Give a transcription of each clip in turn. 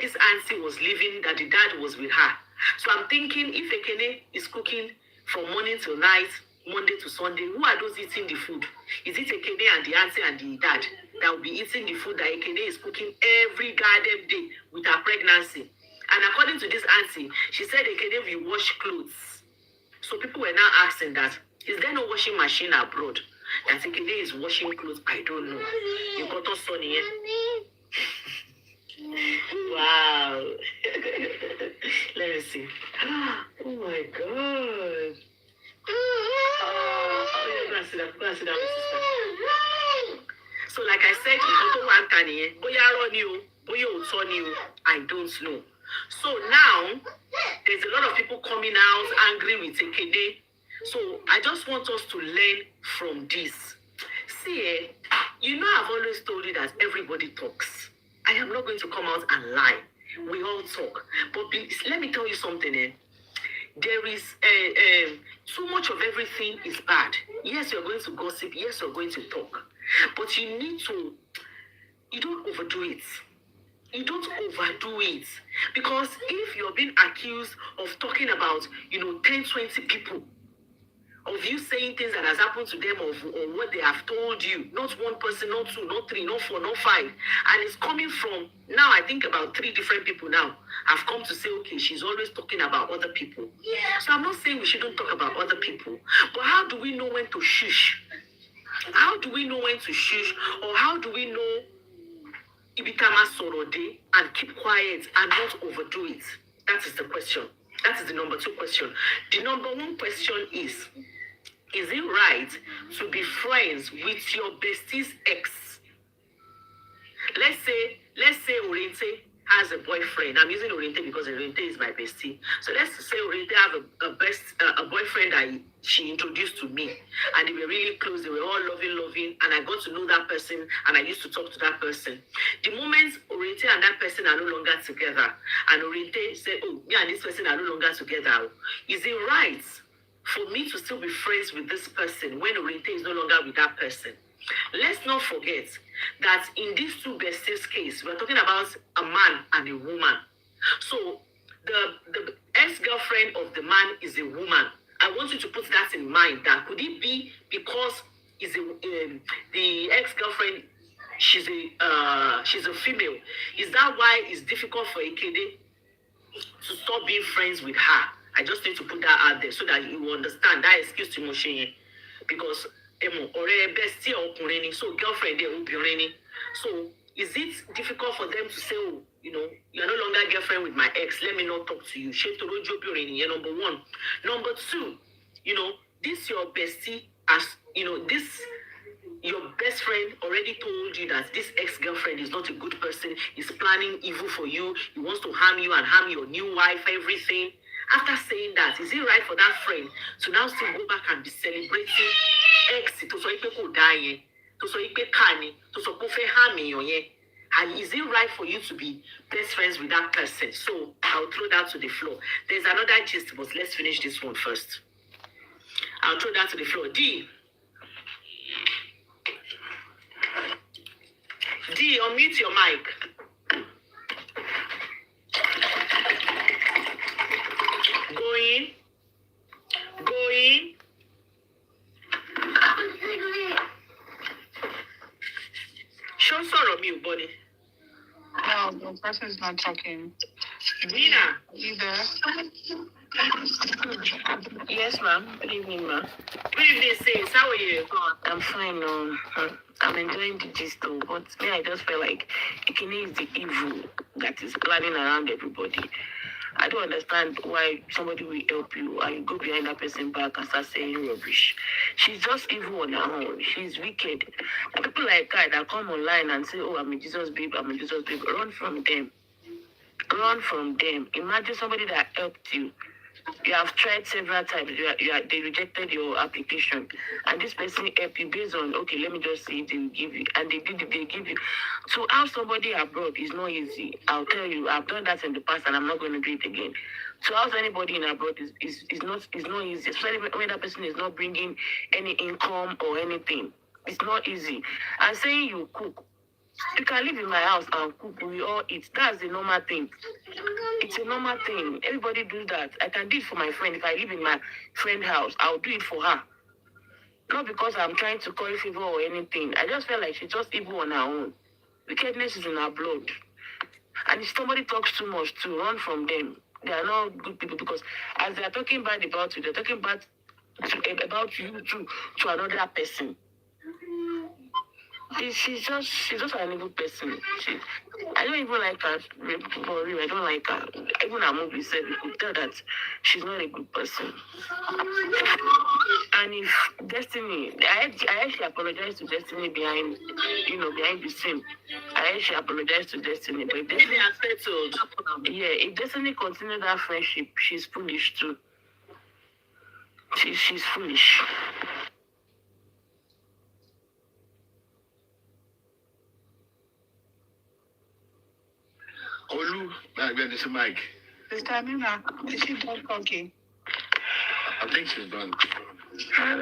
this auntie was living, that the dad was with her. So I'm thinking, if Ekene is cooking from morning till night, Monday to Sunday, who are those eating the food? Is it Ekene and the auntie and the dad that will be eating the food that Ekene is cooking every goddamn day with her pregnancy? And according to this auntie, she said Ekene will wash clothes. So people were now asking that, is there no washing machine abroad? That Ekene is washing clothes. I don't know. You got us on here. Wow. Let me see. Oh my God. Oh, yeah, go and sit down, my sister. So like I said, I don't know. So now, there's a lot of people coming out angry with Ekene. So I just want us to learn from this. See, you know I've always told you that everybody talks. I am not going to come out and lie. We all talk. But let me tell you something. There is too much of everything is bad. Yes, you're going to gossip. Yes, you're going to talk. But you don't overdo it. You don't overdo it. Because if you're being accused of talking about, 10, 20 people, of you saying things that has happened to them or what they have told you, not one person, not two, not three, not four, not five, and it's coming from, now I think about 3 different people now have come to say, okay, she's always talking about other people. Yeah. So I'm not saying we shouldn't talk about other people, but how do we know when to shush? How do we know when to shush? Or how do we know Ibitama Sorode and keep quiet and not overdo it? That is the question. That is the number 2 question. The number 1 question is it right to be friends with your bestie's ex? Let's say Oriente has a boyfriend. I'm using Oriente because Oriente is my bestie. So let's say Oriente have a boyfriend that she introduced to me, and they were really close. They were all loving, and I got to know that person, and I used to talk to that person. The moment Oriente and that person are no longer together, and Oriente said, "Oh, me and this person are no longer together," is it right for me to still be friends with this person when Oriente is no longer with that person? Let's not forget that in these 2 besties case, we're talking about a man and a woman. So the ex-girlfriend of the man is a woman. I want you to put that in mind. That could it be because the ex-girlfriend, she's a female? Is that why it's difficult for Ekene to stop being friends with her? I just need to put that out there so that you understand that excuse to Moshe, because so girlfriend so is it difficult for them to say, oh, you're no longer girlfriend with my ex, let me not talk to you? Number 1. Number 2, this your bestie, as this your best friend already told you that this ex-girlfriend is not a good person, is planning evil for you, he wants to harm you and harm your new wife, everything. After saying that, is it right for that friend to now still go back and be celebrating ex to so ipe die, to so ipe kani, to so kofe harming you? And is it right for you to be best friends with that person? So I'll throw that to the floor. There's another gist, but let's finish this one first. I'll throw that to the floor. D, unmute your mic. Going. Show sorrow me, buddy. No, the person is not talking. Nina. You there? Yes, ma'am. Good evening, ma'am. Good evening, sis. How are you? I'm fine. I'm enjoying the gist, though, but me, I just feel like Ekene is the evil that is planning around everybody. I don't understand why somebody will help you and you go behind that person back and start saying rubbish. She's just evil on her own. She's wicked. And people like her that come online and say, oh, I'm a Jesus babe, run from them. Run from them. Imagine somebody that helped you. You have tried several times. They rejected your application. And this person helped you based on, okay, let me just see, they will give you. And they give you. To have somebody abroad is not easy. I'll tell you, I've done that in the past and I'm not going to do it again. To house anybody in abroad is not easy, especially when that person is not bringing any income or anything. It's not easy. And saying you cook, You can live in my house and cook. We all eat. That's the normal thing. It's a normal thing. Everybody do that. I can do it for my friend. If I live in my friend's house, I'll do it for her. Not because I'm trying to call favor or anything. I just feel like she's just evil on her own. Wickedness is in her blood. And if somebody talks too much, to run from them. They are not good people because as they are talking bad about you, they're talking bad about you too to another person. She's just an evil person. I don't even like her for real. I don't like her. Even her movie said you could tell that she's not a good person. And if Destiny, I actually apologize to Destiny behind the scene. I actually apologize to Destiny, but if Destiny has settled. Yeah, if Destiny continued that friendship, she's foolish too. She's foolish. Olu, this is Mike. Sister Amina, is she done talking? I think she's done. Hi,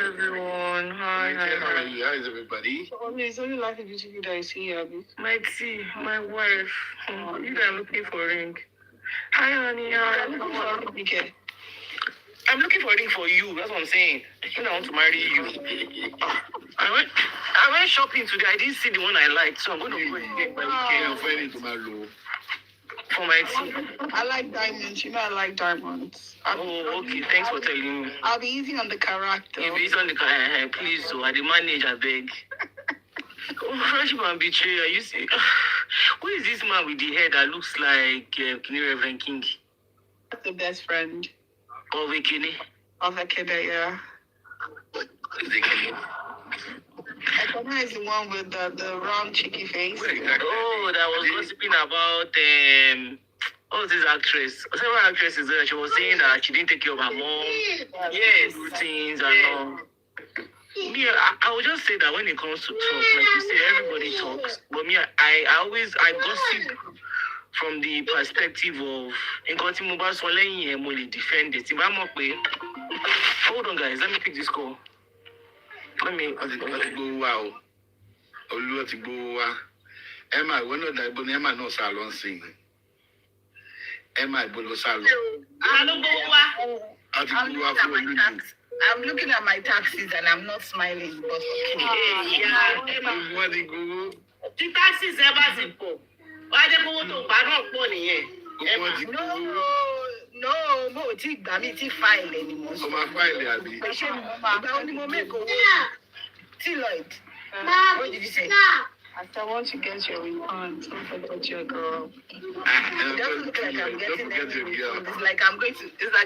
everyone. Hi. How are you? How is everybody? It's only like a beautiful that I see you, Abby. My tea, my wife. You are looking for a ring. Hi, honey. I'm looking for a ring for you. That's what I'm saying. I want to marry you. I went shopping today. I didn't see the one I liked, so I'm going to go and get my friend into my low. For my tea. I like diamonds. I like diamonds. Okay. Thanks for telling me. I'll be easy on the character. If it's on the please, so I the manage, I beg. Friendship and betrayal. You see, who is this man with the hair that looks like Reverend King? That's the best friend. Of Ekene? Of Ekene, yeah. Ekene is the one with the round cheeky face. Oh, that was gossiping about what was this actress? Several actresses there. She was saying that she didn't take care of her mom. Yes, routines and all. Yeah, I would just say that when it comes to talk, like you say, everybody talks. But me, I gossip from the perspective of in Mobile defend it. Hold on, guys. Let me pick this call. Let me go wow. Olu to go wow. Emma, we're not that, but Emma no salon sing. Emma Bolo salon. I'm looking at my taxes and I'm not smiling, but okay. What do you go? The taxes ever simple. Why they go to Baron Pony? No, it's file anymore. So my file, Abby. What did you say? I want to get your refund. Don't forget your girl. It doesn't look like I'm getting them. It's like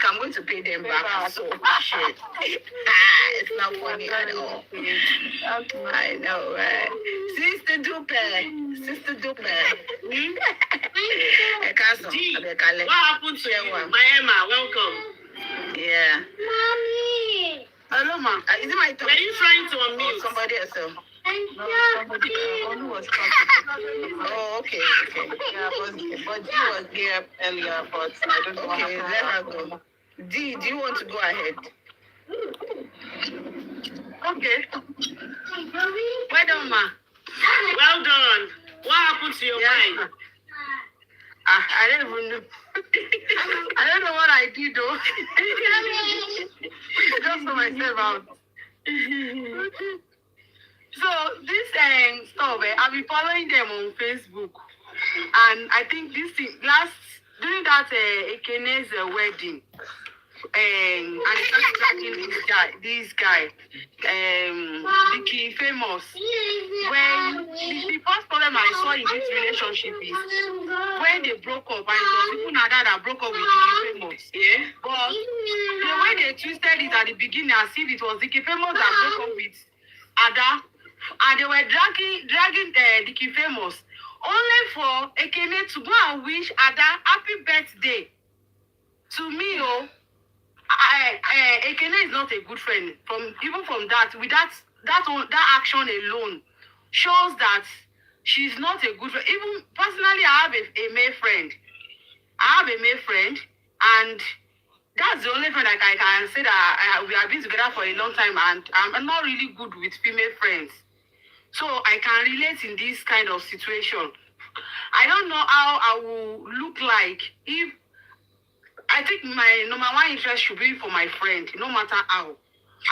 I'm going to pay them back. So shit. It's not funny at all. I know, right? Sister Dupe. What happened to you? My Emma, welcome. Yeah. Mommy. Hello, ma. Is it my turn? Were you trying to unmute? Somebody else. No, somebody was talking. Oh, okay. Yeah, but she was here earlier, but I don't know. Okay, let her go. D, do you want to go ahead? Okay. Well done, ma. Well done. What happened to your mind? I don't even know. I don't know what I did, though. Just for myself out. So this stuff, I've been following them on Facebook, and I think during that Ekene's wedding, and I started tracking this guy, Vicky Famous. When the first problem I saw in this relationship is when they broke up, and it was even Ada that broke up with Vicky Famous. Yeah, but the way they twisted it at the beginning, as if it was Vicky Famous that broke up with Ada. And they were dragging Vicky Famous only for Ekene to go and wish Ada happy birthday. To me, Ekene is not a good friend. Even from that, with that action alone shows that she's not a good friend. Even personally, I have a male friend. And that's the only friend I can say that we have been together for a long time, and I'm not really good with female friends. So I can relate in this kind of situation. I don't know how I will look like if I think my number one interest should be for my friend, no matter how.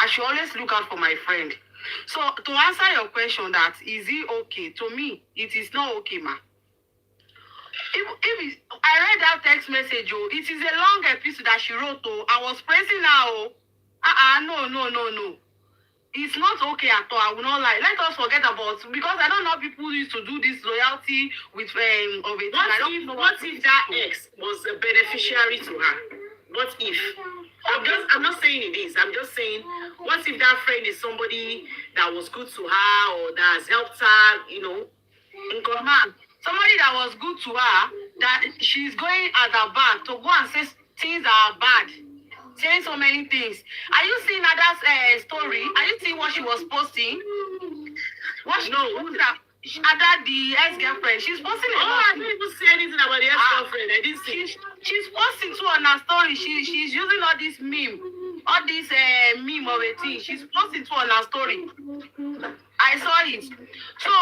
I should always look out for my friend. So to answer your question, that is it okay? To me, it is not okay, ma. If I read that text message, oh, it is a long episode that she wrote. Oh, I was praising her. Oh, no. It's not okay at all. I will not lie. Let us forget about, because I don't know people used to do this loyalty with of a thing. What if that ex was a beneficiary to her? What if? I'm not saying it is. I'm just saying, what if that friend is somebody that was good to her or that has helped her, you know? Man, somebody that was good to her, that she's going at her back to go and say things that are bad, saying so many things. Are you seeing Ada's story? Are you seeing what she was posting? Ada, the ex-girlfriend, she's posting it. I didn't even say anything about the ex-girlfriend. I didn't see. She's posting too on her story. She's using all this meme of a thing. She's posting too on her story. I saw it. So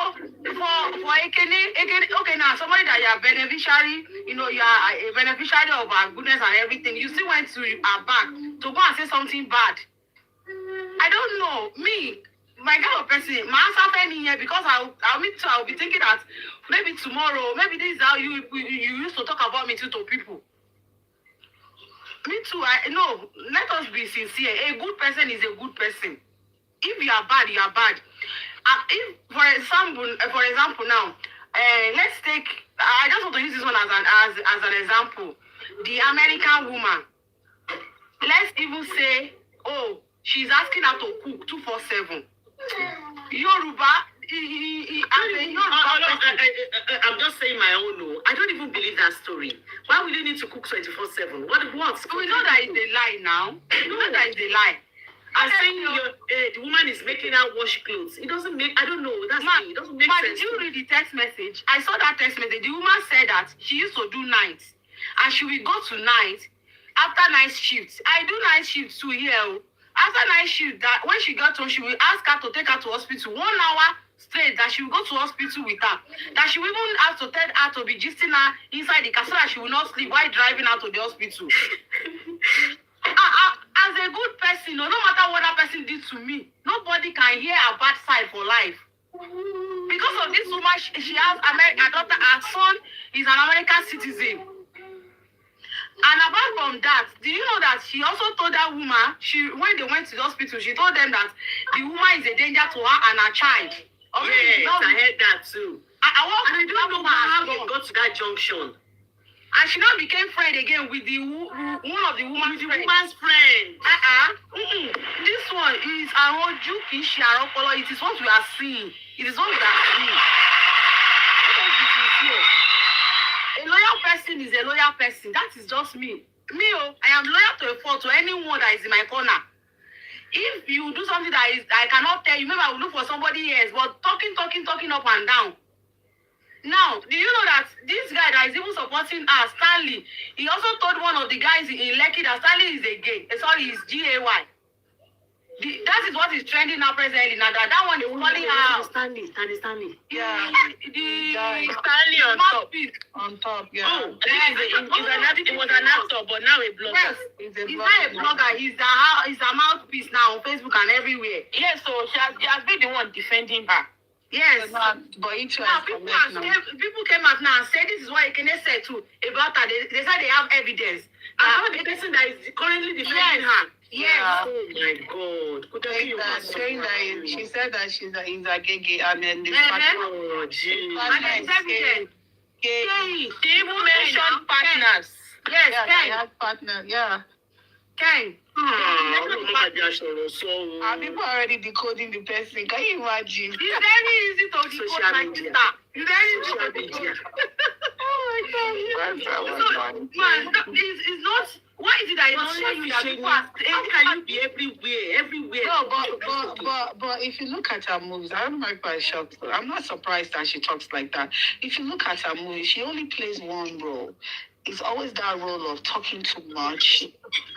for Ekene, okay, now somebody that you are beneficiary, you know, you are a beneficiary of her goodness and everything. You still went to her back to go and say something bad. I don't know. Me, my kind of person, my answer here, because I'll be thinking that maybe tomorrow, maybe this is how you used to talk about me to people. Me too. Let us be sincere. A good person is a good person. If you are bad, you are bad. If, for example, now, let's take. I just want to use this one as an example. The American woman. Let's even say, oh, she's asking her to cook 247. Yoruba. I'm just saying my own. No, I don't even believe that story. Why would you need to cook 24/7? What? We know that it's a lie now. We know that it's a lie. I'm saying the woman is making her wash clothes. It doesn't make. I don't know. It doesn't make sense. Did you read the text message? I saw that text message. The woman said that she used to do nights, and she will go to night after night shifts. I do night shifts too here. After night shift, that when she got home, she will ask her to take her to hospital 1 hour straight. That she will go to hospital with her. That she will even have to tell her to be gisting her inside the car so that she will not sleep while driving her to the hospital. As a good person, no matter what that person did to me, nobody can hear a bad side for life. Because of this woman, she has her daughter, her son is an American citizen. And apart from that, do you know that she also told that woman, when they went to the hospital, she told them that the woman is a danger to her and her child. Yes, I heard that too. I don't know how they got to that junction. And she now became friend again with one of the woman's friends. This one is our Juki Sharopolo. It is what we are seeing. It is what we are seeing. A loyal person is a loyal person. That is just me. I am loyal to a fault to anyone that is in my corner. If you do something that I cannot tell you, maybe I will look for somebody else. But talking up and down. Now, do you know that this guy that is even supporting us, Stanley, he also told one of the guys in Lekki that Stanley is a gay. Sorry, he's G-A-Y. That is what is trending now presently. Now that one is calling her Stanley. Yeah. The Stanley on top. On top, yeah. Oh, he was an actor, but now a blogger. Yes, he's not a blogger. He's a mouthpiece now on Facebook and everywhere. Yes, so he has been the one defending her. Yes. But people came out now and said this is what Ekene said too about her. They said they have evidence. About the person that is currently defending her. Yes. Yeah. Oh my God. Saying that she said that he's a gay and then this Oh, gee. And it's evidence. They even mentioned partners. Yes, Yeah, Ken. they had partners, yeah. Ken. Are people already decoding the person? Can you imagine? It's very easy to decode like that. It's very easy to decode. Oh my God. Man, it's not. Why is it that it's only you that people are how can you be everywhere? No, but if you look at her movies, I don't know if I'm shocked. I'm not surprised that she talks like that. If you look at her movies, she only plays one role. it's always that role of talking too much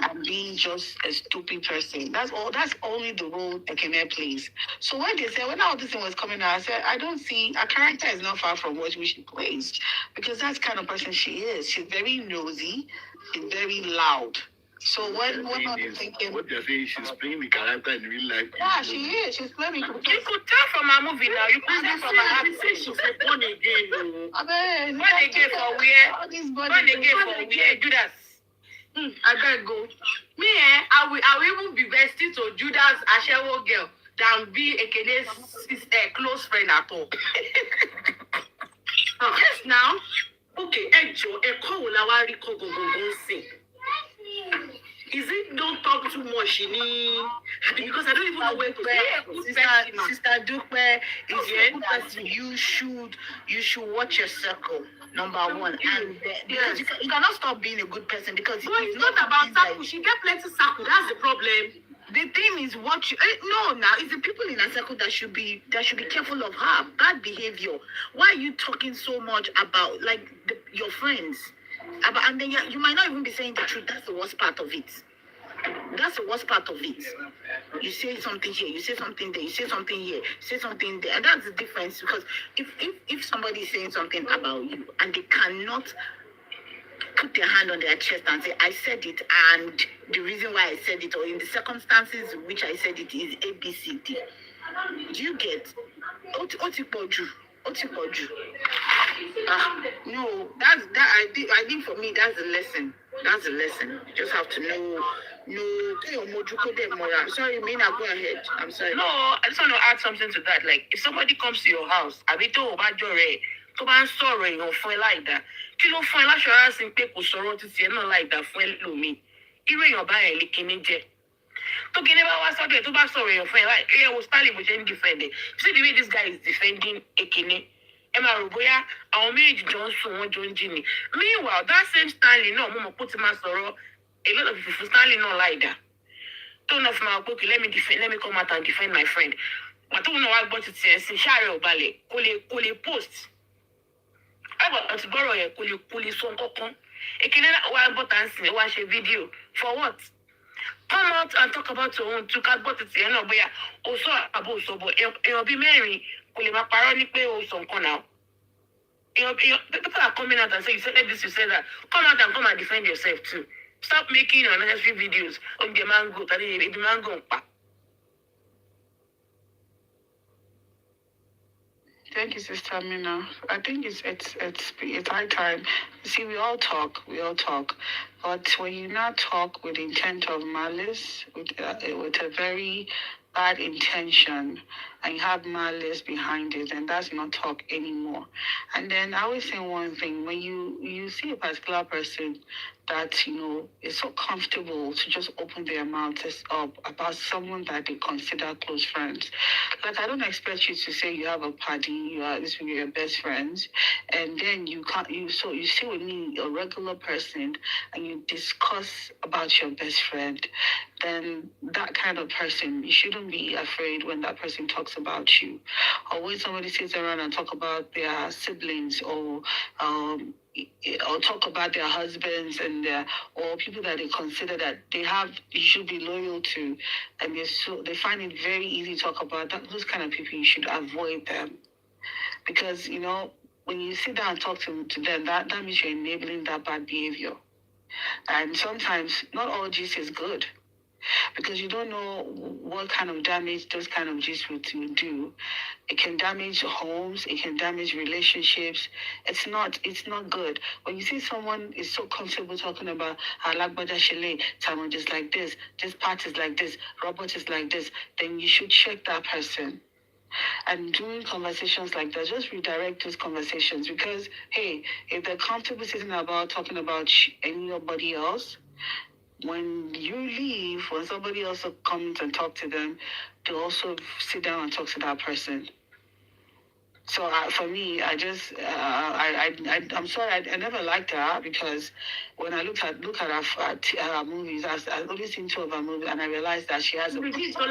and being just a stupid person. That's all. That's only the role Ekene plays. So when they said, when all this thing was coming out, I said, I don't see, her character is not far from what she plays, because that's the kind of person she is. She's very nosy. She's very loud. So when I'm thinking, what they're saying, she's playing the character in real life. yeah, she is. She's playing. You could tell from her movie now. You could tell from her She accent. said she's a born again. Oh. I mean, Born again for where? all these Born bodies. again for where? Judas. I better go. Me, I will even be vested to Judas Ashewo girl than be Ekene's close friend at all. Yes, now. Okay, ẹ̀kọ́ wo la wá rí kọ́ gangan sìn? Is it don't talk too much because I don't even know where to start. Sister Dupe is a good person. You should watch your circle, number one. And because you cannot stop being a good person, because No, it's not about circle. She get plenty circle. That's the problem. the thing is what you now it's the people in a circle that should be careful of her bad behavior. Why are you talking so much about like your friends? And then you might not even be saying the truth. That's the worst part of it. That's the worst part of it. You say something here, you say something there, you say something here, you say something there. And that's the difference, because if somebody is saying something about you and they cannot put their hand on their chest and say, I said it, and the reason why I said it, or in the circumstances in which I said it is A, B, C, D. Do you get? Otipoju. No, I think for me that's the lesson. That's the lesson. You just have to know. I'm sorry, Mina, go ahead. I'm sorry. No, I just want to add something to that. Like, if somebody comes to your house, àbí tó o bá jọ̀rẹ́, tó bá ń sọ̀rọ̀ èèyàn fún ẹ láì dá, kí ló fún ẹ láṣọránsì pé kò sọ̀rọ̀ títí ẹ náà láì dá fún ẹlòmíì? Irú èèyàn báyẹn lè kíní jẹ. Tó kíní bá wá sọ́dọ̀ ẹ̀ tó bá sọ̀rọ̀ èèyàn fún ẹ láì, ẹ wo Stanley bó ṣe ń defend ẹ̀. See the way this guy is defending Ekene. Ẹ máa rò bóyá àwọn méjì jọ ń sùn wọ́n jọ ń jí ni. Meanwhile, that same Stanley náà mo mọ̀ pé ó ti máa sọ̀rọ̀ a lot of people for Stanley náà láì dá. Don't know if my book, let me come out and defend my friend. But don't know what about it says, share or ballet, kole post. I want to borrow a kole son kokon. A can one button watch a video. For what? Come out and talk about your own to cut buttons and no bear. Also about so but you'll be married, kole ma paroni play or some corner. People are coming out and say you said this, you said that. Come out and come and defend yourself too. Stop making unnecessary videos on the mango. The mango. Thank you, Sister Mina. I think it's high time. You see, we all talk, but when you not talk with intent of malice, with a very bad intention, and you have malice behind it, and that's not talk anymore. And then I always say one thing: when you see a particular person that is so comfortable to just open their mouths up about someone that they consider close friends. Like, I don't expect you to say you have a party, this will be your best friends, and then you sit with me, a regular person, and you discuss about your best friend. Then that kind of person, you shouldn't be afraid when that person talks about you, or when somebody sits around and talk about their siblings, or talk about their husbands and or people that they consider that you should be loyal to, and they find it very easy to talk about that. Those kind of people, you should avoid them, because when you sit down and talk to them, that means you're enabling that bad behavior. And sometimes not all gist is good, because you don't know what kind of damage those kind of gist will do. It can damage homes, it can damage relationships. It's not good. When you see someone is so comfortable talking about Alagbaja Shele, someone just like this part is like this, Robert is like this, then you should check that person. And during conversations like that, just redirect those conversations, because hey, if they're comfortable sitting about talking about anybody else, when you leave, when somebody else comes and talk to them, they also sit down and talk to that person. So for me, I'm sorry, I never liked her, because when I look at her movies, I've only seen 2 of her movies, and I realized that she has a... People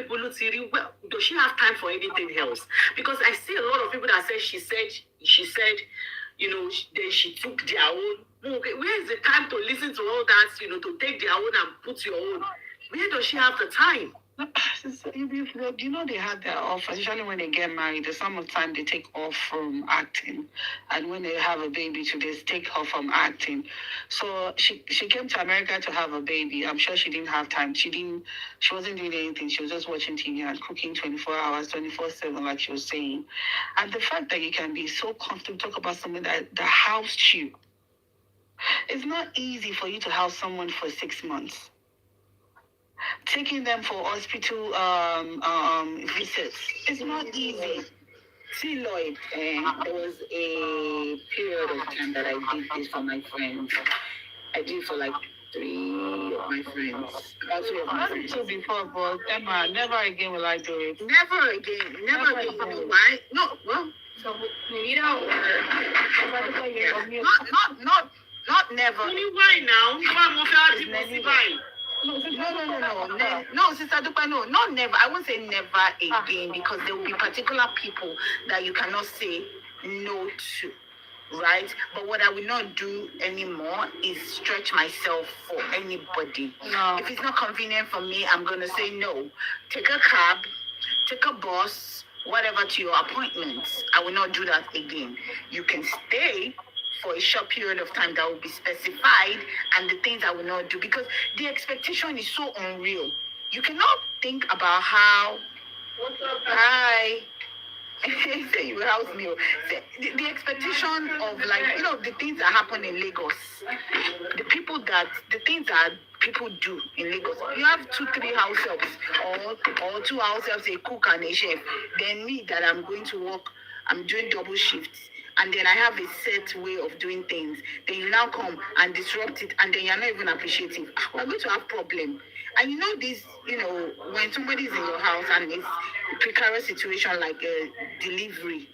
well, does she have time for anything else? Because I see a lot of people that say she said, then she took their own. Okay, where is the time to listen to all that, to take their own and put your own? Where does she have the time? They have their off, especially when they get married. The sum of time they take off from acting, and when they have a baby, to just take off from acting. So she came to America to have a baby. I'm sure she didn't have time. She wasn't doing anything. She was just watching TV and cooking 24 hours, 24/7, like she was saying. And the fact that you can be so comfortable talk about something that housed you. It's not easy for you to house someone for 6 months. Taking them for hospital visits. It's not easy. See, Lloyd, there was a period of time that I did this for my friends. I did for like 3 of my friends. About 3 of my friends. So before, but Emma, never again will I do it. Never again. Never again. You know why? No, well. So, Nita, not never. Only why now? No, Sister Dupe, no, not never. I won't say never again because there will be particular people that you cannot say no to, right? But what I will not do anymore is stretch myself for anybody. No. If it's not convenient for me, I'm going to say no. Take a cab, take a bus, whatever to your appointments. I will not do that again. You can stay for a short period of time that will be specified, and the things I will not do, because the expectation is so unreal. You cannot think about how. What's up? Hi. Say you house me. The expectation of, like, the things that happen in Lagos, the things that people do in Lagos. You have 2-3 house helps, or 2 house helps, a cook and a chef. Then me, that I'm going to work, I'm doing double shifts. And then I have a set way of doing things. Then you now come and disrupt it, and then you're not even appreciative. We're going to have problem. And this, when somebody's in your house and it's a precarious situation like a delivery,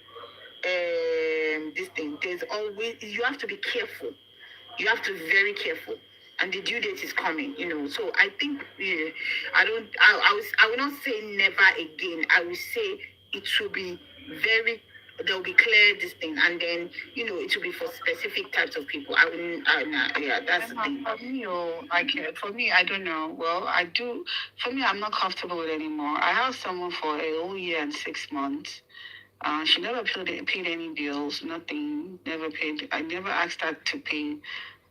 this thing, there's always, you have to be careful. You have to be very careful. And the due date is coming, So I think, I will not say never again. I will say it should be there'll be clear this thing, and then it will be for specific types of people. That's the thing. For me, I don't know. Well, I do. For me, I'm not comfortable with it anymore. I have someone for a whole year and 6 months. She never paid any bills, nothing. Never paid. I never asked her to pay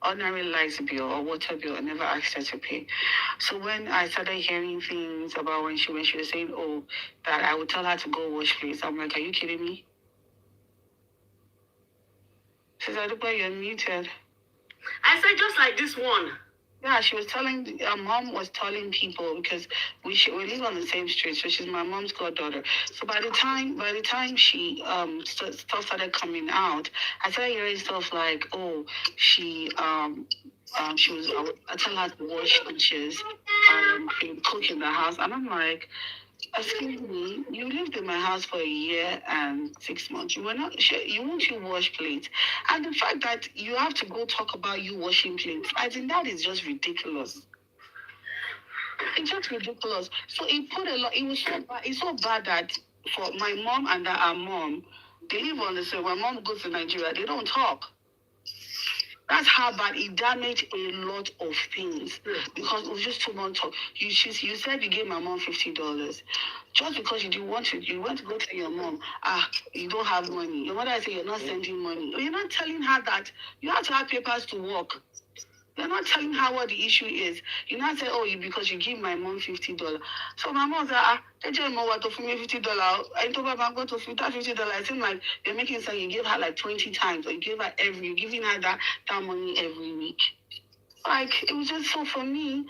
ordinary light bill or water bill. I never asked her to pay. So when I started hearing things about when she was saying, that I would tell her to go wash plates, I'm like, are you kidding me? Sisidupe, you're muted. I said just like this one. Yeah, she was telling, mom was telling people, because we live on the same street, so she's my mom's goddaughter. So by the time she stuff started coming out, I started hearing stuff like, she was, I tell her to wash dishes, cook in the house, and I'm like, excuse me, you lived in my house for a year and 6 months. You were not sure, you wash plates. And the fact that you have to go talk about you washing plates, I think that is just ridiculous. It's just ridiculous. So it put a lot, it was so bad. It's so bad that for my mom and our mom, they live on the same. My mom goes to Nigeria, they don't talk. That's how bad it damaged a lot of things, because it was just too much talk. You said you gave my mom $50 just because you went to go tell your mom, you don't have money. Your mother said you're not sending money. You're not telling her that you have to have papers to work. You're not telling her what the issue is. You're not saying, because you give my mom $50. So my mom said, they just know what to for me $50. I told her I'm going to $50. It seems like you're making sense. You give her like 20 times, or you're giving her that money every week. Like, it was just so, for me.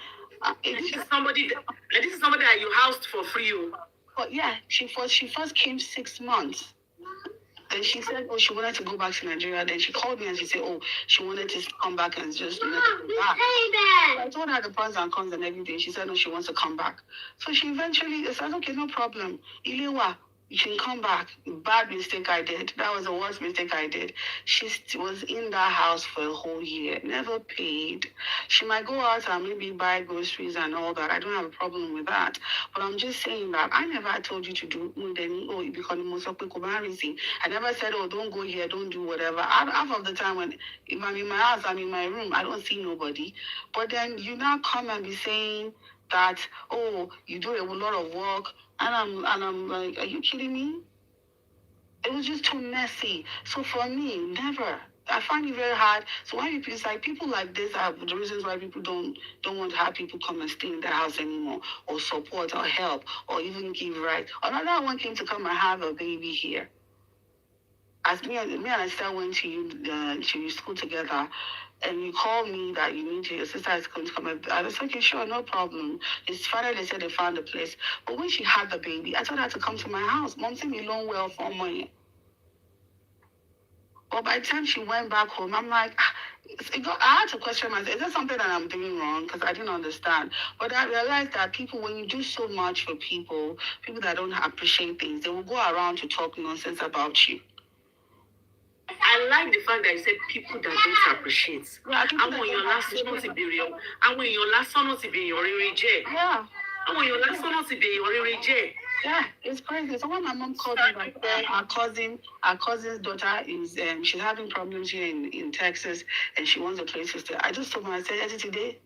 This is somebody that you housed for free. But yeah, she first came 6 months. Then she said, she wanted to go back to Nigeria. Then she called me and she said, she wanted to come back and just come back. I told her the pros and cons and everything. She said, no, she wants to come back. So she eventually said, okay, no problem. Ilewa, You can come back. Bad mistake I did. That was the worst mistake I did. She was in that house for a whole year, never paid. She might go out and maybe buy groceries and all that. I don't have a problem with that. But I'm just saying that I never told you to do oh, you become most of I never said, oh, don't go here, don't do whatever. Half of the time when if I'm in my house, I'm in my room, I don't see nobody. But then you now come and be saying that, oh, you do a lot of work. And I'm like, are you kidding me? It was just too messy. So for me, never. I find it very hard. So when it's like people like this are the reasons why people don't want to have people come and stay in their house anymore, or support or help or even give right. Another one came to come and have a baby here. As me and Esther went to school together, and you called me that you need your sister is going to come. I was like, okay, sure, no problem. His father, they said they found a place. But when she had the baby, I told her to come to my house. Mom said me long well for money. But by the time she went back home, I'm like, I had to question myself, is there something that I'm doing wrong? Because I didn't understand. But I realized that people, when you do so much for people that don't appreciate things, they will go around to talk nonsense about you. I like the fact that you said people that don't appreciate. Àwọn èèyàn lásán náà ti bèrè àwọn èèyàn lásán náà ti bèrè rere jẹ́. Àwọn èèyàn lásán náà ti bèrè rere jẹ́. Yeah, it's crazy. So when my mom called me, like, our cousin's daughter is, she's having problems here in Texas, and she wants a place to stay. I just told her, I said, today,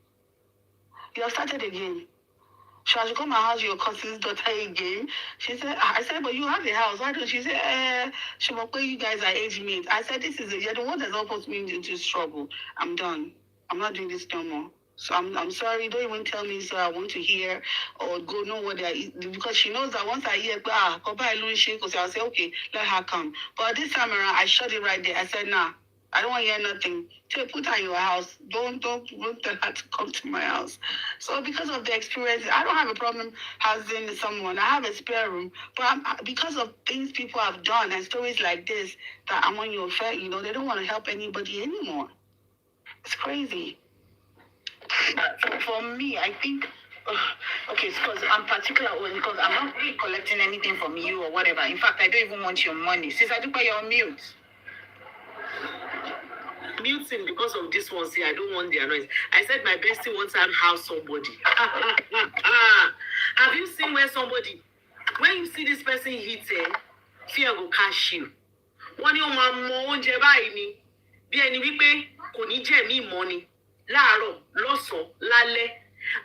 you have started again. Shall you come and house your cousin's daughter again? She said, I said, but you have a house. Why don't she say, you guys are age mates. I said, you're the one that's not supposed to be into this trouble. I'm done. I'm not doing this no more. So I'm sorry, don't even tell me so I want to hear or go know what they are, because she knows that once I hear, I'll say, okay, let her come. But this time around, I shut it right there. I said, nah, I don't want to hear nothing. Put her in your house. Don't tell her to come to my house. So because of the experience, I don't have a problem housing someone. I have a spare room. But because of things people have done and stories like this, that I'm on your affair, they don't want to help anybody anymore. It's crazy. For me, I think, okay, because I'm particular, because I'm not really collecting anything from you or whatever. In fact, I don't even want your money. Sisidupe, you're on mute. Muting because of this one. See, I don't want the noise. I said my bestie wants to house somebody. Have you seen when you see this person hit, fear will catch you. One your mom oúnjẹ báyìí ni bí ẹni wípé kò ní jẹ mí money. Láàárọ̀, lọ́sàn-án, lálẹ́.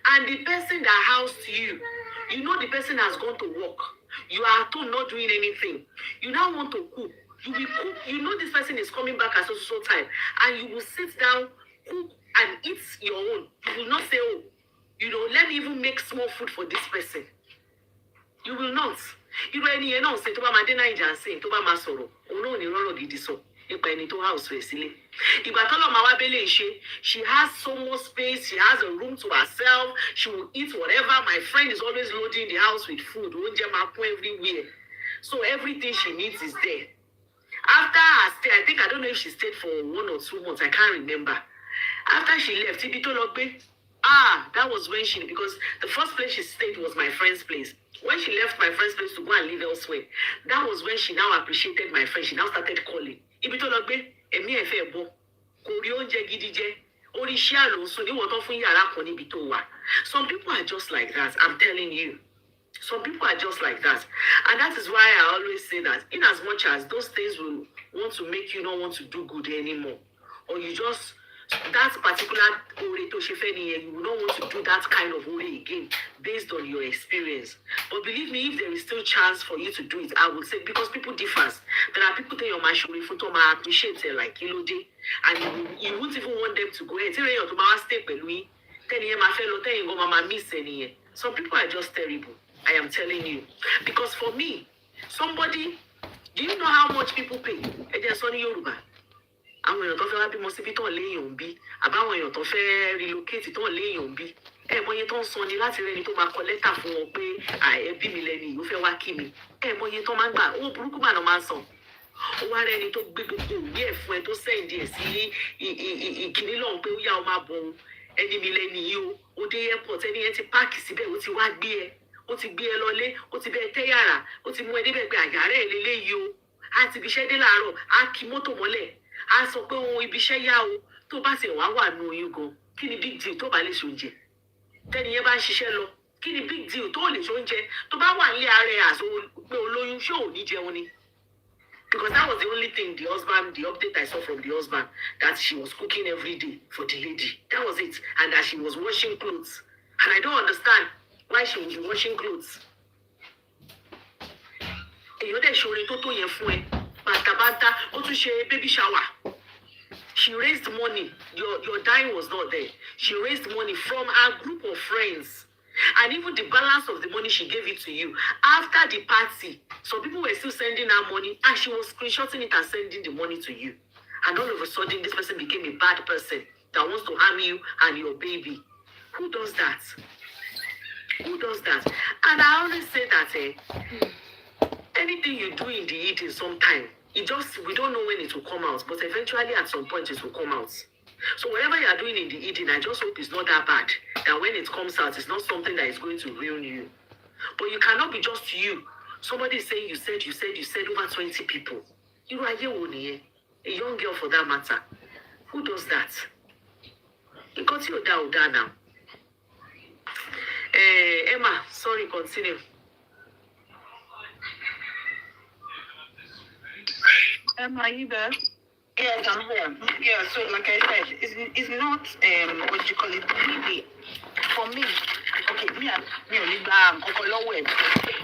And the person that housed you, you know the person has gone to work. You are at home not doing anything. You now want to cook. You will cook. You know this person is coming back at so time. And you will sit down, cook, and eat your own. You will not say, oh, let me even make small food for this person. You will not. Ẹni yẹn náà ṣe tó bá máa dé Naija ṣe tó bá máa sọ̀rọ̀. Òun náà ò ní rọ́rọ̀ gidi sọ. Nípa ẹni tó house rẹ̀ sílé. Ìgbà tọ́lọ̀ máa wá bẹ́lẹ̀ ṣe, she has so much space, she has a room to herself, she will eat whatever. My friend is always loading the house with food, oúnjẹ máa kún everywhere. So everything she needs is there. After her stay, I don't know if she stayed for 1 or 2 months, I can't remember. After she left, ibi tó lọ gbé, that was when because the first place she stayed was my friend's place. When she left my friend's place to go and live elsewhere, that was when she now appreciated my friend. She now started calling. Ibi tó lọ gbé, èmi ẹ̀ fẹ́ bọ́, kò rí oúnjẹ gidi jẹ, orí iṣẹ́ àlòsùn níwọ̀n tó fún yàrá kan níbi tó wà. Some people are just like that, I'm telling you. Some people are just like that. And that is why I always say that in as much as those things will want to make you not want to do good anymore, or you just, that particular ore to shefeni, you will not want to do that kind of ore again based on your experience. But believe me, if there is still chance for you to do it, I would say, because people differ. There are people that your mashuri photo ma appreciate it like day, and you wouldn't even want them to go ahead. Tell you to ma stay with me, tell you my fellow, tell you go mama miss any. Some people are just terrible. I am telling you. Because for me, somebody, do you know how much people pay? Ẹ jẹ́ sọ ní Yorùbá. Àwọn èèyàn tó fẹ́ wá bímọ síbí tó ń léèyàn bí. Àbáwọn èèyàn tó fẹ́ relocate tó ń léèyàn bí. Mọye tó ń san ni láti rẹni tó máa kọ lẹ́tà fún wọn pé ẹbí mi lẹ́ni yìí ó fẹ́ wá kí mi. Mọye tó máa ń gbà owó burúkú mà náà máa ń san. Ó wá rẹni tó gbé gbogbo ìwé ẹ̀ fún ẹ tó sẹ́ǹdì ẹ̀ sí ìkíní lọ́hùn pé ó yá ọ máa bọ̀ ẹni mi lẹ́ni yìí ó dé airport ẹni yẹn ti páàkì síbẹ̀ ó ti wá gbé ẹ. ó ti gbé ẹ lọlé, ó ti bẹ ẹ tẹ́ yàrá, ó ti mú ẹ débẹ̀ pé àyàrá ẹ̀ lélẹ́yìí o. A ti ibiṣẹ́ dé láàárọ̀, a kì mọ́tò mọ́lẹ̀, a sọ pé ohun ibiṣẹ́ yá o. Tó bá ti wá wà nù oyún gan, kí ni big deal tó bá lè ṣe oúnjẹ? Tẹ́ni yẹn bá ń ṣiṣẹ́ lọ, kí ni big deal tó lè ṣe oúnjẹ? Tó bá wà nílé ara ẹ̀ àṣọ pé olóyún, ṣé ò ní jẹun ni? Because that was the only thing the update I saw from the husband, that she was cooking every day for the lady. That was it. And that she was washing clothes. And I don't understand why she would be washing clothes. Èyàn dẹ̀ ṣoore tó tó yẹn fún ẹ. Bàtàbàtà, ó tún ṣe baby shower. She raised money. Your dime was not there. She raised money from her group of friends. And even the balance of the money, she gave it to you. After the party, some people were still sending her money, and she was screenshotting it and sending the money to you. And all of a sudden, this person became a bad person that wants to harm you and your baby. Who does that? Who does that? And I always say that anything you do in the eating sometime, we don't know when it will come out, but eventually at some point it will come out. So whatever you are doing in the eating, I just hope it's not that bad. That when it comes out, it's not something that is going to ruin you. But you cannot be just you. Somebody is saying you said over 20 people. You are a young girl for that matter. Who does that? You got your down now. Emma, sorry, continue. Emma, are you there? Yes, I'm here. Yeah, so like I said, it's not what you call it, really. For me, okay,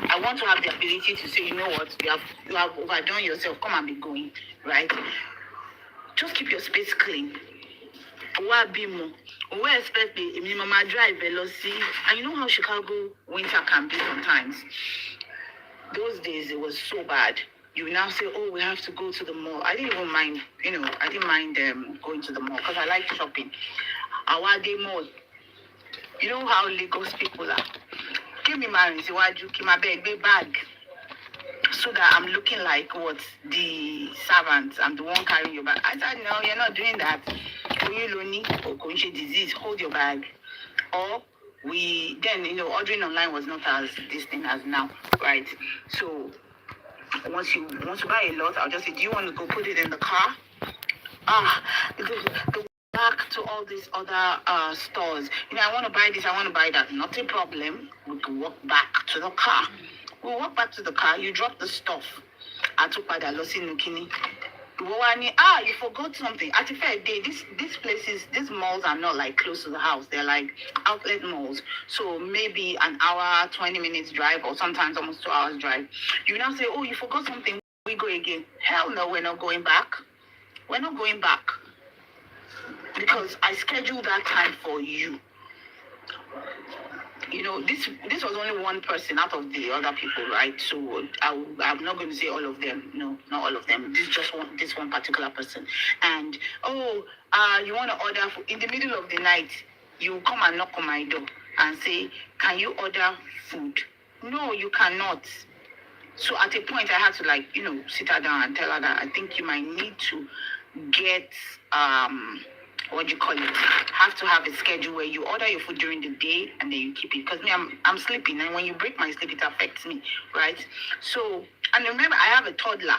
I want to have the ability to say, you know what, you have overdone yourself, come and be going, right? Just keep your space clean. We expect the mama drive velocity, and you know how Chicago winter can be sometimes. Those days it was so bad. You now say, oh, we have to go to the mall. I didn't even mind, I didn't mind going to the mall because I like shopping. Awade Mall. You know how Lagos people are. Give me my bag. So that I'm looking like what? The servant. I'm the one carrying your bag. I said, no, you're not doing that. Or disease, hold your bag. Or ordering online was not as this thing as now, right? So once you want to buy a lot, I'll just say, do you want to go put it in the car? The back to all these other stores. I want to buy this, I want to buy that. Not a problem. We can walk back to the car. We'll walk back to the car. You drop the stuff. I took by the Losi Nukini. You forgot something. At the fair day, these malls are not like close to the house. They're like outlet malls. So maybe an hour, 20 minutes drive, or sometimes almost 2 hours drive. You now say, oh, you forgot something. We go again. Hell no, we're not going back. We're not going back. Because I scheduled that time for you. This was only one person out of the other people, right? So I'm not going to say all of them. No, not all of them. This is just this one particular person. And you want to order food in the middle of the night? You come and knock on my door and say, "Can you order food?" No, you cannot. So at a point, I had to sit her down and tell her that I think you might need to get have to have a schedule where you order your food during the day and then you keep it. Because I'm sleeping, and when you break my sleep, it affects me, right? So, and remember, I have a toddler.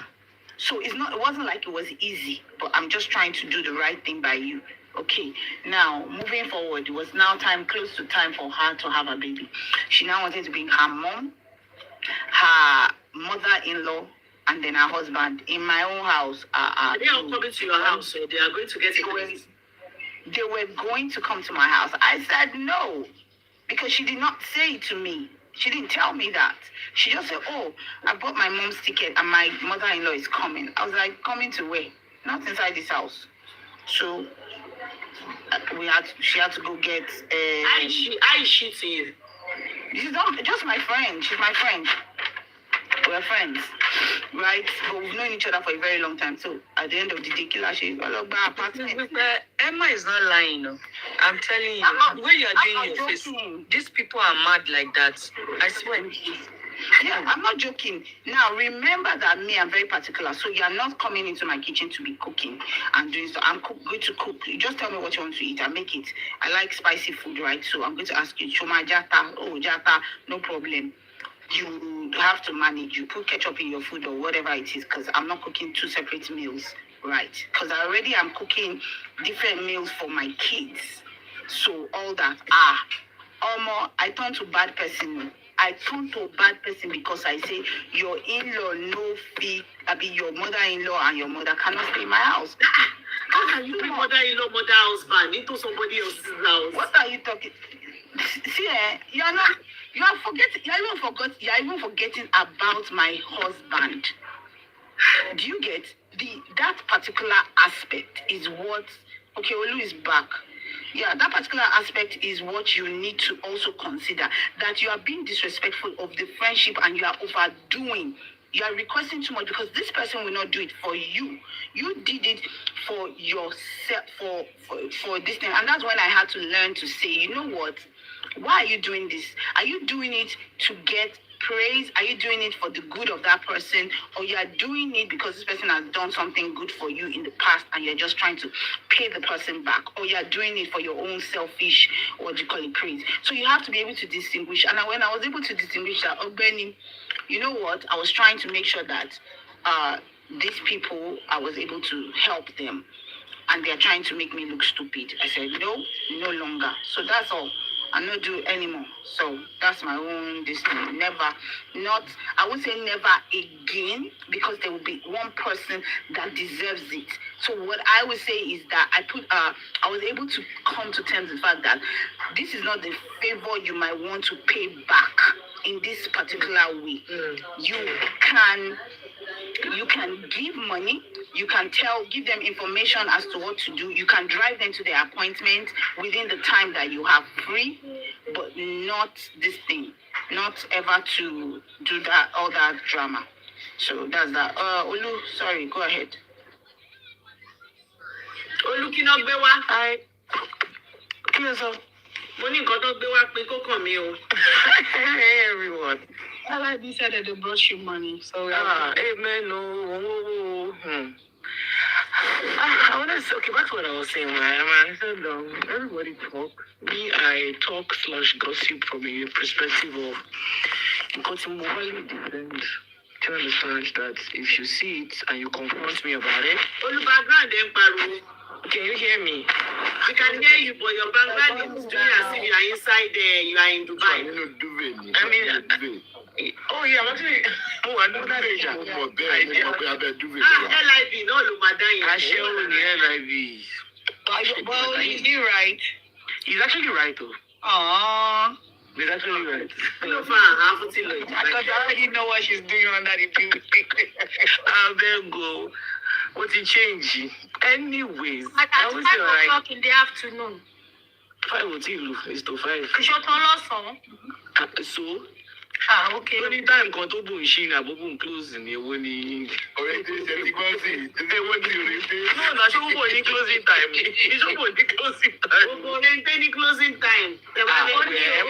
So it wasn't like it was easy, but I'm just trying to do the right thing by you. Okay, now moving forward, it was now close to time for her to have a baby. She now wanted to bring her mom, her mother-in-law, and then her husband in my own house. They are coming to your house, so they are going to get it. They were going to come to my house. I said no, because she did not say it to me. She didn't tell me that. She just said, oh, I bought my mom's ticket and my mother-in-law is coming. I was like, coming to where? Not inside this house. So she had to go get... How is she to you? She's not just my friend. She's my friend. We're friends, right? But we've known each other for a very long time. So at the end of the day, Emma is not lying. No. I'm telling you, the way you are doing your face, these people are mad like that. I swear. Yeah, I'm not joking. Now, remember that I'm very particular. So you are not coming into my kitchen to be cooking and doing so. I'm going to cook. You just tell me what you want to eat. I'll make it. I like spicy food, right? So I'm going to ask you, Choma Jata. Oh, Jata, no problem. you have to manage. You put ketchup in your food or whatever it is, because I'm not cooking 2 separate meals, right? Because I already am cooking different meals for my kids. So all that, I turn to bad person. I turn to bad person because I say your in-law no fee. I be your mother-in-law and your mother cannot stay in my house. How can you bring mother-in-law, mother-husband into somebody else's house? What are you talking? See, you are not. You are forgetting. You are even forgetting about my husband. Do you get that particular aspect is what? Okay, Olu is back. Yeah, that particular aspect is what you need to also consider. That you are being disrespectful of the friendship and you are overdoing. You are requesting too much because this person will not do it for you. You did it for yourself, for this thing. And that's when I had to learn to say, you know what? Why are you doing this? Are you doing it to get praise? Are you doing it for the good of that person? Or you are doing it because this person has done something good for you in the past and you're just trying to pay the person back? Or you are doing it for your own selfish, what do you call it, praise? So you have to be able to distinguish. And when I was able to distinguish that, Benny, you know what? I was trying to make sure that these people, I was able to help them. And they're trying to make me look stupid. I said, no longer. So that's all. I not do anymore. So that's my own decision. I would say never again, because there will be one person that deserves it. So what I would say is that I was able to come to terms with the fact that this is not the favor you might want to pay back in this particular way. You can give money, you can give them information as to what to do, you can drive them to their appointment within the time that you have free, but not this thing, not ever to do that, all that drama. So that's that. Olu, sorry, go ahead. Olu, kí ló gbé wá? Hi. Kí ló sọ? Mo ní nǹkan tó gbé wá pé kó kàn mí o. Hey everyone. I like this said that they brought you money. So amen. No. I want to say, okay, back to what I was saying. I said, everybody talk. Me, I talk / gossip from a perspective of because morally depends. Do you understand that if you see it and you confront me about it? Olu background then pariwo. Can you hear me? We can hear you, but your background is doing as if you are inside there, you are in Dubai. I mean, oh yeah, I'm actually. Oh, I know that. LIV, no, Lumadayin. I share with LIV. well, is he right? He's actually right, though. Aww. He's actually right. No, I already know what she's doing on that. I'll then go. What's it changing? Anyways, I was like, talk in the afternoon. 5 o'clock, it's to 5. So? Okay. Only time kan tó bò ń ṣí ní àbúkù close ní owó ní. Ọ̀rẹ́ tí ṣe ti gbọ́ sí Èwo ni òrèǹté? No, na ṣé ó bò ní closing time ni? Ṣé ó bò ní closing time? Òrèǹté ní closing time.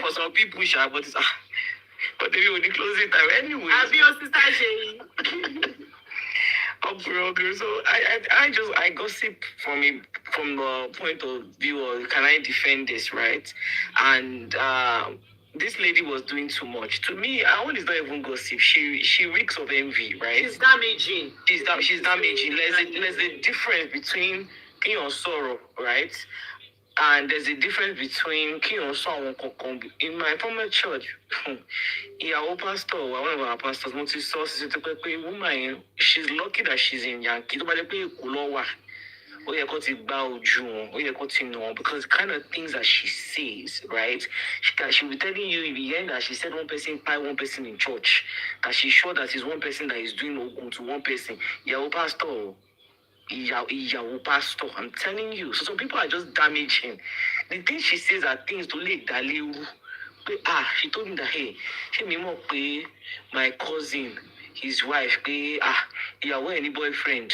For some people, but they will ní closing time anyway. Àbí o sister ṣe yìí. So I gossip from the point of view of can I defend this, right? And this lady was doing too much. To me, I want is not even gossip. She reeks of envy, right? She's damaging. She's damaging. There's a difference between king or sorrow, right? And there's a difference between king or sorrow. In my former church, our pastor, one of our pastors, Sisidupe, woman, she's lucky that she's in Yankee. Because the kind of things that she says, right? She'll be telling you in the end that she said one person by one person in church. That she's sure that it's one person that is doing ogun to one person. Pastor. I'm telling you. So some people are just damaging. The things she says are things to lead Daliu. She told me that hey, my cousin, his wife, any boyfriend.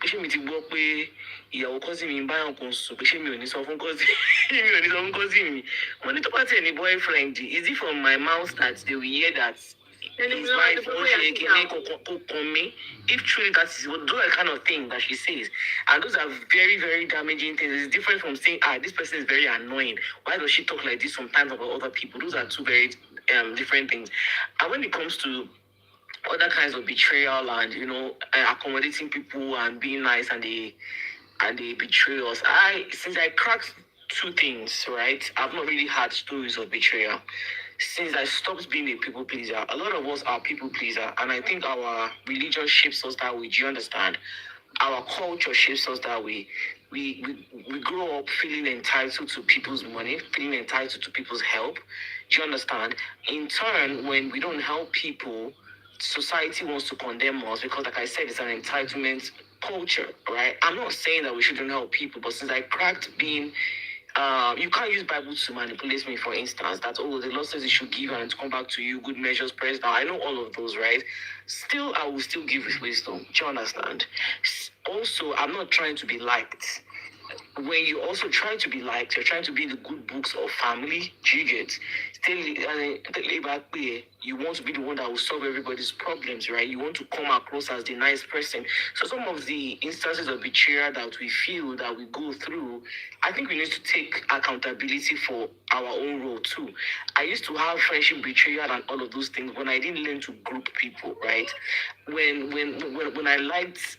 Ṣé mi ti gbọ́ pé ìyàwó cousin mi ń bá yàn kan sùn pé ṣé mi ò ní sọ fún cousin mi wọ́n ní tó bá tiẹ̀ ní boyfriend is it from my mouth that they will hear that his wife won't ṣe Ekene kò me if truly that is those are the kind of thing that she says and those are very very damaging things. It's different from saying this person is very annoying, why does she talk like this sometimes about other people? Those are two very different things. And when it comes to other kinds of betrayal and accommodating people and being nice and they betray us. Since I cracked two things, right? I've not really had stories of betrayal. Since I stopped being a people pleaser, a lot of us are people pleaser, and I think our religion shapes us that way. Do you understand? Our culture shapes us that way. We grow up feeling entitled to people's money, feeling entitled to people's help. Do you understand? In turn, when we don't help people, society wants to condemn us because, like I said, it's an entitlement culture, right? I'm not saying that we shouldn't help people, but since I cracked being you can't use Bible to manipulate me, for instance, that, oh, the Lord says you should give and to come back to you, good measures, pressed down. I know all of those, right? Still, I will still give with wisdom. Do you understand? Also, I'm not trying to be liked. When you also try to be liked, you're trying to be in the good books of family. Do you get? Still, you want to be the one that will solve everybody's problems, right? You want to come across as the nice person. So some of the instances of betrayal that we feel that we go through, I think we need to take accountability for our own role too. I used to have friendship betrayal and all of those things when I didn't learn to group people, right? When I liked,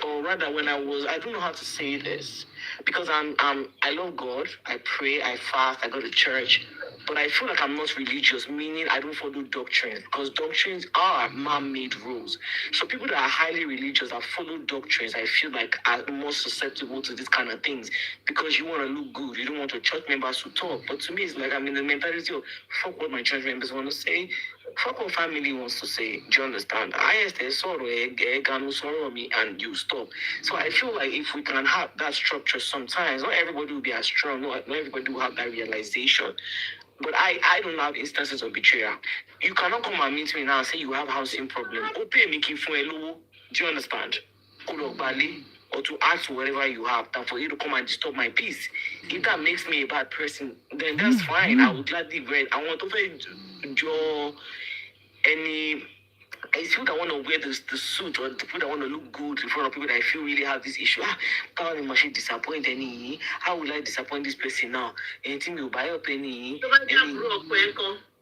or rather when I don't know how to say this, because I love God, I pray, I fast, I go to church, but I feel like I'm not religious, meaning I don't follow doctrines, because doctrines are man-made rules. So people that are highly religious, that follow doctrines, I feel like are more susceptible to these kind of things, because you want to look good, you don't want your church members to talk. But to me, it's like I'm in the mentality of fuck what my church members want to say, fuck what family wants to say. Do you understand? Sorrow me, and you stop. So I feel like if we can have that structure, sometimes not everybody will be as strong, not everybody will have that realization. But I don't have instances of betrayal. You cannot come and meet me now and say you have housing problem. Open me for a low. Do you understand? Or to ask for whatever you have than for you to come and disturb my peace. If that makes me a bad person, then that's fine. I would gladly read. I want to draw any. I feel that I want to wear the suit, or the people that want to look good in front of people that I feel really have this issue. How am I disappoint any? How will I disappoint this person now? Anything will buy up any?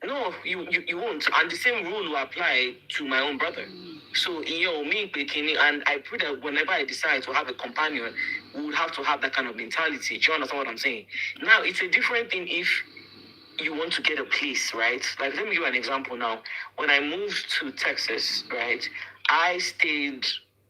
No, you won't. And the same rule will apply to my own brother. So in your me, Ekene, and I pray that whenever I decide to have a companion, we would have to have that kind of mentality. Do you understand what I'm saying? Now, it's a different thing if you want to get a place, right? Like, let me give you an example now. When I moved to Texas, right, I stayed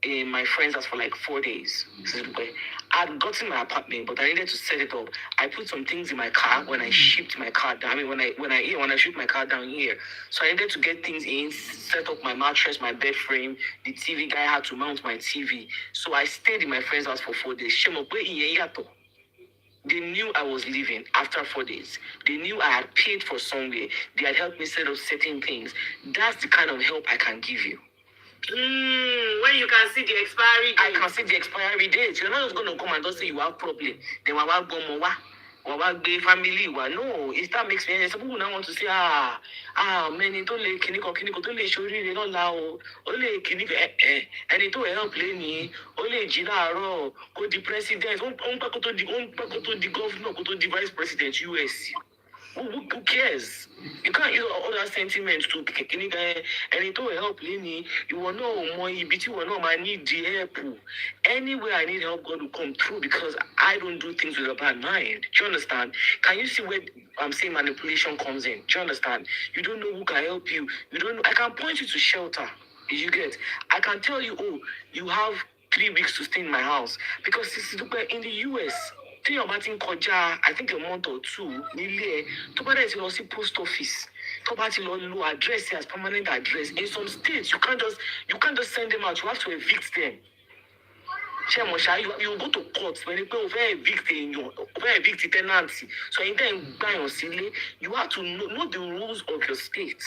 in my friend's house for like 4 days. Sisidupe. I'd gotten my apartment, but I needed to set it up. I put some things in my car when I shipped my car down. I mean, when I shipped my car down here. So I needed to get things in, set up my mattress, my bed frame. The TV guy had to mount my TV. So I stayed in my friend's house for 4 days. They knew I was leaving after 4 days. They knew I had paid for somewhere. They had helped me set up certain things. That's the kind of help I can give you. When you can see the expiry date. I can see the expiry date. You're not just going to come and just say you have problem. Then family. No, if that makes sense, some people now want to say, man, it don't let kiniko, don't let show you, don't allow, only kiniko, and it don't help me, only Gilaro, go the president, on the governor, go to the vice president, US. Who cares? You can't use all that sentiment to and it will help Lenny. You will know more, you will know I need the help. Anywhere I need help, God will come through, because I don't do things with a bad mind. Do you understand? Can you see where I'm saying manipulation comes in? Do you understand? You don't know who can help you. You don't know. I can point you to shelter. You get? I can tell you, oh, you have 3 weeks to stay in my house, because Sisidupe in the US. I think a month or two, to post office. To address as permanent address. In some states, you can't just send them out. You have to evict them. You go to court when you go over evict tenancy. So you have to know the rules of your state.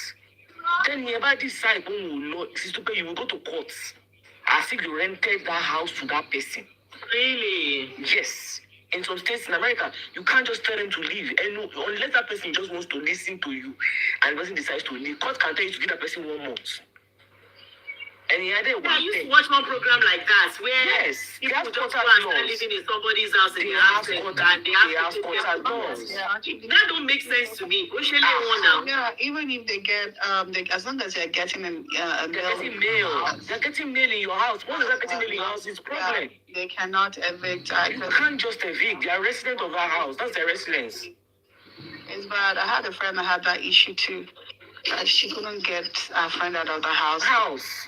Then you ever decide you will go to court as if you rented that house to that person. Really? Yes. In some states in America, you can't just tell them to leave. And unless that person just wants to listen to you and the person decides to leave, court can tell you to give that person 1 month. And he had a I used to watch one program like that where yes, they people have just go quarter and start doors. living in somebody's house and They they have have quarter, and they they have have to take quarter care of doors. them. Yeah. That don't make sense to me. What shall they want now? Yeah, even if they get as long as they're getting a They're mail, getting mail. They're getting mail in your house. What is that getting mail in your house? It's a problem. they cannot evict. You can't just evict. They are resident of our house. That's their residence. It's bad. I had a friend that had that issue too. That she couldn't get a friend out of the house.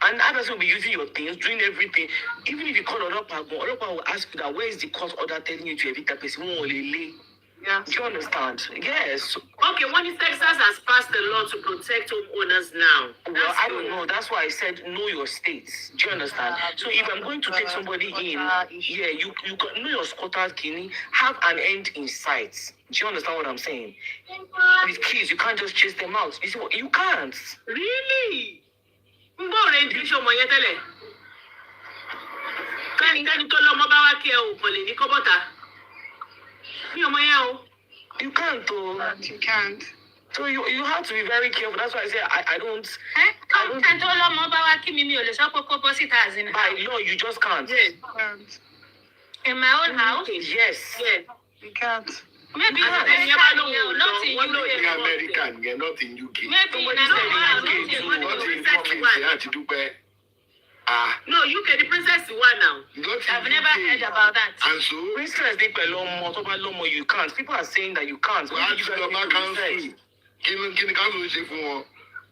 And others will be using your things, doing everything. Even if you call Olopa will ask you that where is the court order telling you to evict that person? Yeah. Do you understand? Yes. Okay, when Texas has passed a law to protect homeowners now. Well, I don't know. That's why I said know your states. Do you understand? So if I'm going to take somebody in, yeah, you can know your squatters, Kini, have an end in sight. Do you understand what I'm saying? With kids, you can't just chase them out. You see what? You can't. Really? Mbo orientation mo yẹn tẹ́lẹ̀. Kẹ́ni tó lọ́mọ bá wá kí ẹ ò kò lè ní kọ́bọ̀tà. Mi ò mọ yẹn o. You can't, though. You can't. So you have to be very careful. That's why I say I don't. Kan tó lọ́mọ bá wá kí mi ò lè sọ pé kó bọ́ síta as in By law, you just can't. Yes. Can't. in my own house. Yes. Yes. You can't. Maybe in Ah, America, never know. not in One know UK. Ní America nìyẹn, not in UK. Maybe in Somebody said America, in UK not in too. Not in Princess UK, one. ṣe àti dúpẹ́. Ah, No, UK, the princess one now. not in I've never heard about that. And so, Princess dey pẹ̀lú ọmọ tó bá lọ́mọ you can't. People are saying that you can't. wọ́n á ti lọ bá council. Kí ni council ṣe fún wọn?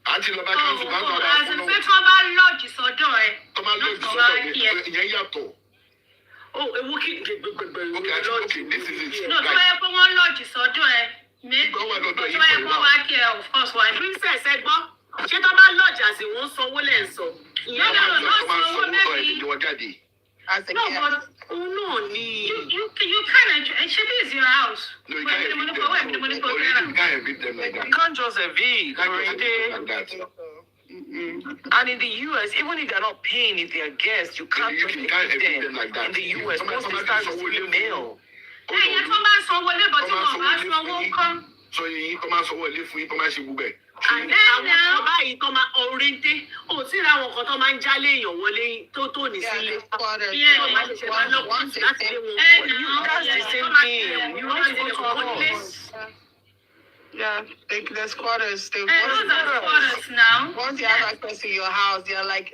Á ti lọ bá council bá Oh, bá as in fún pé wọn. tí wọ́n bá lodge sọ́dọ̀ ẹ̀. Tó máa lòdì Not sọ́dọ̀ over here. ìyẹn yàtọ̀. Oh, a wookie. Okay, this is it. No, tó bá yẹ pé wọ́n lodge sọ́dọ̀ ẹ̀. Maybe. Ìgbà wà lọ́dọ̀ Tó yìí bá yẹ pẹ̀lú pé wa. wá kí ẹ, of course, why? Princess ẹgbọ́n. Ṣé tó bá lọ́jà sí wọ́n sanwó lẹ́ ń sọ? No, Ìyẹn no, náà no, lọ. not Tó máa so sọ owó maybe. ìdíwọ́ jáde. As a No, guest. but Òun náà ni. you can't. It should be is your house. No, you Where can't the money evict for? Where them. the money for? Already, you can't evict them like that. You can't just evict. You can't just evict them like that. And in the US, even if they're not paying, if they're guests, you can't You just can't evict evict them them. like that. In the US, most of the Somebody time sanwó it's lé mail. Ẹ̀yẹ tó bá sanwó lé, but tí wọ́n bá sanwó kọ́. So yìí tó máa sanwó ilé fún yín tó máa ṣe gbogbo ẹ̀. Àwọn kan báyìí tó máa orienté. O tí ra àwọn kan tó máa ń jálé èèyàn wọlé tó ní Yeah, sílé. the squatters. Yeah, Tó máa ṣẹ̀ṣẹ̀ máa lọ́kùn Once they láti take- lé wọn. That's the same thing. You need to go to a house. Yeah, the squatters. They Those are squatters now. once you have access to your house, they're like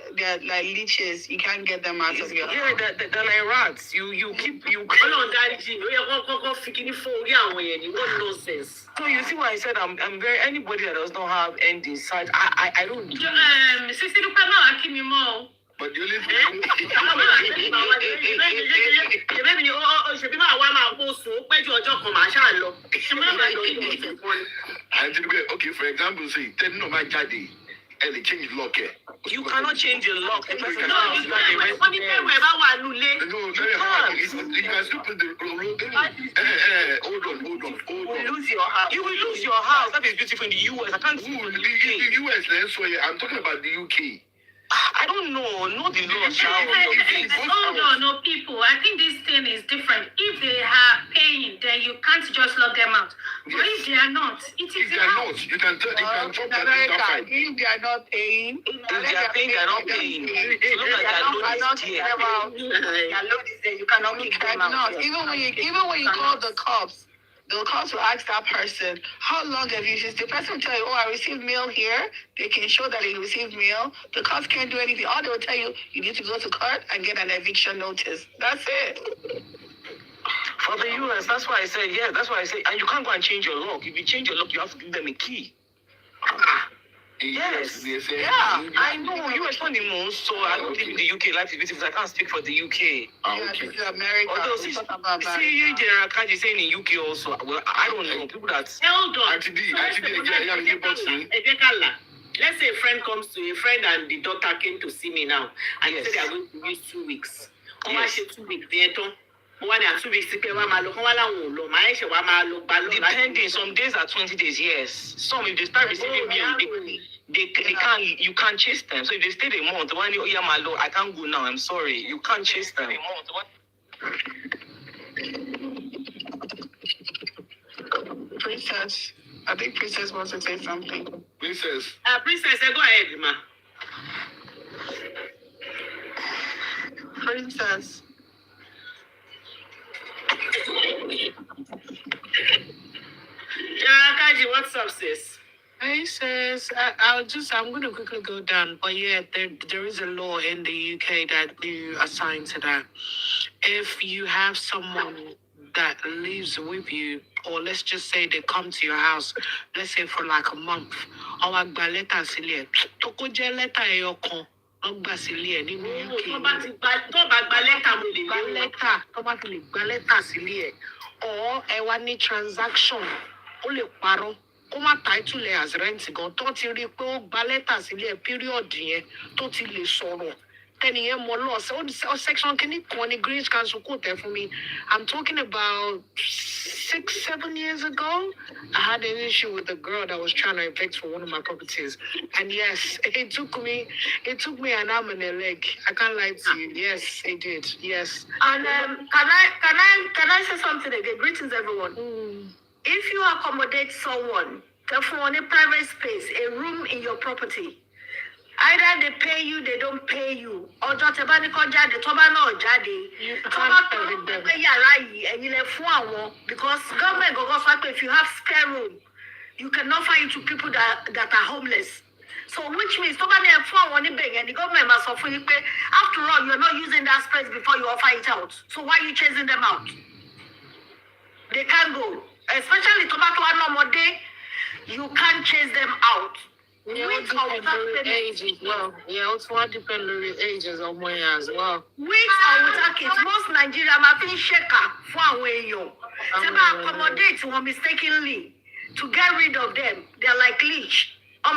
leeches. You can't get them out of your Yeah, house. they're like rats. You Ọlọ́run dáríjì mi, ó yẹ kọ́kọ́ fi kíní fún orí àwọn yẹn ni what nonsense. So you see why I said I'm very anybody that does not have end in sight. I don't do. Sisidupe máa wá kí mi mọ́ o. But the only Ṣèbí mi ṣèbí máa wá máa kó sùn ó péjú ọjọ́ kan màá ṣáà lọ. Ṣé máa máa lọ ilé ọ̀sẹ̀ kan ni? àti dúpẹ́ okay for example say tẹ́ni náà máa jáde ẹ lè change lock ẹ̀. You cannot change your lock. The person No, that is not a wọ́n ní pé resident. wẹ̀ bá wà nulẹ̀. No, very hard. You can still put the hold on. You will lose your house. You will lose your house. That is beautiful in the US. I can't see it in the UK. The US, let's say, I'm talking about the UK. I don't know. Know the law, child. Hold on, no people. I think this thing is different. If they are paying, then you can't just lock them out. But if they are not, it If is they the are house. not, you can tell, you can In chop that America, inside. if they are not paying, If they are paying, they are not paying. So long as their loan is there. you cannot kick them out. Even when you call the cops will ask that person, how long have you used? The person will tell you, oh, I received mail here. They can show that they received mail. The cops can't do anything. All they will tell you, you need to go to court and get an eviction notice. That's it. For the US, that's why I say, yeah, that's why I say, and you can't go and change your lock. If you change your lock, you have to give them a key. Yes. They say, Yeah, I know. US not the most, so I don't live in the UK. Life is beautiful. I can't speak for the UK. Ah, Yeah, okay. this is America. Although, We talk about that. see, General Kaji saying in UK also. Well, I don't know. People that. Hold on. Auntie D, yeah, you both see. Let's say a friend comes to a friend and the daughter came to see me now and Yes. they say they are going to use 2 weeks. Yes. 2 weeks there tán. Wọ́n ní 2 weeks pé wọ́n máa lọ kán wá láwọn ò lọ màá ẹ̀ṣẹ̀ wá máa lọ gbà lọ. Depending, some days are 20 days, yes. Some, if they start receiving mail, they can't, you can't chase them. So if they stay a month, when you, yeah, my lord, I can't go now, I'm sorry. You can't chase them. Princess. I think Princess wants to say something. Princess, Princess, go ahead, ma. princess. Kaji, what's up, sis? Hey sis, I'm going to quickly go down, but yeah, there is a law in the UK that you assign to that. If you have someone that lives with you, or let's just say they come to your house, let's say for like a month, or like gba letter sílẹ̀, tó kó jẹ́ letter ẹyọkan, wọ́n gbà sílẹ̀ nínú UK. Tó bá gba lẹ́tà mo lè Gba letter, tó bá fi lè gba letter sílẹ̀, or ẹ wá ní transaction, ó lè parọ́. Kó má title ẹ̀ as rent gan, tó ti rí pé ó gba letter sílẹ̀ period yẹn, tó ti lè sọ̀rọ̀. Tẹ́ni yẹn mọ law, so section kìíní kan ní Greenwich Council kò tẹ̀ fún mi. I'm talking about 6-7 years ago. I had an issue with a girl that was trying to evict for one of my properties. And yes, it took me an arm and a leg. I can't lie to you. Yes, it did. Yes. And can I say something again? Greetings, everyone. If you accommodate someone, for a private space, a room in your property, either they pay you, they don't pay you, or just a You can't evict them. because government goes if you have spare room, you can offer it to people that are homeless. So which means and the government must offer you pay. After all, you're not using that space before you offer it out. So why are you chasing them out? They can't go. Especially tomato and normal day, you can't chase them out. Yeah, it depends on the age as well. Yeah, it's what depends on the ages of my as well. With or without kids, most Nigerian are being shaker for away you. They accommodate one mistakenly to get rid of them. They're like leech. They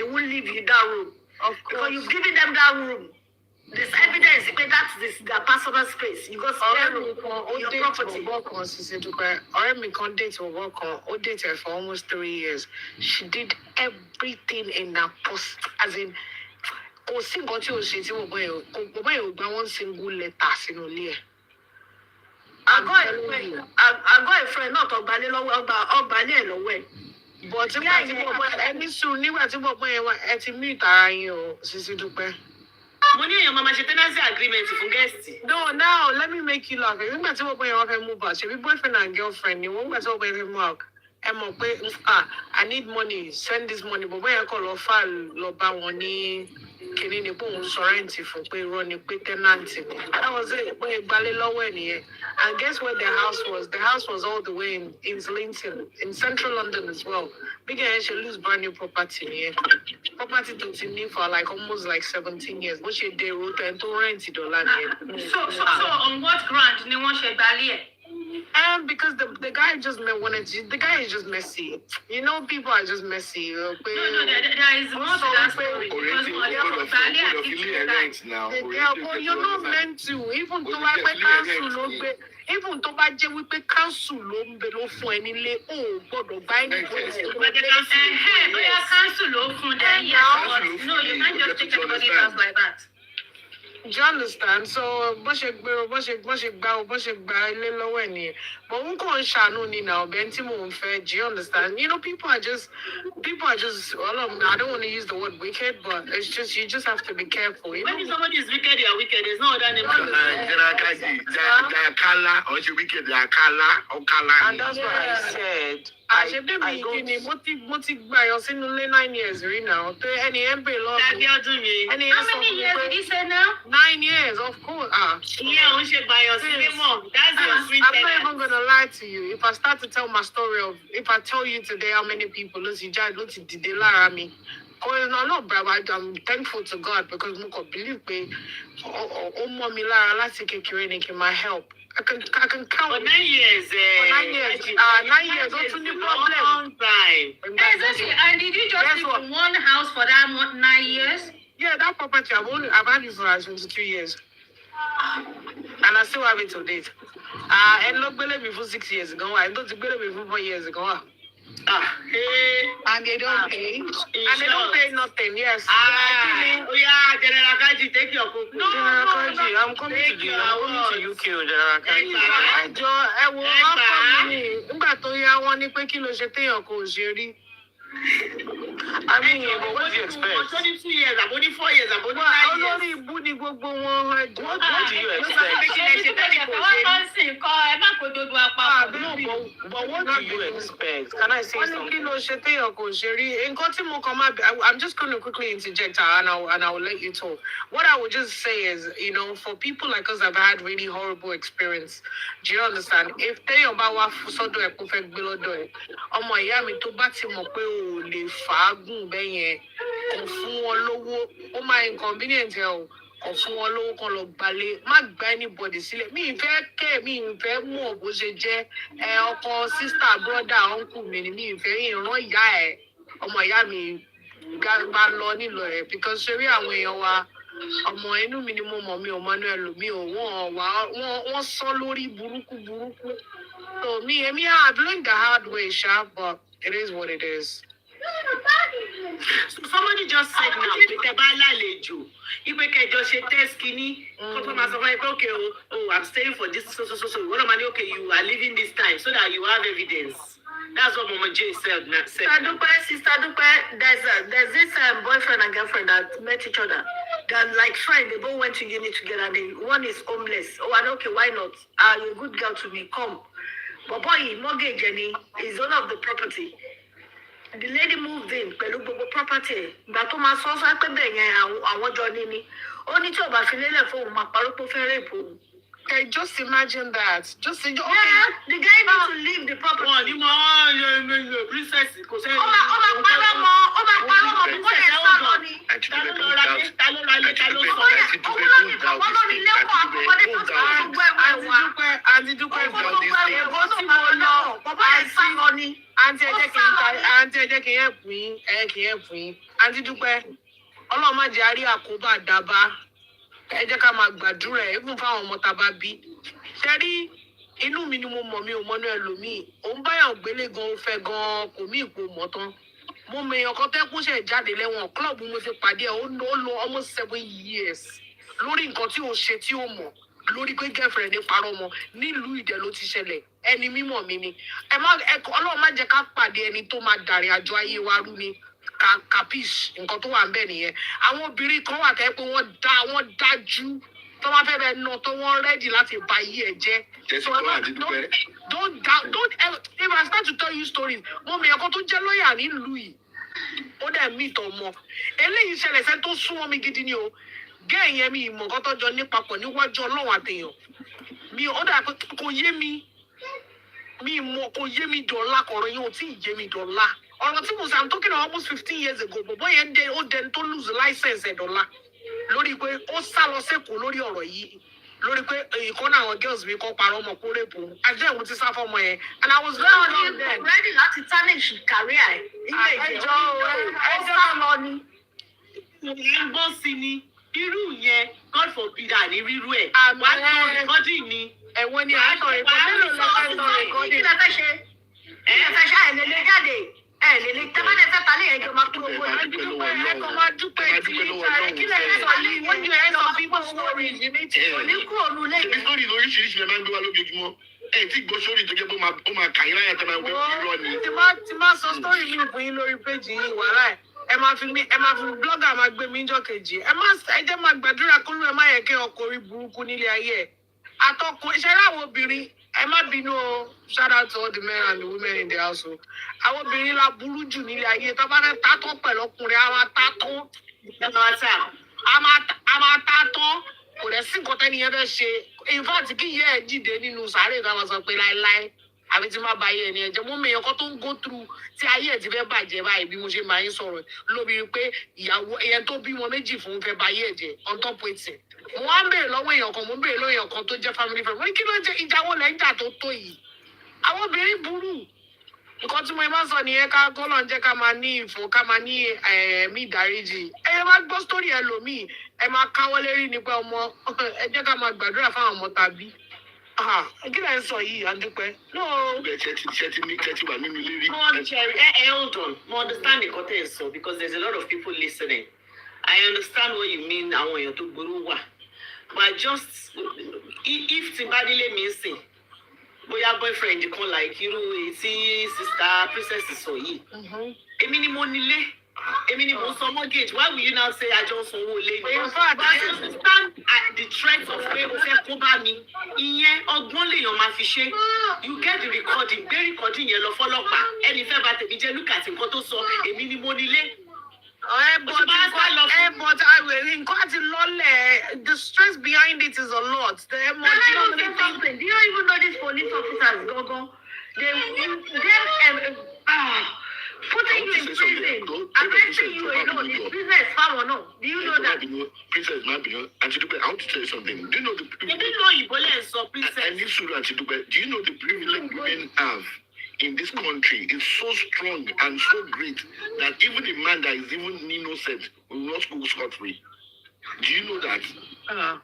won't leave you that room. Of course. Because you've given them that room. There's evidence that that's their personal space. You got spare room in your property. Already date will work on. Ó dated for almost 3 years. She did everything in her post, as in, kò sí nǹkan tí ó ṣe tí mo bọ́ gba one single letter sínú ilé ẹ̀. I got a friend not Ogbale lọ́wọ́. But nígbà tí mo bọ́ ẹni sùn nígbà tí mo bọ́ yẹn wá ẹ ti mú ìtara yín o, Sisidupe. Money èèyàn máa ṣe tenancy agreement fún guest. No, now let me make you laugh. Nígbà tí mo bọ́ yẹn wá fẹ́ move out, ṣebí boyfriend and girlfriend ni wọ́n gbà tí mo bọ́ yẹn fẹ́ move out. Ẹ mọ̀ pé I need money, send this money. But bọ́yẹn kọ̀ lọ fà lọ bá wọn ní kìnní ni pé òun sọ rẹ́ǹtì fún pé irọ́ ni pé tẹ́nàntì. That was it. Bọ́yẹn gbalé lọ́wọ́ ẹ̀ nìyẹn. And guess where the house was? The house was all the way in Islington, in central London as well. Big guy should lose brand new property here. Property to me for like almost like 17 years. What she did, wrote and to rent it So on what ground ni wọ́n ṣe gbalé ẹ̀? Because the guy just wanted to, the guy is just messy. You know, people are just messy. No, there is more to that story. Because you're not meant to. Even though I went council, even though I did with the council, ló fún ẹni lé, ó gbọ́dọ̀ bá ẹni but council ló fún them, yes, but no, you can't just take anybody's house like that. Do you understand? So, bó ṣe gba ilé lọ́wọ́ ẹ̀ nìyẹn. But wọ́n kàn ń ṣàánú ni now, bẹ́ẹ̀ tí mò ń fẹ́. Do you understand? You know, people are just, all of them, I don't want to use the word wicked, but it's just, you just have to be careful. You know? When somebody is wicked, they are wicked. There's no other name for General Kaji, they are Kala, or she wicked, they are Kala, or Kala. And that's what I said. I mo ti gba yọ sínú ilé 9 years rí now. Ẹni ẹ̀ ń bè lọ́wọ́. How many years did he say now? 9 years, of course. Yeah, òun ṣe gbayọ̀ sílé mọ̀. That's your sweet I'm not even gonna lie to you. If I start to tell my story of, if I tell you today how many people ló ti dìde lára mi. I'm thankful to God because mo kàn believe pé ó mọ́ mi lára láti kékeré ni kí n máa help. I can count. For 9 years. For 9 years. 9 years. Don't you need problem? Long time. Exactly. And did you just live in one house for that 9 years? Yeah, that property I've had it for 22 years. And I still have it to date. And look, me for 6 years ago. I don't me for 4 years ago. And they don't pay. And they don't pay nothing, yes. Yeah, General Kaji, take your cook. No, General Kaji, I'm coming to UK, General Kaji. Nígbà tó yá wọn ní pé kí ló ṣe téèyàn kò ṣe rí. I mean, but what do you expect? 22 years, I'm only 4 years, I'm only 9 years. What do you expect? No, but what do you expect? Can I say something? I'm just going to quickly interject and I will let you talk. What I would just say is, for people like us that have had really horrible experience, do you understand? If they about sodo e perfect belodo e, ọmọ ìyá mi tó bá ti mọ̀ pé o lè fàágùn bẹ́yẹn, kò fún wọn lówó, ó máa inconvenient ẹ o. Kò fún wọn lówó kan lọ gbalé, má gba anybody sílẹ̀. Mi ìfẹ́ mọ̀ bó ṣe jẹ́ ọkọ sister brother uncle mi ni mi ìfẹ́ ìran ìyá ẹ̀ ọmọ ìyá mi gbà lọ nílò ẹ̀ because ṣe rí àwọn èèyàn wa ọmọ inú mi ni mo mọ̀ mi ò mọ inú ẹlòmíì ò wọ́n sọ lórí burúkú. So I've learned the hard way, sha, but it is what it is. So somebody just said now, Ipe kẹjọ ṣe test kini, okay, I'm staying for this, so. What am I okay, you are leaving this time so that you have evidence. That's what Mama J said. Sister Dupe, there's this boyfriend and girlfriend that met each other. They're like friends, they both went to uni together. One is homeless. Oh, and okay, why not? You're a good girl to me, come. But boy, mortgage Jenny is owner of the property. The lady moved in, pẹ̀lú gbogbo property. Ìgbà tó máa sọ pé bẹ́ẹ̀ yẹn àwọn jọ ní ni. Ó ní tí ò bá fi lélẹ̀ fóun máa parọ́ pé ó fẹ́ rape òun. Okay, just imagine that. Okay. Yeah, the guy needs to leave the property. Princess, kò sẹ́yìn. Ó máa parọ́ mọ́, bíbọ́ yẹn sá lọ ni. Auntie ẹ jẹ́ kí n help yín. Auntie Dúpẹ́, Ọlọ́run má jẹ́ àrí àkóbá àdábá. Ẹ jẹ́ ká máa gbàdúrà ẹ̀ fún fáwọn ọmọ tá a bá bí. Ṣé rí inú mi ni mo mọ̀ mi ò mọ́nú ẹlòmíì. Òun báyọ̀ gbélé gan ó fẹ́ gan kò mí ìpò mọ́ tán. Mo mọ èèyàn kan tẹ́ kó ṣe jáde lẹ́wọ̀n club mo ti pàdé ẹ̀ ó lò almost 7 years lórí nǹkan tí ò ṣe tí ò mọ̀ lórí pé girlfriend ní parọ́ mọ́ nílùú Ìdẹ ló ti ṣẹlẹ̀ ẹni mímọ̀ mi ni. Ọlọ́run má jẹ́ ká pàdé ẹni tó máa dàrí àjọ ayé wa rú ni. Capiche nǹkan tó wà ń bẹ̀ nìyẹn. Àwọn obìnrin kan wà tẹ́ pé wọ́n dájú tó wá fẹ́ bẹ́ẹ̀ ná tó wọ́n rẹ́dì láti ba ayé ẹ̀ jẹ́. So don't ever, if I start to tell you stories, mo mi ẹ̀kọ́ tó jẹ́ lọ́ọ̀yà nílùú yìí ó dẹ̀ mí ìtàn ọmọ eléyìí ṣẹlẹ̀ sẹ́ tó súnmọ́ mi gidi ni o gẹ́ẹ̀ yẹn mi ìmọ̀ nǹkan tó jọ ní papọ̀ níwájú Ọlọ́run àtẹ̀yàn mi ó dà pé kò yé mi ìmọ̀ kò yé mi dọ̀la kọ̀ọ̀rọ̀ yẹn ò tí ì yé mi dọ̀la. Ọ̀rọ̀ tí mo sọ, I'm talking almost 15 years ago, bọ̀bọ̀ yẹn ó dẹni tó lose license ẹ̀ dọ̀la lórí pé ó sá lọ sẹ́kọ̀ọ́ lórí ọ̀rọ̀ yìí lórí pé ìkọ́nà àwọn girls mi kọ́ parọ́ ọmọ kó rèpò àjẹ́ ìwọ̀n ti sá fọ́mọ yẹn and I was very young then. Ready láti tarnish career ẹ̀ ilé ìjẹ́ ó sá lọ ni. Ìgbọ́n sí ni irú yẹn God forbid àní rírú ẹ̀ wá tó rẹ̀kọ́dì ni. Ẹ̀wọ̀n ni àtọ̀ ìkọ́dì ló lọ́ọ́ tọ̀ ìkọ́dì. Kí lẹ fẹ́ ṣe? Ẹ̀lẹ́lẹ́ jáde. Ẹ̀lẹ́lẹ́ tẹ́mọ́lẹ́ fẹ́ talé ẹ̀jọ̀ máa kúrò owó yẹn. Ẹ̀kọ́ máa dúpẹ́ tí kí lè sọ yìí when you hear some people's stories you need to. Òní kúrò nù lẹ́yìn. Ṣèbí sórí lóríṣiríṣi lè máa ń gbé wá lójoojúmọ́. Tí gbọ́ sórí tó jẹ́ pé ó máa kà yín láyà tẹ́ máa wẹ́ irọ́ ni. Tí máa sọ story mi fún yín lórí péjì yìí wàhálà ẹ̀. Ẹ máa fi blogger máa gbé mi níjọ́ kejì. Ẹ jẹ́ máa gbàdúrà kó ló ẹ má yẹ kí ọkùnrin burúkú nílé ayé ẹ̀. Àtọkùnrin ṣẹ́ láwọn obìnrin ẹ má bínú o, shout out to all the men and the women in the house o. Àwọn obìnrin la burú jù nílé ayé tó bá fẹ́ tátọ́ pẹ̀lú ọkùnrin a máa tátọ́. A máa tátọ́ kò dẹ̀ sí nǹkan tẹ́ni yẹn fẹ́ ṣe. In fact kí ìyá ẹ̀ dìde nínú sàárè ká máa sọ pé láéláé àbí tí máa ba ayé ẹni ẹ̀jẹ̀ mú mi ẹ̀kọ́ tó ń go through tí ayé ẹ̀ ti fẹ́ bàjẹ́ báyìí bí mo ṣe máa ń sọ̀rọ̀ lóbi pé ìyàwó ẹ̀yẹn tó bímọ méjì fún fẹ́ ba ayé ẹ̀jẹ̀ on top waiting. Mo wá ń béèrè lọ́wọ́ èèyàn kan mo ń béèrè lọ́wọ́ èèyàn kan tó jẹ́ family friend mo ní kí ló ń jẹ́ ìjà wo lẹ́ ń jà tó tó yìí. Àwọn obìnrin burú nǹkan tí mo máa ń sọ nìyẹn ká kọ́lọ̀ ń jẹ́ ká máa ní ìfọ̀ ká máa ní ẹ̀mí ìdáríjì. Ẹ máa gbọ́ sórí ẹlòmíì ẹ máa káwọ́ lérí nípa ọmọ ẹ jẹ́ ká máa gbàdúrà fáwọn ọmọ tàbí. Kí lẹ ń sọ yìí Adúpẹ́? Ṣé ti wà nínú ilé rí? Hold on. Mo understand the content so because there's a lot of people listening. I understand what you mean àwọn èèyàn tó gbòòrò wà. But just if Timbadile means sing, boya boyfriend kan like irú tí sister princess sọ yìí. èmi ni mo nílé. Èmi ni mo san mortgage. Why will you now say I just sanwó ilé ni? In fact, But I stand at the threat of pé o fẹ́ kó bá mi. Ìyẹn ọgbọ́n lèèyàn máa fi ṣe. You get the recording. Gbé recording yẹn lọ fọ́lọ́pàá. Ẹni fẹ́ bá tèmi jẹ́ look at nǹkan tó sọ. Èmi ni mo nílé. But I will the stress behind it is a lot. Do you even know these police officers, Gogo? Putting you in prison, arresting you alone is business, fam or no? Do you know that? Princess, Sisidupe, I want to tell you something. Do you know the You didn't know Ebola and so princess. and this Sisidupe, do you know the privilege women have in this country is so strong and so great that even a man that is even innocent will not go scot-free? Do you know that? A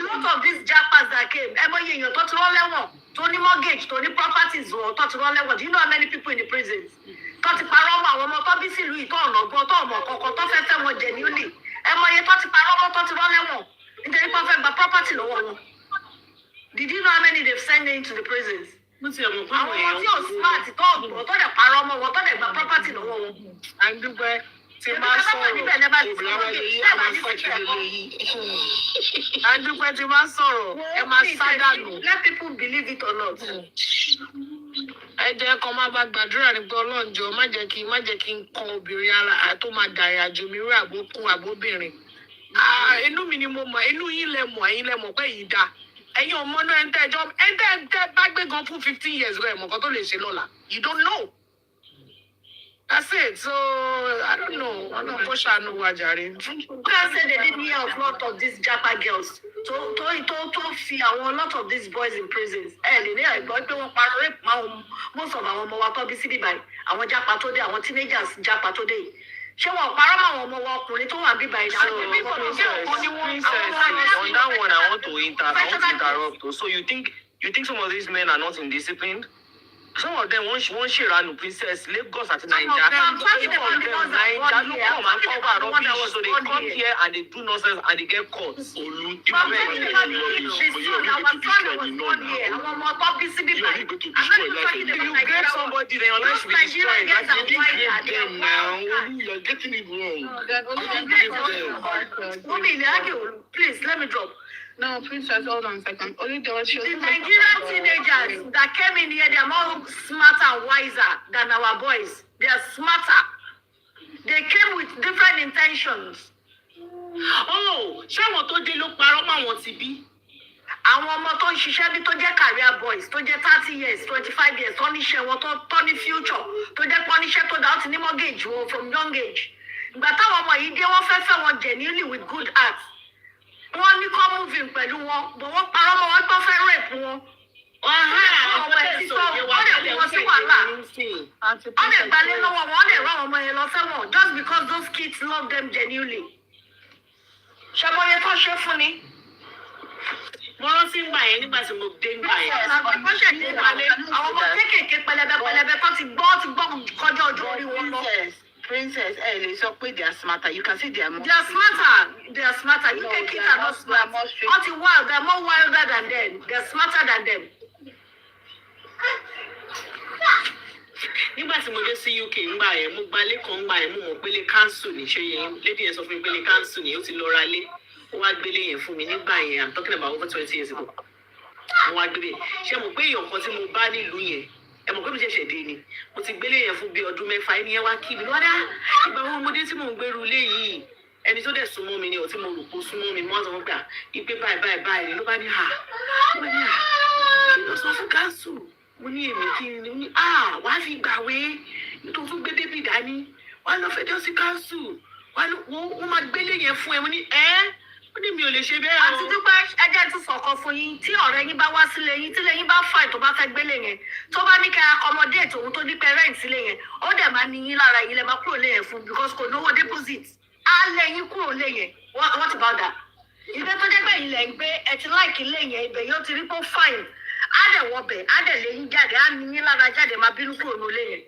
lot of these jackpots that came, Tony mortgage, Tony properties, or do you know how many people in the prisons? Toti Paroma, one more Tobisi Louis, Tono, Botomo, Cocoto, more genuinely. Toti Paroma, Toti Rolewo, in the perfect but property law. Did you know how many they've sent into the prisons? What's your smart? It's all what the Paroma, what the property law. And the way let people believe it or not. Ẹ jẹ́ kó má bá gbàdúrà ní pé Ọlọ́run jọ̀ọ́ má jẹ́ kí n kan obìnrin ara tó máa dàrí àjò mi rí àbókùn àbóbìnrin. Inú mi ni mo mọ̀, inú yín lẹ mọ̀, ẹ̀yin lẹ mọ̀ pé yìí dá. Ẹ̀yin ọmọ náà ẹ̀ńtẹ́ bá gbé gan fún 15 years rẹ̀ mọ̀ kan tó lè ṣe lọ́la. You don't know. That's it. So I don't know. I don't push on Wajari. I said they didn't hear of a lot of these Japa girls. To fear a lot of these boys in prisons. Most of our more publicity by our Japa today, our teenagers Japa today. She won't parama or more walk to one be by On that one, I want to interrupt. So you think some of these men are not indisciplined? Some of them won't share around Princess Lagos at Nigeria. Some of them Nigeria come and cover rubbish, so they come here and they do nonsense and they get caught. You get somebody, then your life should be destroyed. You didn't get them now. You're getting it wrong. Please, let me drop. No, Princess, hold on a second. Only the Nigerian teenagers that came in here, they are more smarter and wiser than our boys. They are smarter. They came with different intentions. Oh, ṣé àwọn tó dé ló parọ́ mọ́ àwọn ti bí? Àwọn ọmọ tó ń ṣiṣẹ́ bí tó jẹ́ career boys, tó jẹ́ 30 years, 25 years, tó níṣẹ́ wọn tó ní future, tó jẹ́ pọ́níṣẹ́ tó dá ó ti ní mortgage wọn from young age. Ìgbà táwọn ọmọ yìí dé, wọ́n fẹ́ wọn genuinely with good heart. Wọ́n ní kọ́ moving pẹ̀lú wọn, but wọ́n parọ́ mọ́ wọn tó fẹ́ rape wọn. Wọ́n dẹ̀ wọ́n sí wàhálà. Wọ́n dẹ̀ gbalẹ̀ lọ́wọ́ wọn, wọ́n dẹ̀ rán ọmọ yẹn lọ sẹ́wọ̀n just because those kids love them genuinely. Ṣàmọye tó ṣe fún ni. Mo rántí ń gbà yẹn nígbà tí mo dé ń gbà yẹn. Àwọn ọmọ kéékèèké pẹlẹbẹ tó ti gbọ́ kọjá ojú orí wọn lọ. Princess, they are smarter. You can see they are more. They are smarter. You can kids are not smart. They are more wilder than them. They are smarter than them. Nígbà tí mo dé sí UK ńgbà yẹn, mo gba ilé kan ńgbà yẹn, mo mọ̀ pé ilé council ní ṣe yẹn. Lady yẹn sọ fún mi pé ilé council ni ó ti lọ ra ilé. Ó wá gbélé yẹn fún mi nígbà yẹn. I'm talking about over 20 years ago. Mo wá gbélé. Ṣé mo pé èèyàn kan tí mo bá nílùú yẹn? Ẹ mọ̀ pé mi ṣẹ̀ṣẹ̀ dé ni. Mo ti gbélé yẹn fún bí ọdún 6 ẹni yẹn wá kí mi. Wọ́n dá ìgbà wo mo dé tí mò ń gbèrú ilé yìí. Ẹni tó dẹ̀ súnmọ́ mi ni ò tí mo rò pé ó súnmọ́ mi. Mo wá sọ fún gbà ìpè báyìí ló bá ní hà. Kí ló sọ fún council? Mo ní èmi kí ni ní wàá fi gbàwé nítorí tún gbé bébì dání. Wàá lọ fẹjọ́ sí council. Wọ́n máa gbélé yẹn fún ẹ. Mo ní ó ní mi ò lè ṣe bẹ́ẹ̀ o. Àti dúpẹ́ ẹjẹ́ tún sọ̀kan fún yín tí ọ̀rẹ́ yín bá wá sílé yín tílé yín bá fà tó bá fẹ́ gbélé yẹn tó bá ní kẹ́ accommodate òun tó ní pẹ́ rent sílé yẹn ó dẹ̀ máa ní yín lára yín lẹ́ máa kúrò lé yẹn fún because kò náwó deposit á lé yín kúrò lé yẹn what about that? Ilé tó jẹ́ pé yín lẹ̀ ń gbé ẹ ti láìkí lé yẹn ibẹ̀ yóò ti rí pé fine á dẹ̀ wọbẹ̀ á dẹ̀ lé yín jáde á ní yín lára jáde máa bínú kúrò lé yẹn.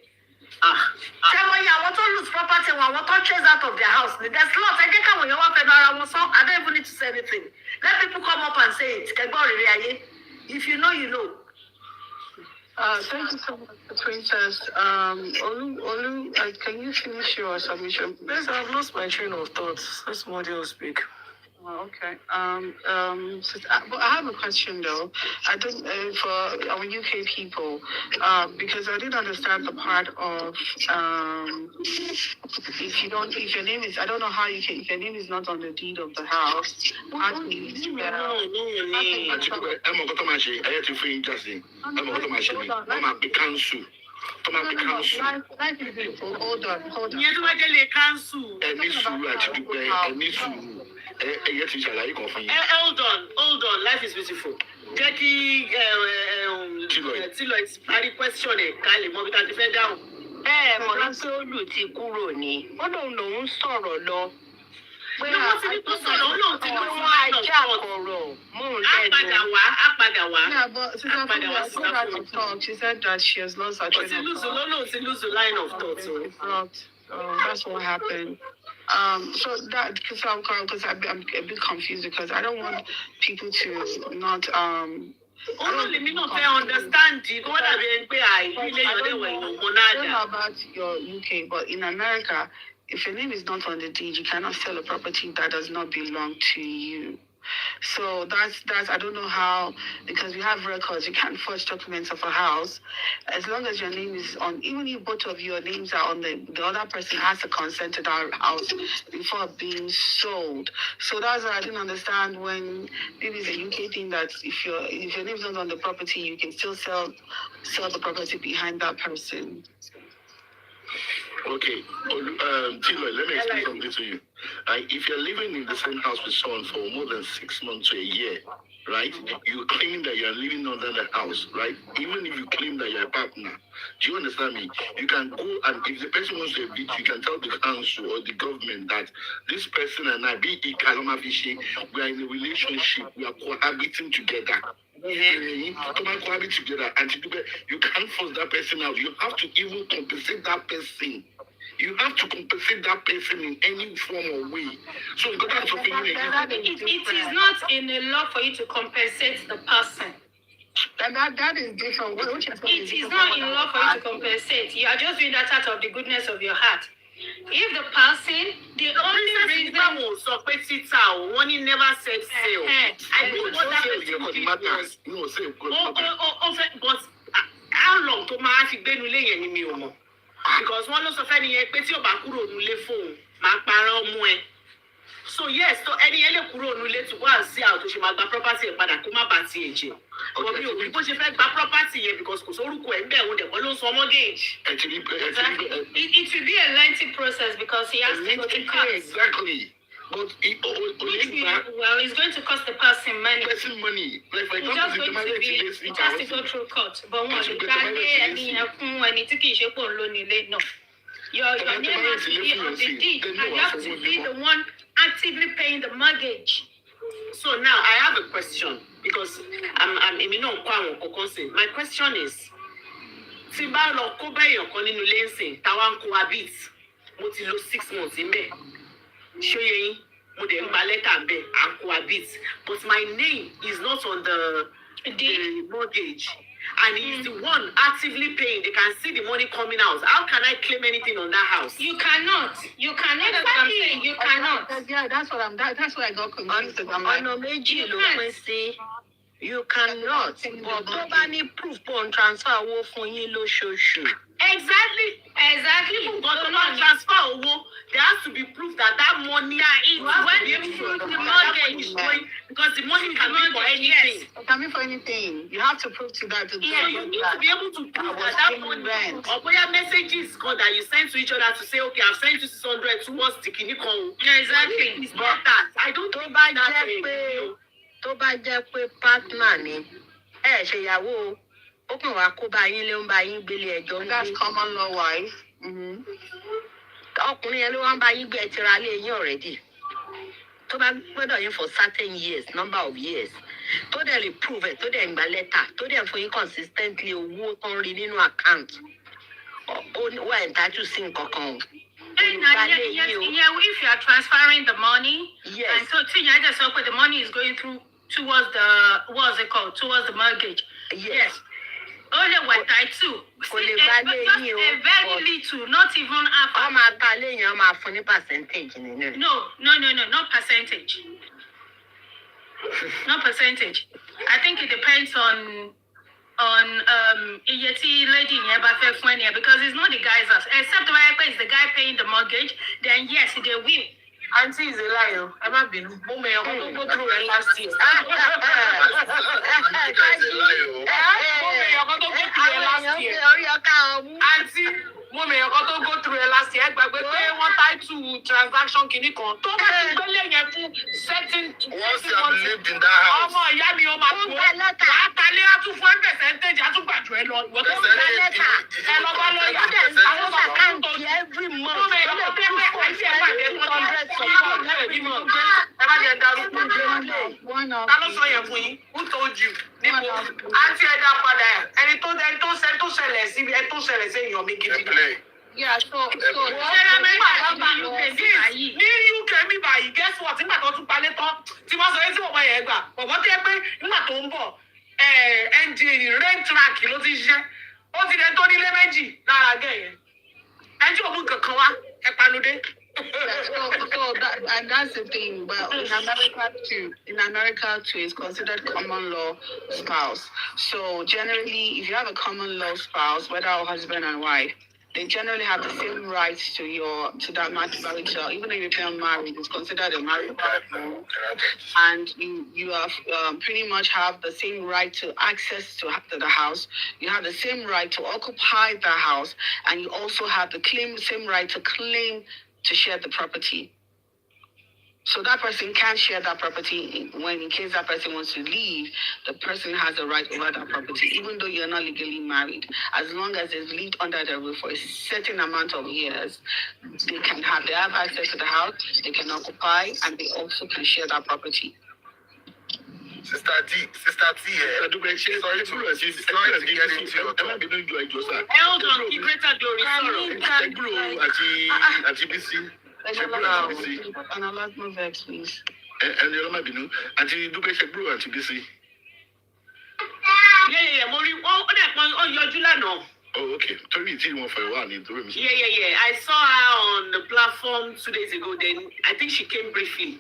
Ṣé mo yẹ àwọn tó lose property wọn àwọn tó chase out of their house ni there's lot ẹ jẹ́ káwọn èèyàn wá fẹ́ ara wọn sọ I don't even need to say anything let people come up and say it kẹgbọ́n rere ayé if you know you know. Thank you so much, Princess. Olu, can you finish your submission? Yes, I've lost my train of thought. Let somebody else speak. Oh, okay. But I have a question though. I don't for our UK people, because I didn't understand the part of if your name is, I don't know how you can, if your name is not on the deed of the house, how can you spell? I'm going to machine. I have to find Justin. I'm going to machine. I'm going to cancel. Life is beautiful. Hold on. Ìyẹn tó bá jẹ́ lè cancel. Ẹni sùúrù àti dúpẹ́, ẹni sùúrù. Ẹyẹ ti ṣàlàyé kan fún yín. Hold on, life is beautiful. Jẹ́ kí Tiloy parí question ẹ̀ ká lè mọ bí ká ti fẹ́ dáhùn. Mọ̀ ní pé Olú ti kúrò ní. Ó lòun sọ̀rọ̀ lọ. Pé wọ́n ti ní kó sọ̀rọ̀, ó lóun ti ní kó ajá kọ̀rọ̀. Á padà wá. Yeah, but since I talk, she said that she has lost her train of thought. Lóun ti lose the line of thought. It's not. That's what happened. So that because I'm a bit confused because I don't want people to not Lèmi náà fẹ́ understand kó wọ́n dàbí ẹni pé ilé ìyọ̀dẹ̀wẹ̀ ìyọ̀mọ̀ náà I don't dà. know about your UK, but in America, if your name is not on the deed, you cannot sell a property that does not belong to you. So that's I don't know how, because we have records, you can't forge documents of a house. As long as your name is on, even if both of your names are on the other person has to consent to that house before being sold. So that's why I didn't understand when maybe it's a UK thing that if your name's not on the property, you can still sell the property behind that person. Okay, Tiloy, let me explain something to you. If you're living in the same house with someone for more than 6 months to a year, right? You claim that you're living under the house, right? Even if you claim that you're a partner, do you understand me? You can go and if the person wants to evict, you can tell the council or the government that this person and I, be it Kaloma Fishing, we are in a relationship, we are cohabiting together. Cohabit together, and you can't force that person out. You have to even compensate that person. You have to compensate that person in any form or way. So you got to It is not in the law for you to compensate the person. That is different. It is not in law for you to compensate. You are just doing that out of the goodness of your heart. If the person, the only reason one never said sale. I think what that person did was, but how long to máa fi gbénu ilé yẹn ni mi ò mọ̀. Because wọ́n ló sọ fẹ́ nìyẹn pé tí ò bá kúrò nílé fóun máa parọ́ mú ẹ. So yes, so ẹni yẹn lè kúrò nílé tó wá sí àwọn tó ṣe máa gba property ẹ̀ padà kó má bàa tiẹ̀ jẹ́. But mi ò rí bó ṣe fẹ́ gba property yẹn because kò sórúkọ ẹ̀ ń bẹ̀ òun dẹ̀ kọ́ ló ń sọ mortgage. It will be a lengthy process because he has to go to court. Exactly. But it's going to cost the person money. Money. Like for It's example, just going to go through court. But once you can't get any no. Your name has to be on the deed and you have to be the one actively paying the mortgage. So now I have a question because my question is, tí bá lọ kó bẹ́yàn kan nínú ilé ńsìn táwa ń cohabit, mo ti lò 6 months ńbẹ̀. Ṣóyè yín, mo dẹ̀ ń gba lẹ́tà ńbẹ̀, à ń cohabit. But my name is not on the mortgage. And he's the one actively paying. They can see the money coming out. How can I claim anything on that house? You cannot. You cannot. That's what I'm saying. You cannot. Yeah, that's what I got confused. I'm like, You cannot. But nobody proof on transfer owó fún yín lóṣooṣù. Exactly. But not transfer owó. There has to be proof that money is when you prove the mortgage going, because the money can be for anything. It can be for anything. You have to prove to that. You need to be able to prove that money. Or where messages that you send to each other to say, okay, I've sent you 600 towards the Kiniko. Yeah, exactly. It's not that. I don't think that. Tó bá jẹ́ pé partner ni ṣe ìyàwó ó kàn wá kó bá yín lé ń bá yín gbélé ẹjọ́ ń That's common law wife. Ọkùnrin yẹn ló wá ń bá yín gbé ẹtìrà lé yín already. Tó bá gbọ́dọ̀ yín for certain years, number of years. Tó dẹ̀ lè prove ẹ̀, tó dẹ̀ ń gba lẹ́tà, tó dẹ̀ fún yín consistently owó tó ń rí nínú account. Wà entitled sí nǹkan kan. If you are transferring the money, yes. And so the money is going through towards the towards the mortgage. Yes. Only what I too. Kò lè See, bá but lé just yín o, a very but- little, not even half. Wọ́n máa ta léèyàn, wọ́n máa fún ní percentage nínú rẹ̀. No, not percentage. Not percentage. I think it depends on iye tí lady yẹn bá fẹ́ fún ẹni yẹn, because it's not the guy's house. Except when it's the guy paying the mortgage, then yes, they will. Aunty is a liar. Ẹ má bínú. Mo mọ ẹ̀yàn kan tó go through ẹ last year. That's a lie, oh. Mo mọ ẹ̀yàn kan tó go through ẹ last year. Orí ọkà ọmú. Aunty, mo mọ ẹ̀yàn kan tó go through ẹ last year. Ẹ gbàgbé pé wọ́n title transaction kìíní kan. Tó bá ti gbélé yẹn fún certain Once you have lived in that house, ọmọ ìyá mi ó máa tó. Wàá talé á tún fún percentage á tún gbàjọ ẹ lọ. Ìwọ tó ń gbé lẹ́tà. Ẹ lọ bá lọ́ọ̀yà. Àwọn àkáǹtì every month. Mo mọ ẹ̀yàn kan tó gbé àìsí ẹ̀ pàdé every month. Ẹ má jẹ́ darúgbó jẹ́. Ta ló sọ yẹn fún yín? Who told you? Níbo? Àǹtí ẹ dá padà. Ẹni tó ṣẹlẹ̀ sí èèyàn mi gidi. they play. Yeah, so Ṣé Amẹ́ríkà ló bá UK bí báyìí? ní UK mi báyìí, guess what? Nígbà tó tún palẹ̀ tán, tí wọ́n sọ tí bọ̀bọ̀ yẹn gbà, bọ̀bọ̀ tó yẹ pé nígbà tó ń bọ̀, engine rain track ló ti ṣiṣẹ́. Ó ti dẹ̀ tó nílé méjì lára gẹ̀ yẹn. Ẹnjí òun kankan wá, ẹ panudé. And that's the thing. But in America too, it's considered common law spouse. So generally, if you have a common law spouse, whether a husband and wife, they generally have the same rights to that marital. Even if you're married, it's considered a married couple, and you have pretty much have the same right to access to the house. You have the same right to occupy the house, and you also have the same right to claim to share the property. So that person can share that property when, in case that person wants to leave, the person has a right over that property, even though you're not legally married. As long as they've lived under the roof for a certain amount of years, they have access to the house, they can occupy, and they also can share that property. Sister T, sorry to get into your talk. Hold on, the greater glory. Sorry. And I'll let me vex, please. And you're not binu. Auntie Dupe Shebru, Auntie BC. Yeah. Oh, yọjú lánàá. Oh, okay. Tell me, you want for a while. Yeah. I saw her on the platform 2 days ago. Then I think she came briefly.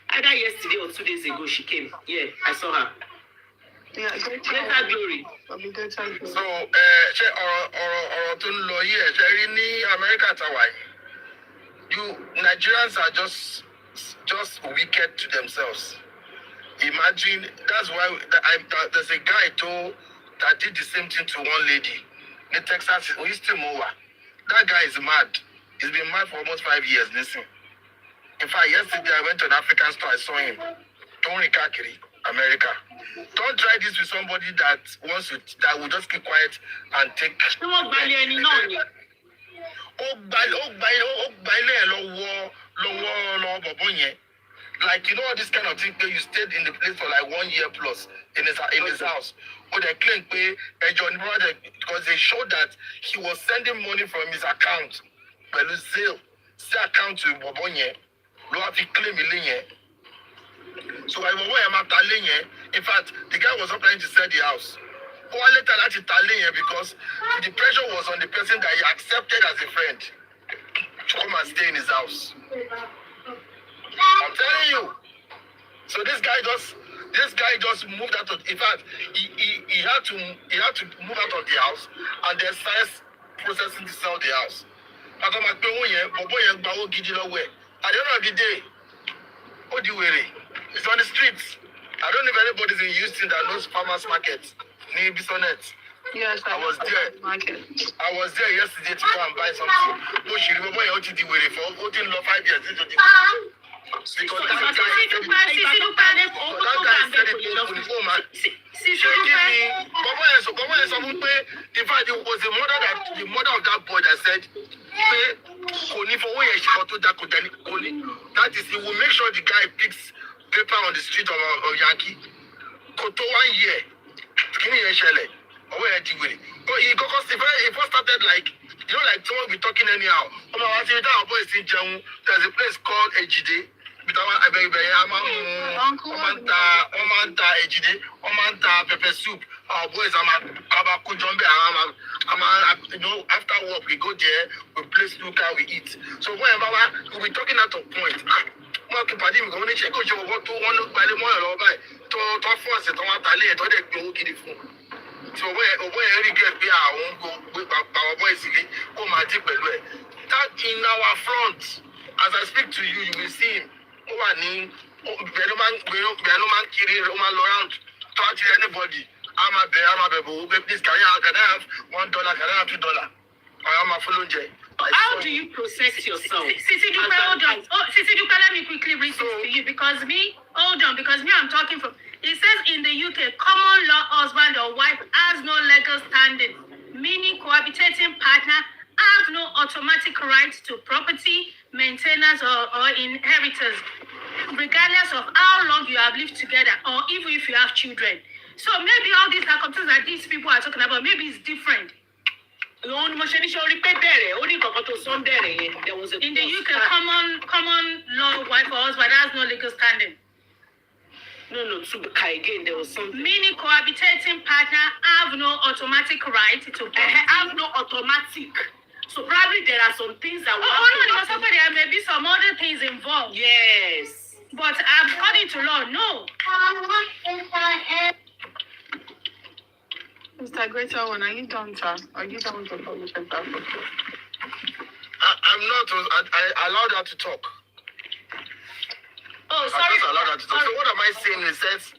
Either yesterday or 2 days ago she came. Yeah, I saw her. Yeah, Greater glory. So, ṣé ọ̀rọ̀ tó ń lọ yìí ẹ̀ ṣe rí ní America tàwa yìí. You Nigerians are just wicked to themselves. Imagine, that's why there's a guy that did the same thing to one lady in Texas. That guy is mad. He's been mad for almost 5 years. Listen. In fact, yesterday I went to an African store. I saw him. Don't Kakiri, America. Don't try this with somebody that will just keep quiet and take. Like, you know, this kind of thing, you stayed in the place for like 1 year plus in his house. But they claim because they showed that he was sending money from his account. Account to Bobonye. So in fact, the guy was not planning to sell the house. Because the pressure was on the person that he accepted as a friend to come and stay in his house. I'm telling you. So this guy just moved out of. In fact, he had to move out of the house, and then started processing to sell the house. At the end of the day, it's on the streets. I don't know if anybody's in Houston that knows farmers market near Bisonet. Yes, I was there. Market. I was there yesterday to go and buy something. No, she remember what you did with it for 5 years. Because that guy said it. In fact, it was the mother of that boy that said, that is, he will make sure the guy picks paper on the street of Yankee. Koto 1 year. But he first started like, you know, like someone be talking anyhow. There's a place called Ejide. pepper soup. Our boys, after work we go there, we play snooker, we eat. So whenever we'll be talking out of point. Mo kí pàdé mi kan ní ṣe kó ṣe owó tó wọ́n ló gbalẹ̀ mọ́ ẹ̀rọ báyìí tó fọ́ọ̀sì tó wọ́n talé ẹ̀ tó dẹ̀ gbé owó gidi fún un. Tí owó ẹ̀ rí gẹ̀ pé àwọn gbé àwọn boys ilé kó máa dín pẹ̀lú ẹ̀. That in our front, as I speak to you, you will see him. Ó wà ní bẹ̀rẹ̀ ló máa ń kiri ó máa lọ round tó á ti anybody. I'm a bẹ̀, please can I have $1, can I have $2? I'm a full oúnjẹ. How do you process yourself? Sisidupe, hold on. Oh, Sisidupe, let me quickly read this to you because I'm talking from. It says in the UK, common law husband or wife has no legal standing, meaning cohabitating partner have no automatic right to property, maintenance, or inheritance, regardless of how long you have lived together or even if you have children. So maybe all these circumstances that these people are talking about, maybe it's different. There was a In the UK, common law wife or husband has no legal standing. No, again, there was something. Meaning cohabitating partner have no automatic right to have no automatic. So probably there are some things that no, there may be some other things involved. Yes. But according to law, no. Mr. Greater One, are you done, sir? Are you done with the public? I'm not. I allowed her to talk. Oh, I sorry. just allowed her to talk. So what am I saying in the sense?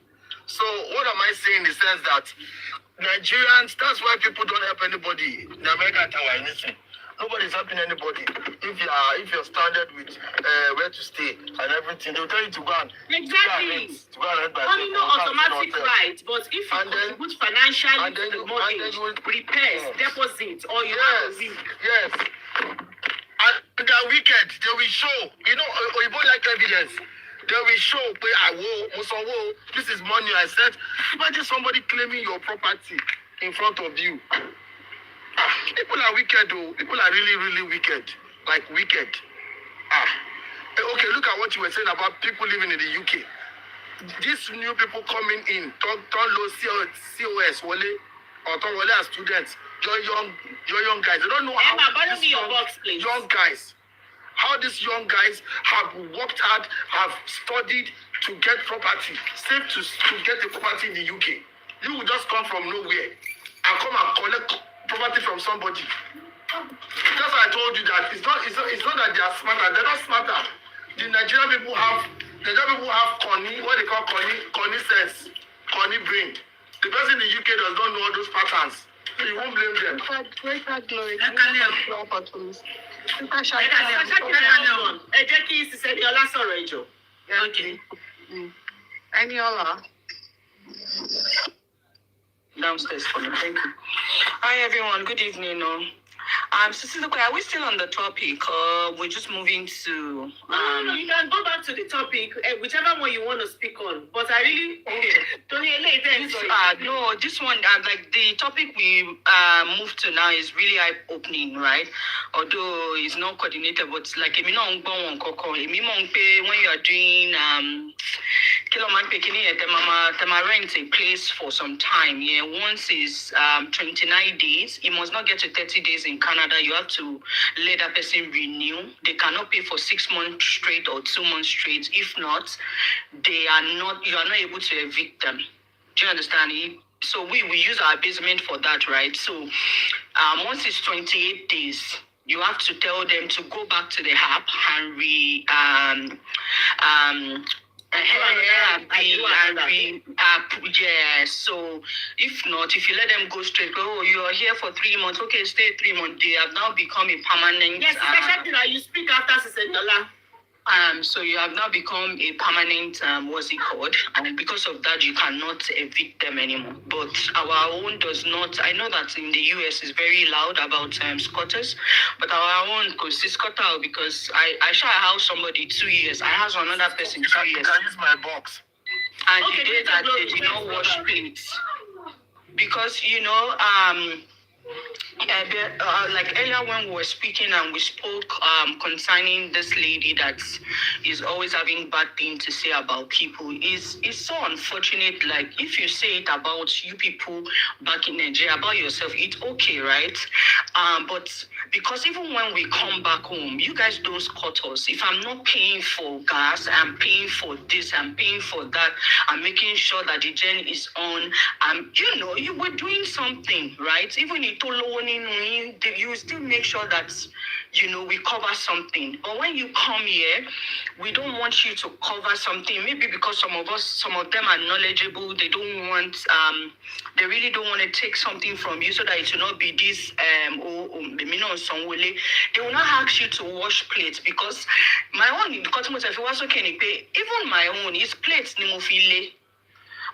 That Nigerians, that's why people don't help anybody. In America, anything. Nobody's helping anybody. If you're standard with where to stay and everything, they'll tell you to go and Exactly. to go and rent by Only no automatic right, but if you contribute financially and then to the you- mortgage, and then you- repairs, Yes. deposits, or you have to leave. Yes. And they're wicked. They will show. You know, Oyibo like evidence. They will show. This is money I said. Imagine somebody claiming your property in front of you. People are wicked, though. People are really, really wicked. Like wicked. Okay, look at what you were saying about people living in the UK. These new people coming in, turn low COS, Wale, or turn Wale as students. You're young guys. They don't know how Emma, borrow these me your box, please. young guys, how these young guys have worked hard, have studied to get property, saved to get a property in the UK. You will just come from nowhere and come and collect property from somebody. That's why I told you that it's not that they are smarter. They're not smarter. The Nigerian people have Connie, what they call Connie sense, Connie brain. The person in the UK does not know all those patterns. So you won't blame them. Greater glory. Ẹ jẹ́ kí Sisidupe sọ̀rọ̀ ìjọ. Okay. Any other? Downstairs for me. Thank you. Hi everyone. Good evening. Sisidupe, are we still on the topic? We're just moving to. No, you can go back to the topic, whichever one you want to speak on. But I really No, this one, like the topic we moved to now is really eye-opening, right? Although it's not coordinated, but like when you are doing rent a place for some time. Yeah, once is 29 days. It must not get to 30 days in Canada. You have to let that person renew. They cannot pay for 6 months straight or 2 months straight. If not, you are not able to evict them. Do you understand? So we use our basement for that, right? So once it's 28 days, you have to tell them to go back to the app and so if not, if you let them go straight, you are here for 3 months, okay, stay 3 months, they have now become a permanent. Yes, especially that you speak after Sisidupe. So you have now become a permanent, what's it called? And because of that, you cannot evict them anymore. But our own does not. I know that in the US is very loud about squatters, but our own goes to squatter because I shall house somebody 2 years. I house another person 2 years. You can use my box. And Okay, the day that they did not wash plates. Because, Like earlier when we were speaking and we spoke concerning this lady that is always having bad things to say about people, is so unfortunate. Like if you say it about you people back in Nigeria, about yourself, it's okay, right? But because even when we come back home, you guys don't cut us. If I'm not paying for gas, I'm paying for this, I'm paying for that, I'm making sure that the gen is on. You were doing something, right? Even if you still make sure that we cover something. But when you come here, we don't want you to cover something. Maybe because some of them are knowledgeable. They don't want they really don't want to take something from you so that it will not be this they will not ask you to wash plates because my own because if it was okay, even my own is plates nimofile.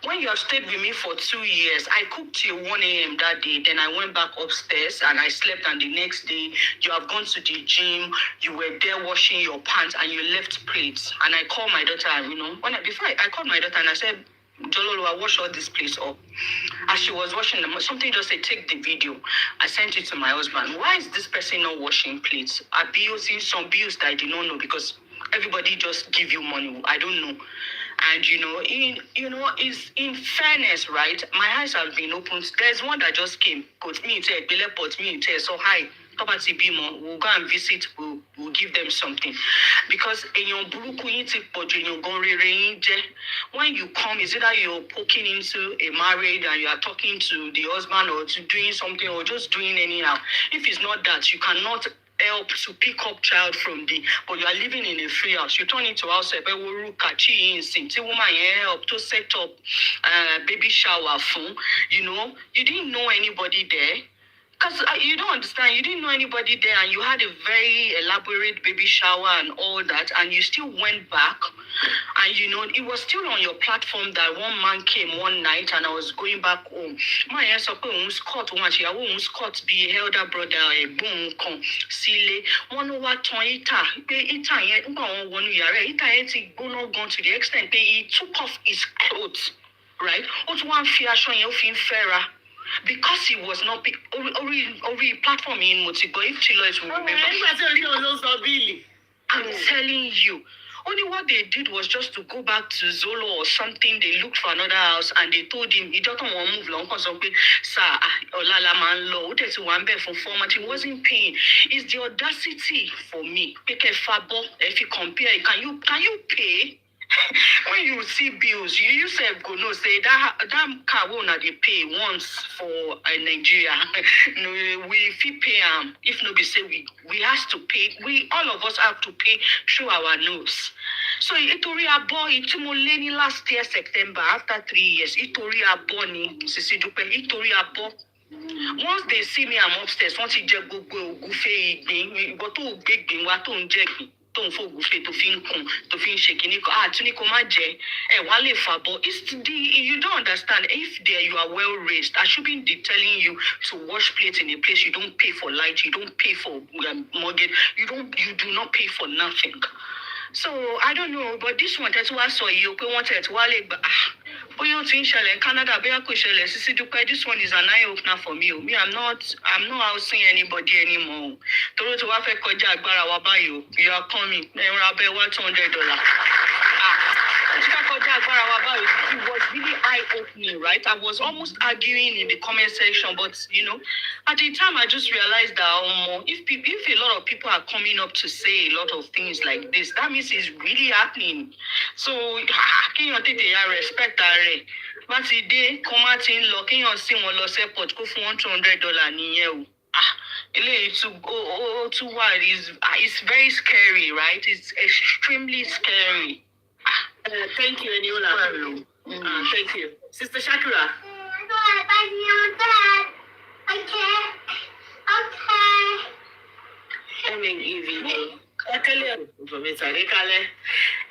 When you have stayed with me for 2 years, I cooked till 1 a.m. that day. Then I went back upstairs and I slept. And the next day, you have gone to the gym. You were there washing your pants and you left plates. And I called my daughter. Before I called my daughter and I said, Jololo, I wash all this place up. As she was washing them, something just said, take the video. I sent it to my husband. Why is this person not washing plates? Are bills in some bills that I did not know because everybody just give you money. I don't know. And is in fairness, right? My eyes have been opened. There's one that just came. So hi. We'll go and visit, we'll give them something. Because when you come, is either you're poking into a marriage and you are talking to the husband or to doing something or just doing anyhow. If it's not that, you cannot help to pick up child from but you are living in a free house. You turn into house woman help to set up baby shower phone. You didn't know anybody there. Because you don't understand, you didn't know anybody there and you had a very elaborate baby shower and all that and you still went back and it was still on your platform that one man came one night and I was going back home. My ass up Scott Scott be elder brother boom con sile one what ton ita gone to the extent that he took off his clothes, right? What one fear showing you fairer. Because he was not over platform in Motibo, if Chilois will remember. I'm telling you. Only what they did was just to go back to Zolo or something. They looked for another house and they told him he doesn't want to move long because of sir, Olala man law. There's one bed for format. He wasn't paying. It's the audacity for me. If you compare, can you pay? When you see bills, you yourself go no say that car will not pay once for Nigeria. We fee pay if no be say we has to pay. We all of us have to pay through our nose. So Itori Abo Itumoleni last year September after 3 years. Itori Abo ni Sisidupe Itori Abo. Once they see me, I'm upstairs. Once you just go goofy, go to big thing, what to inject. Don't focus to fin shaking you don't understand. If you are well raised, I shouldn't be telling you to wash plates in a place you don't pay for light, you don't pay for mortgage, you do not pay for nothing. So I don't know, but this one that's what I saw you wanted to in Canada, this one is an eye opener for me. I'm not housing anybody anymore. You are coming. $100. It was really eye-opening, right? I was almost arguing in the comment section, but at the time I just realized that if a lot of people are coming up to say a lot of things like this, that means it's really happening. So can you take the respect that? But today, come out in locking on see one loss airport go for $100 it's very scary, right? It's extremely scary. Thank you, Eniola. Thank you. Sister Shakira.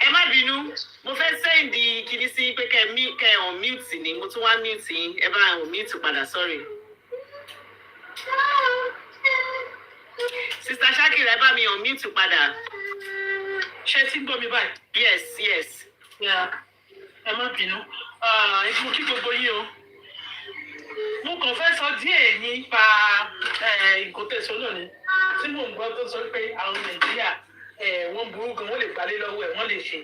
Ẹ má bínú, mo fẹ́ sẹ́ndì kìíní sí pé kẹ́ on mute ni, mo tún wá mute yín, ẹ bá on mute padà, sorry. Sister Shakira, ẹ bá mi on mute padà. Ṣé tí ń gbọ́ mi báyìí? Yes. Ẹ má bínú. Mo kí gbogbo yín o. Mo mo kàn fẹ́ sọ díẹ̀ nípa nǹkan tẹ̀sán náà ni tí mò ń gbọ́ tó sọ pé àwọn Nàìjíríà wọ́n burú gan wọ́n lè gbalé lọ́wọ́ ẹ̀ wọ́n lè ṣe.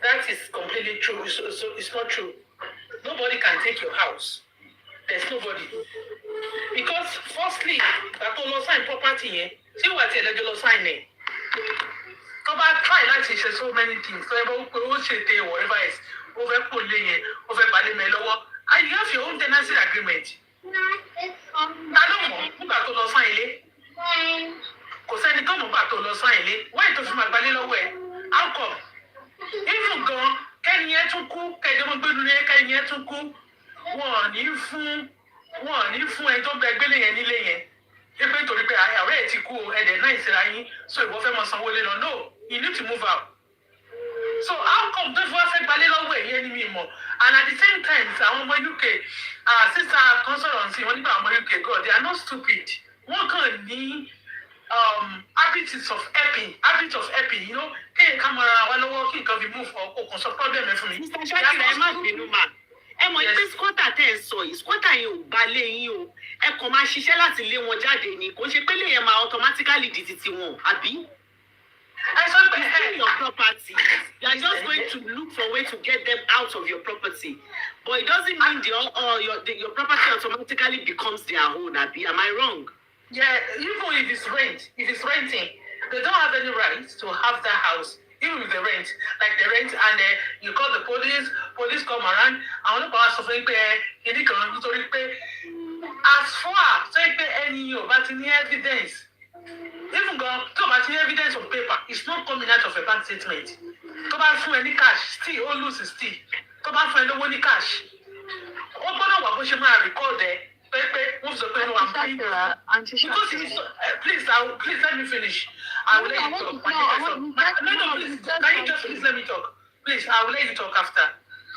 That is completely true. It's not true. Nobody can take your house. There's nobody. Because firstly, ìgbà tó lọ sign property yẹn tí wàá tiẹ̀ lẹ́jọ́ lọ sign ẹ̀. Tó bá try láti ṣe so many things tó yẹ bá pé ó ṣètè whatever else ó fẹ́ kó lé yẹn ó fẹ́ gbalé mẹ́ lọ́wọ́ and you have your own tenancy agreement. Ta ló mọ̀ nígbà tó lọ sign ilé? Kò sẹ́ni tó mọ̀ nígbà tó lọ sign ilé. Wáyé tó fi máa gbalé lọ́wọ́ ẹ̀? How come? Even gan kẹ́ni yẹn tún kú kẹ́jọ́ mọ́ gbẹ́nu yẹn kẹ́ni yẹn tún kú wọn ò ní fún ẹni tó bẹ gbélé yẹn nílé yẹn. Ṣé pé nítorí pé àárẹ̀ ẹ̀ ti kú ẹ̀dẹ̀ náà ìsira yín so ìwọ fẹ́ máa sanwó lé lọ? No, you need to move out. So how come tó fi wá fẹ́ gbalé lọ́wọ́ ẹ̀yẹ́ ní mi mọ̀? And at the same time àwọn ọmọ UK sister consultancy wọn nígbà ọmọ UK God they are not stupid. Wọ́n kàn ní habits of helping, you know, kéèyàn ká mọra wa lọ́wọ́ kí nǹkan fi move or kò sọ problem ẹ fún mi. Mr. Shakira ẹ má bínú mà. Ẹ mọ̀ pé squatter tẹ́ ẹ sọ yìí squatter yẹn ò bá lé yín o ẹ kàn máa ṣiṣẹ́ láti lé wọn jáde ni kò ṣe pé lè yẹn máa automatically di titi wọn àbí. I saw It's your property. You are just going to look for a way to get them out of your property. But it doesn't mean your property automatically becomes their own, Abi. Am I wrong? Yeah, even if it's renting, they don't have any right to have that house. Even if they rent, and you call the police come around, I want to pass something as far as any but any evidence. Even about evidence on paper, it's not coming out of a bank statement. Come back for any cash, still, all lose still. Come back for any cash. What about what you might record there? What's the pen I'm paying? Please let me finish. I will let you talk. No, please. Can you just please let me talk? Please, I will let you talk after.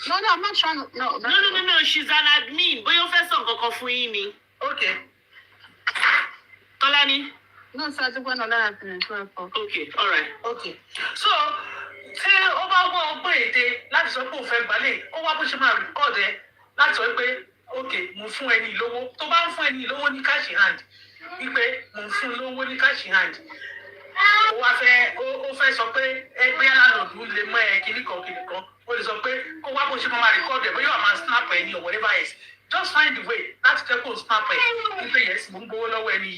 No, I'm not trying to. No. She's an admin. But your first song for me. Okay. Tolani. No, sir, I want to finish. Okay, all right. Okay. So, tí ó bá wọ ọgbọ́n èdè láti sọ pé òun fẹ́ gbalẹ̀, ó wá bó ṣe máa record ẹ láti sọ pé okay, mo fún ẹni lówó. Tó bá ń fún ẹni lówó ní cash in hand, wípé mo ń fún lówó ní cash in hand. Ó fẹ́ sọ pé ẹgbẹ́ alálòdù lè mọ kíní kan. Ó lè sọ pé kó wá bó ṣe máa record ẹ bóyá máa snap ẹni or whatever else. Just find the way láti jẹ́ kó snap ẹ̀ wípé yes mo ń gbowó lọ́wọ́ ẹni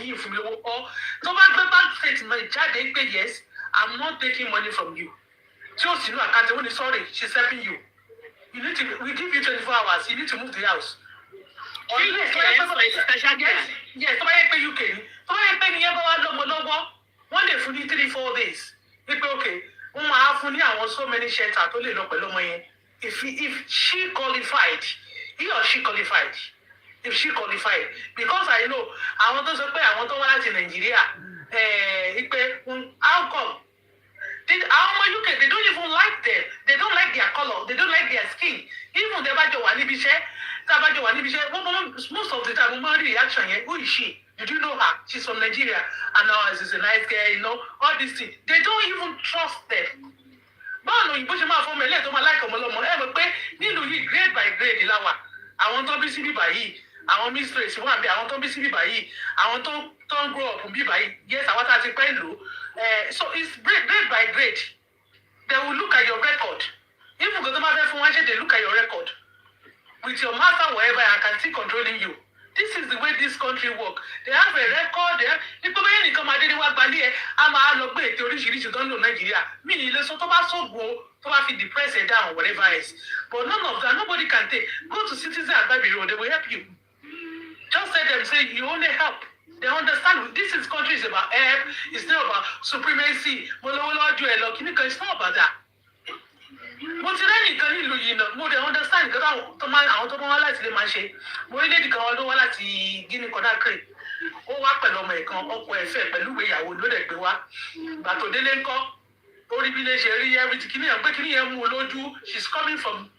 yìí fún mi lówó ọ́ tó bá gbé bank statement jáde pé yes I'm not taking money from you tí ó sì ní àkáǹtì ó ní sorry she's helping you we give you 24 hours you need to move the house. Yes, tó bá yẹ pé UK ni tó bá yẹ pé nìyẹn bá wà lọ́mọ lọ́wọ́ wọ́n lè fún ní 3-4 days wípé okay wọ́n máa fún ní àwọn so many shelter tó lè lọ pẹ̀lú ọmọ yẹn if she qualified. He or she qualified. If she qualified. Because I know, I want to say, I want to watch in Nigeria. How come? They don't even like them. They don't like their color. They don't like their skin. Even the most of the time, reaction, who is she? Did you know her? She's from Nigeria. And now she's a nice girl, you know, all these things. They don't even trust them. Báwo òyìnbó ṣe máa fọmọ ẹlẹ́ẹ̀ tó máa láìka ọmọlọ́mọ ẹ mọ̀ pé nílùú yìí grade by grade láwà àwọn tó ń bí sí bíbà yìí àwọn mistress wà bí àwọn tó ń bí sí bíbà yìí àwọn tó ń grow up bíbà yìí yes àwọn tá a ti pẹ́ lò so it's grade by grade they will look at your record even though tó máa fẹ́ fún wọn ṣe they look at your record with your master wherever I can still controlling you. This is the way this country work. They have a record. Nípa bẹ́ẹ̀ nìkan máa dédé wá gbalẹ̀ ẹ̀ á máa lọ gbé ètò oríṣiríṣi tó ń lò Nàìjíríà. Mí ní ilé sọ tó bá sọ̀gbọ́n tó bá fi depress ẹ̀ down whatever else. But none of that nobody can take. Go to Citizen Agbabi Road they will help you. Just tell them say you only help. They understand this is country is about help. It's not about supremacy. Mo lówó lọ́jọ́ ẹ̀ lọ kíní kan it's not about that. Mo ti rẹ́ nìkan nílùú yìí náà mo dey understand nǹkan àwọn tó máa wá láti lè máa ṣe mo rí lédi kan wọn ló wá láti Guinea Conakry ó wá pẹ̀lú ọmọ ẹ̀kan ọkọ ẹ̀fẹ́ pẹ̀lú ìwé ìyàwó ló dẹ̀ gbé wá ìgbà tó délé ńkọ́ orí bí lè ṣe rí every kíní yẹn pé kíní yẹn mú un lójú she's coming from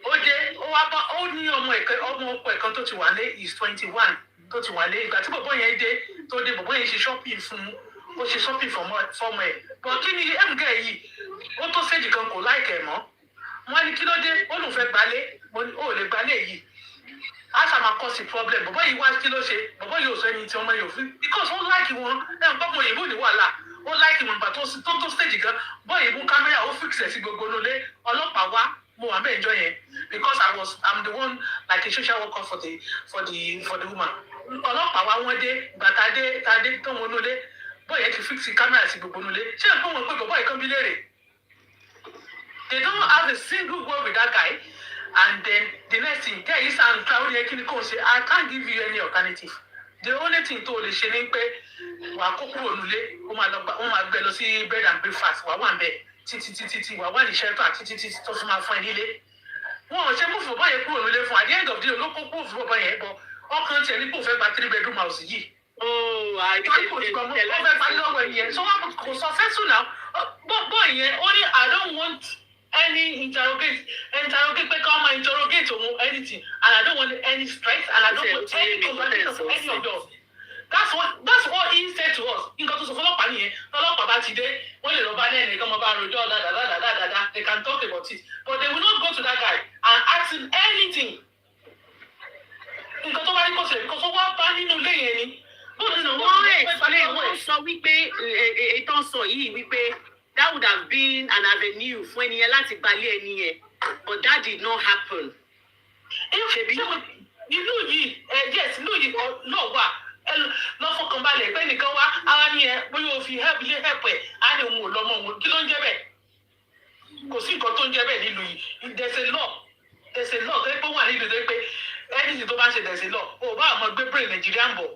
ó dé ó wá bá ó ní ọmọ ọkọ ẹ̀kan tó ti wà lé is 21 tó ti wà lé ìgbà tí bọ̀bọ̀ yẹn dé tó dé bọ̀bọ̀ yẹn ṣe shopping fún ó ṣe shopping fọmọ ẹ̀ bọ̀ kí ni mgẹ̀ yìí ó tó séjì kan kò láìkẹ̀ mọ́ wọ́n ní kí ló dé ó lóun fẹ́ gbalé ó lè gbalé yìí a ṣáà máa cause problem bọ̀bọ̀ yìí wá kí ló ṣe bọ̀bọ̀ yìí ò sọ ẹni tí ọmọ yìí ò fi because ó láìkì wọn ẹ̀ ń pọ́pọ̀ òyìnbó ní wàhálà ó láìkì wọn gbà tó stage gan bọ́ yìí mú kámẹ́rà ó fix ẹ̀ sí gbogbo lólé ọlọ́pàá wá mo wà bẹ́ẹ̀ jọ yẹn because I'm the one like a social worker for the woman ọlọ́pàá wá wọ́n dé ìgbà tàdé tó wọn lólé bọ́ yẹn ti fix kámẹ́rà sí gbogbo lólé ṣé ẹ̀ ń pọ́ wọn pé bọ̀bọ̀ yìí kan bí léèrè they don't have a single word with that guy. And then the next thing, there is an crowd here. I can't give you any alternative. The only thing to lè ṣe ni pé wà á kó kúrò nílé, ó máa gbé lọ sí bed and breakfast, wà wà ń bẹ̀ títí wà wà ní shelter títí tó fi máa fún ẹ nílé. Wọ́n ò ṣe mú fún bọ́ọ̀ yẹn kúrò nílé fún at the end of the day ló kó kúrò fún bọ́ọ̀ yẹn bọ̀ ọkàn tiẹ̀ ní kò fẹ́ gba 3-bedroom house yìí. Ó fẹ́ parí lọ́wọ́ ẹ̀ yẹn. So wọ́n kò successful now. Bọ́ọ̀ yẹn ó ní I don't want any interrogate pé kọ́ máa interrogate òun anything and I don't want any stress and I don't want any conversation from any of us. That's what he said to us. Nǹkan tó sọ fún ọlọ́pàá nìyẹn ọlọ́pàá bá ti dé wọ́n lè lọ bá lẹ́nu ẹ̀kọ́ ọmọ bá rojọ́ dáadáa they can talk about it but they will not go to that guy and ask him anything. Nǹkan tó bá rí kó ṣe nǹkan tó wá bá nínú ilé yẹn ni. Wọ́n sọ wípé ètò sọ yìí wípé that would have been an avenue fún ẹni yẹn láti gbalé ẹni yẹn but that did not happen. Ìlú yìí yes ìlú yìí náà wà lọ́fọ̀kànbalẹ̀ pé nìkan wá ara ní ẹ bóyá o fi ilé help ẹ̀ á ní òun ò lọ́mọ òun kí ló ń jẹ́ bẹ́ẹ̀ kò sí nǹkan tó ń jẹ́ bẹ́ẹ̀ nílùú yìí there's a law tó pé wà nílùú tó pé anything tó bá ṣe there's a law o bá àmọ́ gbé brain Nàìjíríà ń bọ̀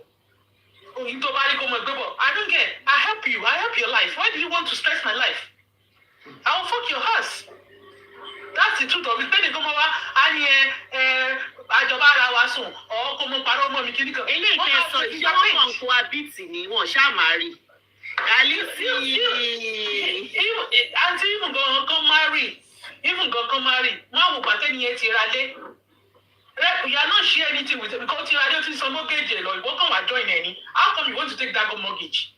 òyìn tó bá rí kó mọ̀ gbé bọ̀ I don't get I help your life why do you want to stress my life I will fuck your house that's the truth of it pé nìkan mọ́ wá á ní àjọba ara wa sùn ọ̀ kó mo parọ́ mọ́ mi kí nìkan. ilé ìkẹsàn ìjọba kan kó abiti ni wọn ṣáà máa rí àlìsí àti even gan kan marry wọn àwọn pàtẹ́ nìyẹn ti ra lé you are not share anything with it because ti ra lé o ti san mortgage ẹ lọ ìwọ kan wà join ẹni how come you want to take that mortgage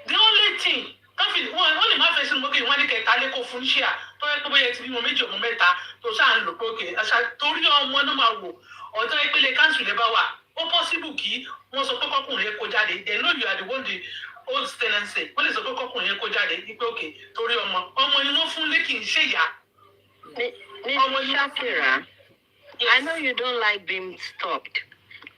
the only thing wọ́n lè má fẹ́ sínú mortgage wọ́n ní kẹta lé kó fún ṣíà tó yẹ kó bóyá ti bímọ 2 ọmọ 3 tó ṣáà ń lò pé òkè àṣà torí ọmọ náà máa wò ọ̀tọ́ ìpele council lè bá wà ó possible kí wọ́n sọ pé kọ́kùnrin yẹn kó jáde they know you are the one the old tenancy wọ́n lè sọ pé kọ́kùnrin yẹn kó jáde ní pé òkè torí ọmọ ni wọ́n fún lé kì í ṣe ìyá. ọmọ Shakira, I know you don't like being stopped.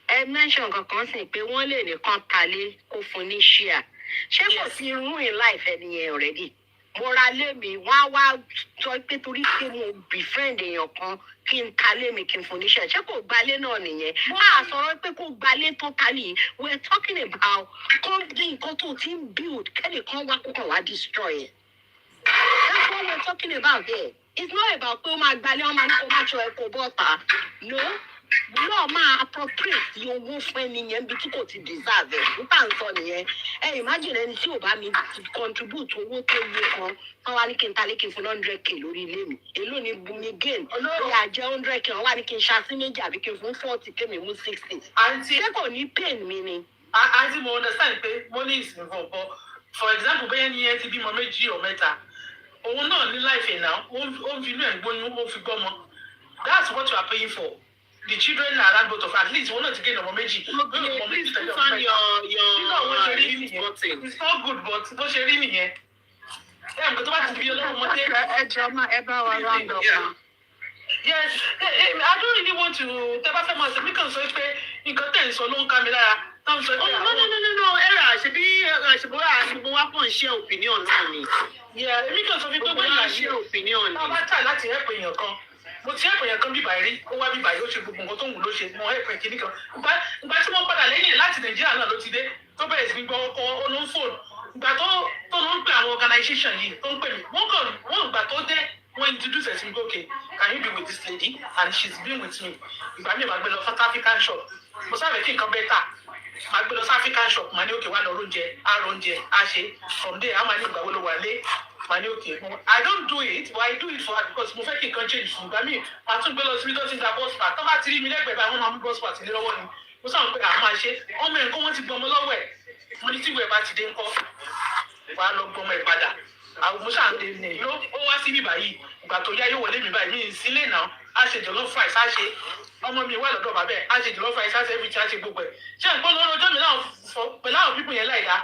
Ẹ mention kankan sí pé wọ́n lè nìkan talé kó fún ní ṣíà ṣé kò sí ruin life ẹni yẹn already mo ra lé mi wọ́n á wá sọ pé torí pé mo befriend èèyàn kan kí n ta lé mi kí n fún níṣẹ́ ṣé kò gbalé náà nìyẹn a sọ̀rọ̀ pé kò gbalé totally we are talking about company nǹkan tó ti ń build kẹ́nìkan wá kókàn wá destroy it that's what we are talking about here it's not about pé ó máa gbalé wọn máa ní kó má ṣọ ẹ̀kọ́ bọ́ta no lọ́ọ̀ máa appropriate owó fún ẹni yẹn bí tí kò ti deserve ẹ̀ nípa nǹkan nìyẹn imagine ẹni tí ò bá mi contribute owó tó yẹ kan wọ́n wá ní kí n ta lé kí n fún 100k lórí ilé mi èló ni bumi gain lórí àjẹ 100k wọ́n wá ní kí n ṣasí méjì àbí kí n fún 40k mi mú 60 ṣé kò ní pain mi ni. àǹtí mo understand pé money is involved but for example bẹ́ẹ̀ ni ẹ ti bímọ 2 or 3 òun náà ní life ẹ̀ náà ó ń fi inú ẹ̀ gbóyún ó fi gbọ́mọ that's what you are paying for. The children are around both of at least one of the gain of Meji. Please put on your button. It's not good, but no sharing here. Yeah, but what to be a drama about around up. Yes, I don't really want to tell myself because you got ten so long camera. No. Era should be share opinion on me. Yeah, because of people when you share opinion. I'm not trying to help in your con. Mo ti ẹ̀pẹ̀ yẹn kan bí bàyìí ó wá bí bàyìí ó ṣe gbogbo nǹkan tó ń wù ló ṣe mọ ẹ̀pẹ̀ kìíní kan ìgbà tí wọ́n padà lẹ́yìn láti Nàìjíríà náà ló ti dé tó bẹ̀rẹ̀ sí gbọ́ ọkọ̀ ọ̀nà fóònù ìgbà tó ló ń pè àwọn organisation yìí tó ń pè mí wọ́n ìgbà tó dé wọ́n introduce ẹ̀sìn gbé okay can you be with this lady and she's been with me ìgbà mi máa gbé lọ South African shop mo sábẹ̀ kí nǹkan bẹ́tà máa gbé lọ South African shop máa ní okay wà lọ oúnjẹ á ṣe from there á máa ní ìgbà wo ló wà lé mani okay I don't do it but I do it for her because mo fẹ́ kí nǹkan change fún gbà mí màá tún gbé lọ síbi tó ti ń ta bus pass tó bá ti rí mi lẹ́gbẹ̀ẹ́ báyìí wọ́n máa mú bus pass lé lọ́wọ́ ni mo sáwọn pé àwọn máa ṣe ọmọ ẹ̀ kó wọ́n ti gbọmọ lọ́wọ́ ẹ̀ mo ní tí ìwé bá ti dé ńkọ́ wà á lọ gbọmọ ẹ̀ padà àwọn mo sáà ń lè ní ó wá sí bíbá yìí ìgbà tó yá yóò wọlé mi báyìí mi ì sílé náà á ṣe jollof rice á ṣe ọmọ mi wà lọ́dọ̀ bàbá ẹ̀ á ṣe jùlọ fún ẹ̀ ṣáṣẹ́ everything á ṣe gbogbo ẹ̀ ṣé nǹkan lọ́rọ̀ ọjọ́ mi náà pẹ̀lú àwọn pípọ̀ yẹn láì dá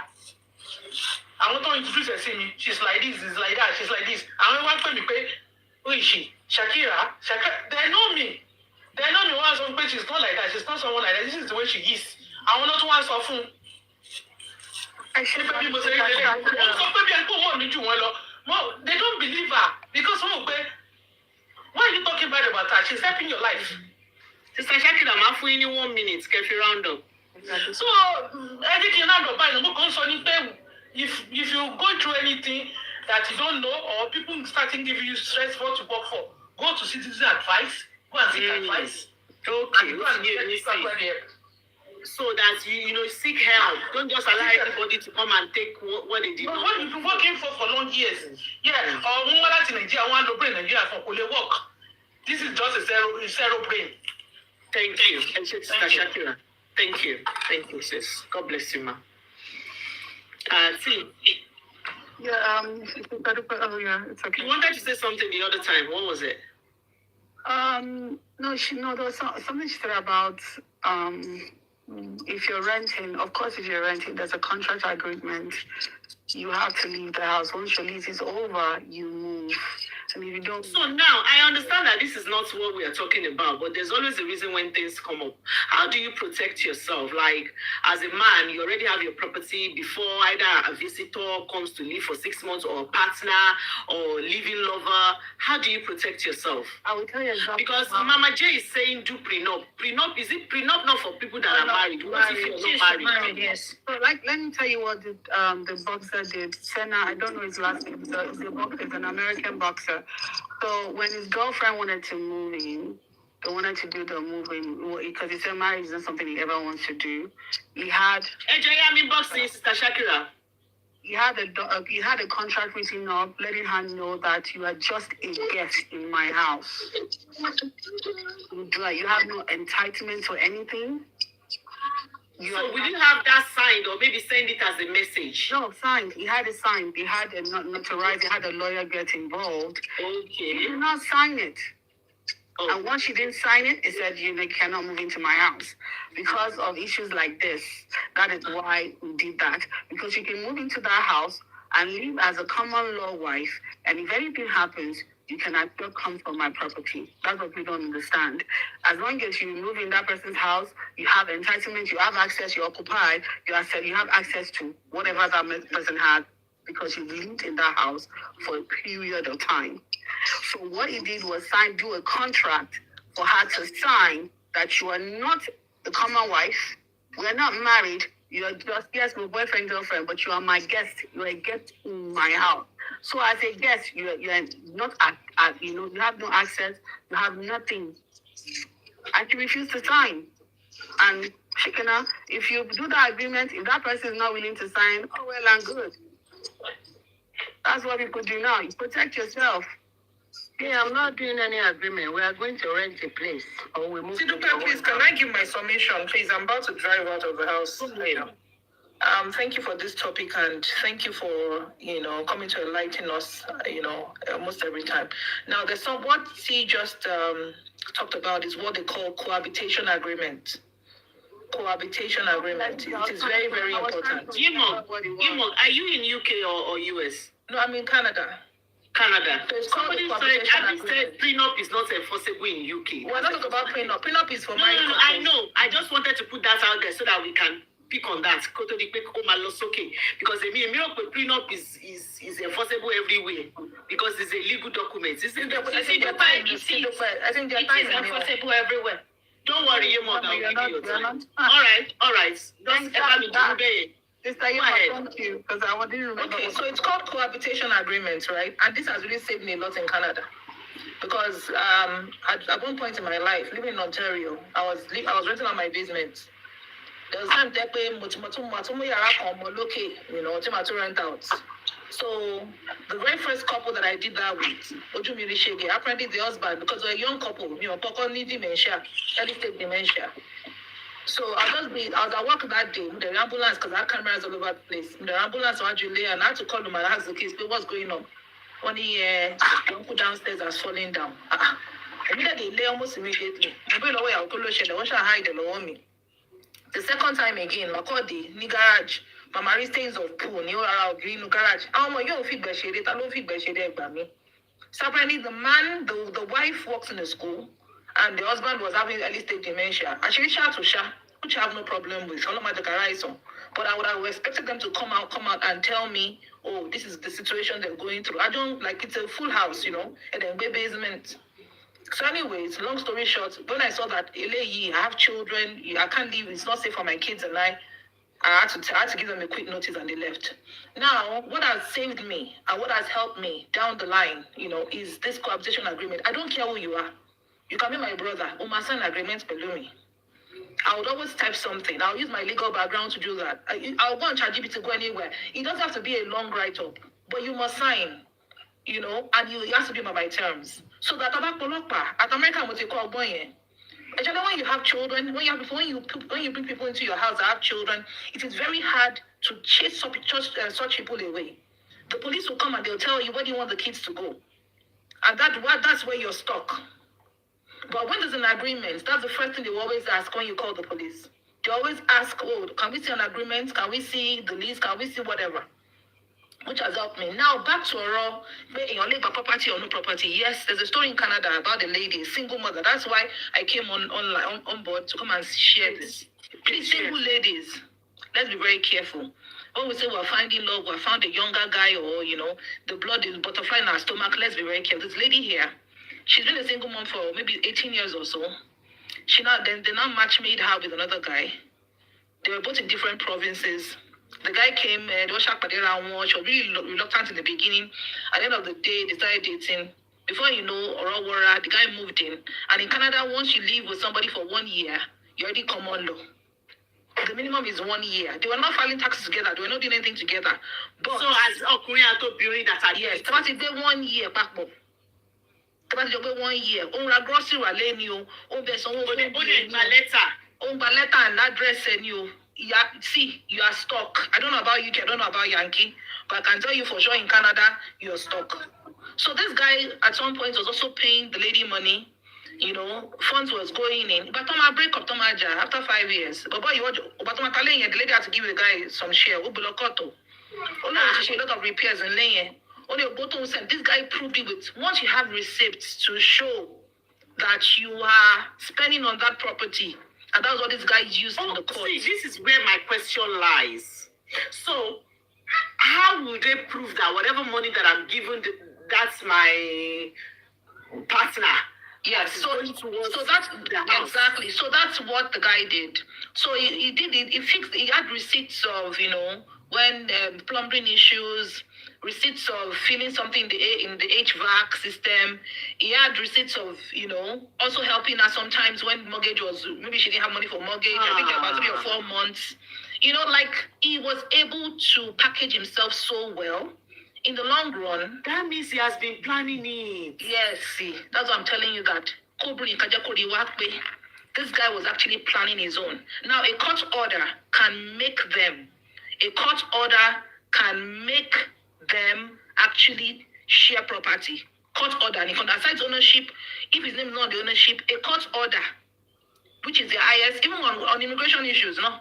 àwọn tó introduce ẹ̀ sí mi she's like this is like that she's like this àwọn wá pè mí pé who is she Shakira they know me wọ́n á sọ pé she's not like that she's not someone like that this is the way she is àwọn ló tún wá sọ fún un ṣé pé bí mo ṣe rí lélẹ̀ wọ́n sọ pé bí ẹni kó mọ̀ mí jù wọ́n lọ they don't believe her because wọ́n mọ̀ pé why are you talking bad about her she's helping your life. Sister Shakira máa fún yín ní 1 minute kẹfì round up. So ẹni kí n round up báyìí mo kàn sọ ní pé if you go through anything that you don't know or people starting giving you stress what to work for go to citizen advice go and seek advice. Okay, and go and get you help. So that you know seek help. Don't just allow everybody to come and take what they did. But what you've been working for long years, yeah, or one that in Nigeria, one to bring Nigeria for Kole work. This is just a zero brain. Thank you, Sister Shakira. Thank you, sis. God bless you, ma. See. Yeah, oh yeah, it's okay. You wanted to say something the other time. What was it? No, there was something she said about if you're renting. Of course, if you're renting, there's a contract agreement. You have to leave the house. Once your lease is over, you move. And if you don't... So now, I understand that this is not what we are talking about, but there's always a reason when things come up. How do you protect yourself? Like, as a man, you already have your property before either a visitor comes to live for 6 months or a partner or living lover. How do you protect yourself? I will tell you exactly. Because Mama J is saying do prenup. Prenup, is it prenup not for people that are married? What if you're not married? Yes. So, let me tell you what the boxer did. Senna, I don't know his last name. So it's an American boxer. So when his girlfriend wanted to move in, they wanted to do the moving because he said marriage isn't something he ever wants to do. He had boxing, Sister Shakira. He had a contract written up letting her know that you are just a guest in my house. You have no entitlement to anything. So will you have that signed or maybe send it as a message? No, signed. He had it signed. He had a notarized. He had a lawyer get involved. Okay. He did not sign it. Oh. And once she didn't sign it, it said you cannot move into my house. Because of issues like this, that is why we did that. Because you can move into that house and live as a common law wife, and if anything happens, you can still come from my property. That's what we don't understand. As long as you move in that person's house, you have entitlement, you have access, you're occupied, you have access to whatever that person has because you lived in that house for a period of time. So what he did was do a contract for her to sign that you are not the common wife, we're not married, you're just, yes, my boyfriend, girlfriend, but you are my guest, you're a guest in my house. So as a guest, you're not, you have no access, you have nothing. And she refused to sign. And if you do the agreement, if that person is not willing to sign, oh well and good. That's what people do now. You protect yourself. Yeah, I'm not doing any agreement. We are going to rent a place. Or we move Sisidupe, please, can I give my summation, please? I'm about to drive out of the house. Thank you for this topic and thank you for, coming to enlighten us, almost every time. Now, what he just talked about is what they call cohabitation agreement. Cohabitation agreement. It is very, very important. Yimon, are you in UK or US? No, I'm in Canada. Canada. So it's called Somebody said prenup is not enforceable in UK. We're not talking about prenup. Prenup is for married couples. I know. I just wanted to put that out there so that we can pick on that. Because a prenup is enforceable everywhere because it's a legal document. I think it is enforceable everywhere. Don't worry, Yimon. All right. Sister, thank you, because I didn't remember. Okay, so it's called cohabitation agreement, right? And this has really saved me a lot in Canada. Because at one point in my life, living in Ontario, I was renting out my basement. There was time they pay to rent out. So the very first couple that I did that with, apparently the husband, because we're a young couple, need dementia, early stage dementia. So I was at work that day with the ambulance because I had cameras all over the place. The ambulance was actually and I had to call him and ask the kids, what's going on? When he uncle downstairs has fallen down. Immediately, lay almost immediately. The bill away, I'll call hide the law me. The second time again, Makodi, ni garage, Mama stains of pool, new around green garage. How much you feed shade, I don't feed shade by me. So apparently the man, the wife works in the school, and the husband was having early stage dementia. And she reached out to Sha, which I have no problem with. But I would have expected them to come out and tell me, oh, this is the situation they're going through. I don't like it's a full house, and then basement. So anyways, long story short, when I saw that I have children, I can't leave, it's not safe for my kids and I had to give them a quick notice and they left. Now, what has saved me and what has helped me down the line, is this cohabitation agreement. I don't care who you are. You can be my brother. Sign agreement below me. I would always type something. I'll use my legal background to do that. I'll go on ChatGPT to go anywhere. It doesn't have to be a long write-up, but you must sign. And you have to be by my terms. So that at America, what you call boy. Especially when you have children, when you bring people into your house that have children, it is very hard to chase such people away. The police will come and they'll tell you where do you want the kids to go, and that's where you're stuck. But when there's an agreement, that's the first thing they will always ask when you call the police. They always ask, oh, can we see an agreement? Can we see the lease? Can we see whatever? Which has helped me. Now, back to Oro, where you live by property or no property. Yes, there's a story in Canada about a lady, a single mother. That's why I came on board to come and share this. Please, single ladies, let's be very careful. When we say we're finding love, we found a younger guy, or, the blood is butterfly in our stomach, let's be very careful. This lady here, she's been a single mom for maybe 18 years or so. They now match-made her with another guy. They were both in different provinces. The guy came, she was really reluctant in the beginning. At the end of the day, they started dating. Before you know, the guy moved in. And in Canada, once you live with somebody for 1 year, you're already common law. The minimum is 1 year. They were not filing taxes together. They were not doing anything together. But so as Okunya to building that are yes, about it, they 1 year back up. About it, 1 year. On la grocery, on the son, on letter and address, and you. Yeah, see, you are stuck. I don't know about UK, I don't know about Yankee, but I can tell you for sure in Canada, you're stuck. So this guy at some point was also paying the lady money, funds was going in. But Toma break up Tomaja after 5 years. But the lady had to give the guy some share. A lot of repairs and laying. Only a bottom said this guy proved it with once you have receipts to show that you are spending on that property. And that's what this guy used in the court. See, this is where my question lies. So, how will they prove that whatever money that I'm given, that's my partner? Yes, so that's exactly. So that's what the guy did. So he did it. He had receipts of when plumbing issues, receipts of filling something in the HVAC system. He had receipts of, also helping her sometimes when mortgage was, maybe she didn't have money for mortgage. I think about 3 or 4 months. He was able to package himself so well. In the long run. That means he has been planning it. Yes, see, that's what I'm telling you that. This guy was actually planning his own. Now, a court order can make them actually share property. Court order, and if on aside ownership, if his name is not on the ownership, a court order, which is the highest, even on immigration issues, no?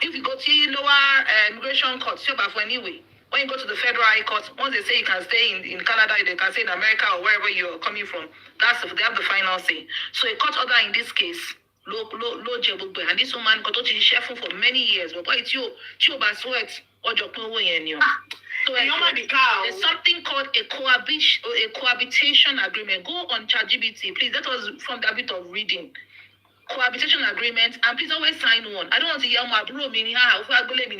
If you go to lower immigration court, for anyway, when you go to the federal high court, once they say you can stay in Canada, they can stay in America or wherever you're coming from, they have the final say. So a court order in this case, low and this woman got to share for many years, but it's you sweat or so there's something called a cohabitation agreement. Go on ChatGPT, please. That was from the bit of reading. Cohabitation agreement, and please always sign one. I don't want to hear my bro meaning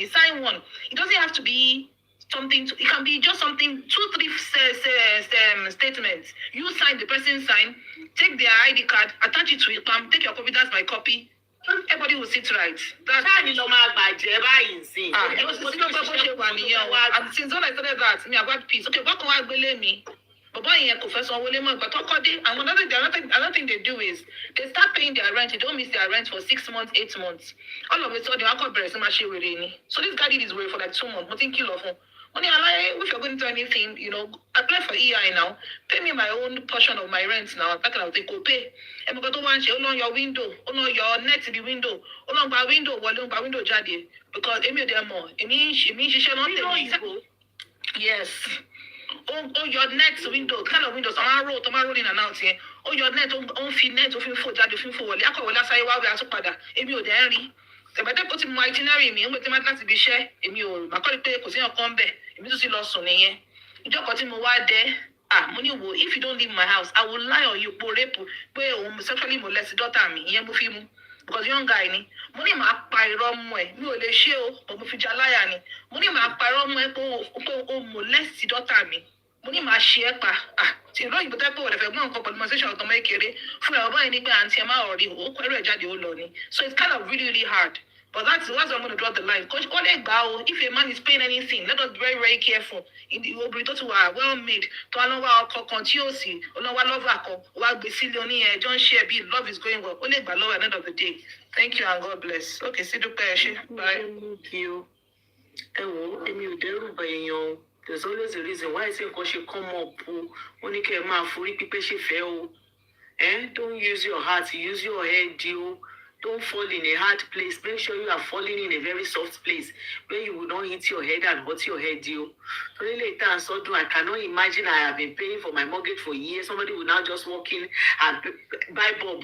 sign one. It doesn't have to be something. It can be just something 2-3 statements. You sign, the person sign, take their ID card, attach it to it, take your copy. That's my copy. Everybody will sit right. That's and since when I started that, I've got peace. Okay, what can I believe me? But another thing they do is they start paying their rent. They don't miss their rent for 6 months, 8 months. All of a sudden, so this guy did his way for like 2 months. Nothing kill of him. Money, if you're going to do anything, apply for EI now. Pay me my own portion of my rent now. Back and I'll take pay. And because don't want you, on your window, on your net in the window, on by window, by window, jadi. Because Emi demo, Emi she shall not tell. Yes. Oh, your net window, kind of windows, tomorrow in and out here. Oh, your net, on feed net, of info, jadi, info, Yako, will say, while we are so pada, Emi O'Derry. Tẹ̀bẹ̀tẹ̀ kó ti mọ itinerary mi, ń gbé tí máa láti ibi iṣẹ́, èmi ò máa kọ́ pé kò sí ọkàn bẹ̀, èmi tún ti lọ sùn nìyẹn. Ìjọkọ̀ tí mo wá dé, mo ní wo, if you don't leave my house, I will lie on you, po rape, pé òun sexually molest daughter mi, ìyẹn mo fi mu. Because young guy ni, mo ní màá pa irọ́ mọ́ ẹ̀, mi ò lè ṣe o, but mo fi ja láyà ni. Mo ní màá pa irọ́ mọ́ ẹ pé o molest daughter mi. Mo ní màá ṣe ẹ́ pa. Tí ìlú òyìnbó tẹ́ pé wọ́n fẹ́ gbọ́n nǹkan pẹ̀lú conversation ọ̀tọ̀ mọ́ kékeré fún ẹ̀ ọba yìí nígbà àǹtí ẹ̀ máa ọ̀rí o kọ́ ẹ̀rọ ẹ̀ jáde ó lọ ni. So it's kind of really, really hard. But that's why I'm going to draw the line. Coach, if a man is paying anything, let us be very, very careful. In the obìnrin tó wà well made, tó alọ́wọ́ ọkọ̀ kan tí ó sì, olówó lọ́wọ́ akọ, wá gbé sílé oní ẹ̀, John share bí love is going well. Ó lè gbà lọ́wọ́ at the end of the day. Thank you and God bless. Okay, Sisidupe ẹ ṣé. Bye. Thank you. Ẹ wo, èmi ò dẹ́rù bà èèyàn. There's always a reason why ṣe nǹkan ṣe come up o. Ó ní kẹ́ ẹ máa forí pípé ṣe fẹ́ o. Don't use your heart, use your head, o. Don't fall in a hard place. Make sure you are falling in a very soft place where you will not hit your head and hurt your head, you. Really later and so I cannot imagine I have been paying for my mortgage for years. Somebody will now just walk in and buy bulb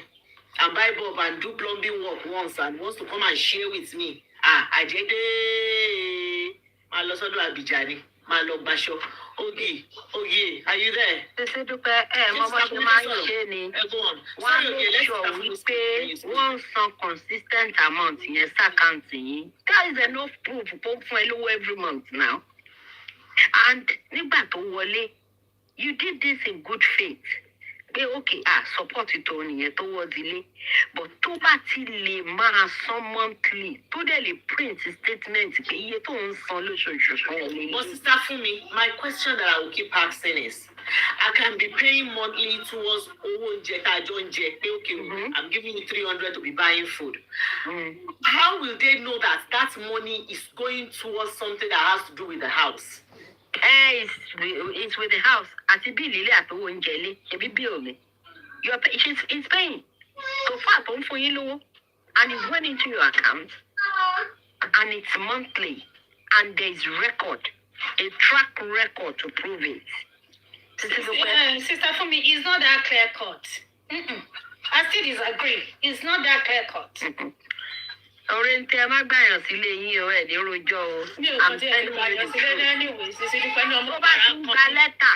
and do plumbing work once and wants to come and share with me. I did it. My loss of Abijani. My love basho. Ogie, are you there? Sisidupe, mama ṣe máa ń ṣe ni. Wọ́n á make sure wípé wọ́n san consistent amount yẹn s'àkáǹtì yín. That is enough proof tó fún ẹ lówó every month now. And nígbà tó wọlé, you did this in good faith. Pé okay, support tó nìyẹn tó wọ́ dilé. But tó bá ti lè máa san monthly, tó dẹ̀ lè print statement pé iye tó ń san lóṣooṣù fún ẹ lélẹ̀. But sister Fumi, my question that I will keep asking is, I can be paying monthly towards owó oúnjẹ tá a jọ ń jẹ. Okay, I'm giving you 300 to be buying food. How will they know that that money is going towards something that has to do with the house? It's with the house. Àti bí ilé àtowó oúnjẹ ilé, ṣebí bí omi. It's paying. So far, tó ń fún yín lówó, and it went into your account, and it's monthly, and there's record, a track record to prove it. Sister Fumi, it's not that clear cut. I still disagree. It's not that clear cut. Oriente má gbàyàn sílé yín o ẹ̀ ní rojọ́ o. Mi ò kàn tí ẹ̀ gbàyàn sílé anyway, Sisidupe ní ọmọ tó bá ti ń gba lẹ́tà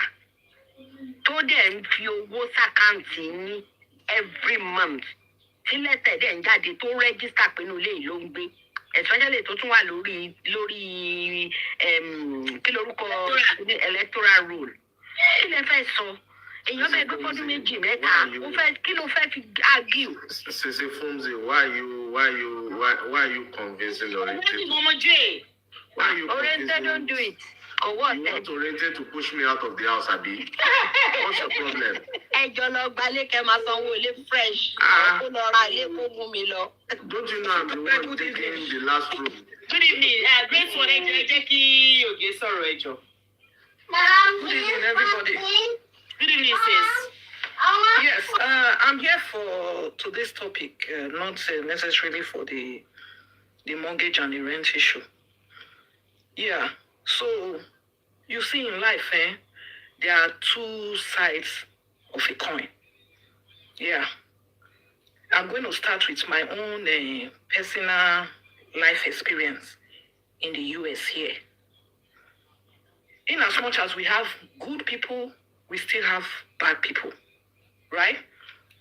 tó dẹ̀ ń fi owó s'àkáǹtì yín every month tí lẹ́tà dẹ̀ ń jáde tó rẹ́gísítà pinnu ilé yìí ló ń gbé especially tó tún wà lórí kí lorúkọ electoral rule. Kí lẹ fẹ́ sọ? Èèyàn bẹ́ẹ̀ gbé fọ́dún méjì mẹ́ta, kí ló fẹ́ fi argue? Sisi Fumzi, why are you convincing Oriente? Why are you Oriente, don't do it. Or what? You want Oriente to push me out of the house, Abi? What's your problem? Ẹjọ́ lọ gbalé kẹ́ máa sanwó ilé fresh. Kó lọ ra ilé kó mú mi lọ. Don't you know I'm the one taking the last room? Good evening. Great for jẹ́ kí Oge sọ̀rọ̀ ẹjọ́. Good evening, everybody. Good evening, sis. Yes, I'm here to this topic, not necessarily for the mortgage and the rent issue. Yeah, so you see in life, there are two sides of a coin. Yeah, I'm going to start with my own personal life experience in the US here. In as much as we have good people, we still have bad people, right?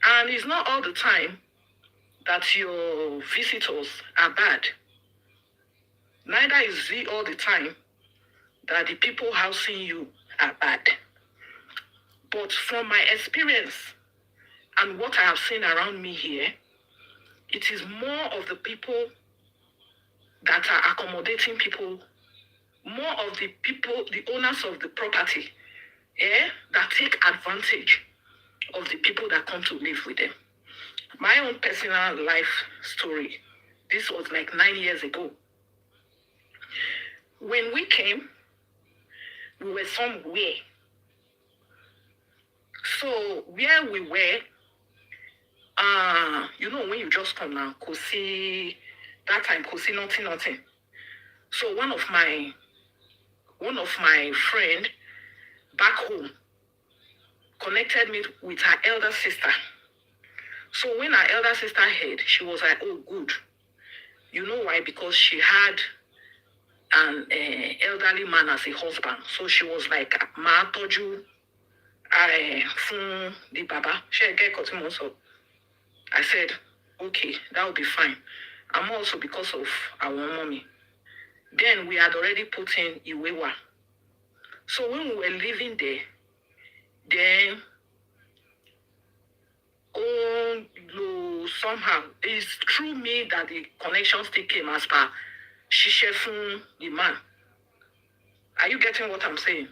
And it's not all the time that your visitors are bad. Neither is it all the time that the people housing you are bad. But from my experience and what I have seen around me here, it is more of the people that are accommodating people, more of the people, the owners of the property, that take advantage of the people that come to live with them. My own personal life story, this was like 9 years ago. When we came, we were somewhere. So where we were, you know, when you just come now, could see that time, could see nothing. So one of my friend back home connected me with her elder sister. So when her elder sister heard, she was like, oh, good. You know why? Because she had an elderly man as a husband. So she was like, Ma toju fun the baba. I said, okay, that will be fine. I'm also because of our mommy. Then we had already put in Umewan. So when we were living there, then somehow it's through me that the connection still came as per Shishefun the man. Are you getting what I'm saying?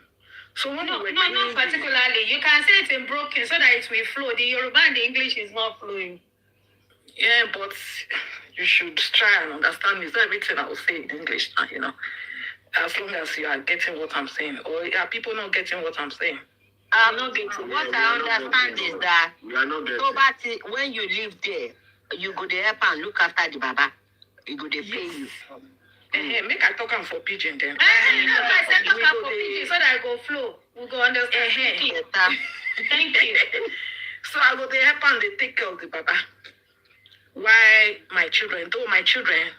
So when No, we were not particularly. You can say it in broken so that it will flow. The Yoruba and the English is not flowing. Yeah, but you should try and understand. It's not everything I will say in English now, you know. As long as you are getting what I'm saying. Or are people not getting what I'm saying? I'm not getting what I understand is that We are not getting. nobody, when you live there, you go there help and look after the baba. You go there pay you. Make I talk for pigeon then. I said We talk go for dey- pidgin so that I go flow. We go understand. Thank you. So I go there help and they take care of the baba. Why my children, though my children,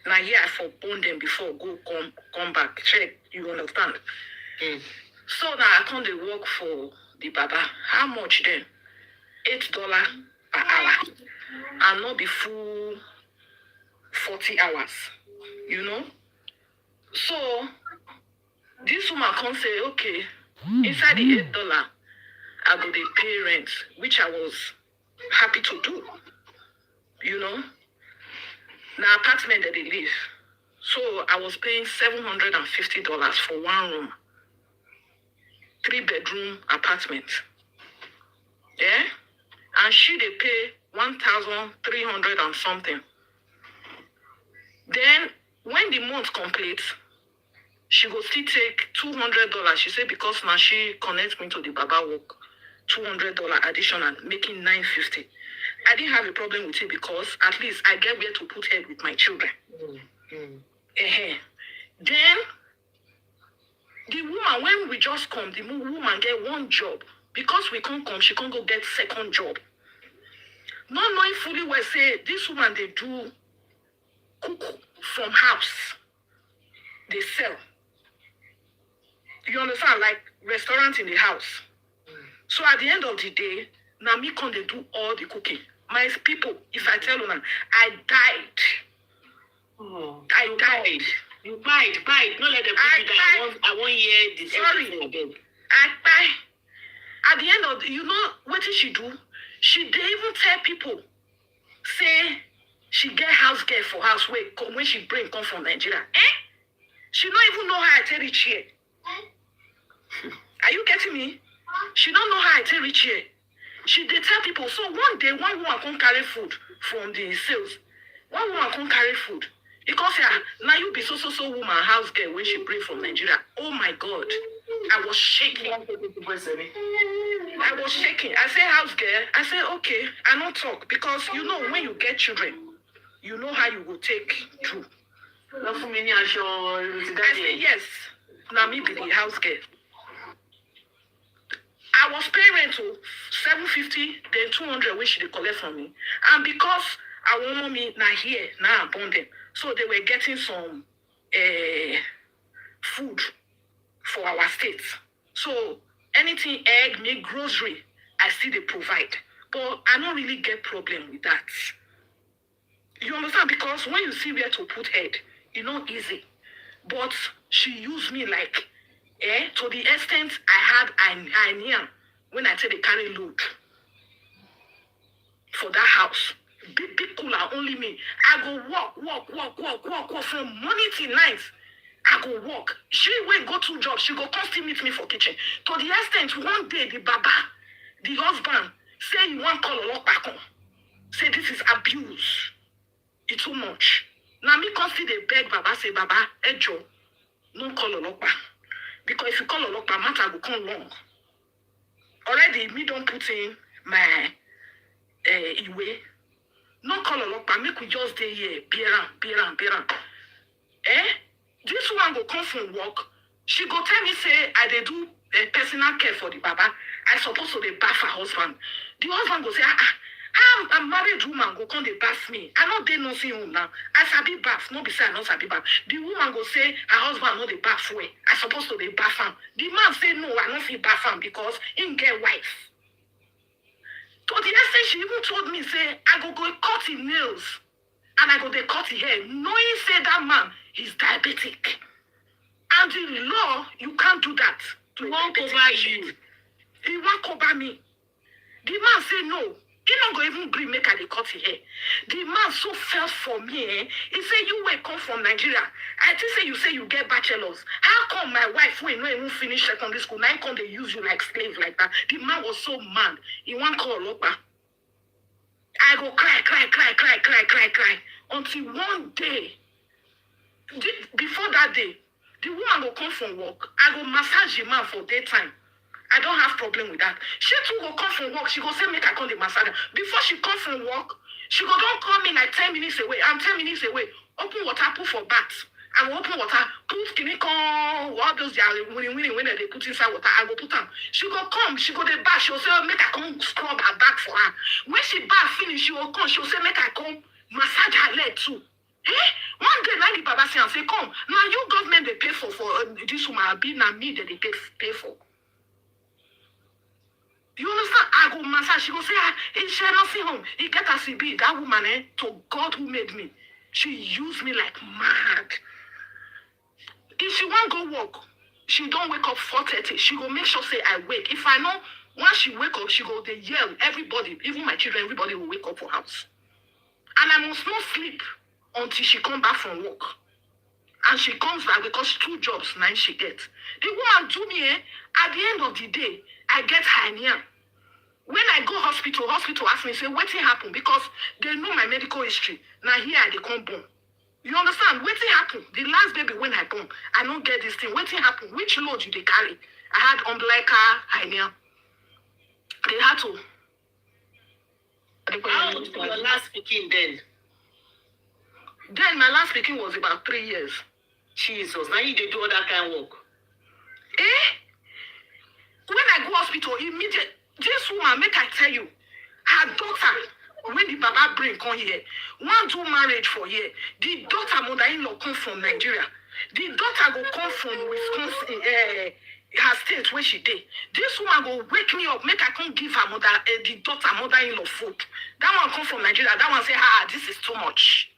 now here I for born them before come back. Check, you understand? So now I come to work for the baba. How much then? $8 per hour. And not be full 40 hours. You know? So this woman come say, okay, inside the $8, I go dey pay rent, which I was happy to do. You know? Now apartment that they live. So I was paying $750 for one room. 3-bedroom apartment. Yeah? And she they pay 1,300 and something. Then when the month completes, she go still take $200. She said because now she connects me to the baba work, $200 additional, making $950. I didn't have a problem with it because at least I get where to put head with my children. Then the woman, when we just come, the woman get one job. Because we can't come, she can't go get second job. Not knowing fully well, say, this woman, they do cook from house. They sell. You understand? Like restaurant in the house. So at the end of the day, now me can they do all the cooking. My people, if I tell you now, I died. I died. You bite. Not let them put you down. I won't hear this. Sorry. Again. I died. At the end of the, you know what did she do? She did even tell people, say she get house girl for house when she come from Nigeria. She don't even know how I tell reach here. Are you getting me? She don't know how I tell reach here. She did tell people. So one day, one woman come carry food from the sales. One woman come carry food. Because now you be so woman house girl when she bring from Nigeria. Oh my God. I was shaking. I was shaking. I say house girl. I say, okay, I don't talk. Because you know when you get children, you know how you will take through. I say yes. Now me be the house girl. I was paying rent to $750, then $200 which they collect from me. And because our mommy now here, now abundant, so they were getting some food for our states. So anything, egg, meat, grocery, I still they provide. But I don't really get problem with that. You understand? Because when you see where to put head, it's not easy. But she used me like, to the extent I knew when I said they carry load for that house. Big cooler, only me. I go walk from morning till night. I go walk. She went go to job. She go come still meet me for kitchen. To the extent one day the baba, the husband, say he want call a lot back on. Say this is abuse. It's too much. Now me come still they beg baba, say baba, Ejo, no call a lot back. Because if you call Olopa, matter will come long. Already, me don't put in my Iwe. No call Olopa, make we just stay here, Piran. This one go come from work. She go tell me, say, I dey do personal care for the baba. I supposed to dey bath her husband. The husband go say, I'm married woman, go come dey bath me. I know they nursing home now. I sabi bath, no be say I no sabi bath. The woman go say, her husband no dey bath well. I supposed to dey bath him. The man say, no, I no fit bath him because he get wife. To the extent she even told me, say, I go cut his nails and I go dey cut his hair, knowing say that man is diabetic. And the law, you can't do that. He won't cover you. He won't cover me. The man say no. He not go even agree make I dey cut his hair. The man so felt for me. He say you will come from Nigeria. I think say you get bachelors. How come my wife will not even finish secondary school? Now come they use you like slave like that? The man was so mad. He want call Olopa. I go cry until one day. Before that day, the woman will come from work. I go massage the man for daytime. I don't have problem with that. She too will come from work. She go say, make I come the massage. Before she come from work, she go don't call me like 10 minutes away. I'm 10 minutes away. Open water, put for bath. I will open water, put chemical, all those they are winning when they put inside water. I go put them. She go come, she go the bath. She will say, make I come scrub her back for her. When she bath finish, she will come. She will say, make I come massage her leg too. One day, like the Baba say, and say, come. Now you government they pay for this woman. Be now me that they pay for. You understand? I go massage. She go say, he shall not see home. He get a CB. That woman, to God who made me, she used me like mad. If she want go work, she don't wake up 4:30. She go make sure say I wake. If I know once she wake up, she go they yell. Everybody, even my children, everybody will wake up for house. And I must not sleep until she come back from work. And she comes back because 2 jobs now she get. The woman do me, at the end of the day, I get hernia. When I go hospital ask me, say, what happened? Because they know my medical history. Now here they come born. You understand? What happened? The last baby when I born, I don't get this thing. What happened? Which load you they carry? I had umbilical hernia. They had to. How old was your last speaking then? Then my last speaking was about 3 years. Jesus, now you dey do all that kind of work. When I go hospital, immediately, this woman, make I tell you, her daughter, when the Baba bring come here, one do marriage for here. The daughter mother-in-law come from Nigeria. The daughter go come from Wisconsin, her state where she did. This woman go wake me up, make I come give her mother, the daughter mother-in-law food. That one come from Nigeria. That one say, this is too much.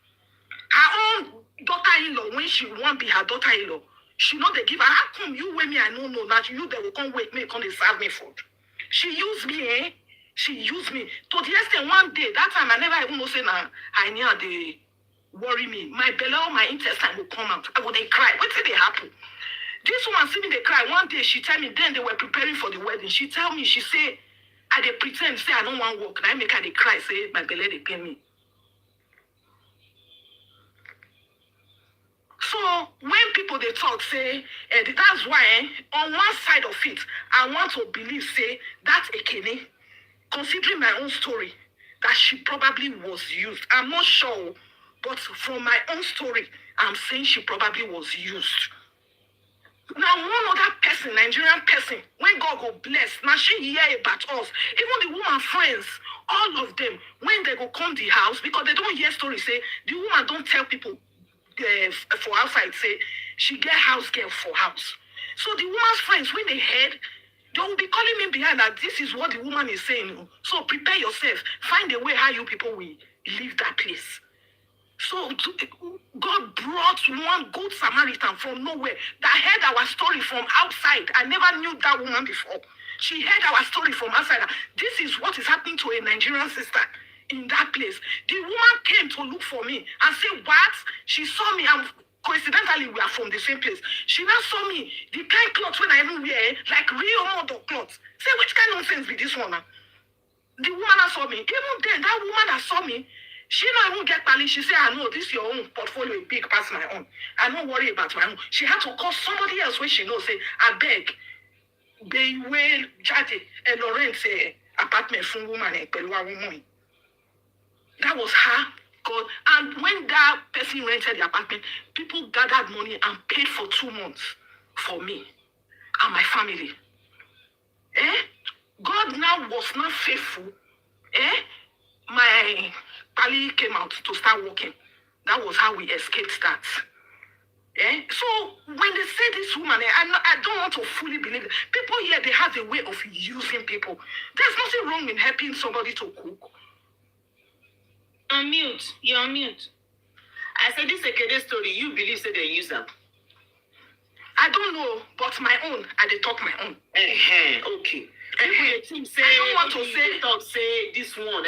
Her own daughter-in-law, when she won't be her daughter-in-law, she know they give her. How come you with me? I don't know that you they will come wake me, come they serve me food. She used me, She used me. To the extent one day, that time I never even know say na I knew they worry me. My belly or my intestine will come out. I would they cry. What did they happen? This woman see me they cry. One day she tell me, then they were preparing for the wedding. She tell me, she say, I they pretend, say I don't want to work. And I make her they cry, say my belly they pain me. So when people they talk, say, that's why on one side of it, I want to believe, say, that Ekene, considering my own story, that she probably was used. I'm not sure, but from my own story, I'm saying she probably was used. Now, one other person, Nigerian person, when God go bless, now she hear about us. Even the woman friends, all of them, when they go come to the house, because they don't hear stories, say, the woman don't tell people for outside, say, she get house girl for house. So the woman's friends, when they heard, they will be calling me behind that this is what the woman is saying. So prepare yourself. Find a way how you people will leave that place. So God brought one good Samaritan from nowhere that heard our story from outside. I never knew that woman before. She heard our story from outside. This is what is happening to a Nigerian sister in that place. The woman came to look for me and say, what? She saw me and coincidentally we are from the same place. She now saw me, the kind of clothes when I even wear, like real model clothes. Say, which kind of nonsense be this one? The woman that saw me, even then, that woman that saw me, She not even get money. She say, I know this your own portfolio is big past my own. I don't worry about my own. She had to call somebody else where she knows, say, I beg, they will judge and Lawrence apartment from woman and Pelua woman. That was her God. And when that person rented the apartment, people gathered money and paid for 2 months for me and my family. God now was not faithful. My pally came out to start working. That was how we escaped that. So when they say this woman, I don't want to fully believe it. People here, they have a way of using people. There's nothing wrong in helping somebody to cook. On mute. You're on mute. I said this Ekene story, you believe say they use them. I don't know, but my own, I dey talk my own. Okay. People say, I don't want to say talk say this one.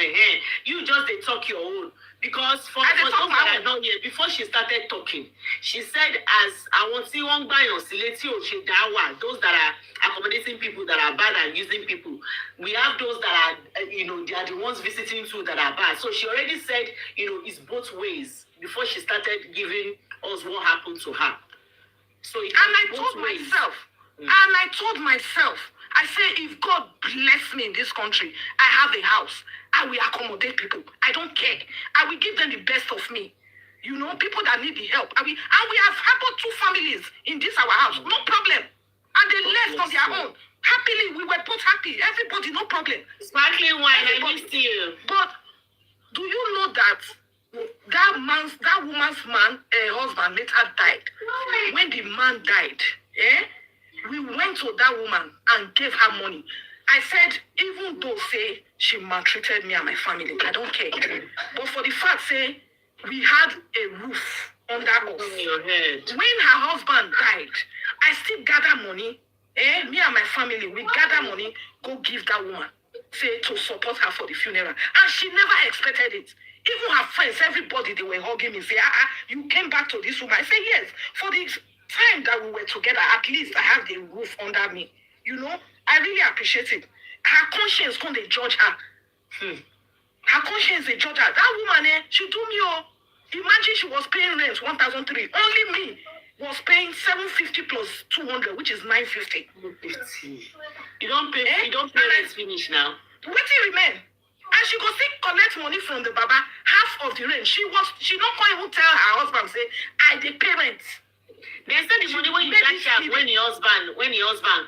You just they talk your own. Because for I dey those talk my that own. are not here, before she started talking, she said, as I want to see one by on Sileti Oshedawa, those that are accommodating people that are bad and using people. We have those that are, they are the ones visiting too that are bad. So she already said, it's both ways before she started giving us what happened to her. So it I both told ways. myself, I say, if God bless me in this country, I have a house. I will accommodate people. I don't care. I will give them the best of me. People that need the help. And we have harbored 2 families in this our house. No problem. And they left on their own. Happily, we were both happy. Everybody, no problem. Sparkling wine, I missed you. But do you know that that woman's husband later died? When the man died, we went to that woman and gave her money. I said, even though say she maltreated me and my family, I don't care. But for the fact say we had a roof under us. On your head. When her husband died, I still gather money. Me and my family, we gather money, go give that woman, say to support her for the funeral. And she never expected it. Even her friends, everybody, they were hugging me, say, you came back to this woman. I say, yes, for the time that we were together, at least I have the roof under me. I really appreciate it. Her conscience can't judge her. Her conscience they judge her. That woman, she told me, imagine she was paying rent 1,300. Only me was paying 750 plus 200, which is 950. You don't pay. You don't pay rent finish now. What do you remain? And she go still collect money from the baba, half of the rent. She not going even tell her husband, say, I dey pay rent. They say the money when you dash her when your husband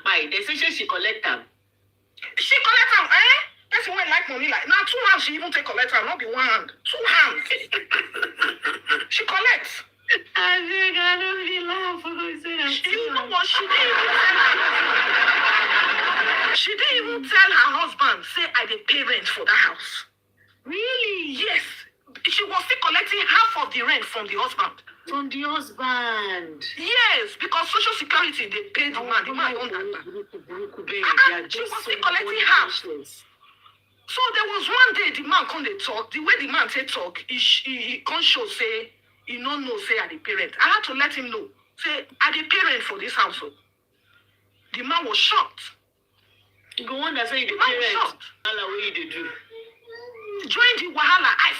buy, they say she collect them. She collect them, That's why I like money like now 2 hands she even take collect them, not be 1 hand. 2 hands. She collects. I think I don't really laugh for going to say that. You know what? She didn't even tell her husband, say I dey pay rent for that house. Really? Yes. She was still collecting half of the rent from the husband. From the husband. Yes, because Social Security, they pay the man. The man owned that man. She was still collecting half. So there was one day the man come dey talk. The way the man say talk, he come show say he no know say I the parent. I had to let him know. Say I the parent for this household. The man was shocked. You go wonder say the man was parent. shocked. What you do? During the wahala, I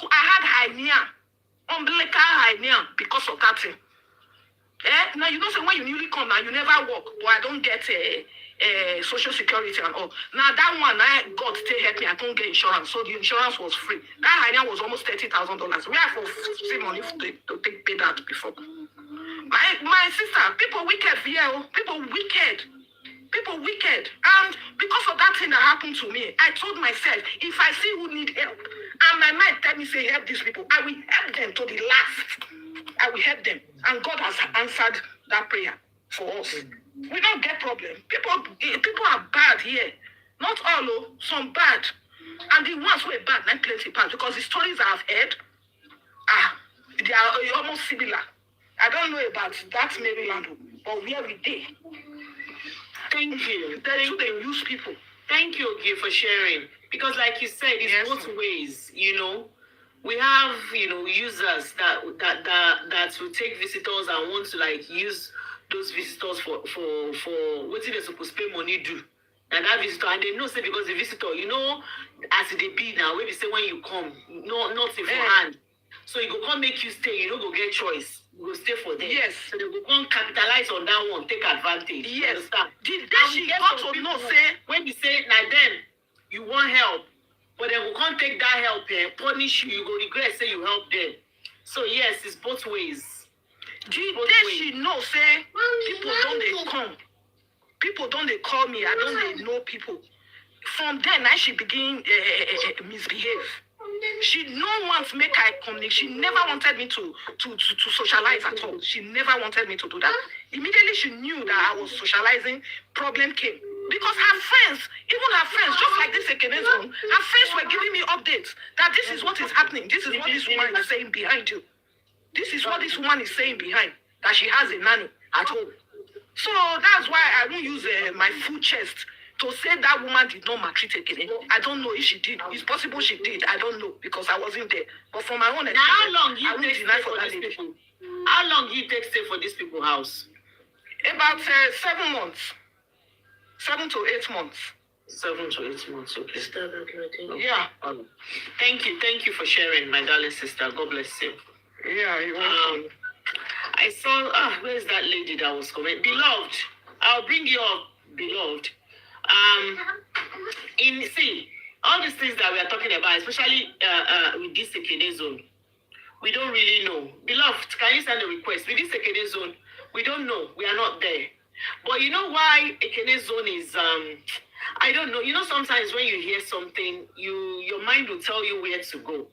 had hernia, umbilical hernia because of that thing. Now you know say when you newly come now you never work, but I don't get Social Security and all. Now that one, God still help me. I don't get insurance, so the insurance was free. That hernia was almost $30,000. We have for free money to take pay that before. My sister, people wicked here. People wicked. And because of that thing that happened to me, I told myself, if I see who need help, and my mind tell me say help these people, I will help them to the last. I will help them. And God has answered that prayer for us. We don't get problem. People are bad here. Not all, some bad. And the ones who are bad, not plenty bad. Because the stories I have heard, they are almost similar. I don't know about that Maryland, but where we did. Thank you. That's who they use people. Thank you, Ogie, for sharing. Because like you said, it's both ways, We have, users that will take visitors and want to use those visitors for what they're supposed to pay money do. And that visitor, and they know say because the visitor, you know, as they be now, when we say when you come, no, not in for hand. So you go come make you stay, you don't go get choice. You go stay for them. Yes. So they go come capitalize on that one, take advantage. Yes. You understand? Did they she got to know say when you say now then you want help, but they will come take that help and punish you, you go regret say you help them. So yes, it's both ways. did they she know say people don't they come? People don't they call me, I don't they know people. From then I she begin misbehave. She no once make I communicate. She never wanted me to socialize at all. She never wanted me to do that. Immediately she knew that I was socializing, problem came. Because her friends, even her friends, just like this Ekene's own, her friends were giving me updates that this is what is happening. This is what this woman is saying behind you. This is what this woman is saying behind, that she has a nanny at home. So that's why I don't use my full chest to say that woman did not maltreat Ekene. I don't know if she did. It's possible she did. I don't know because I wasn't there. But from my own experience, Now, how long I you won't take deny stay for for that these lady. people? How long you take stay for these people's house? About 7 months. 7 to 8 months. 7 to 8 months. Okay. Yeah. Thank you for sharing, my darling sister. God bless you. Yeah, you want I saw, where's that lady that was coming? Beloved, I'll bring you up, beloved. See, all these things that we are talking about, especially with this Ekene zone, we don't really know. Beloved, can you send a request? With this Ekene zone, we don't know. We are not there. But you know why Ekene zone is, I don't know. You know, sometimes when you hear something, your mind will tell you where to go.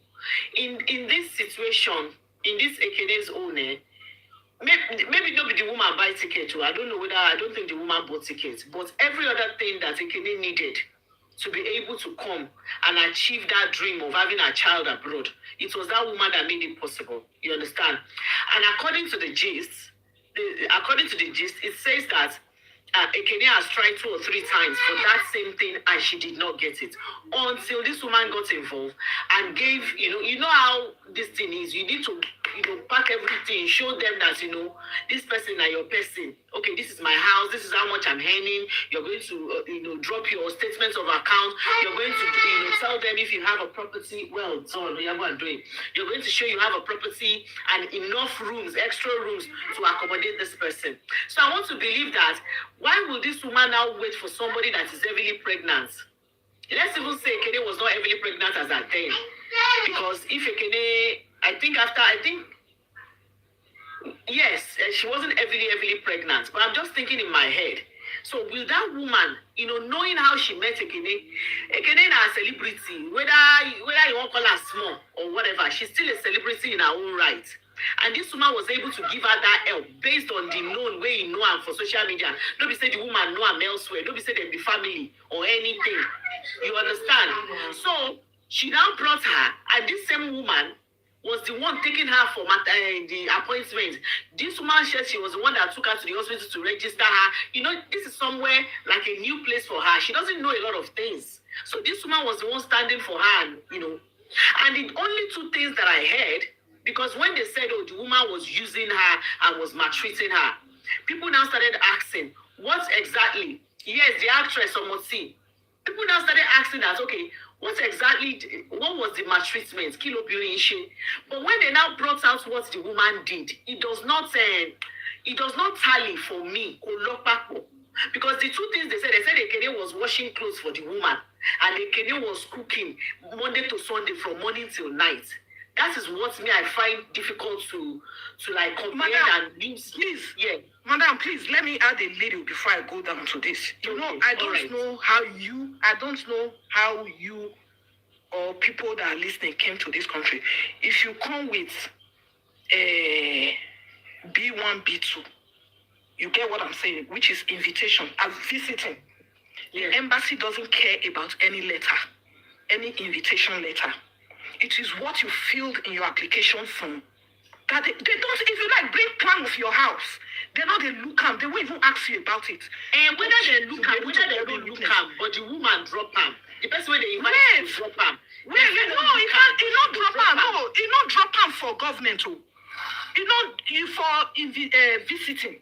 In this situation, in this Ekene's own, maybe not the woman buy ticket too. I don't think the woman bought tickets, but every other thing that Ekene needed to be able to come and achieve that dream of having a child abroad, it was that woman that made it possible. You understand? And according to the gist, it says that Ekene has tried 2 or 3 times for that same thing and she did not get it until this woman got involved and gave, you know how this thing is. You need to, pack everything, show them that, this person are your person. Okay, this is my house. This is how much I'm earning. You're going to, drop your statements of account. You're going to, tell them if you have a property. Well done. You're going to show you have a property and enough rooms, extra rooms to accommodate this person. So I want to believe that. Why will this woman now wait for somebody that is heavily pregnant? Let's even say Ekene was not heavily pregnant as at then. Because if Ekene, yes, she wasn't heavily pregnant. But I'm just thinking in my head. So will that woman, knowing how she met Ekene is a celebrity, whether you want to call her small or whatever, she's still a celebrity in her own right. And this woman was able to give her that help based on the known way you know her for social media. Don't be say the woman know her elsewhere. Don't be say they be family or anything. You understand? So she now brought her, and this same woman was the one taking her for the appointment. This woman said she was the one that took her to the hospital to register her. This is somewhere like a new place for her. She doesn't know a lot of things. So this woman was the one standing for her, and the only 2 things that I heard, because when they said, the woman was using her and was maltreating her, people now started asking, what exactly? Yes, the actress, Omotsi. People now started asking that, okay, what was the maltreatment? Kilo Birishe. But when they now brought out what the woman did, it does not tally for me. Because the 2 things they said Ekene was washing clothes for the woman, and Ekene was cooking Monday to Sunday from morning till night. That is what I find difficult to compare. Madam, and use. Please, yeah. Madam, please let me add a little before I go down to this. I don't know how you or people that are listening came to this country. If you come with a B1, B2, you get what I'm saying, which is invitation as visiting. The embassy doesn't care about any letter, any invitation letter. It is what you filled in your application form. That they don't, if you bring plan of your house, they look am, they won't even ask you about it. And whether they look am, whether they don't look am, but the woman drop am. The person where they invite you drop am. It not drop am. No, it not drop am for government too. It not for visiting.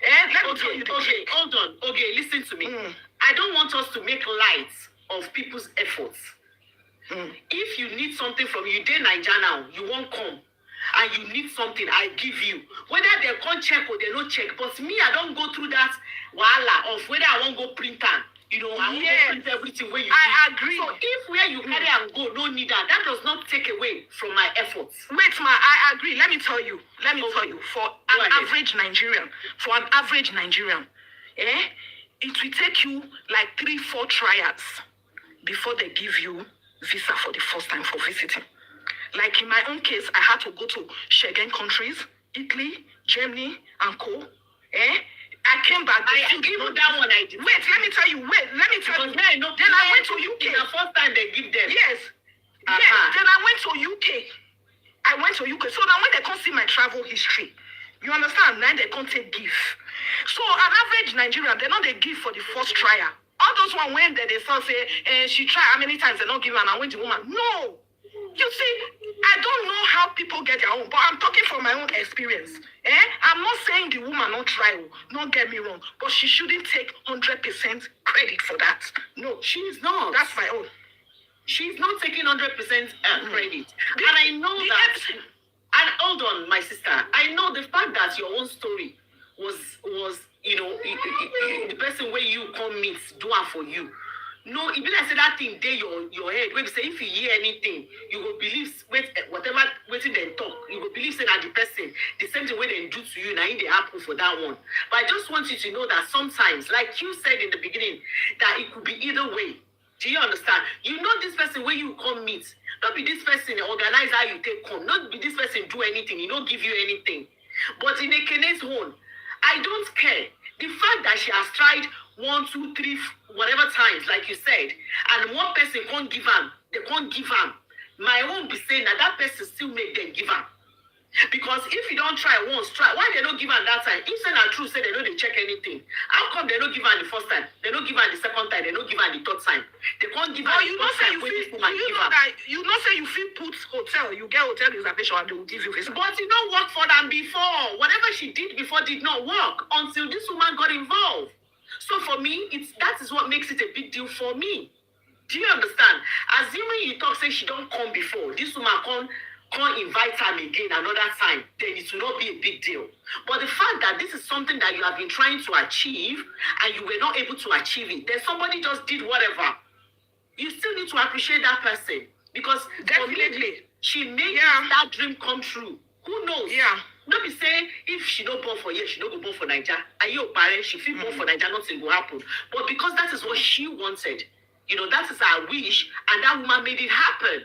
Okay, hold on. Okay, listen to me. I don't want us to make light of people's efforts. If you need something from you, dey Naija now, you won't come. And you need something, I give you. Whether they can't check or they don't check. But me, I don't go through that wahala of whether I won't go print am. You know, I won't go print everything where you I need. agree. So if where you carry and go, no need that does not take away from my efforts. Wait, I agree. Let me tell you. For an average Nigerian, it will take you like 3-4 trials before they give you visa for the first time for visiting. Like in my own case, I had to go to Schengen countries, Italy, Germany, and co. I came back. Even that one I did. Wait, let me tell you. Because I know. Then I went to UK. The first time they give them. Yes. Yes. Then I went to UK. So now when they come see my travel history, you understand? Now they can't take gift. So an average Nigerian, they know they give for the first trial. All those one when they say, she tried how many times they don't give her and I went to woman. No. You see, I don't know how people get their own, but I'm talking from my own experience. I'm not saying the woman not try, don't get me wrong, but she shouldn't take 100% credit for that. No, She's not. that's my own. She's not taking 100% credit. And I know that. And hold on, my sister. I know the fact that your own story was you know, the person where you come meet do it for you. No, if I say that thing dey your head, when you say if you hear anything, you will believe whatever waiting they talk, you will believe say that the person, the same thing way they do to you, now they happen for that one. But I just want you to know that sometimes, like you said in the beginning, that it could be either way. Do you understand? You know this person where you come meet, not be this person organize how you take come, not be this person do anything, he don't give you anything. But in Ekene's own, I don't care. The fact that she has tried 1, 2, 3, whatever times, like you said, and one person can't give am, they can't give am. My own be saying that person still make them give am. Because if you don't try once, why they don't give am that time? If say na true, say they don't check anything. How come they don't give am the first time? They don't give am the second time, they don't give am the third time. They can't give am the first time. You know say you feel put hotel, you get hotel reservation and they will give you visa. But it don't work for them before. Whatever she did before did not work until this woman got involved. So for me, that is what makes it a big deal for me. Do you understand? Assuming you talk, say she don't come before, this woman can't invite her again another time, then it will not be a big deal. But the fact that this is something that you have been trying to achieve and you were not able to achieve it, then somebody just did whatever, you still need to appreciate that person. Because definitely she made that dream come true. Who knows? Yeah. Don't be saying if she don't born for here, she don't go born for Nigeria. Are you a parent? She feel born for Nigeria, nothing will happen. But because that is what she wanted, you know, that is her wish, and that woman made it happen.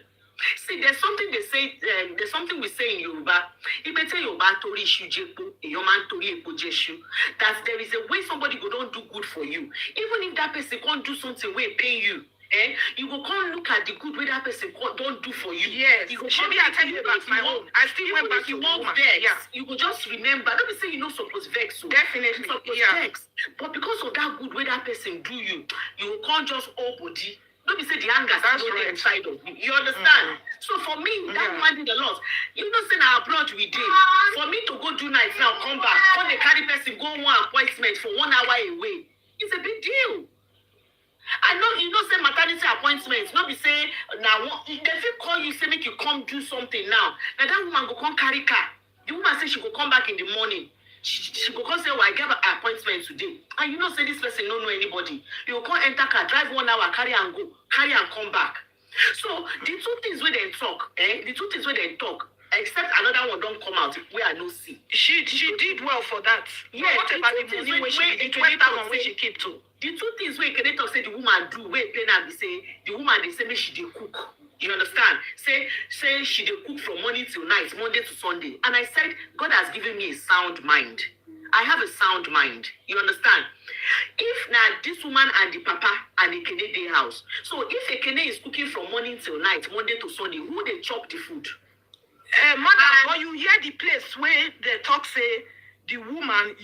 See, there's something they say, there's something we say in Yoruba. That there is a way somebody go don't do good for you. Even if that person can't do something where pay you, you go come look at the good way that person don't do for you. Yes. You go Maybe I tell you about my own. I still went back to the woman. Vex, you go just remember. Don't be saying you know supposed vex. So. Definitely. Vex. But because of that good way that person do you, you can't just all body. Don't be say the anger that's right inside of you. You understand? So for me, that woman did a lot. You know, say now abroad we did. For me to go do night now, come back, come the carry person, go one appointment for 1 hour away. It's a big deal. I know you know say maternity appointments, not be say now if they call you, say make you come do something now. Now that woman go come carry car. The woman say she go come back in the morning. She go come say, well, I gave an appointment today. And you know say this person don't know anybody. You go come enter car, drive 1 hour, carry and go, carry and come back. So the two things where they talk, except another one don't come out where I no see. She did well for that. Yeah, what about the money when she 20,000 when she keep to? The two things where Ekene talk say the woman do, where pain and be say the woman they say me she dey cook. You understand? Say she dey cook from morning till night, Monday to Sunday. And I said, God has given me a sound mind. I have a sound mind. You understand? If now this woman and the papa and Ekene dey house, so if Ekene is cooking from morning till night, Monday to Sunday, who they chop the food? Madam, but you hear the place where they talk say the woman,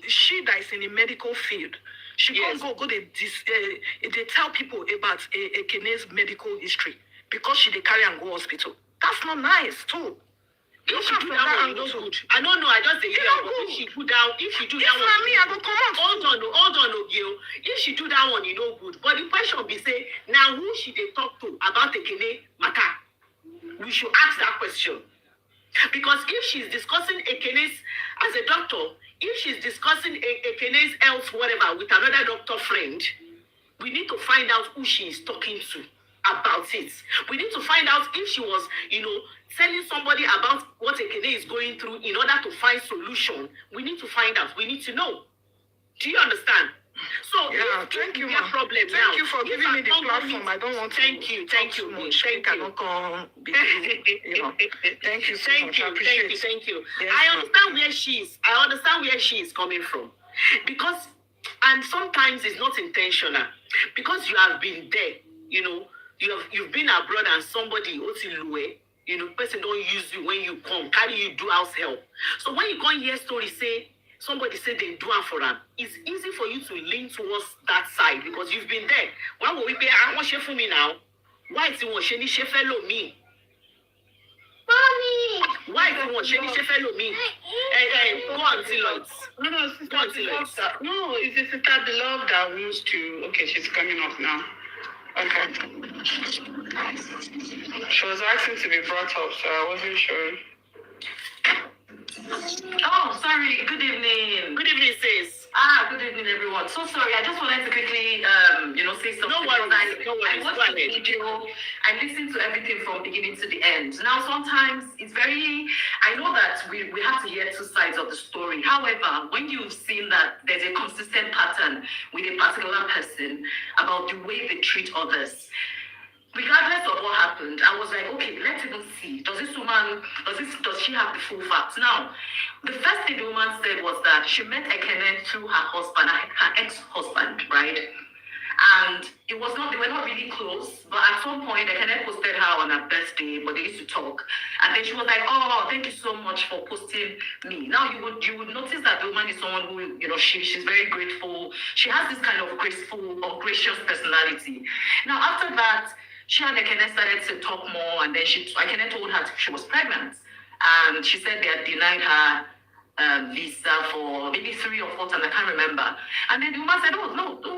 she that is in the medical field, she can't go they tell people about Ekene's medical history because she dey carry and go hospital. That's not nice too. If she do that one, you no good. I don't know. I just say yeah. But if she do that, one, I go come out. Hold on, girl. If she do that one, you no good. But the question be say, now who should they talk to about Ekene matter? We should ask that question. Because if she's discussing Ekene's as a doctor, if she's discussing Ekene's health, whatever, with another doctor friend, we need to find out who she is talking to about it. We need to find out if she was, telling somebody about what Ekene is going through in order to find solution. We need to find out. We need to know. Do you understand? So yeah, thank you, ma. Problem thank now. you for giving me the platform. I don't want to. Thank you. Thank you. Thank you. Thank you. Yes, I understand where she is. I understand where she is coming from, because, and sometimes it's not intentional, because you have been there. You've been abroad and somebody person don't use you when you come, carry you do house help. So when you come hear story say somebody say they do it for them, it's easy for you to lean towards that side because you've been there. Why will we pay? I want share for me now. Why is it want share fellow me? Mommy. Why is it want share fellow me? Go on, Deloitte. No, sister. No, it's the sister Beloved that wants to. Okay, she's coming up now. Okay. She was asking to be brought up, so I wasn't sure. Oh, sorry. Good evening. Good evening, sis. Good evening, everyone. So sorry. I just wanted to quickly, say something. No worries. I watched the video. I listened to everything from beginning to the end. Now, sometimes it's I know that we have to hear two sides of the story. However, when you've seen that there's a consistent pattern with a particular person about the way they treat others, regardless of what happened, I was like, okay, let's even see. Does she have the full facts? Now, the first thing the woman said was that she met Ekene through her husband, her ex-husband, right? And they were not really close, but at some point, Ekene posted her on her birthday, but they used to talk. And then she was like, oh, thank you so much for posting me. Now, you would notice that the woman is someone who, she's very grateful. She has this kind of graceful or gracious personality. Now, after that, she and Ekene started to talk more, and then Ekene told her she was pregnant. And she said they had denied her visa for maybe 3 or 4 times, I can't remember. And then the woman said, oh,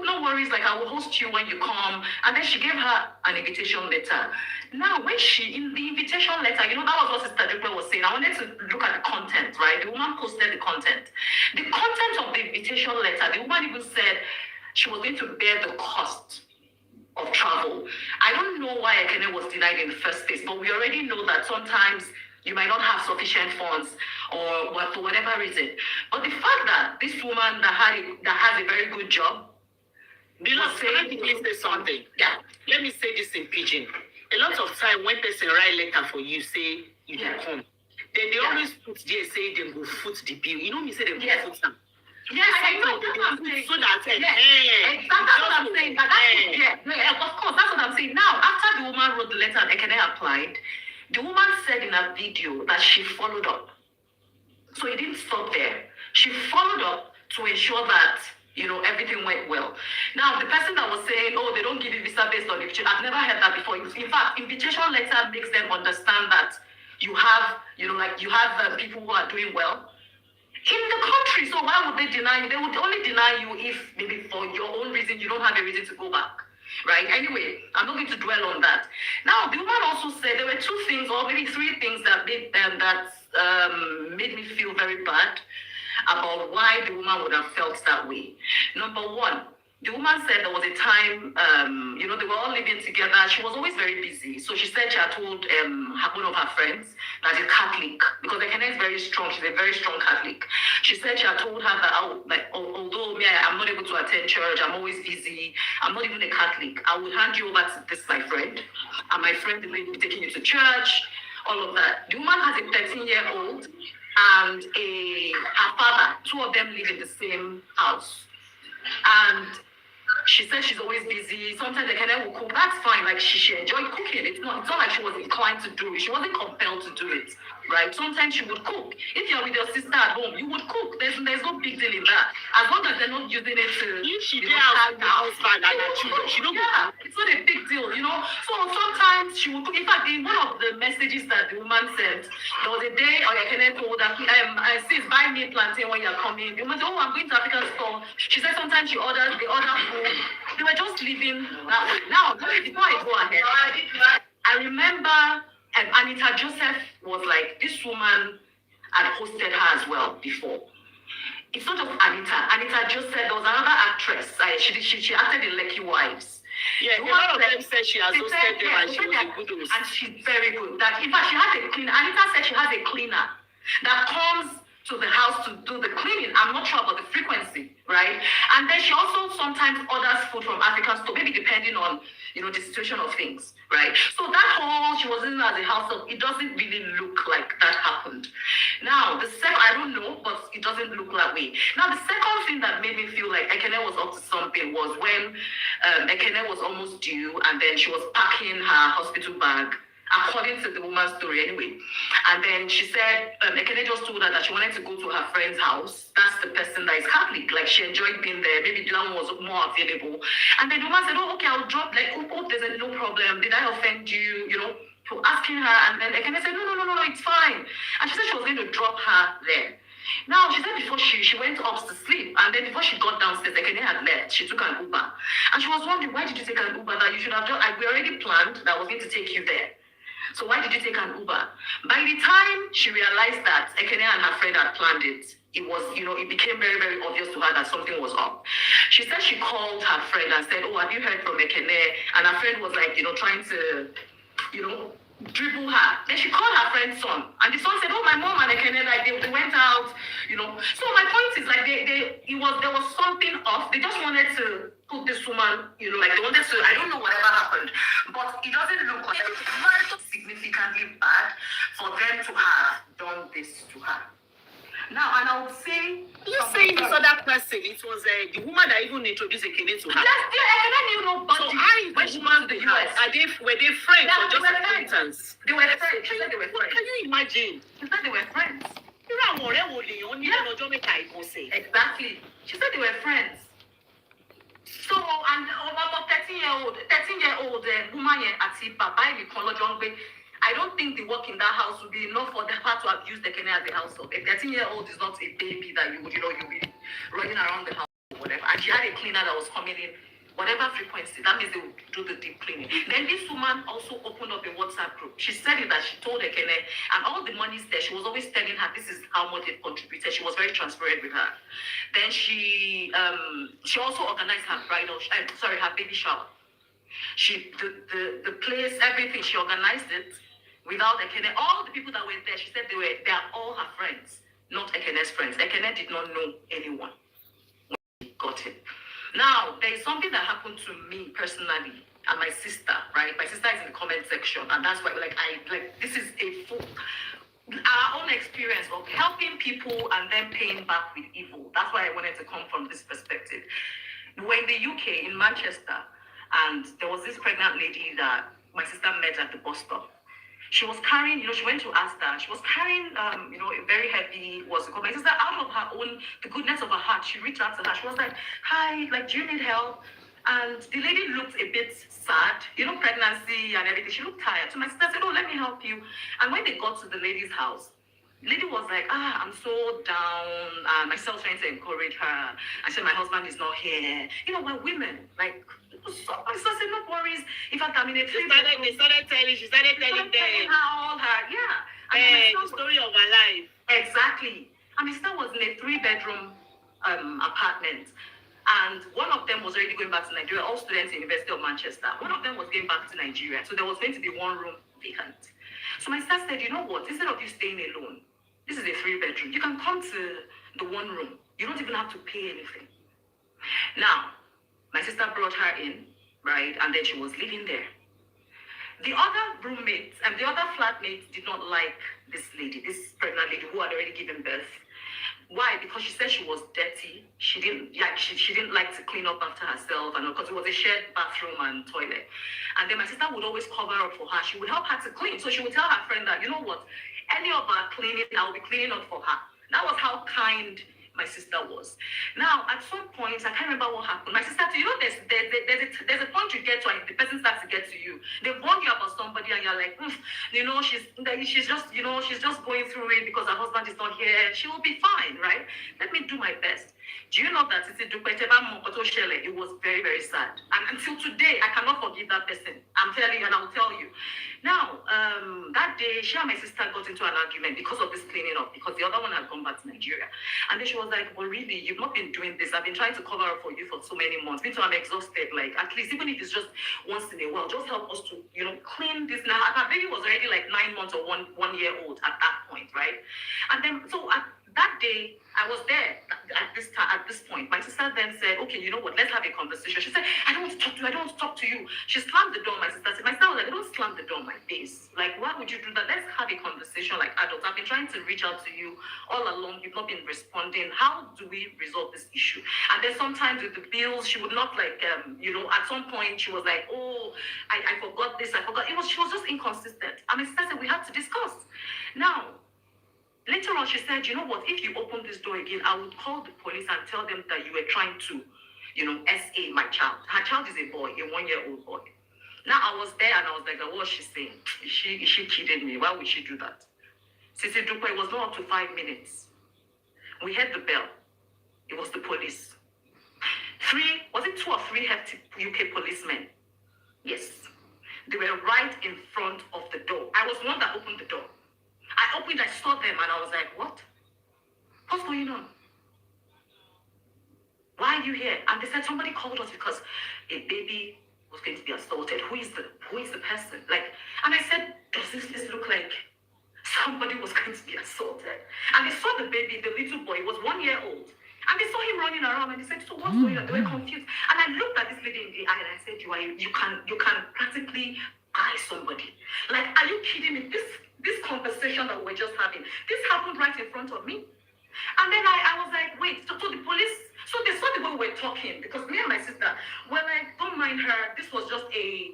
no worries, like I will host you when you come. And then she gave her an invitation letter. Now, in the invitation letter, that was what Sisidupe was saying. I wanted to look at the content, right? The woman posted the content. The content of the invitation letter, the woman even said she was going to bear the cost of travel. I don't know why Ekene was denied in the first place, but we already know that sometimes you might not have sufficient funds or for whatever reason. But the fact that this woman that has a very good job, let me say something. Yeah. Let me say this in pidgin. A lot of time when person write letter for you, say you can come. Then they always put there, say they go foot the bill. Me say they go foot them. Yes, I know. That's what I'm saying. So that that's what I'm saying. Of course, that's what I'm saying. Now, after the woman wrote the letter and Ekene applied, the woman said in a video that she followed up. So it didn't stop there. She followed up to ensure that everything went well. Now, the person that was saying, oh, they don't give you visa based on invitation, I've never heard that before. In fact, invitation letter makes them understand that you have, you have people who are doing well in the country. So why would they deny you? They would only deny you if maybe for your own reason you don't have a reason to go back. Right? Anyway, I'm not going to dwell on that. Now, the woman also said there were 2 things or maybe 3 things that made me feel very bad about why the woman would have felt that way. Number 1, the woman said there was a time, they were all living together. She was always very busy. So she said she had told one of her friends that is Catholic, because Ekene is very strong. She's a very strong Catholic. She said she had told her that, although I'm not able to attend church, I'm always busy, I'm not even a Catholic, I will hand you over to this, my friend. And my friend will be taking you to church, all of that. The woman has a 13-year-old and her father. 2 of them live in the same house. And she said she's always busy. Sometimes Ekene will cook. That's fine. Like she enjoyed cooking. It's not like she was inclined to do it. She wasn't compelled to do it. Right? Sometimes she would cook. If you're with your sister at home, you would cook. There's no big deal in that. As long as they're not using it to If she did have the husband and her children, she don't yeah, it's not a big deal, you know. So sometimes she would cook. In fact, in one of the messages that the woman sent, there was a day Ekene told her, sis, buy me plantain when you're coming. The woman said, oh, I'm going to African store. She said sometimes they order food. They were just living that way. Now, before I go ahead, I remember Anita Joseph was like, this woman had hosted her as well before. It's not just Anita. Anita Joseph, there was another actress. She acted in Lucky Wives. Yeah, a lot of them said she has hosted them and she was a good host. And she's very good. That in fact she has a cleaner. Anita said she has a cleaner that comes to the house to do the cleaning. I'm not sure about the frequency, right? And then she also sometimes orders food from African store, maybe depending on the situation of things, right? So that whole she was in as a household, it doesn't really look like that happened. Now I don't know, but it doesn't look that way. Now the second thing that made me feel like Ekene was up to something was when Ekene was almost due, and then she was packing her hospital bag. According to the woman's story anyway. And then she said, Ekene just told her that she wanted to go to her friend's house. That's the person that is Catholic. Like she enjoyed being there. Maybe the one was more available. And then the woman said, oh, okay, I'll drop, like, oh, there's no problem. Did I offend you, for asking her? And then Ekene said, no, it's fine. And she said she was going to drop her there. Now, she said before she went up to sleep, and then before she got downstairs, Ekene had left. She took an Uber. And she was wondering, why did you take an Uber that you should have just, we already planned that I was going to take you there. So why did you take an Uber? By the time she realized that Ekene and her friend had planned it, it was, it became very, very obvious to her that something was up. She said she called her friend and said, oh, have you heard from Ekene? And her friend was like, trying to, dribble her. Then she called her friend's son. And the son said, oh, my mom and Ekene, like, they went out, So my point is, like, there was something off. They just wanted to put this woman, like, they wanted to, I don't know whatever happened, but it doesn't look like it was significantly bad for them to have done this to her. Now, and I would say... You saying this other person, it was the woman that even introduced Ekene to her. Yes, Ekene knew nobody. So how is the woman to the house? Were they friends or just acquaintance? They were friends. She said they were friends. Can you imagine? She said they were friends. Exactly. She said they were friends. So, and about 13-year-old woman at Papa, I don't think the work in that house would be enough for her to have used Ekene as a household. A 13-year-old is not a baby that you'll be running around the house or whatever. And she had a cleaner that was coming in, whatever frequency. That means they would do the deep cleaning. Then this woman also opened up a WhatsApp group. She said that she told Ekene, and all the money's there. She was always telling her this is how much it contributed. She was very transparent with her. Then she also organized her her baby shower. The place, everything, she organized it. Without Ekene, all the people that were there, she said they are all her friends, not Ekene's friends. Ekene did not know anyone when she got it. Now, there is something that happened to me personally and my sister, right? My sister is in the comment section, and that's why, this is our own experience of helping people and then paying back with evil. That's why I wanted to come from this perspective. We're in the UK, in Manchester, and there was this pregnant lady that my sister met at the bus stop. She was carrying, she went to Asda. She was carrying, a very heavy, my sister, out of her own, the goodness of her heart, she reached out to her. She was like, hi, do you need help? And the lady looked a bit sad, pregnancy and everything. She looked tired. So my sister said, oh, let me help you. And when they got to the lady's house, the lady was like, I'm so down. Myself trying to encourage her. I said, my husband is not here. We're women. My sister said, no worries. In fact, She started telling them all her, the story of her life. Exactly. And my sister was in a 3-bedroom apartment. And one of them was already going back to Nigeria, all students in the University of Manchester. One of them was going back to Nigeria. So there was going to be one room vacant. So my sister said, you know what? Instead of you staying alone, this is a 3-bedroom. You can come to the one room. You don't even have to pay anything. Now, my sister brought her in, right? And then she was living there. The other roommates and the other flatmates did not like this lady, this pregnant lady who had already given birth. Why? Because she said she was dirty. She didn't she didn't like to clean up after herself, and because it was a shared bathroom and toilet. And then my sister would always cover up for her. She would help her to clean. So she would tell her friend that, you know what, any of her cleaning, I'll be cleaning up for her. That was how kind my sister was. Now, at some point, I can't remember what happened. My sister, you know, there's a point you get to, and the person starts to get to you. They warn you about somebody, and you're like, you know, she's just, you know, she's just going through it because her husband is not here. She will be fine, right? Let me do my best. Do you know that Sisidupe, it was very, very sad. And until today, I cannot forgive that person. I'm telling you, and I'll tell you. Now, that day, she and my sister got into an argument because of this cleaning up, because the other one had gone back to Nigeria. And then she was like, well, really, you've not been doing this. I've been trying to cover up for you for so many months. Me too, I'm exhausted. Like, at least, even if it's just once in a while, just help us to, you know, clean this. Now, her baby was already like 9 months or one year old at that point, right? And then, so that day, I was there at this point. My sister then said, okay, you know what, let's have a conversation. She said, I don't want to talk to you, I don't want to talk to you. She slammed the door. My sister was like, don't slam the door in my face. Like, why would you do that? Let's have a conversation like adults. I've been trying to reach out to you all along. You've not been responding. How do we resolve this issue? And then sometimes with the bills, she would not like, you know, at some point she was like, oh, I forgot this, I forgot. She was just inconsistent. And my sister said, we have to discuss. Now, later on, she said, you know what, if you open this door again, I would call the police and tell them that you were trying to, you know, SA my child. Her child is a boy, a 1-year-old boy. Now, I was there and I was like, what is she saying? Is she kidding me? Why would she do that? Sisidupe, it was not up to 5 minutes. We heard the bell. It was the police. 2 or 3 hefty UK policemen? Yes. They were right in front of the door. I was the one that opened the door. I opened, I saw them, and I was like, what? What's going on? Why are you here? And they said somebody called us because a baby was going to be assaulted. Who is the person? Like, and I said, does this look like somebody was going to be assaulted? And they saw the baby, the little boy, was 1 year old. And they saw him running around, and they said, so what's going on? They were confused. And I looked at this lady in the eye, and I said, you can practically eye somebody. Like, are you kidding me? This conversation that we're just having, this happened right in front of me. And then I was like, wait, so the police, so they saw the way we were talking, because me and my sister were like, don't mind her, this was just a,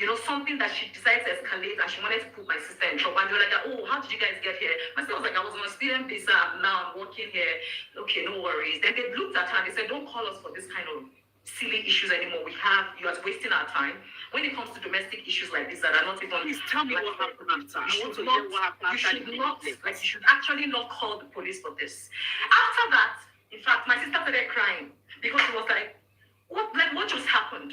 you know, something that she decided to escalate, and she wanted to put my sister in trouble. And they were like, oh, how did you guys get here? My sister was like, I was on a student visa, now I'm working here. Okay, no worries. Then they looked at her and they said, don't call us for this kind of silly issues anymore. You are wasting our time. When it comes to domestic issues like this that are not even... Please tell me what happened after. I want to hear what happened after. You should actually not call the police for this. After that, in fact, my sister started crying because she was like, what just happened?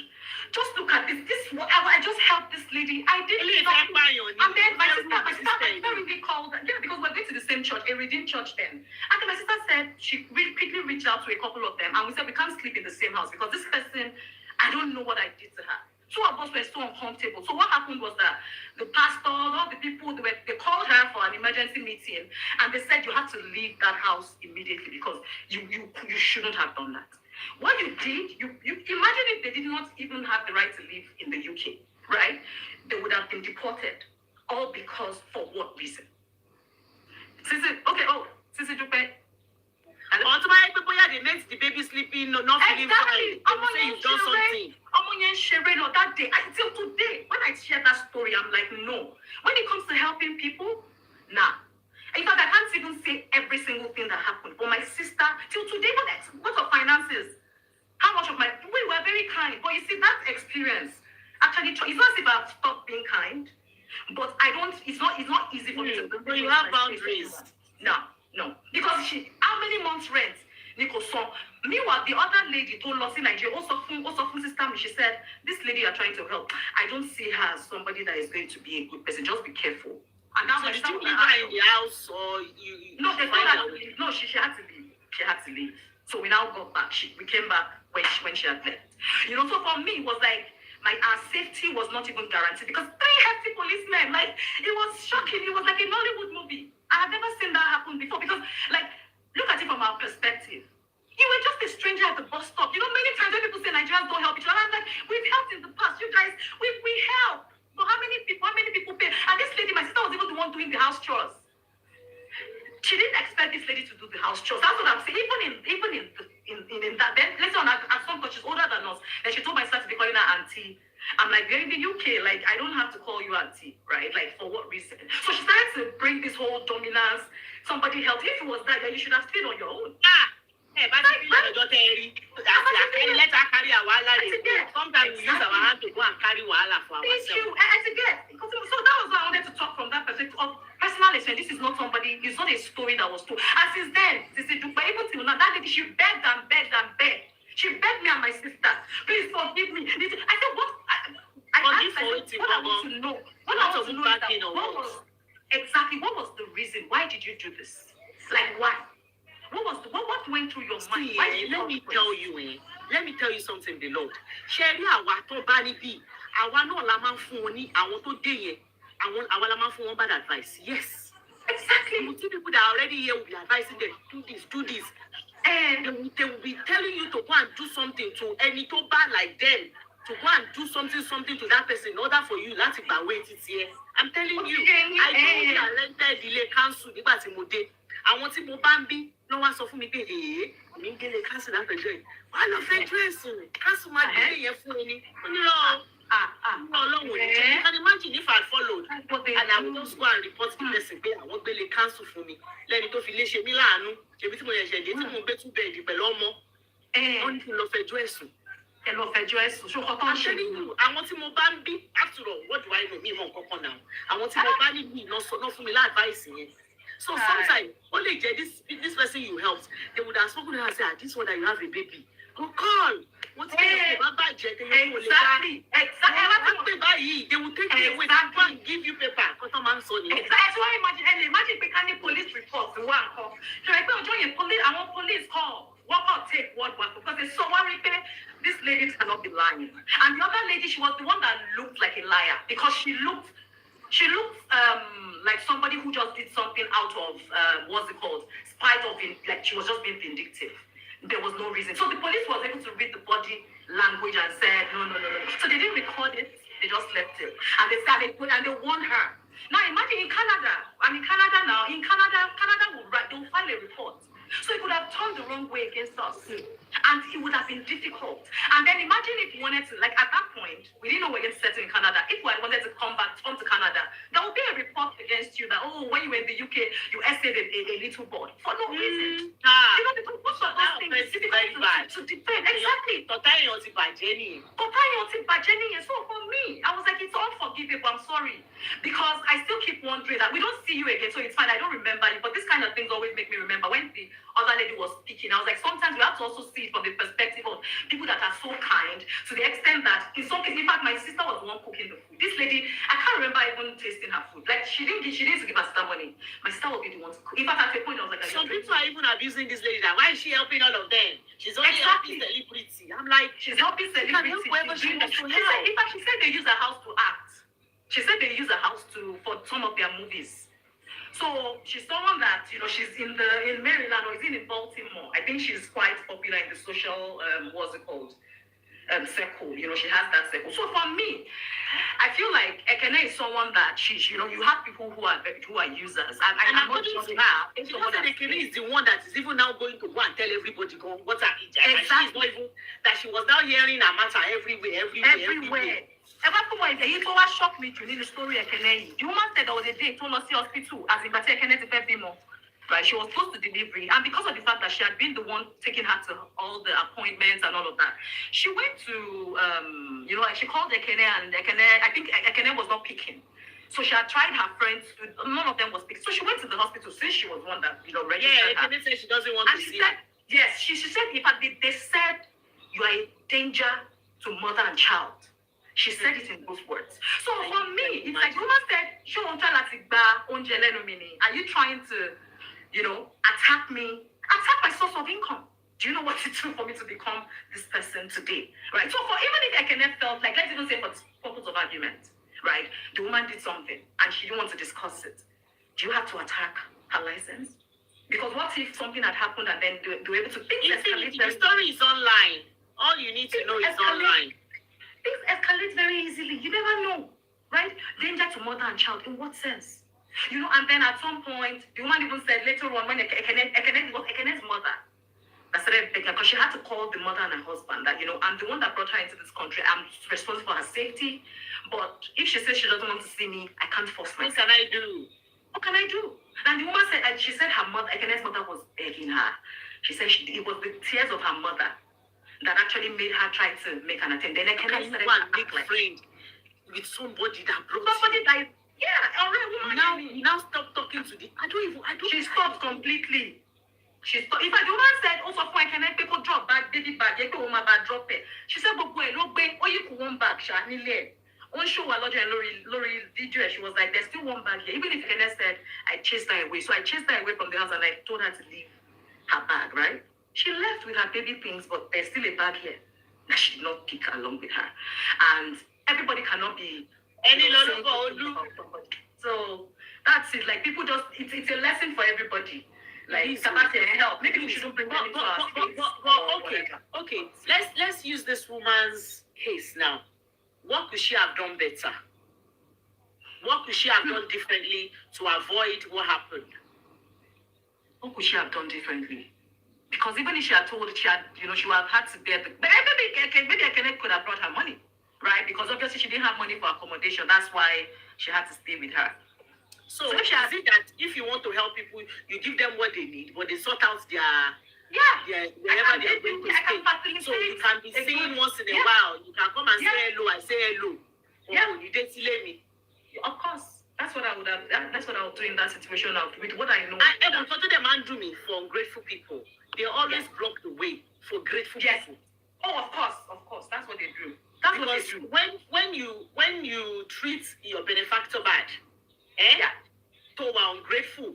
Just look at this. I just helped this lady. I did nothing. And then my sister really called, yeah, because we're going to the same church, a redeemed church then. And then my sister said, she quickly reached out to a couple of them, and we said, we can't sleep in the same house because this person, I don't know what I did to her. 2 of us were so uncomfortable. So what happened was that the pastor, all the people, they called her for an emergency meeting, and they said you had to leave that house immediately because you shouldn't have done that. What you did, you imagine if they did not even have the right to live in the UK, right? They would have been deported, all because for what reason? Sisidupe. Automatically, people here, they make the baby sleeping, not feeling fine. They say you've done something. That day, until today, when I share that story, I'm like, no. When it comes to helping people, nah. In fact, I can't even say every single thing that happened. But my sister, till today, what of finances? How much of we were very kind. But you see, that experience, actually, it's not as if I've stopped being kind, but it's not easy for me to... So you have boundaries. No. Because how many months rent? Nicoson. Meanwhile, the other lady told us in Nigeria, also sister, she said, this lady you're trying to help, I don't see her as somebody that is going to be a good person. Just be careful. And now so did you leave her in the house or you no, they told her to leave. No, she had to leave. She had to leave. So we now got back. We came back when she had left. You know, so for me, it was like our safety was not even guaranteed because 3 hefty policemen, like, it was shocking. It was like a Nollywood movie. I have never seen that happen before because, like, look at it from our perspective. You were just a stranger at the bus stop. You know, many times when people say Nigerians don't help each other, I'm like, we've helped in the past. You guys, we help. But how many people pay? And this lady, my sister, was even the one doing the house chores. She didn't expect expect this lady to do the house chores. That's what I'm saying. Even in that, then later on, at some point, she's older than us. Then she told my sister to be calling her auntie. I'm like, we're in the UK. Like, I don't have to call you auntie, right? Like, for what reason? So she started to bring this whole dominance. Somebody helped. If it was that, then you should have stayed on your own. But let her carry our wahala. Sometimes we use our hand to go and carry wahala for Thank you. ourselves. And to get, so that was why I wanted to talk from that perspective of personal experience. This is not somebody, it's not a story that was told. And since then, Sisidupe, even till now, that lady, she begged and begged and begged. She begged me and my sister, please forgive me. I said, what? I asked, what I want to know. What I want to know is that, what was the reason? Why did you do this? Like, why? What went through your mind? See, let me tell you something, the Lord. Sherry, àwa tó bá níbí, àwa náà la máa ń fún wọn ní àwọn tó dé yẹn, àwa la máa ń fún wọn bad advice. Yes, Exactly. you see people that are already here will be advising them, do this. And they will be telling you to go and do something to any tó bá like them, to go and do something to that person in order for you láti gbà wait it here. I'm telling you, I don't talented delay cancel nígbà tí mo dé. Àwọn tí mo bá ń bí ló wá sọ fún mi pé mi ń gélé cancel láfẹjọ́ yìí. Wà lọ fẹjọ́ ẹ̀sùn cancel máa délé yẹn fún ẹni. Ó ní lọ Ọlọ́run ò ní jẹ́. You can imagine if I followed and I would just go and report the person pé àwọn gbélé cancel fún mi lẹ́ni tó fi lè ṣe mí láàánú. Ṣèbí tí mo yẹ̀ ṣẹ̀dé tí mo gbé tún bẹ̀ẹ̀dì pẹ̀lú ọmọ. Wọ́n ní kí n lọ fẹjọ́ ẹ̀sùn. Ẹ lọ fẹjọ́ ẹ̀sùn. Ṣé ọkọ tó ń ṣe Àṣẹ́ni àwọn tí mo bá ń bí after all what do I know mi mọ̀ nǹkan kan náà. Àwọn tí mo bá níbi náà fún mi láàdváìsì yẹn. So sometimes, only this person you helped, they would have spoken to her and said, this one that you have a baby. Go call. What's Exactly. They will take it away and give you paper. Exactly. Imagine if any police report the one call. So I thought join police. I want police call. What about take what because they so worried this lady cannot be lying. And the other lady, she was the one that looked like a liar because she looked like somebody who just did something out of what's it called, spite of it, like she was just being vindictive. There was no reason. So the police was able to read the body language and said no. So they didn't record it. They just left it, and they started and they warned her. Now imagine in Canada. Canada will file a report. So it would have turned the wrong way against us. And it would have been difficult. And then imagine if we wanted to, like at that point, we didn't know we were going to settle in Canada. If we had wanted to come to Canada, there would be a report against you that, when you were in the UK, you essayed a little boy. For no reason. You know, because most of those things is difficult to defend. Exactly. So for me, I was like, it's unforgivable. I'm sorry. Because I still keep wondering that we don't see you again, so it's fine. I don't remember you. But this kind of things always make me remember when the other lady was speaking. I was like, sometimes we have to also see it from the perspective of people that are so kind to the extent that in some cases, in fact, my sister was the one cooking the food. This lady, I can't remember even tasting her food. Like she didn't give her sister money. My sister will be the one to cook. In fact, at a point I was like, some people are even abusing this lady. That why is she helping all of them? She's only helping celebrity. I'm like, she's helping celebrity. Whoever she wants to help. In fact, she said they use her house to act. She said they use her house for some of their movies. So she's someone that, she's in Maryland or is in Baltimore. I think she's quite popular in the social, what's it called? Circle. She has that circle. So for me, I feel like Ekene is someone that you have people who are users. And I'm not just her. It's not that Ekene is the one that is even now going to go and tell everybody what's her age. Exactly. That she was now hearing her matter everywhere. It always shocked me to the story Ekene. The woman said there was a day told us the hospital as in Ekene to pay more. Right, she was close to delivery, and because of the fact that she had been the one taking her to all the appointments and all of that, she went to she called Ekene, and I think Ekene was not picking. So she had tried her friends, none of them was picking. So she went to the hospital since she was one that registered. Yeah, Ekene said she doesn't want to see her. Yes, she said in fact they said you are a danger to mother and child. She said it in those words. So for me, it's like the woman said, are you trying to, attack me? Attack my source of income. Do you know what it took for me to become this person today? Right? So even if Ekene felt like, let's even say for purpose of argument, right? The woman did something and she didn't want to discuss it. Do you have to attack her license? Because what if something had happened and then they were able to think the story is online. All you need to know is online. Things escalate very easily. You never know, right? Danger to mother and child. In what sense? You know, and then at some point, the woman even said later on when Ekene's mother that started begging, because she had to call the mother and her husband that, you know, I'm the one that brought her into this country. I'm responsible for her safety. But if she says she doesn't want to see me, I can't force myself. What can I do? What can I do? And the woman said, and she said her mother, Ekene's mother was begging her. She said it was the tears of her mother that actually made her try to make an attempt. Then Ekene Can you started go and to make act like friend with somebody that brought somebody you? that, yeah, already woman. Now stop talking to the. I don't. She stopped completely. She stopped. In fact, the woman said, also for Ekene, people drop bag, baby bag, you go home bag, drop it. She said, but boy, no bang, or you could one bag, Shanile. One show a lot and Lori video, she was like, there's still one bag here. Even if Ekene said, I chased her away. So I chased her away from the house and I told her to leave her bag, right? She left with her baby things, but there's still a bag here that she did not pick along with her. And everybody cannot be Any you know, lot saying of good things about somebody. So that's it. Like people just, it's a lesson for everybody. Like it's about help. Maybe we shouldn't bring them into our space. Okay. Let's use this woman's case now. What could she have done better? What could she have done differently to avoid what happened? What could she have done differently? Because even if she had told, she had, you know, she would have had to bear the. But maybe Ekene could have brought her money, right? Because obviously she didn't have money for accommodation. That's why she had to stay with her. So is it that if you want to help people, you give them what they need, but they sort out wherever they are going to stay. So you can be seen once in a while. You can come and say hello. I say hello. Oh, you didn't see me. Of course. That's what I would have. That's what I would do in that situation. With what I know. And for them, do me for ungrateful people. They always block the way for grateful people. Oh, of course. That's what they do. That's what they do. When you treat your benefactor bad, tó wà ungrateful.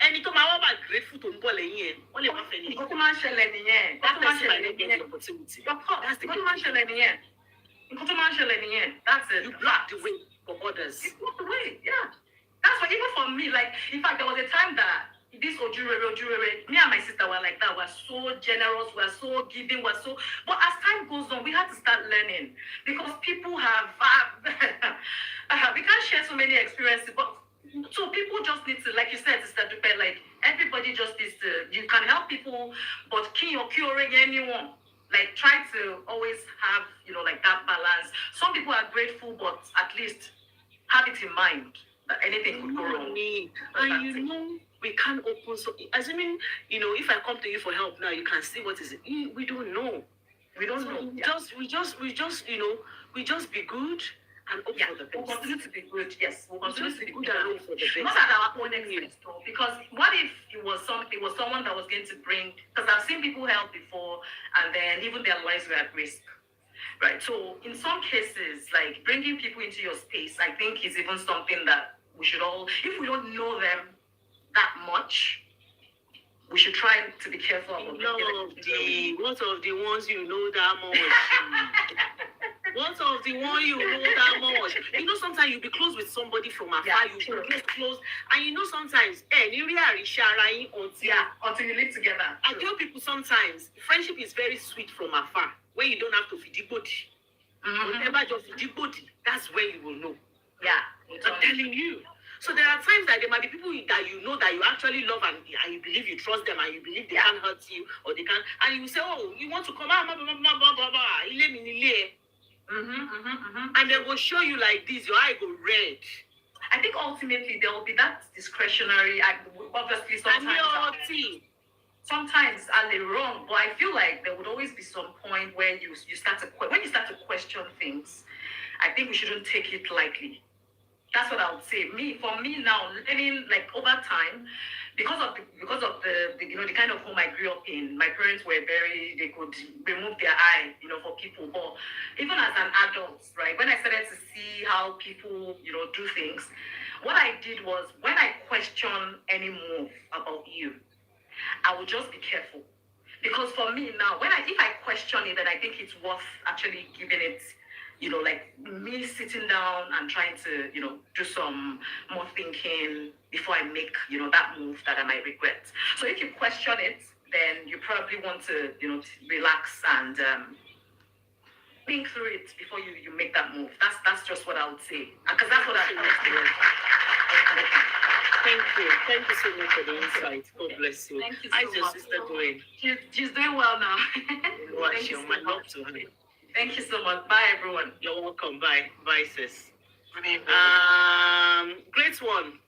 Ẹni tó máa wá wà grateful tó ń bọ̀ lẹ́yìn ẹ̀, wọ́n lè wá fẹ́ ní. Nǹkan tó máa ń ṣẹlẹ̀ nìyẹn. That's the opportunity. Of course. Nǹkan tó máa ń ṣẹlẹ̀ nìyẹn. Nǹkan tó máa ń ṣẹlẹ̀ nìyẹn. That's it. You block the way for others. You block the way, yeah. That's why even for me, like, in fact, there was a time that this Ojurere, me and my sister were like that. We're so generous, we're so giving, but as time goes on, we had to start learning because people have, we can't share so many experiences, but so people just need to, like you said, Sisidupe, like everybody just needs to, you can help people, but you're curing anyone. Like try to always have, you know, like that balance. Some people are grateful, but at least have it in mind that anything could go wrong. And you know, we can't open so assuming, you know, if I come to you for help now, you can see what is it. We don't know. We don't know. We just, you know, we just be good and hope for the best. We'll continue to be good, yes. We'll continue to be good and hope for the best. Not at our own expense, though. Because what if it was someone that was going to bring, because I've seen people help before and then even their lives were at risk. Right. So in some cases, like bringing people into your space, I think is even something that we should all, if we don't know them that much, we should try to be careful about what of the ones you know that much? What of the one you know that much? You know, sometimes you be close with somebody from afar, you get close, and you know sometimes, until you live together. I tell people sometimes, friendship is very sweet from afar, where you don't have to feed the body. Whenever just feed the body, that's where you will know. Yeah. I'm telling you. So there are times that there might be people that you know that you actually love and you believe you trust them and you believe they can't hurt you or they can't, and you say, oh, you want to come out, and they will show you like this, your eye go red. I think ultimately there will be that discretionary, obviously sometimes are they wrong, but I feel like there would always be some point where you start to question things. I think we shouldn't take it lightly. That's what I would say. For me now, learning like over time, because of the you know the kind of home I grew up in, my parents were they could remove their eye, you know, for people. But even as an adult, right, when I started to see how people, you know, do things, what I did was when I question any move about you, I would just be careful. Because for me now, if I question it, then I think it's worth actually giving it, you know, like me sitting down and trying to, you know, do some more thinking before I make, you know, that move that I might regret. So if you question it, then you probably want to, you know, relax and think through it before you make that move. That's just what I would say. Because that's what I Thank you. Thank you so much for the insight. God bless you. Thank you How's so your much. sister doing? She's doing well now. Well, Thank she you on so my much. love to her. Thank you so much. Bye, everyone. You're welcome. Bye. Bye, sis. Good evening. Great one.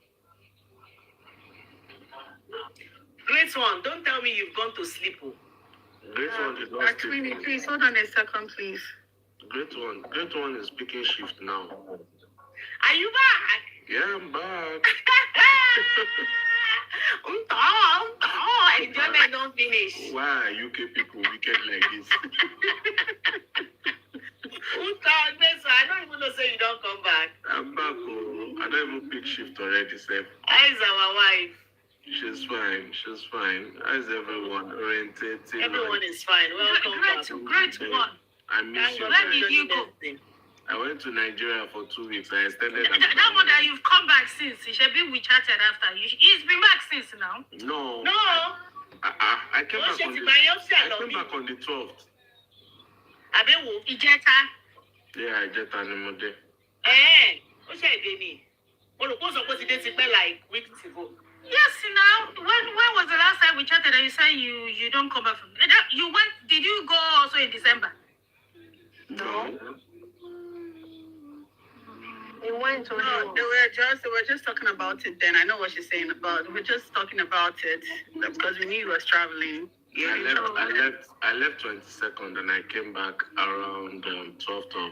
Great one. Don't tell me you've gone to sleep. Oh. Great one did not Actually, sleep. please hold on a second, please. Great one is picking shift now. Are you back? Yeah, I'm back. Enjoyment don't finish. Why are UK people wicked like this? I don't even know say you don't come back. I'm back. Oh, I don't even pick shift already, Seth. How is our wife? She's fine. How is everyone? Oriented. Everyone is fine. Welcome back. Great one. I miss Thank you. God Where guys. did you go? I went to Nigeria for 2 weeks. I extended That one that you've come back since, it should be we chatted after. He's been back since now. No. No. I came back on the I came back on the 12th. Abewo. Ijeta. Yeah, I just animated. Ó ṣe èdè ni. Mo rò pé ó sọ pé ó ti dé tipẹ́ like weeks ago. Yes, now. When was the last time we chatted and you said you don't come back from you went? Did you go also in December? No. We went to no, they were just talking about it then. I know what she's saying about. We're just talking about it because we knew you was traveling. I left 22nd and I came back around 12th of.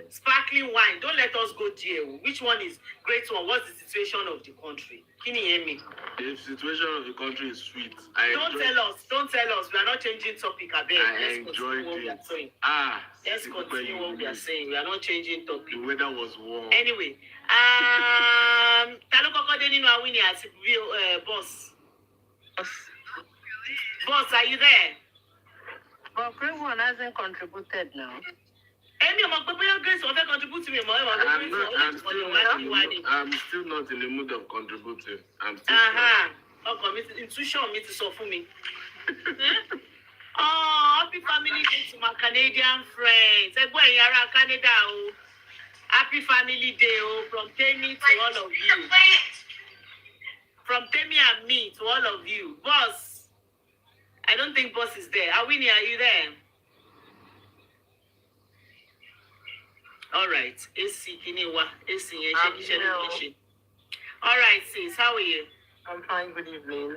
Sparkling wine. Don't let us go there. Which one is great one? What's the situation of the country? Can you hear me? The situation of the country is sweet. Don't tell us. We are not changing topic. I enjoyed it. Let's continue what we are saying. We are not changing topic. The weather was warm. Anyway, ta ló kọ́kọ́ dé nínú Awini àti boss? Boss, are you there? But Great One hasn't contributed now. Emi ọmọ pé bóyá Grace wọ́n fẹ́ contribute to me mọ́ I'm still not in the mood of contributing. I'm still. Ọkọ mi intuition mi ti sọ fún mi. Oh, happy family day to my Canadian friends. Ẹgbọ́n ẹ̀yin ará Canada o. Happy family day o from Temi to all of you. From Temi and me to all of you. Boss, I don't think boss is there. Awini, are you there? All right. AC Kiniwa. AC Yeshe. All right, sis. How are you? I'm fine. Good evening.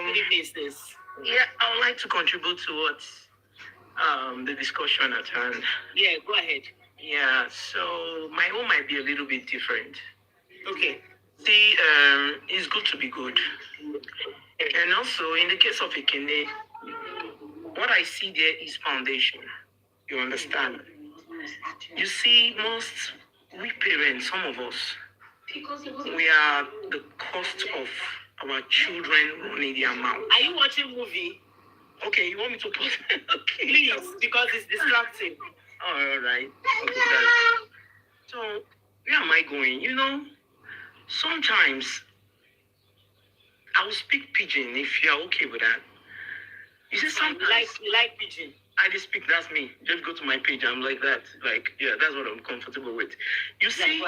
Good evening, sis. Yeah, I would like to contribute to what the discussion at hand. Yeah, go ahead. Yeah, so my own might be a little bit different. Okay. See, it's good to be good. And also, in the case of Ekene, what I see there is foundation. You understand? You see, we parents, some of us, we are the cost of our children running their mouth. Are you watching movie? Okay, you want me to put okay. Please, because it's distracting. All right. Okay, guys. So, where am I going? You know, sometimes I will speak pidgin if you are okay with that. You see, sometimes like pidgin. I just speak. That's me. Just go to my page. I'm like that. Like, yeah, that's what I'm comfortable with. You see,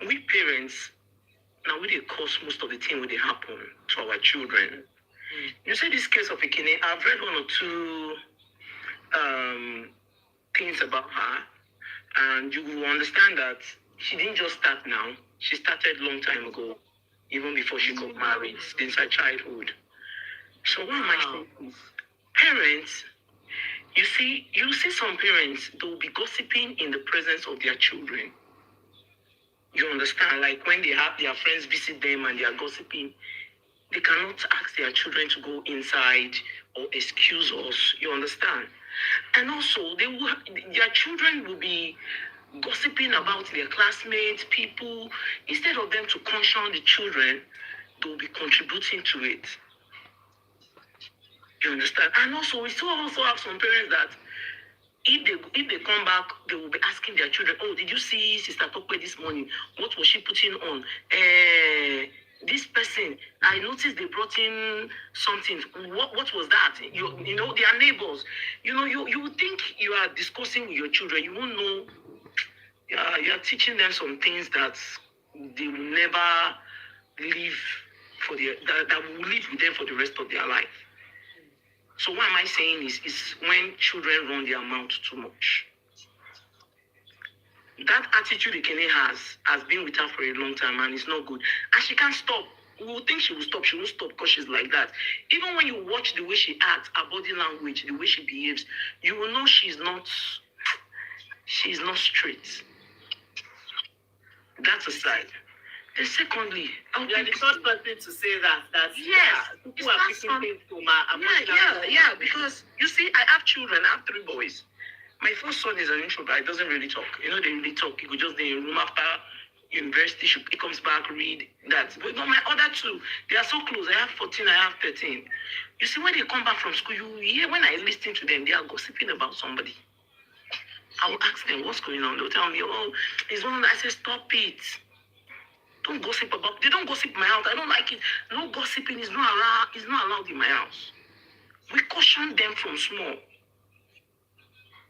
we parents now we cause most of the thing when they happen to our children. You see, this case of Ekene, I've read one or two things about her, and you will understand that she didn't just start now. She started a long time ago, even before she got married, since her childhood. So what am I saying? Parents, you see some parents, they will be gossiping in the presence of their children. You understand? Like when they have their friends visit them and they are gossiping, they cannot ask their children to go inside or excuse us. You understand? And also, their children will be gossiping about their classmates, people. Instead of them to caution the children, they will be contributing to it. You understand? And also, we still also have some parents that if they come back, they will be asking their children, oh, did you see Sister Tope this morning? What was she putting on? This person, I noticed they brought in something. What was that? You know, they are neighbors. You know, you would think you are discussing with your children. You won't know. You are teaching them some things that they will never live that will live with them for the rest of their life. So what am I saying is when children run their mouth too much. That attitude Ekene has been with her for a long time, and it's not good. And she can't stop. We will think she will stop. She won't stop because she's like that. Even when you watch the way she acts, her body language, the way she behaves, you will know she's not straight. That's aside. Then secondly, You are the first person to say that. Yes, People are picking things from her. yeah. Because you see, I have children. I have 3 boys. My first son is an introvert. He doesn't really talk. They really talk. He could just be in a room after university. He comes back, read that. But my other 2, they are so close. I have 14. I have 13. You see, when they come back from school, you hear when I listen to them, they are gossiping about somebody. I will ask them what's going on. They'll tell me, "Oh, it's one." I say, "Stop it. Don't gossip about." They don't gossip in my house. I don't like it. No gossiping is not allowed. It's not allowed in my house. We caution them from small.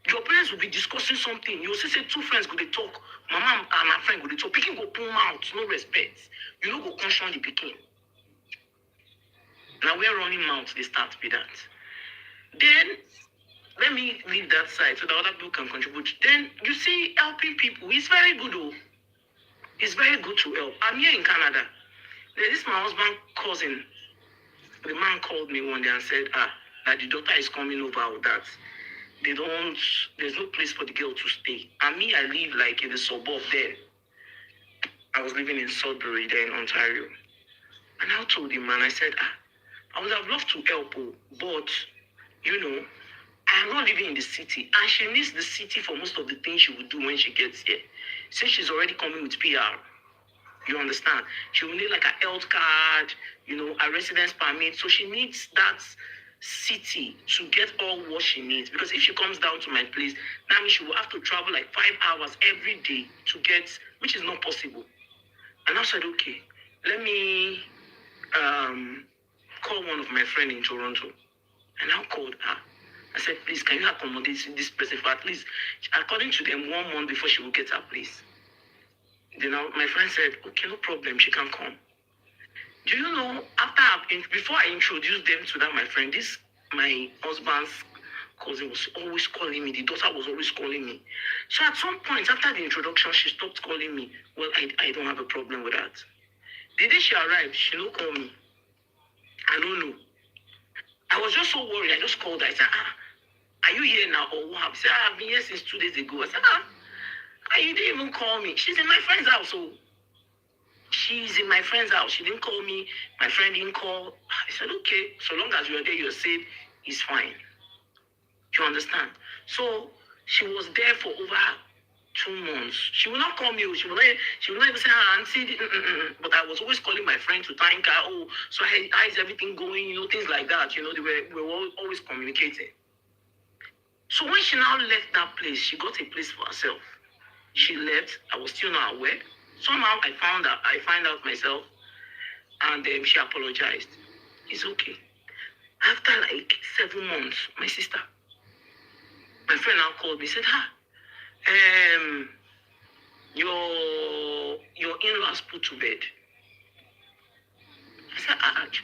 Your parents will be discussing something. You'll say 2 friends go they talk. Mama and my friend go they talk. Picking go pull out, no respect. You know go caution the picking. Now we're running mouth. They start with that. Then let me leave that side so that other people can contribute. Then you see, helping people is very good though. It's very good to help. I'm here in Canada. This is my husband's cousin. The man called me one day and said, that the daughter is coming over with that. There's no place for the girl to stay. And me, I live like in the suburb there. I was living in Sudbury there in Ontario. And I told him, man, I said, I would have loved to help her, but, I am not living in the city. And she needs the city for most of the things she will do when she gets here. Since she's already coming with PR, you understand? She will need like a health card, a residence permit. So she needs that city to get all what she needs. Because if she comes down to my place, that means she will have to travel like 5 hours every day to get, which is not possible. And I said, okay, let me call one of my friends in Toronto. And I called her. I said, please, can you accommodate this person for at least, according to them, 1 month before she will get her place? Then my friend said, okay, no problem, she can come. Do you know, before I introduced them to that, my friend, my husband's cousin was always calling me. The daughter was always calling me. So at some point, after the introduction, she stopped calling me. Well, I don't have a problem with that. The day she arrived, she don't call me. I don't know. I was just so worried. I just called her. I said, are you here now or what? She said, I've been here since 2 days ago. I said, you didn't even call me. She's in my friend's house. So she's in my friend's house. She didn't call me. My friend didn't call. I said, okay, so long as you're there, you're safe, it's fine. You understand? So she was there for over 2 months. She will not call me. She will not even say, auntie. But I was always calling my friend to thank her. Oh, so how is everything going? Things like that. They were always communicating. So when she now left that place, she got a place for herself. She left. I was still not aware. Somehow I find out myself, and she apologized. It's okay. After like 7 months, my friend now called me, said, your in-laws put to bed. I said,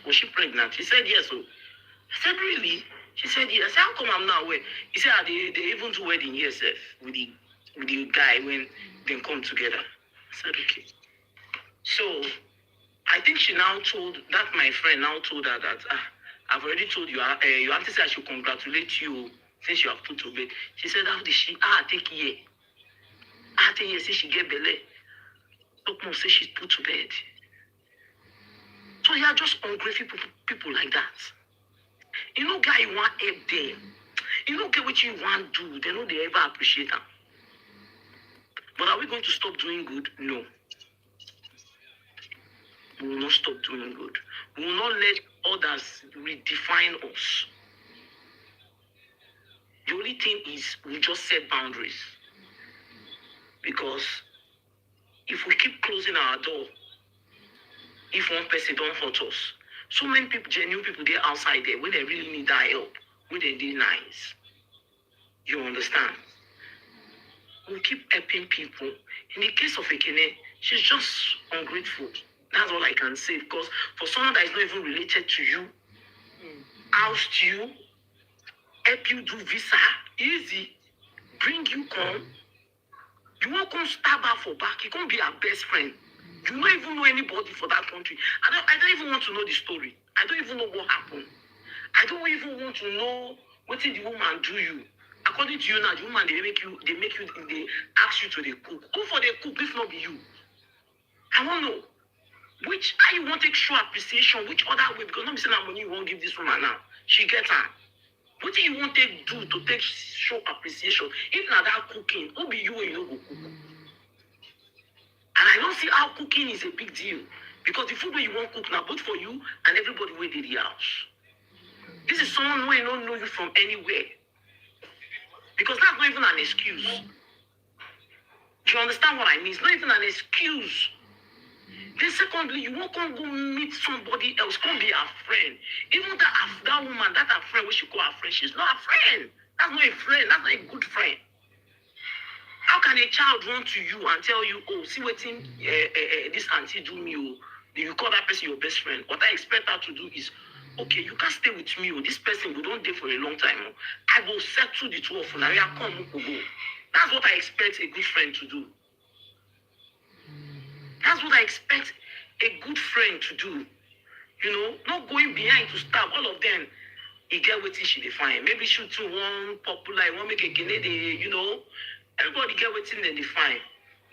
was she pregnant? She said, yes. So I said, really? She said, yes. I said, how come I'm not aware? He said, they even do wedding here, sir, with the guy when they come together. I said, okay. So I think she now told that my friend now told her that I've already told you, your auntie said I should congratulate you since you have put to bed. She said, how did she? Take year. Take year, say she get belay. Don't say she's put to bed. So you are just ungrateful people like that. Guy, you want help them. Get what you want to do. They know they ever appreciate them. But are we going to stop doing good? No. We will not stop doing good. We will not let others redefine us. The only thing is we just set boundaries. Because if we keep closing our door, if one person don't hurt us, so many people, genuine people, they're outside there when they really need that help, when they need nice. You understand? We keep helping people. In the case of Ekene, she's just ungrateful. That's all I can say. Because for someone that is not even related to you, oust you, help you do visa, easy, bring you come, you won't come stab her for back. You can't be her best friend. You don't even know anybody for that country. I don't even want to know the story. I don't even know what happened. I don't even want to know what did the woman do you. According to you now, the woman they ask you to the cook. Who for the cook if not be you? I want to know which how you want to show appreciation, which other way, because not be saying that money you won't give this woman now. She get her. What do you want to do to take show appreciation? If not that cooking, who be you when you don't go cook? And I don't see how cooking is a big deal. Because the food where you want cook now, both for you and everybody who did the house. This is someone who don't know you from anywhere. Because that's not even an excuse. Do you understand what I mean? It's not even an excuse. Then secondly, you won't come go meet somebody else, come be a friend. Even that woman, that her friend, what she call her friend, she's not a friend. That's not a friend, that's not a good friend. How can a child run to you and tell you, oh, see what this auntie do me, oh, you call that person your best friend? What I expect her to do is, okay, you can't stay with me, oh, this person we don't date for a long time, oh. I will settle the two of you, now you come, go. That's what I expect a good friend to do. That's what I expect a good friend to do. You know, not going behind to stab all of them. You get what she define. Maybe shoot to one popular, one make Ekene, you know, everybody get what they define.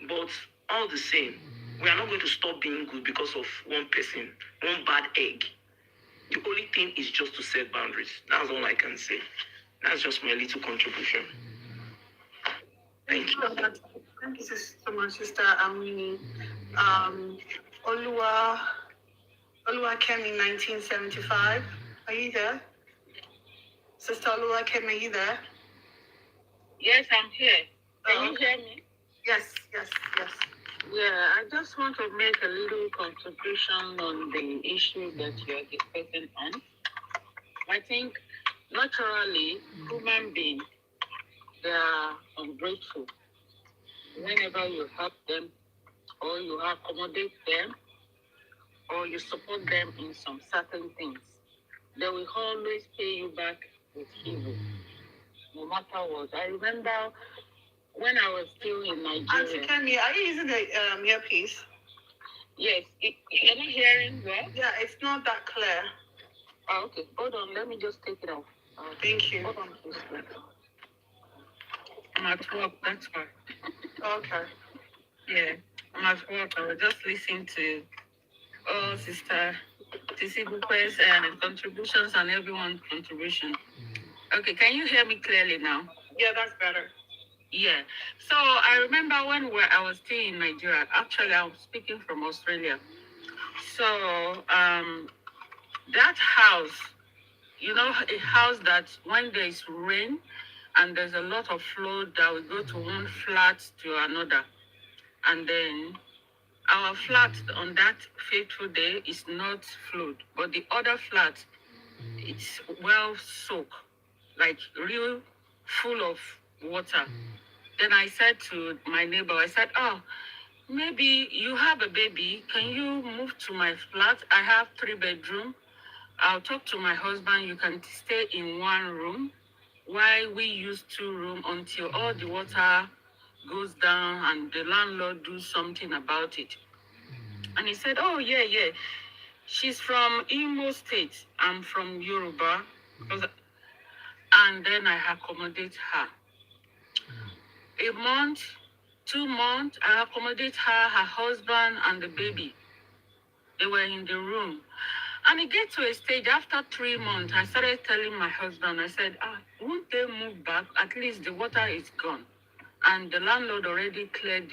But all the same, we are not going to stop being good because of one person, one bad egg. The only thing is just to set boundaries. That's all I can say. That's just my little contribution. Thank you. Thank you so much, Sister Amini. Ekene 1975. Are you there? Sister Ekene, are you there? Yes, I'm here. Can you hear me? Yes. Yeah, I just want to make a little contribution on the issue that you're discussing on. I think naturally, human beings, they are ungrateful. Whenever you help them, or you accommodate them, or you support them in some certain things, they will always pay you back with evil, no matter what. I remember when I was still in Nigeria. Auntie Kemi, are you using the earpiece? Yes, you're not hearing well? Yeah, it's not that clear. Oh, okay. Hold on, let me just take it off. Thank you. Hold on, please. I'm at work, that's why. Okay. Yeah, I'm at work. I was just listening to Sister Sisidupe's contributions and everyone's contribution. Okay, can you hear me clearly now? Yeah, that's better. Yeah. So I remember when I was still in Nigeria. Actually, I'm speaking from Australia. So that house, you know, a house that when there is rain and there's a lot of flood, that will go to one flat to another. And then our flat on that fateful day is not flood, but the other flat, it's well soaked, like real full of water. Then I said to my neighbor, I said, oh, maybe you have a baby. Can you move to my flat? I have 3 bedrooms. I'll talk to my husband. You can stay in 1 room while we use 2 rooms until all the water goes down and the landlord do something about it. And he said, oh, yeah. She's from Imo State. I'm from Yoruba. And then I accommodate her. A month, 2 months, I accommodate her husband, and the baby. They were in the room. And it gets to a stage, after 3 months, I started telling my husband, I said, won't they move back? At least the water is gone. And the landlord already cleared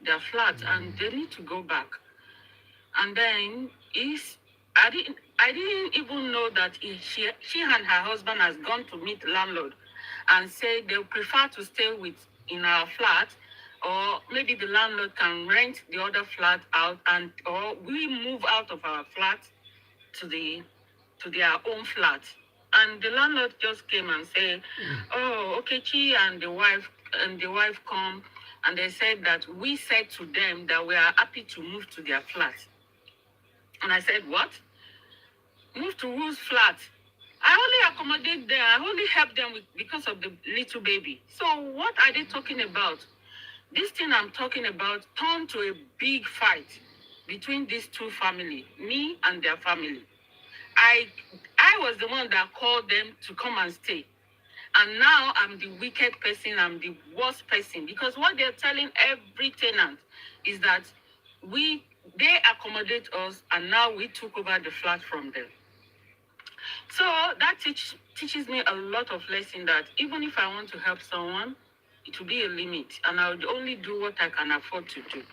their flat, and they need to go back. And then I didn't even know that she and her husband has gone to meet the landlord and say they prefer to stay in our flat, or maybe the landlord can rent the other flat out, or we move out of our flat to their own flat. And the landlord just came and said, oh, Okechi and the wife come, and they said that we said to them that we are happy to move to their flat. And I said, what? Move to whose flat? I only accommodate them. I only help them because of the little baby. So what are they talking about? This thing I'm talking about turned to a big fight between these two families, me and their family. I was the one that called them to come and stay. And now I'm the wicked person, I'm the worst person. Because what they're telling every tenant is that they accommodate us and now we took over the flat from them. So that teaches me a lot of lesson that even if I want to help someone, it will be a limit, and I would only do what I can afford to do.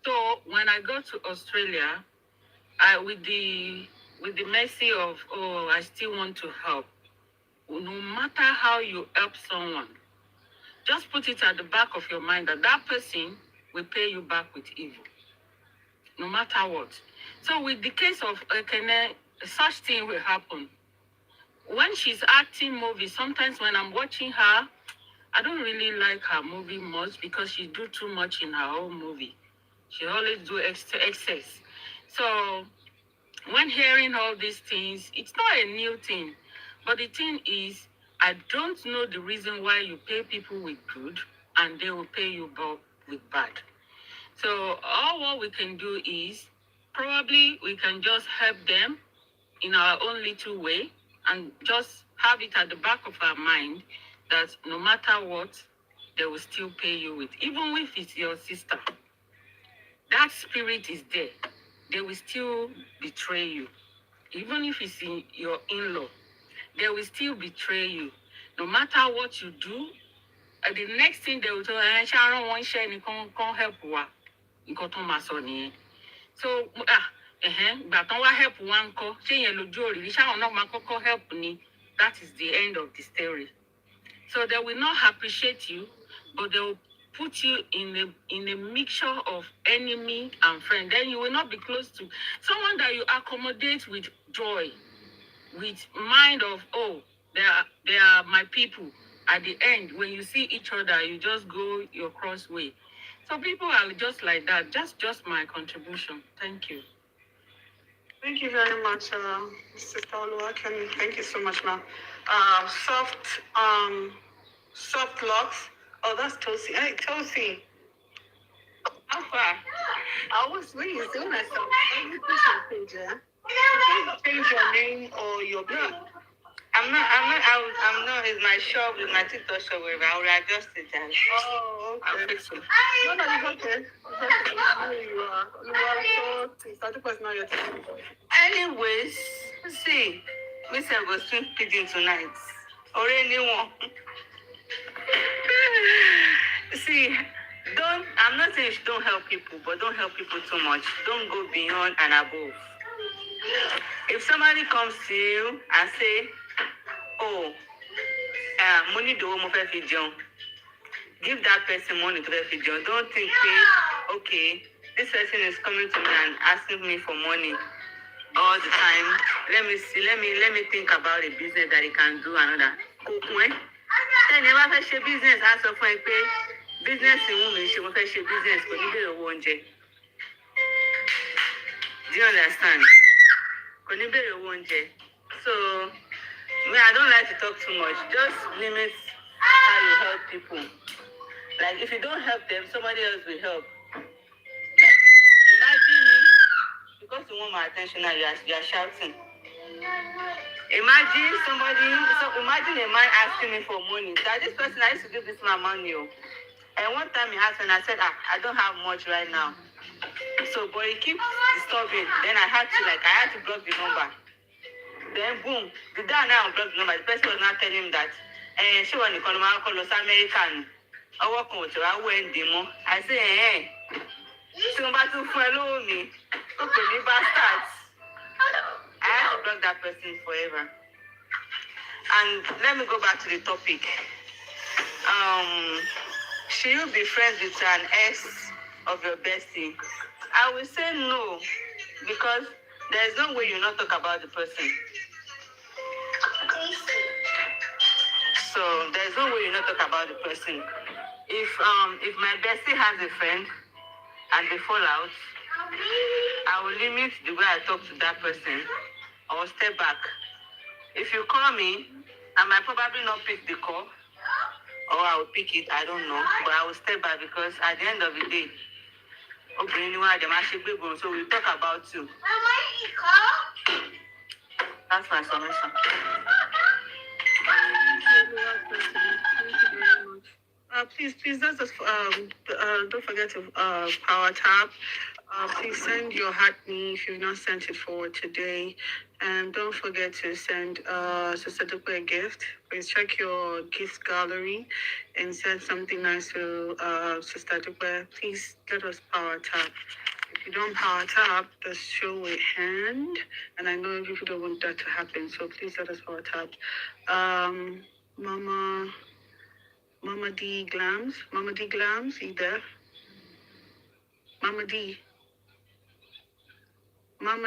So when I got to Australia, with the mercy of, I still want to help. No matter how you help someone, just put it at the back of your mind that that person will pay you back with evil, no matter what. So with the case of Ekene, such thing will happen. When she's acting movies, sometimes when I'm watching her, I don't really like her movie much because she do too much in her own movie. She always do excess. So when hearing all these things, it's not a new thing. But the thing is, I don't know the reason why you pay people with good and they will pay you with bad. So all what we can do is probably we can just help them in our own little way and just have it at the back of our mind that no matter what, they will still pay you with. Even if it's your sister, that spirit is there. They will still betray you. Even if it's in your in-law, they will still betray you. No matter what you do, the next thing they will tell you, Sharon won't share any can't help you. So, but don't help one call. Help me. That is the end of the story. So they will not appreciate you, but they will put you in a mixture of enemy and friend. Then you will not be close to someone that you accommodate with joy, with mind of, they are my people. At the end, when you see each other, you just go your crossway. So people are just like that. Just my contribution. Thank you. Thank you very much, Sister Oluwakemi. Thank you so much, ma'am. Soft locks. Oh, that's Tosi. Hey, Tosi. How far? I was waiting. Doing myself. You push your page, yeah? You can change your name or your page. I'm not, it's my shop, it's my TikTok shop, where I will adjust it and I'll fix it. No, it's okay. You are so, it's not your time. Anyways, see, Miss will swim feeding tonight. Or anyone. See, I'm not saying you don't help people, but don't help people too much. Don't go beyond and above. If somebody comes to you and say, money do mo fe fi jẹun, give that person money to fi jẹun. Don't think, okay, this person is coming to me and asking me for money all the time. Let me see, let me think about a business that he can do another. Then never fe share business, ask for a pay. Business in women, she will share business, but you don't want to. Do you understand? So, I don't like to talk too much. Just limit how you help people. Like, if you don't help them, somebody else will help. Like, imagine me, because you want my attention now, you are shouting. Imagine a man asking me for money. So this person, I used to give this man money. And one time he asked me, and I said, I don't have much right now. So, but he keeps disturbing. Then I had to block the number. Then boom, the day now blocked the number. The person was not telling him that, she was in American. I work with her, I went demo. I say, somebody to follow me. Okay, me bastards. I have to block that person forever. And let me go back to the topic. Should you be friends with an ex of your bestie? I will say no, because there's no way you not talk about the person. So there's no way you not talk about the person. If my bestie has a friend and they fall out, I will limit the way I talk to that person. I will step back. If you call me, I might probably not pick the call, or I will pick it. I don't know, but I will step back because at the end of the day, okay, anyway, so we'll talk about you. That's my submission. Please, don't forget to power tap. Please send your heart me if you've not sent it forward today. And don't forget to send Sisidupe a gift. Please check your gift gallery and send something nice to Sisidupe. Please let us power tap. If you don't power tap, just show a hand. And I know you don't want that to happen, so please let us power tap. Mama D Glams, you there? Mama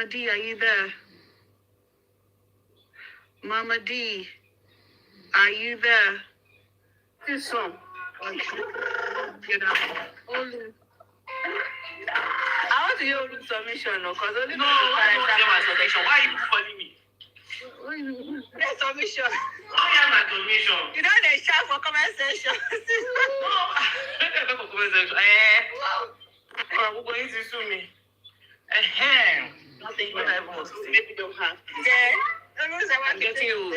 D, are you there? Mama D, are you there? This song. Get out. I want to hear your submission, because only No, why don't you hear my submission? Why are you calling me? Yes, submission. Why hear my submission? You don't need to shout for comment section. No, I don't for comment section. We're going to sue me. Nothing what I want to say. Maybe don't have. Yeah. I'm getting old.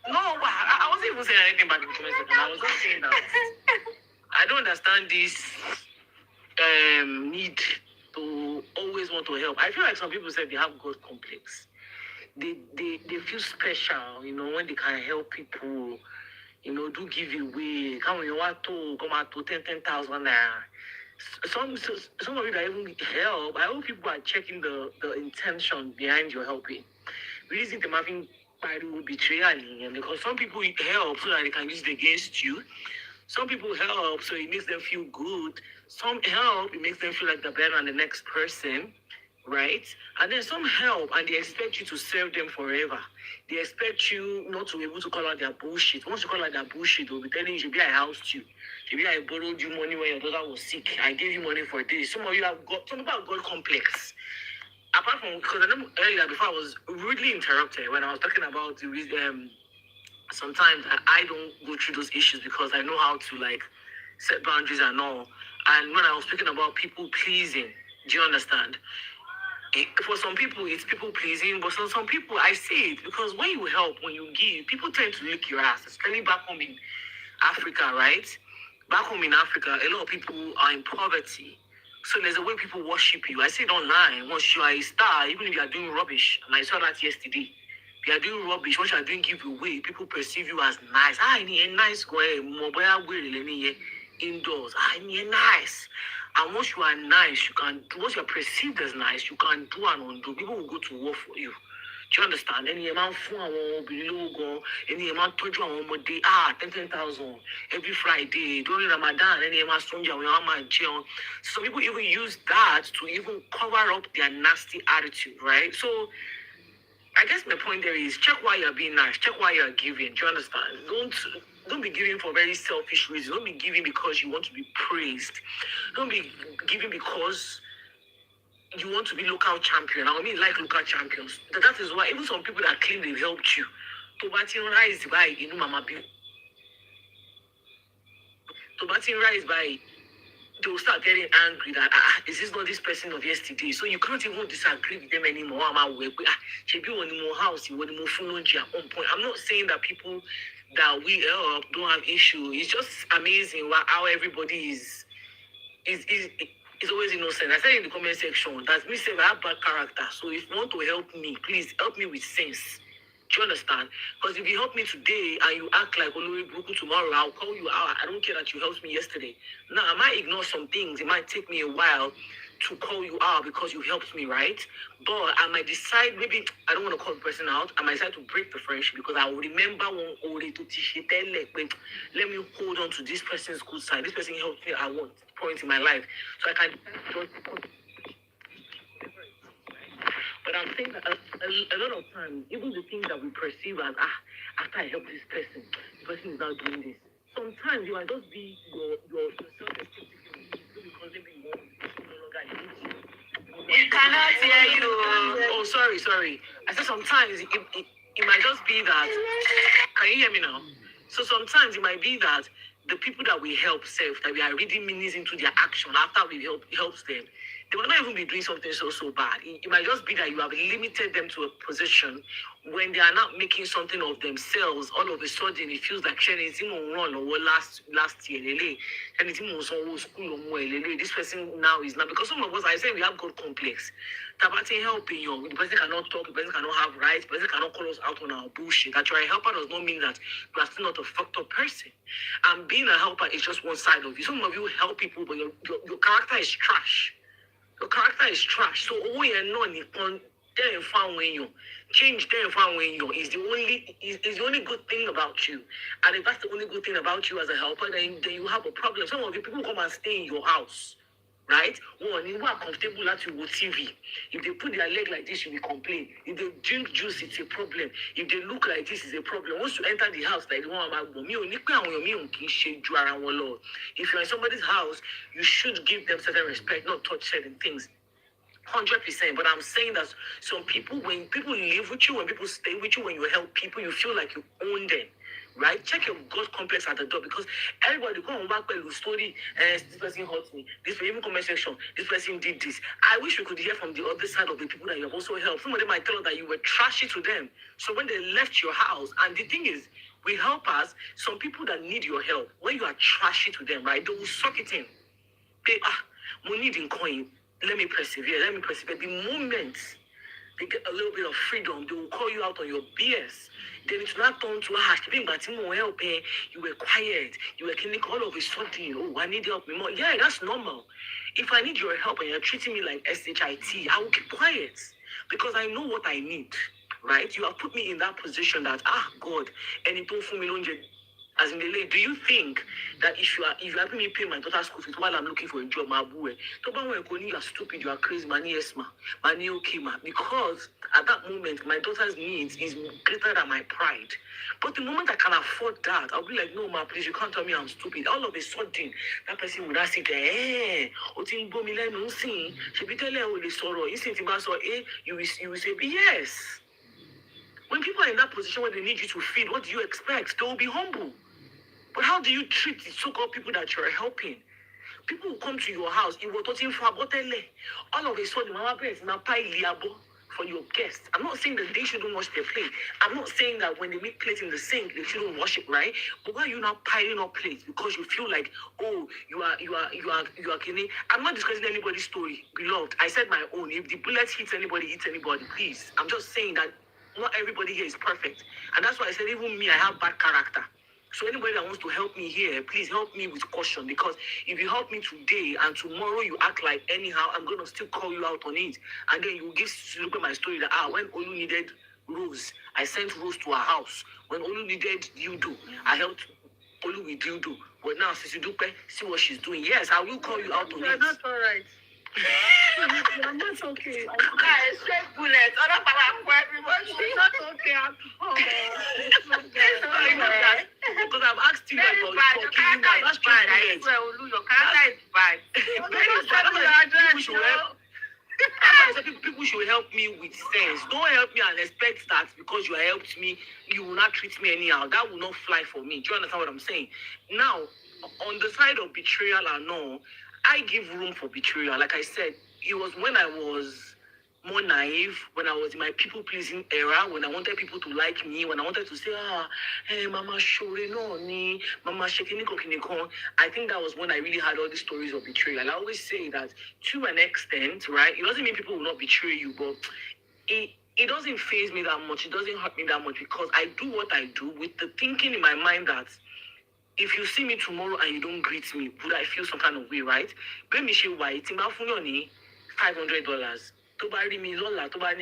No, I wasn't even saying anything about the comment section. I was just saying that I don't understand this need to always want to help. I feel like some people say they have God complex. They feel special, when they can help people, do give away. Come on, you want to come out to 10,000 naira. Some of you that even help, I hope people are checking the intention behind your helping. Really think they're having betrayal, because some people help so that they can use it against you. Some people help so it makes them feel good. Some help, it makes them feel like they're better than the next person, right? And then some help and they expect you to serve them forever. They expect you not to be able to call out their bullshit. Once you call out their bullshit, they'll be telling you, maybe I housed you. Maybe I borrowed you money when your daughter was sick. I gave you money for this. Some people have got complex. Apart from, because I know earlier before I was rudely interrupted when I was talking about the sometimes I don't go through those issues because I know how to set boundaries and all. And when I was speaking about people pleasing, do you understand? For some people, it's people pleasing, but some people, I see it because when you help, when you give, people tend to lick your ass, especially back home in Africa, right? Back home in Africa, a lot of people are in poverty. So there's a way people worship you. I see it online. Once you are a star, even if you are doing rubbish, and I saw that yesterday. If you are doing rubbish, once you are doing giveaway, people perceive you as nice. I need a nice guy, indoors. I need nice. And once you are nice, once you are perceived as nice, you can do and undo. People will go to war for you. Do you understand? Any amount any amount 10,000 every Friday during Ramadan, any amount some people even use that to even cover up their nasty attitude, right? So I guess my point there is check why you're being nice, check why you're giving. Do you understand? Don't be giving for very selfish reasons. Don't be giving because you want to be praised. Don't be giving because you want to be local champion. I mean, like local champions. That is why even some people that claim they've helped you, rise by they'll start getting angry that is this not this person of yesterday? So you can't even disagree with them anymore. I'm not saying that people that we help don't have issue. It's just amazing how everybody is always innocent. I said in the comment section that me say I have bad character. So if you want to help me, please help me with sense. Do you understand? Because if you help me today and you act like Olori Buku tomorrow, I'll call you out. I don't care that you helped me yesterday. Now, I might ignore some things. It might take me a while to call you out because you helped me, right? But I might decide, maybe I don't want to call the person out. I might decide to break the friendship because I will remember one Ori to teach it. Let me hold on to this person's good side. This person helped me at one point in my life. So I can. But I'm saying that a lot of times, even the things that we perceive as, after I help this person, the person is now doing this. Sometimes you might just be your self-esteem because maybe you no longer need you. We cannot hear you. Oh, sorry. I said sometimes it might just be that. Can you hear me now? So sometimes it might be that the people that we help self, that we are reading meanings into their action after we helps them, they might not even be doing something so bad. It might just be that you have limited them to a position when they are not making something of themselves. All of a sudden, it feels like anything will run or last year. Anything will school or more. This person now is not, because some of us, I say we have God complex. Tabati helping you. The person cannot talk, the person cannot have rights, the person cannot call us out on our bullshit. That you're a helper does not mean that you are still not a fucked up person. And being a helper is just one side of you. Some of you help people, but your character is trash. Your character is trash. So we are not change is the only good thing about you. And if that's the only good thing about you as a helper, then you have a problem. Some of you people come and stay in your house. Right? One, you are comfortable at your TV. If they put their leg like this, you will complain. If they drink juice, it's a problem. If they look like this, it's a problem. Once you enter the house, like one of my if you're in somebody's house, you should give them certain respect, not touch certain things. 100%. But I'm saying that some people, when people live with you, when people stay with you, when you help people, you feel like you own them. Right? Check your God complex at the door, because everybody come back with a story. This person hurt me. This person, even comment section. This person did this. I wish we could hear from the other side of the people that you have also helped. Some of them might tell us that you were trashy to them. So when they left your house, and the thing is, we help us. Some people that need your help, when you are trashy to them, right? They will suck it in. They we need in coin. Let me persevere. The moment they get a little bit of freedom, they will call you out on your BS. Then it's not turn to help. You were quiet. You were killing all of a sudden. Oh, I need help more. Yeah, that's normal. If I need your help and you're treating me like SHIT, I will keep quiet because I know what I need. Right? You have put me in that position that God, and it don't for me as in the late, do you think that if you are helping me pay my daughter's school fees while I'm looking for a job, you are stupid, you are crazy, money yes ma, money okay ma? Because at that moment my daughter's needs is greater than my pride. But the moment I can afford that, I'll be like, no ma, please, you can't tell me I'm stupid. All of a sudden, that person would ask you will say yes. When people are in that position where they need you to feed, what do you expect? They will be humble. But how do you treat the so-called people that you're helping? People who come to your house, all of a sudden, mama parents now pay liabo for your guests. I'm not saying that they shouldn't wash their plate. I'm not saying that when they make plates in the sink, they shouldn't wash it, right? But why are you not piling up plates? Because you feel like, oh, you are Kenny. I'm not discussing anybody's story, beloved. I said my own. If the bullet hits anybody, please. I'm just saying that not everybody here is perfect. And that's why I said even me, I have bad character. So anybody that wants to help me here, please help me with caution, because if you help me today and tomorrow you act like anyhow, I'm going to still call you out on it. And then you give look at my story that when Olu needed Rose, I sent Rose to her house. When Olu needed Dildo, I helped Olu with Dildo. But now Sisidupe, see what she's doing. Yes, I will call you out on it. You're not all right. I'm not okay. Straight bullets. Other people are everybody. She's not okay at all. Because I've asked you Very about bad. Your talking. character That's is bad. I true. swear, Olu, your character is bad. People should help me with sense. Don't help me and expect that because you helped me, you will not treat me anyhow. That will not fly for me. Do you understand what I'm saying? Now, on the side of betrayal and all, I give room for betrayal. Like I said, it was when I was more naive, when I was in my people-pleasing era, when I wanted people to like me, when I wanted to say, hey, Mama Shore, no, ni, Mama Shekiniko Kinikon. I think that was when I really had all these stories of betrayal. I always say that to an extent, right? It doesn't mean people will not betray you, but it doesn't faze me that much. It doesn't hurt me that much because I do what I do with the thinking in my mind that if you see me tomorrow and you don't greet me, would I feel some kind of way, right? When me say why, it's about $500. To buy me lola, to buy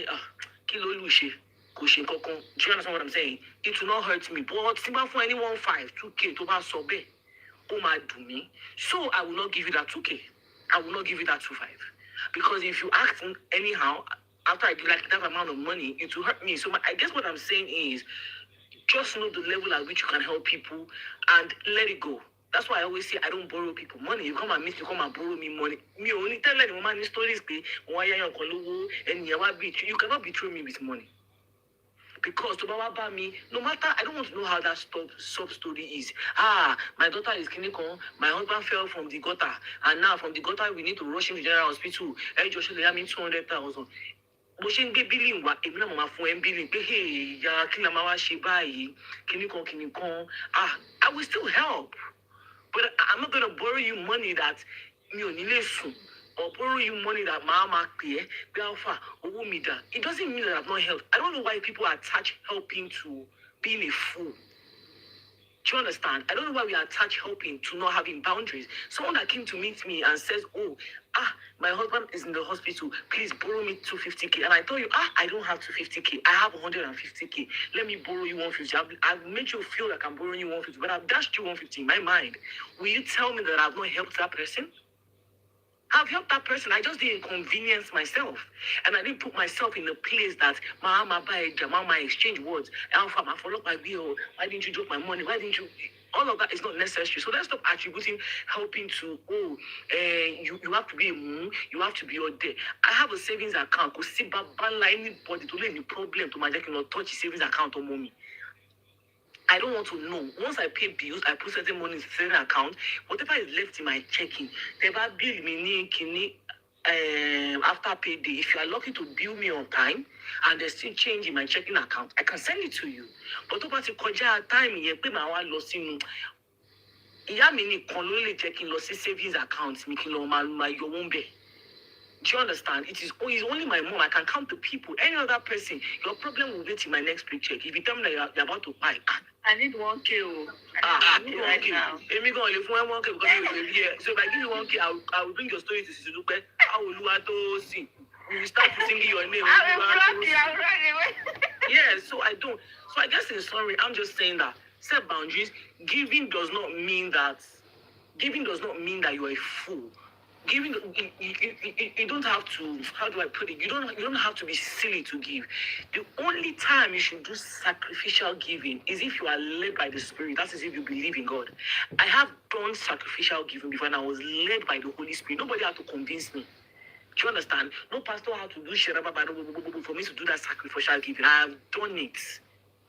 kilo lushi, kushin kokon. Do you understand what I'm saying? It will not hurt me. But simba for anyone 2K to buy sobe, oh my do me. So I will not give you that 2K. I will not give you that 2.5. Because if you act anyhow, after I give like that amount of money, it will hurt me. So I guess what I'm saying is, just know the level at which you can help people and let it go. That's why I always say I don't borrow people money. You come and meet me, come and borrow me money. Me only tell any woman stories, why you cannot betray me with money. Because to Baba me, no matter, I don't want to know how that sub story is. My daughter is clinical, my husband fell from the gutter, and now from the gutter we need to rush him to general hospital. Hey, Joshua, they have me 200,000. Bó ṣe ń gbé bílíǹ wá èmi náà mo máa fún ẹ ń bílíǹ pé ìyá kí la máa wá ṣe báyìí kíní kan I will still help, but I'm not gonna borrow you money that mi ò ní lè sùn, or borrow you money that mama pay bí alpha owó mi dà. It doesn't mean that I've not helped. I don't know why people attach helping to being a fool. Do you understand? I don't know why we attach helping to not having boundaries. Someone that came to meet me and says, my husband is in the hospital, please borrow me 250K. And I told you, I don't have 250K. I have 150K. Let me borrow you 150. I've made you feel like I'm borrowing you 150, but I've dashed you 150 in my mind. Will you tell me that I've not helped that person? I've helped that person. I just didn't inconvenience myself. And I didn't put myself in a place that Mama exchange words. Alpha, I follow my bill. Why didn't you drop my money? Why didn't you? All of that is not necessary. So let's stop attributing helping to, you have to be a mom, you have to be your day. I have a savings account. Because see, anybody to any problem to my deck cannot touch savings account or mommy. I don't want to know. Once I pay bills, I put certain money in certain account. Whatever is left in my checking, never bill me after payday. If you are lucky to bill me on time and there's still change in my checking account, I can send it to you. But about the time you pay my one loss in checking loss savings account, making your own pay. Do you understand? It's only my mom. I can count the people. Any other person, your problem will wait in my next paycheck. If you tell me that you're about to buy, I need 1K. I need right now. So if I give you 1K, I will bring your story to Sisidupe. I will see. We will start singing your name. I'm running. Yeah, so I don't. So I guess in summary, I'm just saying that set boundaries. Giving does not mean that you're a fool. Giving, you don't have to, how do I put it? You don't have to be silly to give. The only time you should do sacrificial giving is if you are led by the Spirit. That's as if you believe in God. I have done sacrificial giving before and I was led by the Holy Spirit. Nobody had to convince me. Do you understand? No pastor had to do for me to do that sacrificial giving. I have done it.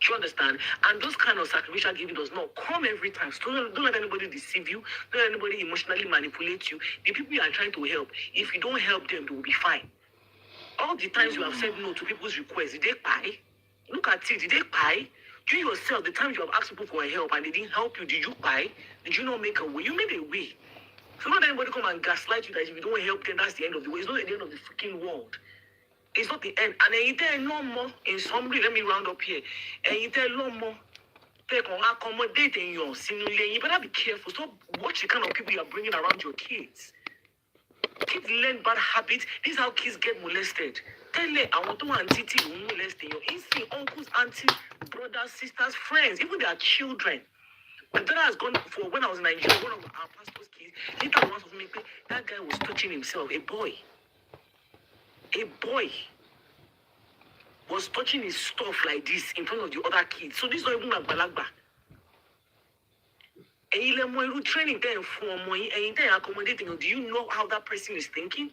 Do you understand? And those kind of sacrificial giving does not come every time. So don't let anybody deceive you. Don't let anybody emotionally manipulate you. The people you are trying to help, if you don't help them, they will be fine. All the times you have said no to people's requests, did they pay? Look at it, did they pay? You yourself, the times you have asked people for help and they didn't help you, did you pay? Did you not make a way? You made a way. So not anybody come and gaslight you that if you don't help them, that's the end of the way. It's not the end of the freaking world. It's not the end. And then you tell no more. In summary, let me round up here. And you tell no more. Take on accommodating your sinule. You better be careful. Stop watch the kind of people you are bringing around your kids. Kids learn bad habits. This is how kids get molested. Tell them, I want to auntie molesting your instinct, uncles, aunties, brothers, sisters, friends, even their children. My daughter has gone for when I was in Nigeria, one of our pastor's kids, later once of me, that guy was touching himself, a boy was touching his stuff like this in front of the other kids. So this is not even a balagba. And you training them for money and you accommodating. Do you know how that person is thinking?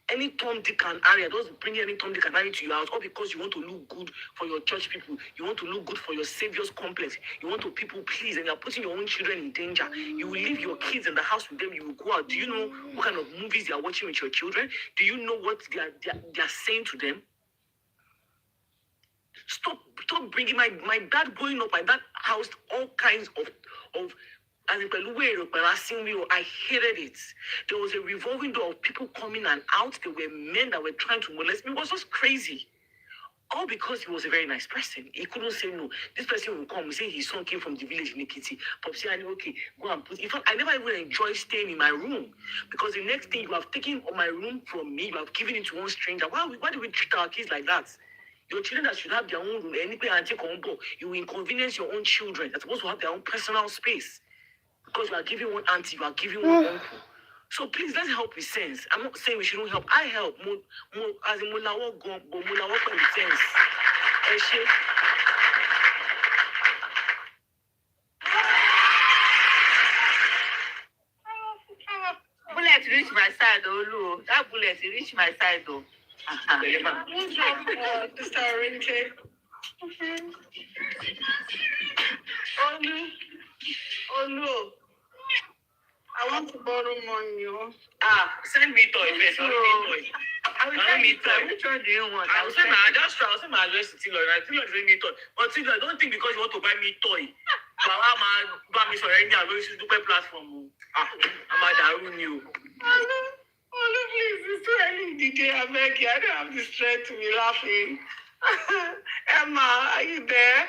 Any Tom, Dick, and Harry, doesn't bring any Tom, Dick, and Harry to your house, all because you want to look good for your church people. You want to look good for your savior's complex. You want to people please, and you're putting your own children in danger. You will leave your kids in the house with them. You will go out. Do you know what kind of movies they are watching with your children? Do you know what they are saying to them? Stop bringing my dad growing up, my dad housed all kinds of as in I hated it. There was a revolving door of people coming and out. There were men that were trying to molest me. It was just crazy. All because he was a very nice person. He couldn't say no. This person will come and say his son came from the village in Ekiti. Popsi, I know, okay, go and put. In fact, I never even enjoyed staying in my room because the next thing you have taken my room from me, you have given it to one stranger. Why do we treat our kids like that? Your children that should have their own room, you will inconvenience your own children. They're supposed to have their own personal space. Because you are giving one auntie, you are giving one uncle. So please, let's help with sense. I'm not saying we shouldn't help. I help. As in Mulawo go, but Mulawo with sense. side, Olu. That bullet reached my side, though. What's wrong, Sister Rinke? Olu, I want to borrow money. Send me toy, first. I will need toy. I will send you toy. Which one do you want? I will send my address to Tilo. Tilo is me toy. But Tilo, I don't think because you want to buy me toy. Buy me for any Sisidupe platform. I'm a Darun you. Olu, please, it's too early in the day. I beg you. I don't have the strength to be laughing. Emma, are you there?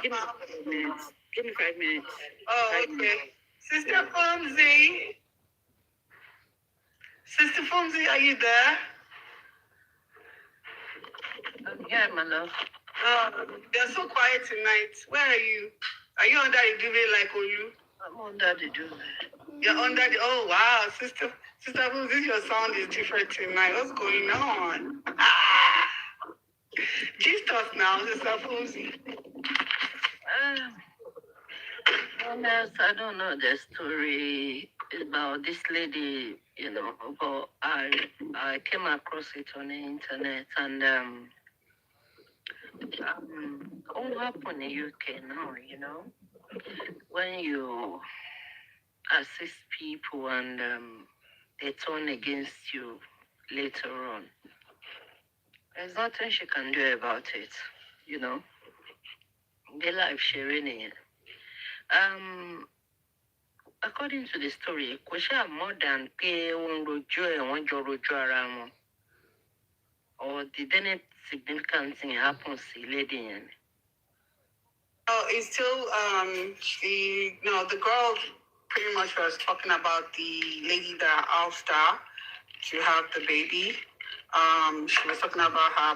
Emma. Give me 5 minutes. Oh, okay. Sister Fonzie. Sister Fonzie, are you there? I'm here, my love. They're so quiet tonight. Where are you? Are you under the duvet like Olu? I'm under the duvet. You're under the... Oh, wow. Sister Fonzie, your sound is different tonight. What's going on? Gist us now, Sister Fonzie. Honest, I don't know the story about this lady, but I came across it on the internet, and all happen in UK now, when you assist people and they turn against you later on. There's nothing she can do about it, The life sharing it. According to the story, Kosha more than pay one or did any significant thing happen to lady? Oh, it's still the girl pretty much was talking about the lady that asked her to have the baby. She was talking about her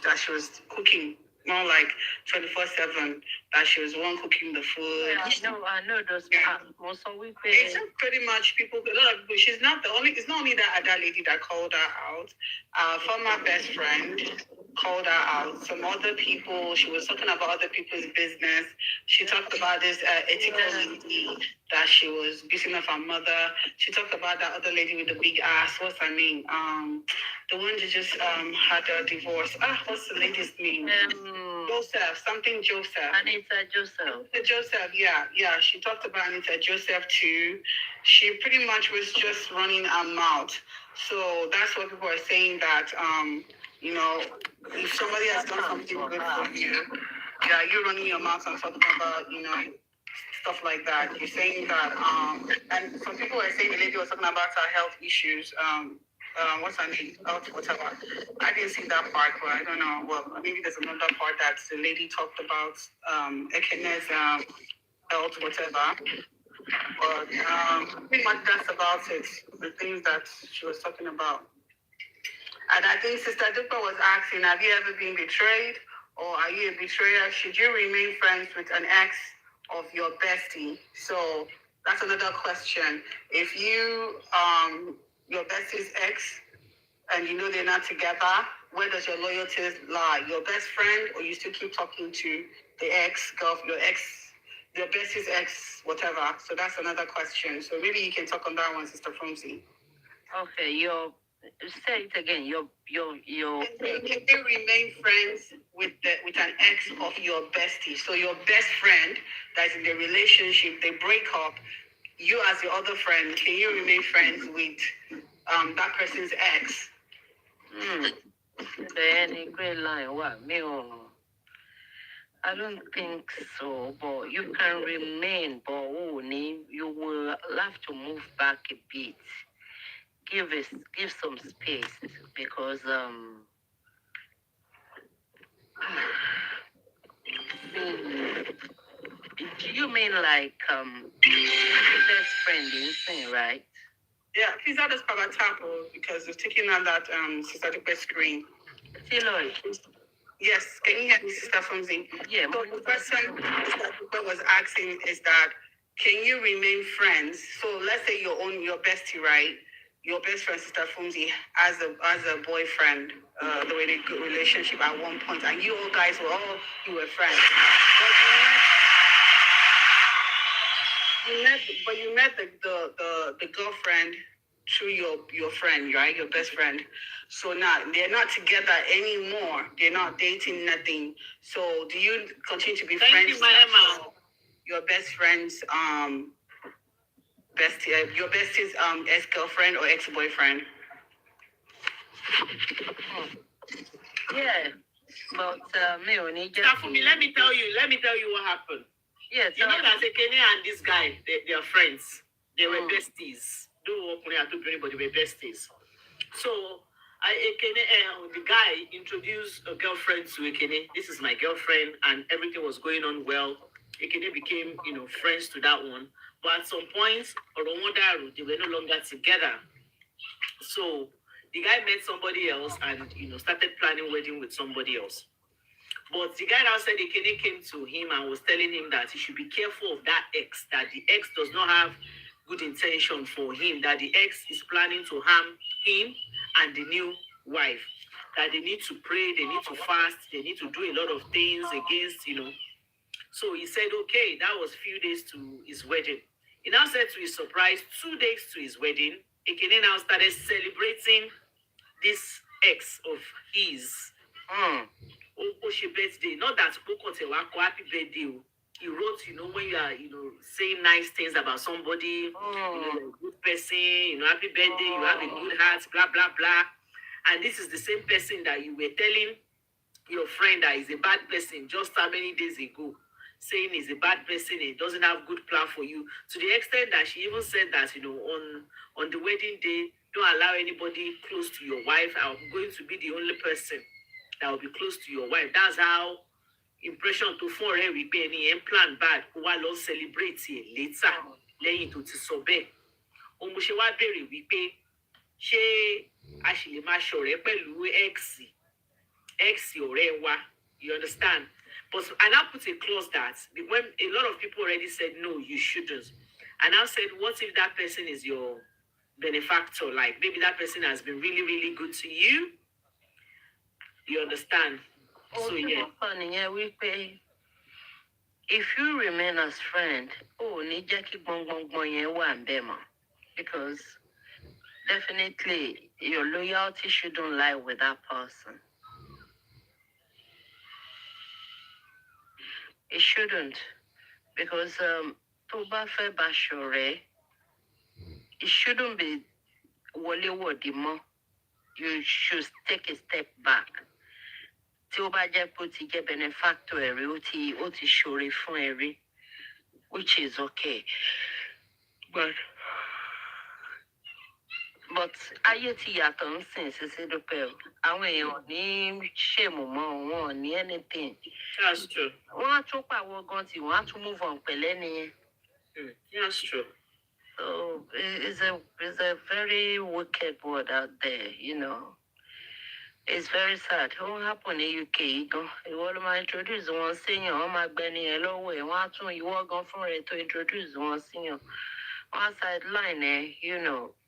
that she was cooking, more like 24/7. That she was the one cooking the food. Yeah, I know those. Most of we pay. It's just pretty much a lot of people. She's not the only. It's not only that other lady that called her out. Former best friend called her out. Some other people. She was talking about other people's business. She talked about this ethical lady that she was beating up her mother. She talked about that other lady with the big ass. What's her name? The one that just had a divorce. What's the lady's name? Joseph. Anita Joseph. Joseph, yeah. She talked about Anita Joseph too. She pretty much was just running her mouth. So that's what people are saying, that if somebody has done something good for you, you're running your mouth and talking about, stuff like that. You're saying that, and some people are saying the lady was talking about her health issues. What's her name? Whatever. I didn't see that part, but I don't know. Well, maybe there's another part that the lady talked about Ekene's health, whatever. But pretty much that's about it. The things that she was talking about. And I think Sister Dupe was asking, have you ever been betrayed, or are you a betrayer? Should you remain friends with an ex of your bestie? So that's another question. If you your bestie's ex, and they're not together, where does your loyalty lie? Your best friend, or you still keep talking to the your bestie's ex, whatever? So that's another question. So maybe you can talk on that one, Sister Fonzie. Okay, say it again. Can you remain friends with an ex of your bestie? So your best friend that's in the relationship, they break up. You as your other friend, can you remain friends with that person's ex? Any great line, what me? I don't think so, but you can remain, but you will have to move back a bit. Give some space, because you mean like best friend insane, right? Yeah, please add us Papa Tapo, because we're taking on that Sister Dupe screen. Siloy. Yes, can you hear me, Sister Fonzie? Yeah. So the question Sister Dupe was asking is that, can you remain friends? So let's say you own your bestie, right? Your best friend, Sister Fonzie, as a boyfriend, the way they good relationship at one point, and you all guys were friends. you met the girlfriend through your friend, right? Your best friend. So now they're not together anymore. They're not dating, nothing. So do you continue to be friends? You, Emma. Your best friend's your bestie's ex-girlfriend or ex-boyfriend? Yeah, but me only just. Now, for me, let me tell you what happened. Yeah, You know that Ekene and this guy, they are friends. They were besties. Don't work with me, but they were besties. So, Ekene, the guy introduced a girlfriend to Ekene. This is my girlfriend, and everything was going on well. Ekene became, friends to that one. But at some point, Oromodaru, they were no longer together. So, the guy met somebody else and, started planning wedding with somebody else. But the guy now said Ekene came to him and was telling him that he should be careful of that ex, that the ex does not have good intention for him, that the ex is planning to harm him and the new wife, that they need to pray, they need to fast, they need to do a lot of things against, So he said, okay, that was a few days to his wedding. He now said to his surprise, 2 days to his wedding, Ekene now started celebrating this ex of his. Birthday. Not that happy birthday. He wrote, when you are, saying nice things about somebody, you're a good person, happy birthday, you have a good heart, blah, blah, blah. And this is the same person that you were telling your friend that is a bad person just how many days ago, saying he's a bad person, he doesn't have good plan for you. To the extent that she even said that, on the wedding day, don't allow anybody close to your wife. I'm going to be the only person that will be close to your wife. That's how impression to for every penny and plan bad while on celebrate later. Lẹ́yìn tó ti sọ bẹ́ẹ̀. Òun ṣe wá béèrè wípé ṣé a ṣì lè máa ṣọ̀rẹ́ pẹ̀lú ex ọ̀rẹ́ wa. You understand? But I now put a clause that when a lot of people already said no, you shouldn't. I now said, what if that person is your benefactor? Like maybe that person has been really, really good to you. You understand? So yeah. Funny, yeah, we pay. If you remain as friend, because definitely your loyalty shouldn't lie with that person. It shouldn't, because Toba Fe Bashore, it shouldn't be Wole Wodimo. You should take a step back. Toba Jeputi get benefactor oti shore fun eri, which is okay. But ayé ti yàtọ̀ ń sìn Sisidupe. Àwọn èèyàn ní ṣèmù mọ́ wọn ní anything. That's true. Wọ́n á tún pàwọ́ gan tí wọ́n á tún move on pẹ̀lẹ́ nìyẹn. That's true. So it's a very wicked word out there, It's very sad. What happened in UK? You want to introduce one senior, one my Benny hello way, one two you walk on for it to introduce one senior. One sideline,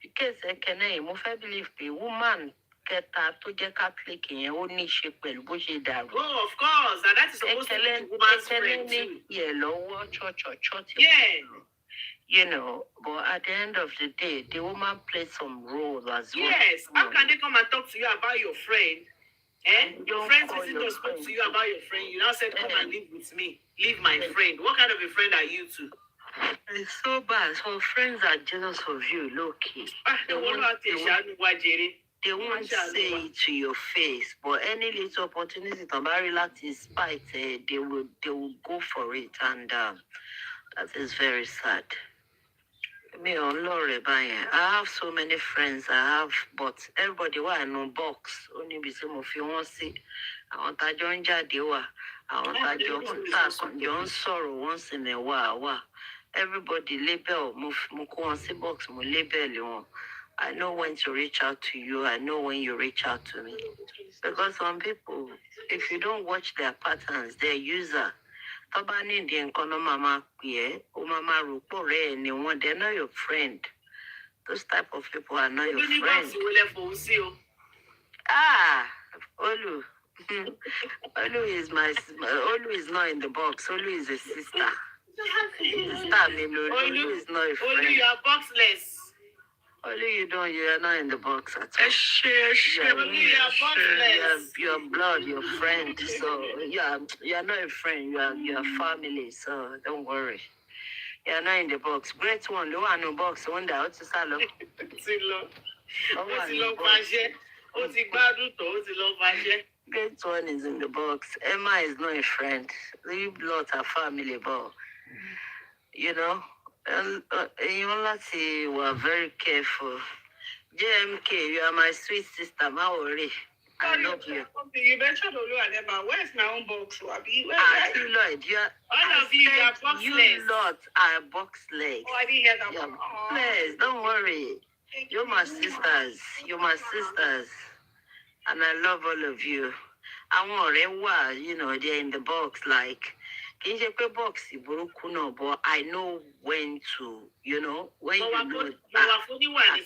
because Ekene, mo fẹ́ believe the woman kẹta tó jẹ́ Catholic yẹn ó ní í ṣe pẹ̀lú bó ṣe dàrú. Oh, of course, and that is supposed to be the woman's friend too. Yeah, lọ́wọ́ church. Yeah. But at the end of the day, the woman played some role as well. Yes. How can they come and talk to you about your friend? Your friend visitor spoke to you about your friend. You now said, come and live with me. Leave my friend. What kind of a friend are you two? It's so bad. So friends are jealous of you, low-key. They won't say it to your face, but any little opportunity to marry relax in spite, they will go for it, and that is very sad. Me on Lord, I have so many friends. But everybody who I know box only be some of you want see. I want to join Jadewa. I want to join sorrow once in a while. Everybody label move box label. I know when to reach out to you. I know when you reach out to me. Because some people, if you don't watch their patterns, they're user. Mama they're not your friend. Those type of people are not your friend. Olu. Olu is not in the box. Olu is a sister. Sister me, Lulu is not a friend. Only you are boxless. Only you don't. You are not in the box at all. Only you are boxless. Your blood, your friend. So you are not a friend. You are family. So don't worry. You are not in the box. Great one. The one no box. One that to salo. Great one is in the box. Emma is not a friend. You blood are family, but you know. You were very careful. JMK, you are my sweet sister. My worry. I love you. You mentioned Olu and Emma. Where's my own box? You, Lloyd, all of you are box you legs. lot are box legs. Oh, I didn't hear that. Yeah, please, don't worry. You're my sisters. You're my sisters. And I love all of you. I want you know, they're in the box like box, but I know when to, you know, when you know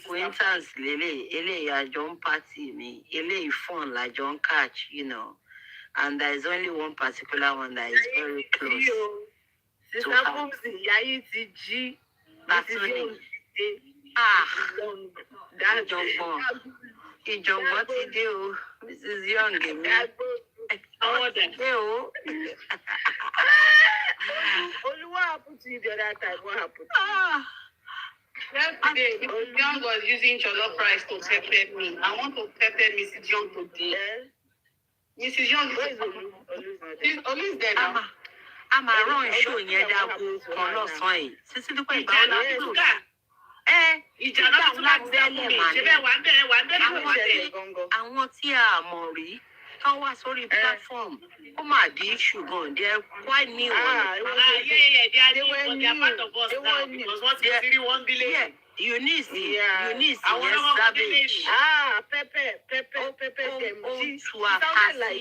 acquaintance, I don't party me, fun, like don't catch, you know. And there is only one particular one that is very close to her. That's only. That's Ìjọ̀gbọ́n ti dé o, Mrs. Young mi. Àwọn dẹ̀ o. What happened to you the other time? What happened? Yesterday, Mrs. Young was using jollof rice to pepper me. I want to pepper Mrs. Young today. Mrs. Young, where is Olu? Olu is there now. A máa rán ìṣó yẹn dágún kan lọ́sàn-án yìí. Sisidupe ìgbà wọn láti lò. Ìjà náà tún láti dẹ́kun mi. Ṣé bẹ́ẹ̀ wà ń bẹ̀rẹ̀? Àwọn tí a mọ̀ rí tán wá sórí platform ó máa di issue gan. They are quite new. They are new, but they are part of us now because once you see one village. Eunice, yes, savage. Pepper, them. She sounded like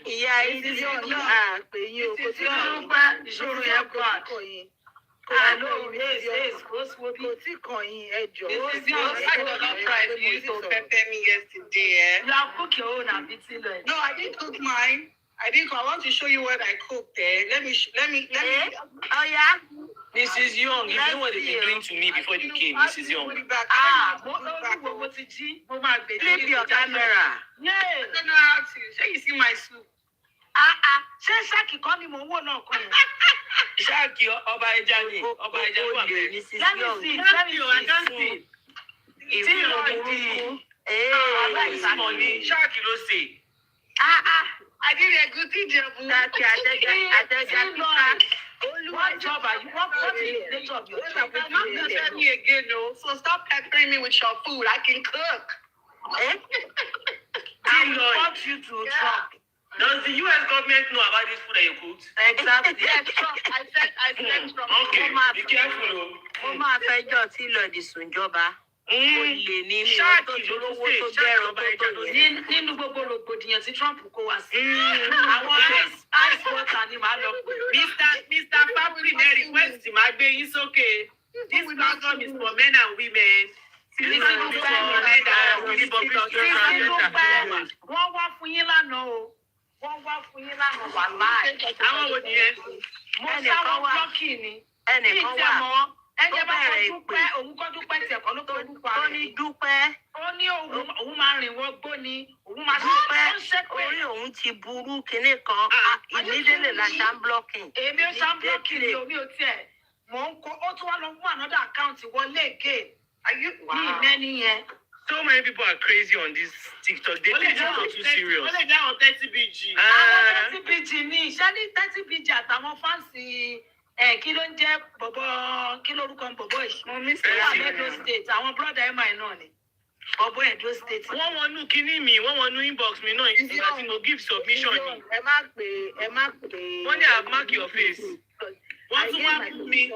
yeah, it is your You have cooked your own and eaten it. No, I didn't cook mine. I want to show you what I cooked there. Let me. Oh yeah. Mrs. Young, you know what they've been doing to me before you came, Mrs. Young. Flip your camera. Yeah. I don't know how to. Say you see my soup. Ṣáàkì kan ni mò ń wò náà kan yẹn. Ṣáàkì ọba ẹja ni. Ọba ẹja ló wà bẹ́ẹ̀. Mrs. Young. Tí ìlú burúkú. Ṣáàkì ló ṣe. I did a good thing, Jebu. What job are you? What is the nature of your job? You're not going to tell me again, no. So stop peppering me with your food. I can cook. I want you to talk. Does the US government know about this food that you cooked? Exactly. Yes, I said from Okay, be careful. Mo máa fẹjọ́ tí Lọ́ọ̀dì Sùnjọba. Olè ní mi Ṣáàkì lówó tó bẹ̀rẹ̀ ọba ẹja ló ní. Nínú gbogbo rògbòdìyàn tí Trump kó wá sí. Àwọn ice water ni màá lọ pè. Mr. Fabri may request máa gbé yín sókè. This platform is for men and women. Wọ́n wá fún yín lánàá o. Wọ́n wá fún yín lánàá wà láì. Àwọn wo nìyẹn? Mo sáwọn blọ́kì ni. Ẹnìkan wà. Ẹnìkan bá kọ́ dúpẹ́, òun kọ́ dúpẹ́ tiẹ̀ kọ́ ló kọ́ dúpẹ́. Ó ní dúpẹ́. Ó ní òun máa rìn wọ́n gbó ni. Òun máa dúpẹ́. Orí òun ti burú kinní kan. Ìnídélé la ṣá ń blọ́kì. Èmi ó ṣá ń blọ́kì ni omi ò tiẹ̀. Mò ń kó ó tún wá lọ mú another account wọlé again. Ní ìmẹ́ni yẹn. So many people are crazy on this TikTok. They think TikTok too serious. Only that on 30 BG. Àwọn 30 BG ni iṣẹ́ ní 30 BG àtàwọn fáǹsì kí ló ń jẹ́ bọ̀bọ̀ kí lórúkọ bọ̀bọ̀ yìí. Mo miss Edo State. Àwọn brother MI náà ni. Bọ̀bọ̀ Edo State. Wọ́n wọnú kíní mi, wọ́n wọnú inbox mi náà. Ìgbà tí mo give submission ni. Ẹ má pè. Wọ́n ní I mark your face. Wọ́n tún wá fún mi.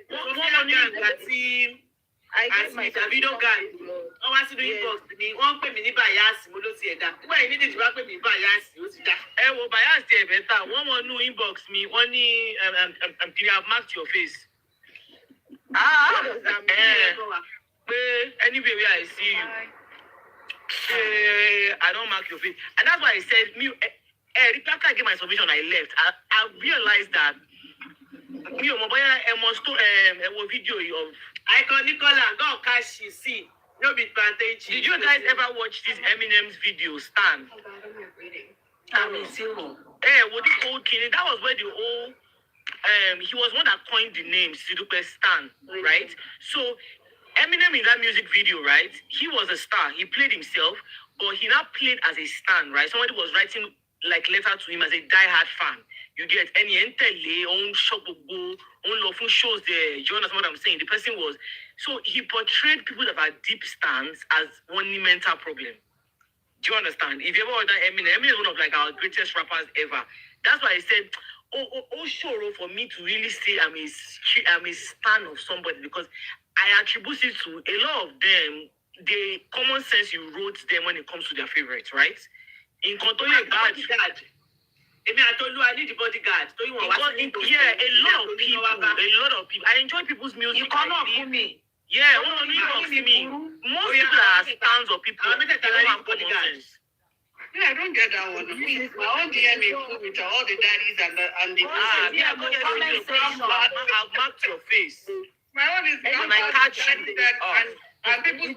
Wọ́n wọnú ìgbà tí àti Davido guy. Wọ́n wá sínú inbox mi. Wọ́n pè mí ní Bayasi, mo ló ti ẹ̀dá. Nígbà yìí nídìí tí wọ́n pè mí ní Bayasi, ó ti dá. Ẹ wo Bayasi ẹ̀ bẹ́tà. Wọ́n wọnú inbox mi. Wọ́n ní you have marked your face. Pé anywhere where I see you, I don't mark your face. And that's why I said, after I gave my submission, I left. I realized that me and my boy, I must do a video of. Icon Nicola, go cash you see. No be plantain. Did you guys ever watch this Eminem's video, Stan? I'm a zero. With this old kid, that was where the old he was one that coined the name Sisidupe Stan, right? So Eminem in that music video, right? He was a star. He played himself, but he now played as a stan, right? Somebody was writing like letter to him as a diehard fan. You get any entele on shop on lawful shows there. You understand what I'm saying? The person was so he portrayed people that are deep stans as one mental problem. Do you understand? If you ever heard that Eminem is one of like our greatest rappers ever. That's why I said, sure for me to really say I'm a stan of somebody because I attribute it to a lot of them. The common sense you wrote them when it comes to their favorites, right? In control of bad. I need the bodyguard. Yeah, a lot of people. I enjoy people's music. You cannot fool me. Yeah, one of me. Most people are stands of people. They don't have common sense. Yeah, I don't get that one. My own DM is full with all the daddies and the I've marked your face. My own is when I catch you. And people's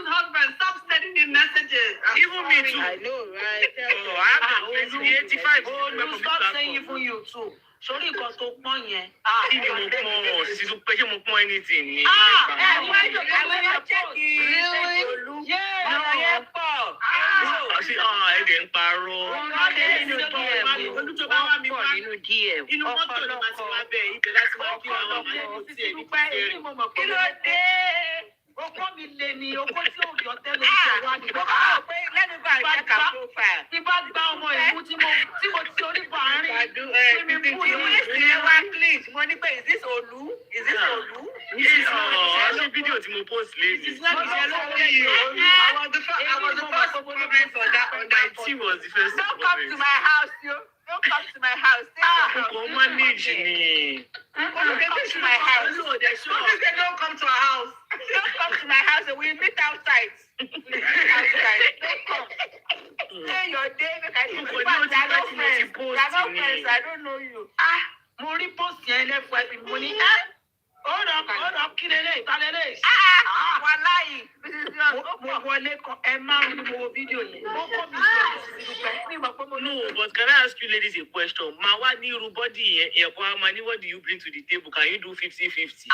husbands stop sending me messages. Even me too. I know, right? I have 85. Stop saying even you too. Sorry, nǹkan tó pọ́n yẹn. Kí ni mo pọ́n Sisidupe ṣé mo pọ́n anything ni? Why you check it? Really? Yeah. No, yeah, Paul. Ẹ̀dẹ̀ ń parọ́. Nínú DM. Inú mọ́tò ni màá ti wá bẹ̀ ibẹ̀ láti wá kí àwọn ọmọ ẹni tí èmi ti fẹ́rẹ̀. Kí ló dé? Okó mi lè ní okó tí ò yọ tẹ́lẹ̀ ìṣòwò àdìgbò. Lẹ́nu bá check her profile. Tí bá gba ọmọ ìlú tí mo ti orí bọ̀ àárín. Please, mo ní pé is this Olu? Is this Olu? Ṣé fídíò tí mo post lé? I was the first comment on that. My team was the first. Don't come to my house, yo. Don't come to my house. Kò manage ni. Don't come to my house. Don't come to our house. Don't come to my house. We meet outside. Outside. Don't come. Say your day. They are not friends. I don't know you. Mo rí post yẹn lẹ́fọ̀ ẹ̀bí mo ní hold up kí lélẹ̀ ìtàlélẹ̀. Wàláyì. Mo wọlé kan ẹ márùn-ún ni mo wo fídíò yẹn. Mo kọ́ mi sí Sisidupe. Mi mọ̀ pé mo No, but can I ask you ladies a question? Ma wá ní irú body yẹn, ẹ̀kọ́ Amani, what do you bring to the table? Can you do 50-50?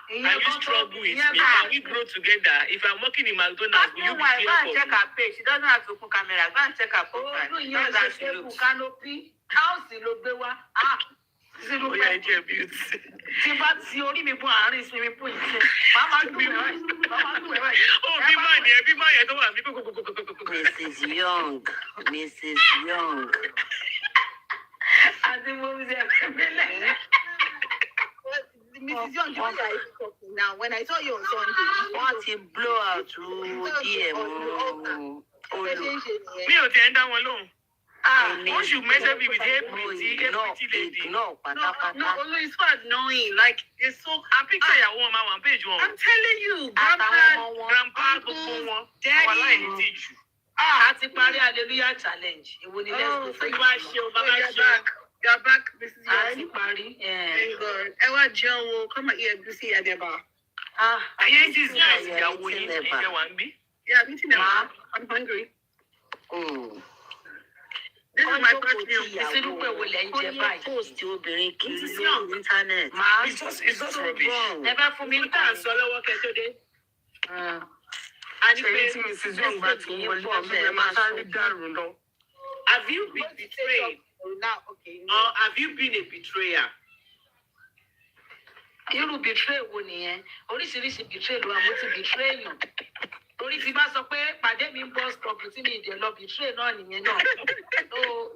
Can you struggle with me? Can we grow together? If I'm working in McDonald's, will you be here Go and for check me? her page. She doesn't have to open camera. Go and check her profile. Olú yẹn ṣe tébù canopy. House ló gbé wá. Oh, yeah, it's beauty. Tí bá ti orí mi bọ́ àárín swimming pool yìí. Màmá dùn ẹ̀ báyìí. Oh, bí máa yẹn tó wà ní Mrs. Young. Àti mo ń ṣe ẹ̀fẹ̀ Mrs. Young, you are talking now. When I saw you on Sunday, What a blowout to DM. Mi ò tiẹ̀ ń dá wọn lóhùn. Once you measure me with pretty lady. No, Olu is so annoying. Like, it's so. I'm picture your woman on page one. I'm telling you, Grandpa, gbogbo wọn. Wà láì ní tíjú. a ti parí hallelujah challenge. Èwo ni let's go for it. You're back, Mrs. A ti Young. parí. Thank God. Ewa Joe, come and eat Egusi Adeba. Ayé ti sìn ìyàwó yín ẹ̀jẹ̀ wà ń bí. Yeah, meeting them. I'm hungry. This is my first meal. Sisidupe wo lẹ ń jẹ báyìí? Post obìnrin kiri lórí internet. Màá It's just rubbish. ẹ bá fún mi ní Tá à ń sọ lọ́wọ́ kẹ́tọ́ dé. A ní pé Mrs. Young bá ti wọlé ọ̀bẹ ẹ̀ máa sáré dàrú lọ. have you been betrayed Now, okay. or have you been a betrayer? irú betray wo nìyẹn? Oríṣiríṣi betray ló wà, mo ti betray yàn. Torí ti bá sọ pé pàdé mi ń bọ́ stop tí mi ìdè lọ betray náà nìyẹn náà.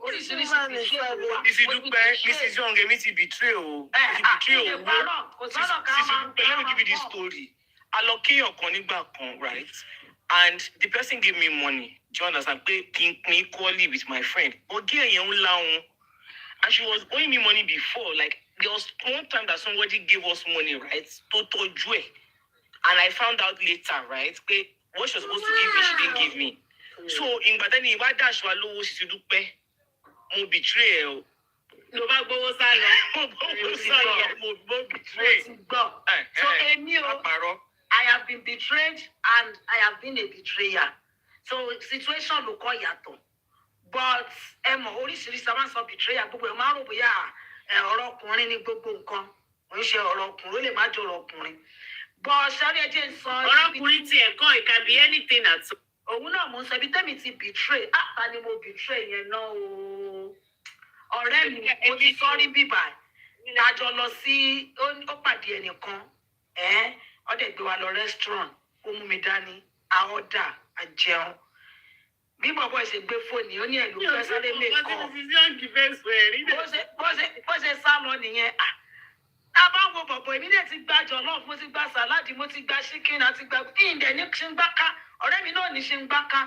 Oríṣiríṣi betray ló wà. Sisidupe, Mrs. Young, èmi ti betray o. Mo ti betray o. Kò sọ́nà ká máa ń Sisidupe, let me give you this story. A lọ kéèyàn kan nígbà kan, right? And the person gave me money. Do you understand? Pé kí n pín equally with my friend. Ọ̀gá ẹ̀yẹn ń láwọn. And she was owing me money before. Like, there was one time that somebody gave us money, right? To tọ́jú ẹ̀. And I found out later, right? Pé what she was supposed to give me, she didn't give me. So, ìgbà tẹ́ni ìwà dash wa lówó Sisidupe. mo betray ẹ o. ló bá gbowó sá lọ. Mo sọ̀rọ̀ mo betray. So èmi o, Àpàrọ̀. I have been betrayed and I have been a betrayer. So situation ló kọ́ yàtọ̀. But ẹ mọ̀ oríṣiríṣi àwọn sọ betrayer gbogbo ẹ̀ máa rò bóyá ọ̀rọ̀ ọkùnrin ní gbogbo nǹkan. Kò ń ṣe ọ̀rọ̀ ọkùnrin, ó lè má jọ ọ̀rọ̀ ọkùnrin. But ṣáré ẹjẹ́ ń sọ. ọ̀rọ̀ ọkùnrin tiẹ̀ kàn it can be anything at all. Òun náà mo ń sọ ibi tẹ́mi ti betray. Ta ni mo betray yẹn náà o? Ọ̀rẹ́ mi, mo ti sọ́rí bíbà. Lájọ lọ sí, ó pàdé ẹnìkan. Ó dẹ̀ gbé wa lọ restaurant. Ó mú mi dání. A order, a jẹun. Bí bọ̀bọ̀ ṣe gbé fóònù, ó ní ẹ̀lú fẹ́ sáré lè kọ́. Bó ṣe sá lọ nìyẹn. A bá wo bọ̀bọ̀, èmi náà ti gba jọ̀lọ́ọ̀fù, mo ti gba sàláàdì, mo ti gba chicken, àti gba ìdẹ̀ ní ṣe ń gbá ká. Ọ̀rẹ́ mi náà ní ṣe ń gbá ká.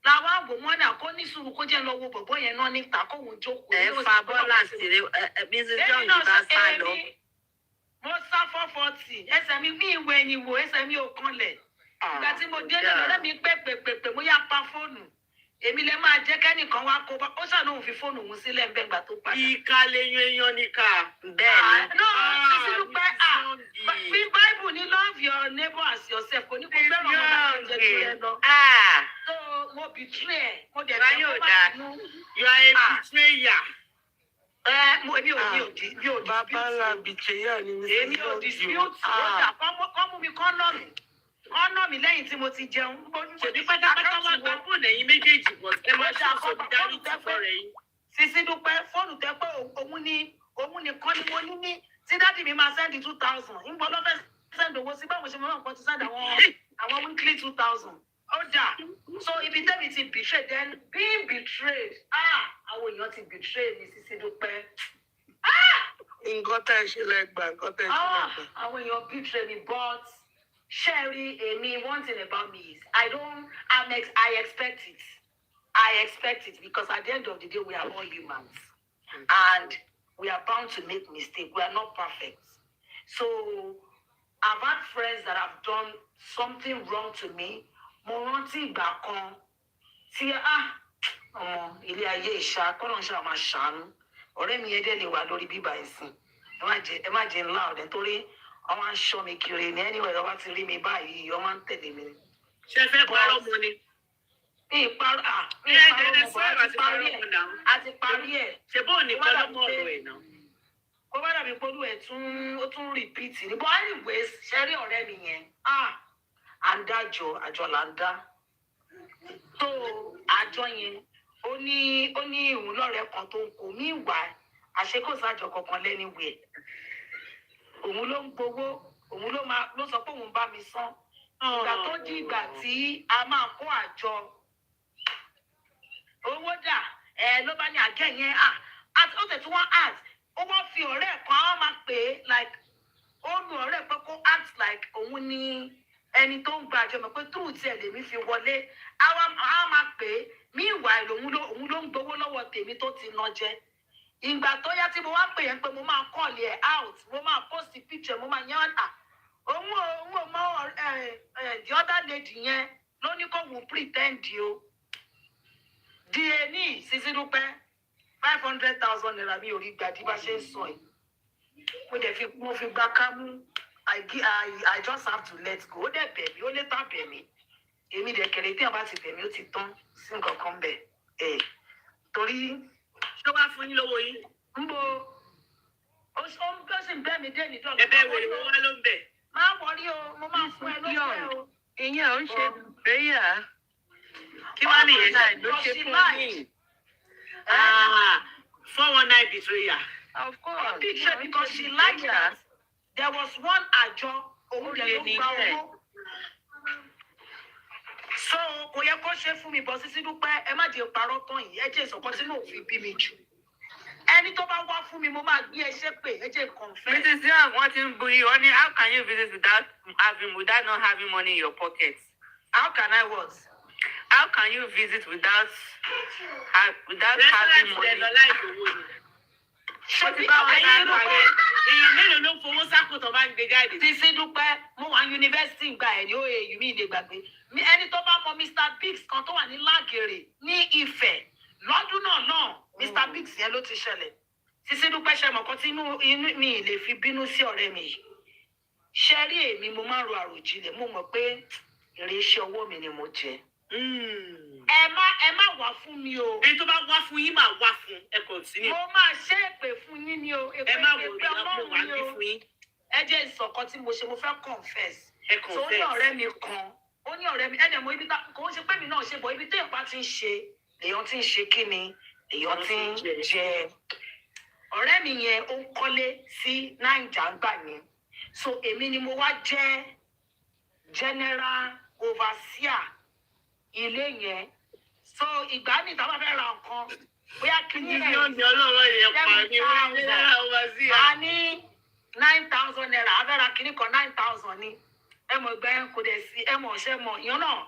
Làwọn àgbò wọn náà kó ní sùúrù kó jẹ́ lọ wo bọ̀bọ̀ yẹn náà níta kóhun jókòó. Ẹ fa bọ́lá sílé Mrs. John bá sá lọ. Mo sá 440, ẹsẹ̀ mi bí ìwé ẹni wò, ẹsẹ̀ mi ò kanlẹ̀. Ìgbà tí mo délé lọ́rẹ́ mi pè mo yá pa fóònù. Èmi lè máa jẹ́ kẹ́nìkan wá kó bá, ó ṣàánú òun fi fóònù òun sílẹ̀ ń bẹ́gbà tó padà. ìka lẹ́yìn èèyàn níkà. Bẹ́ẹ̀ni. Bí Bible ní love your neighbor as yourself, kò ní kó fẹ́ràn ọmọ láti jẹ́ kí ẹ lọ. So mo betray ẹ̀, mo dẹ̀ fẹ́ kó má bínú. You are a betrayer. Èmi ò di Bàbá betrayer ni Mrs. èmi ò dispute. Kọ́ mú mi kọ́ nà mí lẹ́yìn tí mo ti jẹun. ṣèbí pátápátá wá gba fóònù ẹ̀yin méjèèjì bọ̀ ẹ má ṣe solidarity fọ́rẹ̀ yín. Sisidupe fóònù tẹ pé òun nìkan ni mo ní tí dáàdì mi máa sẹ́ndì 2,000. ń gbọ́ lọ́fẹ́ sẹ́ndì owó sí báwo ṣe máa ń kọ́ ti sẹ́ndì àwọn weekly 2,000. Ó dà. So ibi tẹ́mi ti betray, then being betrayed. Àwọn èèyàn ti betray mi Sisidupe. Nǹkan tẹ́ ẹ ṣe lẹ́gbàá, nǹkan tẹ́ ẹ ṣe lẹ́gbàá. Àwọn èèyàn betray me, but Sherry, Amy, one thing about me is I expect it. I expect it because at the end of the day, we are all humans. And we are bound to make mistakes. We are not perfect. So I've had friends that have done something wrong to me. Mo rántí ìgbà kan tí ilé ayé ìṣá kọ́nà ṣe àmà ṣàánú. Ọ̀rẹ́ mi yẹn dẹ̀ lè wà lórí bíbá ẹ̀sìn. Ẹ má jẹ́ ńlá ọ̀dẹ̀ torí ọmọ ń ṣọ́ mi kiri ní anywhere ọba ti rí mi báyìí ọmọ ń tẹ̀lé mi. ṣe fẹ́ parọ́ mu ni. ìparọ́ àti parí ẹ̀. ṣe bóun nìkan ló mọ̀ ọ̀rọ̀ ẹ̀ náà. ó bá dàbí polú ẹ̀ ó tún rìpíìtì ní. but anyways ṣe rí ọ̀rẹ́ mi yẹn à ń dájọ́ àjọ là ń dá. tó àjọ yẹn ó ní ìhùn lọ́rẹ̀ẹ́ kan tó ń kó mí ìwà àṣekọ̀sájọ kankan lẹ́niwẹ̀ẹ́. Òun ló ń gbowó, òun ló sọ pé òun bá mi san. Ìgbà tó di ìgbà tí a máa kó àjọ. Owó dà, ló bá ní àgẹ́ yẹn, ó tẹ̀ tí wọ́n act. Ó wọ́n fi ọ̀rẹ́ kan, àwọn máa pè é like, ó lu ọ̀rẹ́ pé kó act like òun ni ẹni tó ń gba àjọ mọ̀ pé túrù tí ẹ̀ lèmi fi wọlé. Àwọn máa pè é, meanwhile òun ló ń gbowó lọ́wọ́ tèmi tó ti ná jẹ. Ìgbà tó yá tí mo wá pè yẹn pé mo máa call ẹ out, mo máa post picture, mo máa yán òun ò mọ the other lady yẹn ló ní kó wù pretend o. Di ení Sisidupe 500,000 naira mi ò rí gbà tí bá ṣe ń sọ yìí. Mo fi gba kámú. I just have to let go. Ó dẹ̀ bẹ̀ mí, ó lé tán bẹ̀ mí. Èmi dẹ̀ kẹ̀lé tí a bá ti bẹ̀ mí ó ti tán sí nǹkan kan bẹ̀. Torí ṣé wàá fún yín lówó yín. ń bo ó sì ń bẹ́ mi dé nìjọ́. ẹ̀bẹ̀ wèrè wọn wá ló ń bẹ̀. Má wọrí o, mo máa fún ẹ lóṣù o. Ìyẹn ò ń ṣe prayer. Kí wàá nìyẹn ṣe? Ló ṣe fún mi. 419 betrayer. Of course. Picture because she liked that. There was one àjọ òun lè ló gba owó. So kò yẹ kó ṣe fún mi bọ́ Sisidupe ẹ má jẹ́ parọ́ tán yìí ẹ jẹ́ ìsọ̀kan sínú òfin bí mi jù. Ẹni tó bá wá fún mi mo máa gbé ẹṣẹ́ pé ẹ jẹ́ confess. Mrs. Young, wọ́n ti ń bu yìí, wọ́n ní how can you visit without not having money in your pocket? How can I what? How can you visit without having money? Ṣé ti bá wọn ṣe ló pé èèyàn mélòó ló ń fowó sápò tó bá ń gbé jáde? Sisidupe mo wà yunifásitì gba ẹ̀ ní OAU mi ìdè gbàgbé. Ẹni tó bá mọ Mr. Biggs kan tó wà ní Lágèrè ní Ifẹ̀ lọ́dún náà Mr. Biggs yẹn ló ti ṣẹlẹ̀. Sisidupe ṣe mọ̀ kan tí inú mi lè fi bínú sí ọ̀rẹ́ mi yìí. Ṣé rí èmi mo máa ń ro àròjinlẹ̀, mo mọ̀ pé èrè iṣẹ́ ọwọ́ mi ni mo jẹ. Ẹ má wá fún mi o. Ẹni tó bá wá fún yín máa wá fún ẹ continue. Mo máa ṣe èpè fún yín ni o. Ẹ má wọrí àpò wá ní fún yín. Ẹ jẹ́ ìsọ̀kan tí mo ṣe, mo fẹ́ confess. Ẹ confess. So ó ní ọ̀rẹ́ mi kan, ó ní ọ̀rẹ́ mi, ẹ̀dẹ̀ mo ibi kò ń ṣe pé mi náà ṣe bọ̀, ibi téèyàn bá ti ń ṣe, èèyàn ti ń ṣe kí ni, èèyàn ti ń jẹ. Ọ̀rẹ́ mi yẹn ó ń kọ́lé sí Naija gbà yẹn. So èmi ni mo wá jẹ́ general overseer ilé yẹn. So ìgbà ní ìta bá fẹ́ ra nǹkan, bóyá kí ni Ní ọ̀dẹ̀ ọlọ́rọ̀ yẹn pa ní wọ́n ní overseer. a ní 9,000 naira, a fẹ́ ra kíní kan 9,000 ni. Ẹ mọ̀ ìgbà yẹn kò dẹ̀ sí, ẹ mọ̀ ṣẹ́ mọ̀ ìyẹn náà.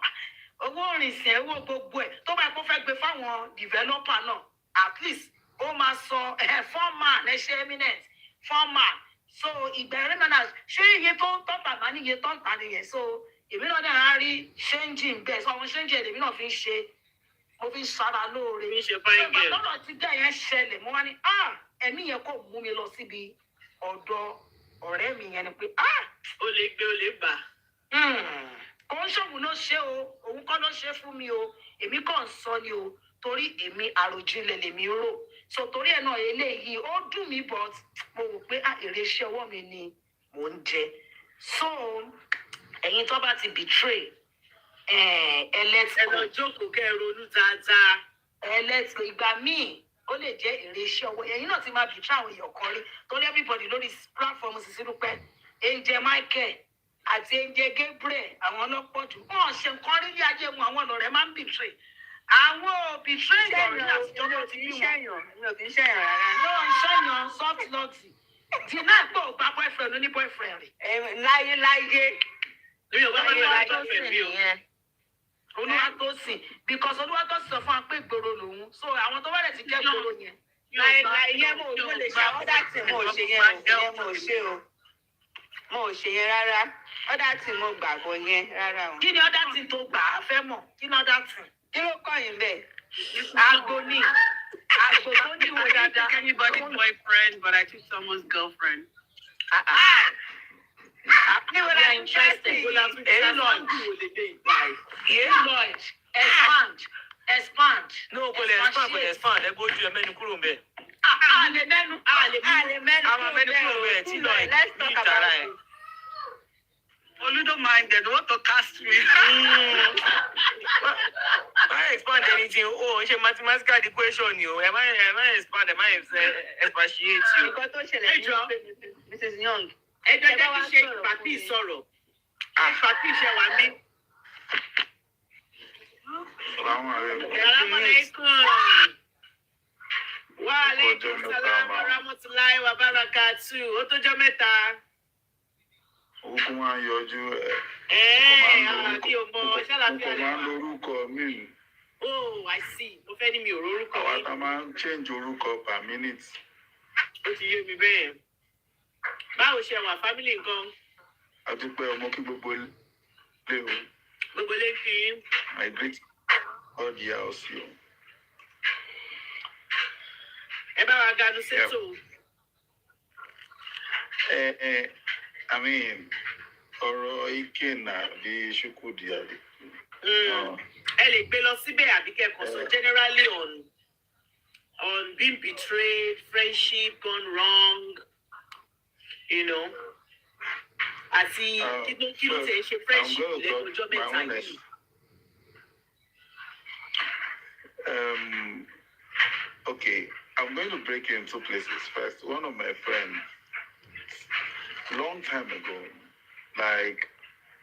Owó ìrìnsẹ̀, owó gbogbo ẹ̀ tó bá yẹ kó fẹ́ gbé fáwọn developer náà, at least ó máa sọ foreman ẹ ṣe eminent foreman. So ìgbà ẹ̀rẹ́ náà ṣé iye tó ń tọ́ta máa ní iye tó ń ta nìyẹn. So èmi náà dẹ̀ á rí ṣéǹjì bẹ́ẹ̀, sọ àwọn ṣéǹjì èmi náà fi ń ṣe, mo fi ń ṣara lóore. Mi ṣe fine girl. Ìgbà tọ́rọ̀ ti dẹ̀ yẹn ṣẹlẹ̀, mo wá ní ẹ̀mí yẹn kò mú mi lọ síbi ọ̀dọ̀ ọ̀rẹ́ mi yẹn ni pé Ó lè gbé ó lè bà. kò ń ṣòwò ló ṣe o, òun kọ́ ló ṣe fún mi o, èmi kàn ń sọ ni o, torí èmi àròjinlẹ̀ lèmi rò. So torí ẹ̀ náà eléyìí ó dùn mí, but mo wò pé èrè iṣẹ́ ọwọ́ mi ni mò ń jẹ. So ẹ̀yin tó bá ti betray let's Ẹ go. lọ jókòó kẹ́ ẹ ronú dáadáa. Let's go. Ìgbà míì ó lè jẹ́ èrè iṣẹ́ ọwọ́. Ẹ̀yin náà ti máa betray àwọn èèyàn kan rí, torí everybody lórí platform Sisidupe, Angel Michael àti Angel Gabriel, àwọn ọlọ́pọ̀ jù wọ́n ṣe nǹkan rí ní ayé wọn, àwọn ọ̀rẹ́ máa ń betray. Àwọn ò betray ìrọ̀rí àtijọ́ ló ti bí wọn. Mi ò kì í ṣẹ̀yàn rárá. Ló ń ṣẹ̀yàn soft lọ́ọ̀tì. Dìnnà pé ò gba boyfriend ní boyfriend rẹ̀. Láyé. Mi ò bá bá Láyé bá tó sì mi o. nìyẹn. Olúwatósìn, because Olúwatósìn sọ fún wa pé ìgboro lòun. So àwọn tó bá dẹ̀ ti jẹ́ ìgboro yẹn. Láyé yẹn mo lè ṣe ọ̀dà tí mo ṣe yẹn o, yẹn mo ṣe o. Mo ò ṣe yẹn rárá. Ọ̀dà tí mo gbàgbọ́ yẹn rárá o. Kí ni ọ̀dà tí tó gbà á fẹ́ mọ̀? Kí ni ọ̀dà tí? Kí ló kọ́ yín bẹ́ẹ̀? Aago ní. Aago tó ní wo I didn't dáadáa. take anybody's boyfriend, but I took someone's girlfriend. They are interesting. Lloyd. Lloyd. Expand. No, kò lè expand. Ẹ bójú ẹ mẹ́nu kúrò ń bẹ̀. Àlè mẹ́nu. Àwọn mẹ́nu kúrò ń bẹ̀ tí lọ ẹ̀ Let's ní talk ìtara about ẹ̀. it. Olu don't mind them. They want to cast me. Má expand anything. O ṣe mathematical equation ni o. Ẹ má expand, ẹ má expatiate o. Nǹkan tó ṣẹlẹ̀ ní Ẹjọ́. Mrs. Young. Ẹ jẹ́ kí ṣe ìpàtí sọ̀rọ̀. Ìpàtí ìṣẹ̀ wà mí. Assalamualaikum. Wa alaikum salam wa rahmatullahi wa barakatuh. Ó tó jọ́ mẹ́ta. Orúkọ máa ń yọjú Àbí o mọ ṣàlàfíà orúkọ máa ń lórúkọ míì. Oh, I see. Mo fẹ́ ní mi ò rórúkọ Àwa yín. tá máa ń change orúkọ per minute. Ó ti yé mi bẹ́ẹ̀. Báwo ṣe wà fámílì nǹkan? A dúpẹ́ ọmọ kí gbogbo ilé o. Gbogbo lè fi yín. I greet all the house o. Ẹ bá wa ganu sétò. I mean, ọ̀rọ̀ Ekene àbí Ṣúkúdì àbí. Ẹ lè gbé lọ síbẹ̀ àbí kẹ́kọ̀ọ́ sọ generally on being betrayed, friendship gone wrong, you know. Àti kí ló tẹ̀ ṣe friendship lẹ́nu ọjọ́ mẹ́ta yìí. Okay, I'm going to break it in two places. First, one of my friends, long time ago, like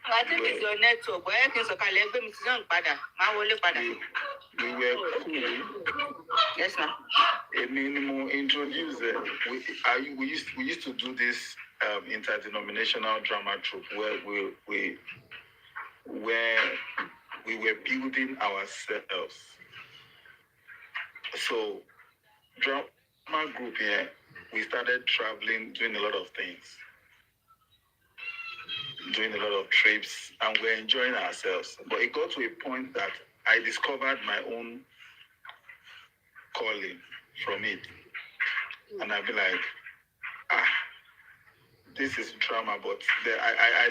I think it's your network. Bóyá kí n sọ̀kalẹ̀ ẹgbẹ́ Mrs. Young padà. Máa wọlé padà. we were cool. Yes, ma'am. Èmi ni mo introduce we used to do this interdenominational drama troupe where we were building ourselves. So drama group here, we started traveling, doing a lot of things, doing a lot of trips, and we're enjoying ourselves. But it got to a point that I discovered my own calling. from it. And I'll be like, this is drama, but I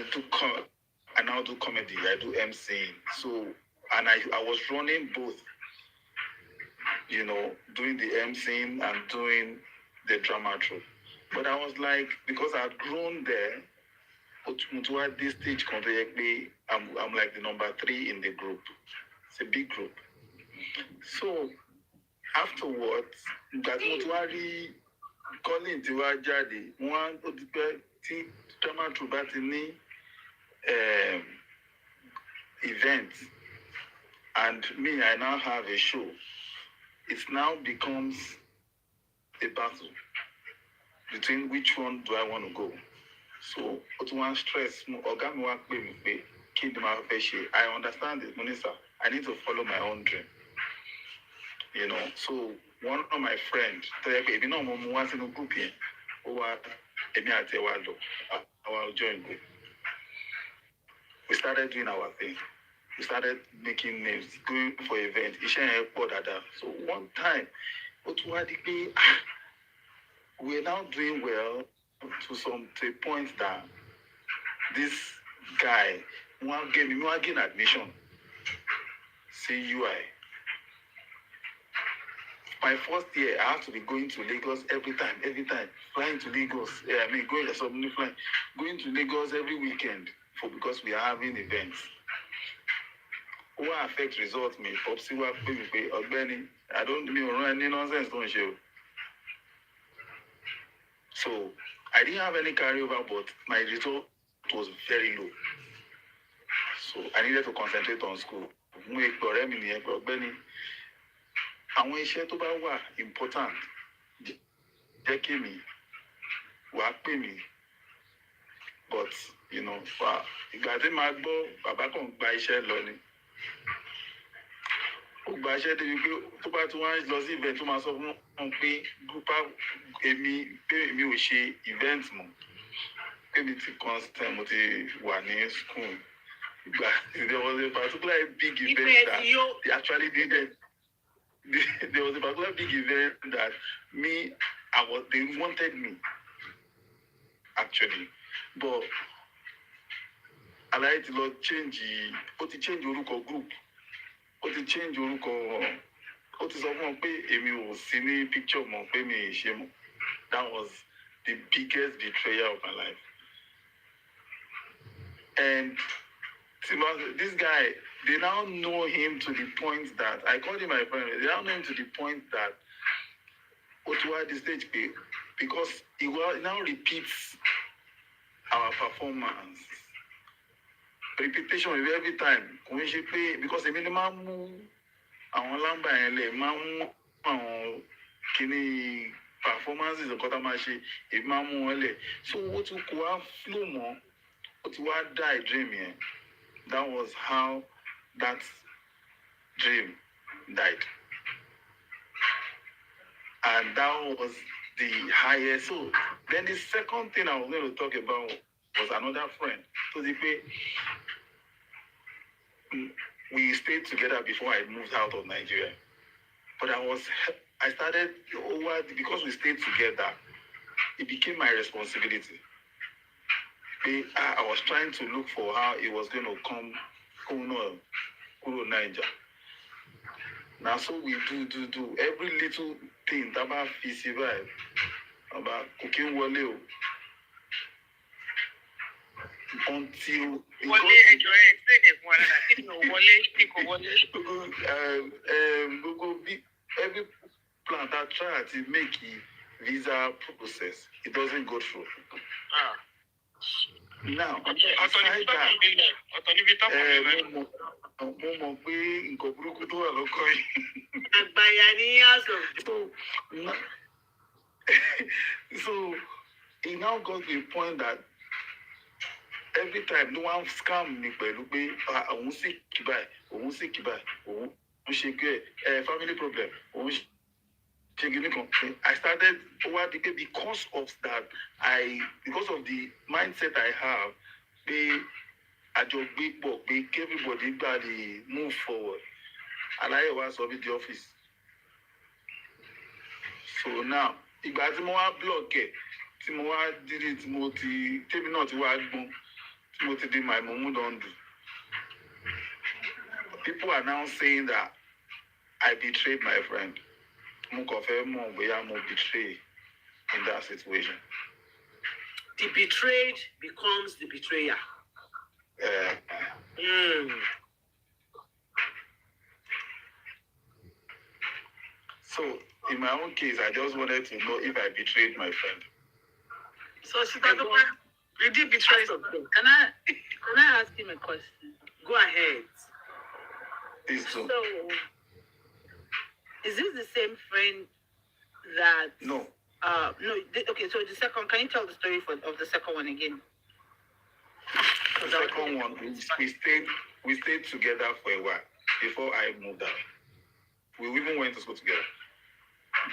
now do comedy, I do MCing. So, and I was running both, you know, doing the MCing and doing the drama troupe. But I was like, because I'd grown there, at this stage, I'm like the number 3 in the group. It's a big group. So afterwards, that Mutuari calling to Ajadi, one of the drama troupe at the event, and me, I now have a show. It now becomes a battle between which one do I want to go. So, but one stress, I understand it, Minister. I need to follow my own dream. You know, so one of my friends, once in a group here, our joint group. We started doing our thing. We started making names, going for events. So one time, we're now doing well to a point that this guy getting admission. CUI. My first year, I have to be going to Lagos every time, flying to Lagos. Going to Lagos every weekend because we are having events. What affects results me? Popsi wa pay me pay Ogbeni. I don't run any nonsense, don't you? So I didn't have any carryover, but my result was very low. So I needed to concentrate on school. Àwọn iṣẹ́ tó bá wà important jẹ́ kí mi wàá pè mí, but you know ìgbà tí màá gbọ́ bàbá kan gba iṣẹ́ lọ ni ó gba iṣẹ́ débi pé tó bá tún wá lọ sí event tó máa sọ fún wọn pé group èmi ò ṣe event mọ́ pé mi ti constant mo ti wà ní school ìgbà there was a particular big event that they actually did. There was a particular big event that they wanted me, actually. But I like to change orúkọ group. Change orúkọ. Sọ fún wọn pé èmi ò sí ní picture mọ́ pé mi ì ṣe mọ́. That was the biggest betrayal of my life. And this guy, they now know him to the point that I called him my friend. They now know him to the point that Otuwa the stage because he now repeats our performance. Repetition every time. Because the minimum àwọn lamba ẹlẹ máa ń àwọn kíní performances ọkọta máa ṣe èmi máa ń mú wọn lẹ so ó tún kó wá flow mọ́ ó ti wá die dream yẹn. That was how that dream died. And that was the highest. So then the second thing I was going to talk about was another friend. So we stayed together before I moved out of Nigeria. But I started because we stayed together, it became my responsibility. I was trying to look for how it was going to come Niger. Now, so we do every little thing about festival, about cooking wale until every plant I try to make a visa process, it doesn't go through. Now, aside that, mo mọ̀ pé nǹkan burúkú tó wà lọ́kọ́ yìí. Àgbàyà ni aṣọ. So it now got to a point that every time no one scam me pẹ̀lú pé òun sì kì báyìí, òun ṣe gbé family problem, òun ṣe gbé kan. I started because of that, because of the mindset I have, àjọgbé pọ̀ pé everybody gbà lè move forward. Aláyẹ̀ wá sọ bí the office. So now, ìgbà tí mo wá block ẹ̀, tí mo wá dídí tí mo ti tèmi náà ti wá gbọ́n, tí mo ti di my mumu don do. People are now saying that I betrayed my friend. Mo kàn fẹ́ mọ̀ bóyá mo betray in that situation. The betrayed becomes the betrayer. So, in my own case, I just wanted to know if I betrayed my friend. So, Sisidupe, you did betray something. Can I ask him a question? Go ahead. Please do. So, is this the same friend that? No. No. Okay. So the second. Can you tell the story of the second one again? The second one, we stayed together for a while before I moved out. We even went to school together.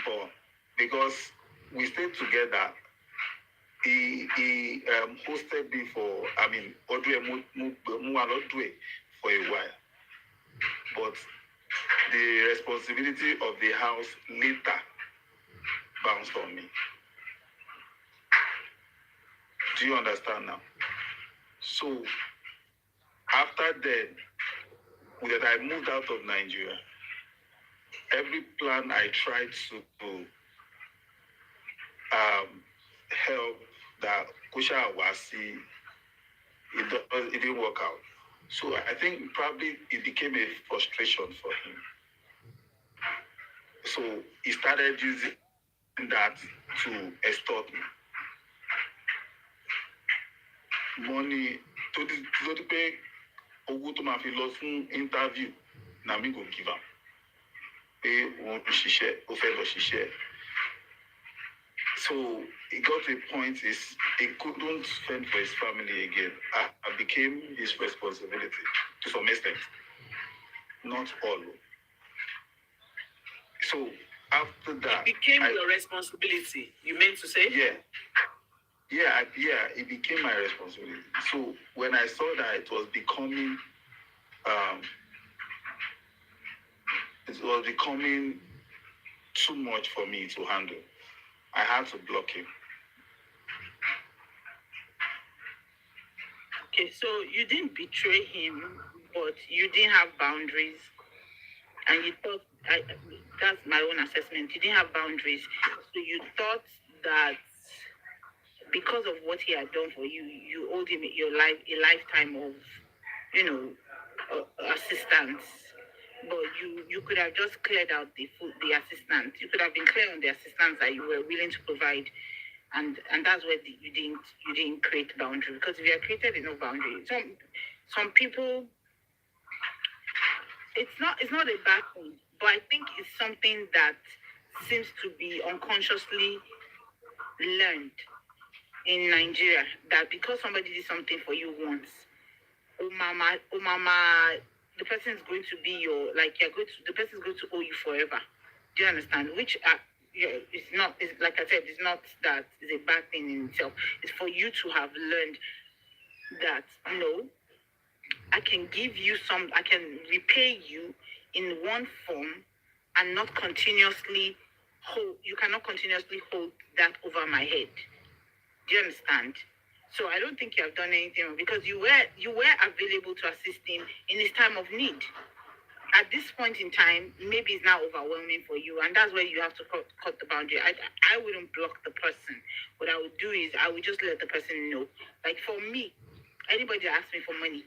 But because we stayed together, he hosted me for for a while. But the responsibility of the house later bounced on me. Do you understand now? So after that I moved out of Nigeria, every plan I tried to help that Kusha Awasi, it didn't work out. So I think probably it became a frustration for him. So he started using that to extort me. Money to pay owó tó máa fi lọ fún interview na mi go give am. Pé wọ́n ṣiṣẹ́, ó fẹ́ lọ ṣiṣẹ́. So it got to a point he couldn't fend for his family again. I became his responsibility to some extent, not all. So after that, it became your responsibility. You meant to say? Yeah, it became my responsibility. So when I saw that it was becoming too much for me to handle, I had to block him. Okay, so you didn't betray him, but you didn't have boundaries, and you thought, that's my own assessment, you didn't have boundaries, so you thought that because of what he had done for you, you owed him a lifetime of, assistance. But you could have just cleared out the assistance. You could have been clear on the assistance that you were willing to provide, and that's where you didn't create boundary. Because if you had created enough boundary, some people, it's not a bad thing, but I think it's something that seems to be unconsciously learned in Nigeria, that because somebody did something for you once, oh mama, the person is going to be the person is going to owe you forever. Do you understand? Which it's not. It's like I said, it's not that it's a bad thing in itself. It's for you to have learned that no, I can give you I can repay you in one form, and not continuously hold. You cannot continuously hold that over my head. Do you understand? So I don't think you have done anything wrong, because you were available to assist him in his time of need. At this point in time, maybe it's now overwhelming for you, and that's where you have to cut the boundary. I wouldn't block the person. What I would do is I would just let the person know. Like for me, anybody that asks me for money,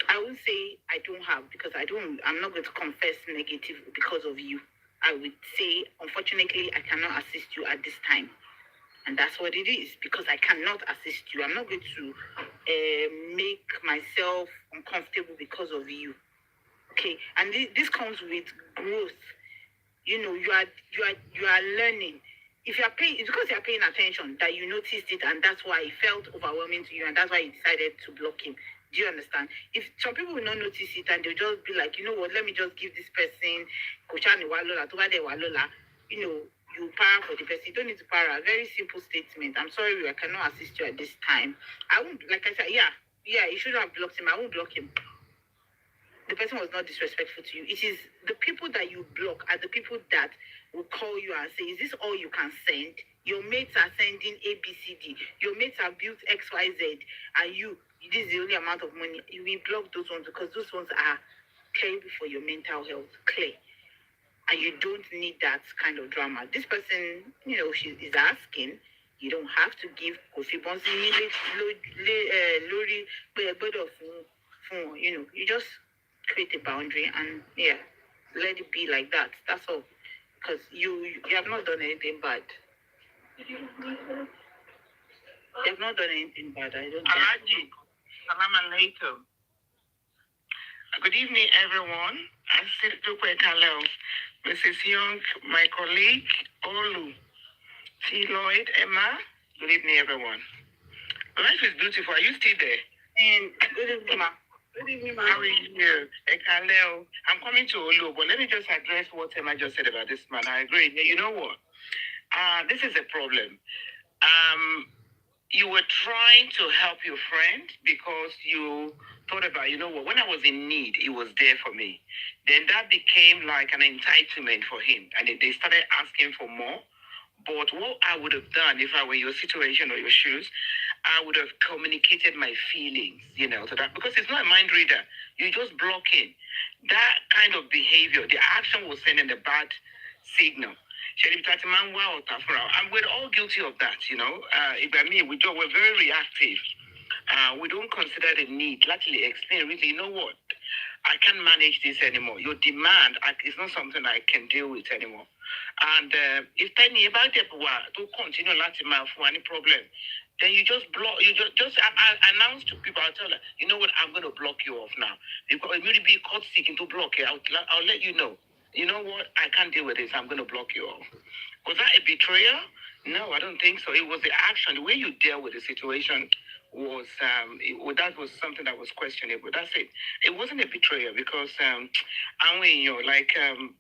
I won't say I don't have, because I'm not going to confess negative because of you. I would say, unfortunately, I cannot assist you at this time. And that's what it is, because I cannot assist you. I'm not going to make myself uncomfortable because of you. Okay, and this comes with growth. You are learning. If you are paying, it's because you are paying attention that you noticed it, and that's why it felt overwhelming to you, and that's why you decided to block him. Do you understand? If some people will not notice it, and they'll just be like, you know what, let me just give this person, you para for the person. You don't need to para. Very simple statement. I'm sorry, I cannot assist you at this time. I won't, like I said, you should have blocked him. I won't block him. The person was not disrespectful to you. It is the people people that you block are the people that will call you and say, is this all you can send? Your mates are sending ABCD. Your mates have built XYZ, and this is the only amount of money. We block those ones because those ones are terrible for your mental health, clear. And you don't need that kind of drama. This person, she is asking. You don't have to give Kofi Bonsi Lori, you just create a boundary and let it be like that. That's all. Because you have not done anything bad. You have not done anything bad. I don't think. Alaji, salam alaikum. Good evening, everyone. Sisidupe Kalel, Mrs. Young, my colleague, Olu, T. Lloyd, Emma. Good evening, everyone. Life is beautiful. Are you still there? And good evening, ma. Good evening, ma. How are you? Ekaleo. I'm coming to Olu, but let me just address what Emma just said about this man. I agree. You know what? This is a problem. You were trying to help your friend because you thought about, when I was in need, it was there for me. Then that became like an entitlement for him. And they started asking for more. But what I would have done if I were in your situation or your shoes, I would have communicated my feelings, to that. Because it's not a mind reader. You're just blocking. That kind of behavior, the action was sending a bad signal. And we're all guilty of that, we're very reactive. We don't consider the need. Actually explain, really, you know what? I can't manage this anymore. Your demand is not something I can deal with anymore. And if any about to continue for any problem, then you just block. You just announce to people. I'll tell them, you know what? I'm going to block you off now. Because it will be caught seeking to block you. I'll let you know. You know what? I can't deal with this. I'm going to block you off. Was that a betrayal? No, I don't think so. It was the action, the way you dealt with the situation was that was something that was questionable. That's it. It wasn't a betrayal because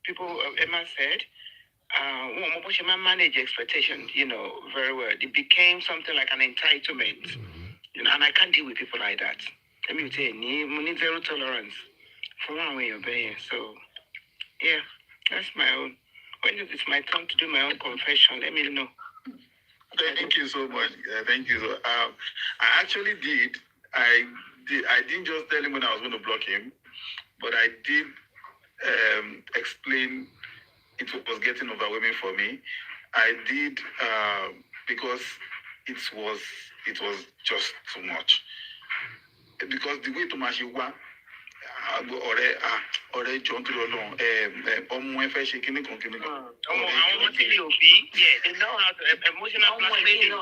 people Emma said, manage expectation, very well. It became something like an entitlement, and I can't deal with people like that. Let me tell you, we need zero tolerance for one way you're being. So, yeah, that's my own. When it's my turn to do my own confession, let me know. Thank you so much. Thank you. I actually did. I didn't just tell him when I was going to block him, but I did explain it was getting overwhelming for me. I did because it was just too much. Because the way to Mashiwa, ọ̀rẹ́ jọ nítorí Ọlọ́run ọmọ ẹ fẹ́ ṣe kíní kan kíní kan. Ọmọ tí mi ò bí, they know how to emotional blackmailing.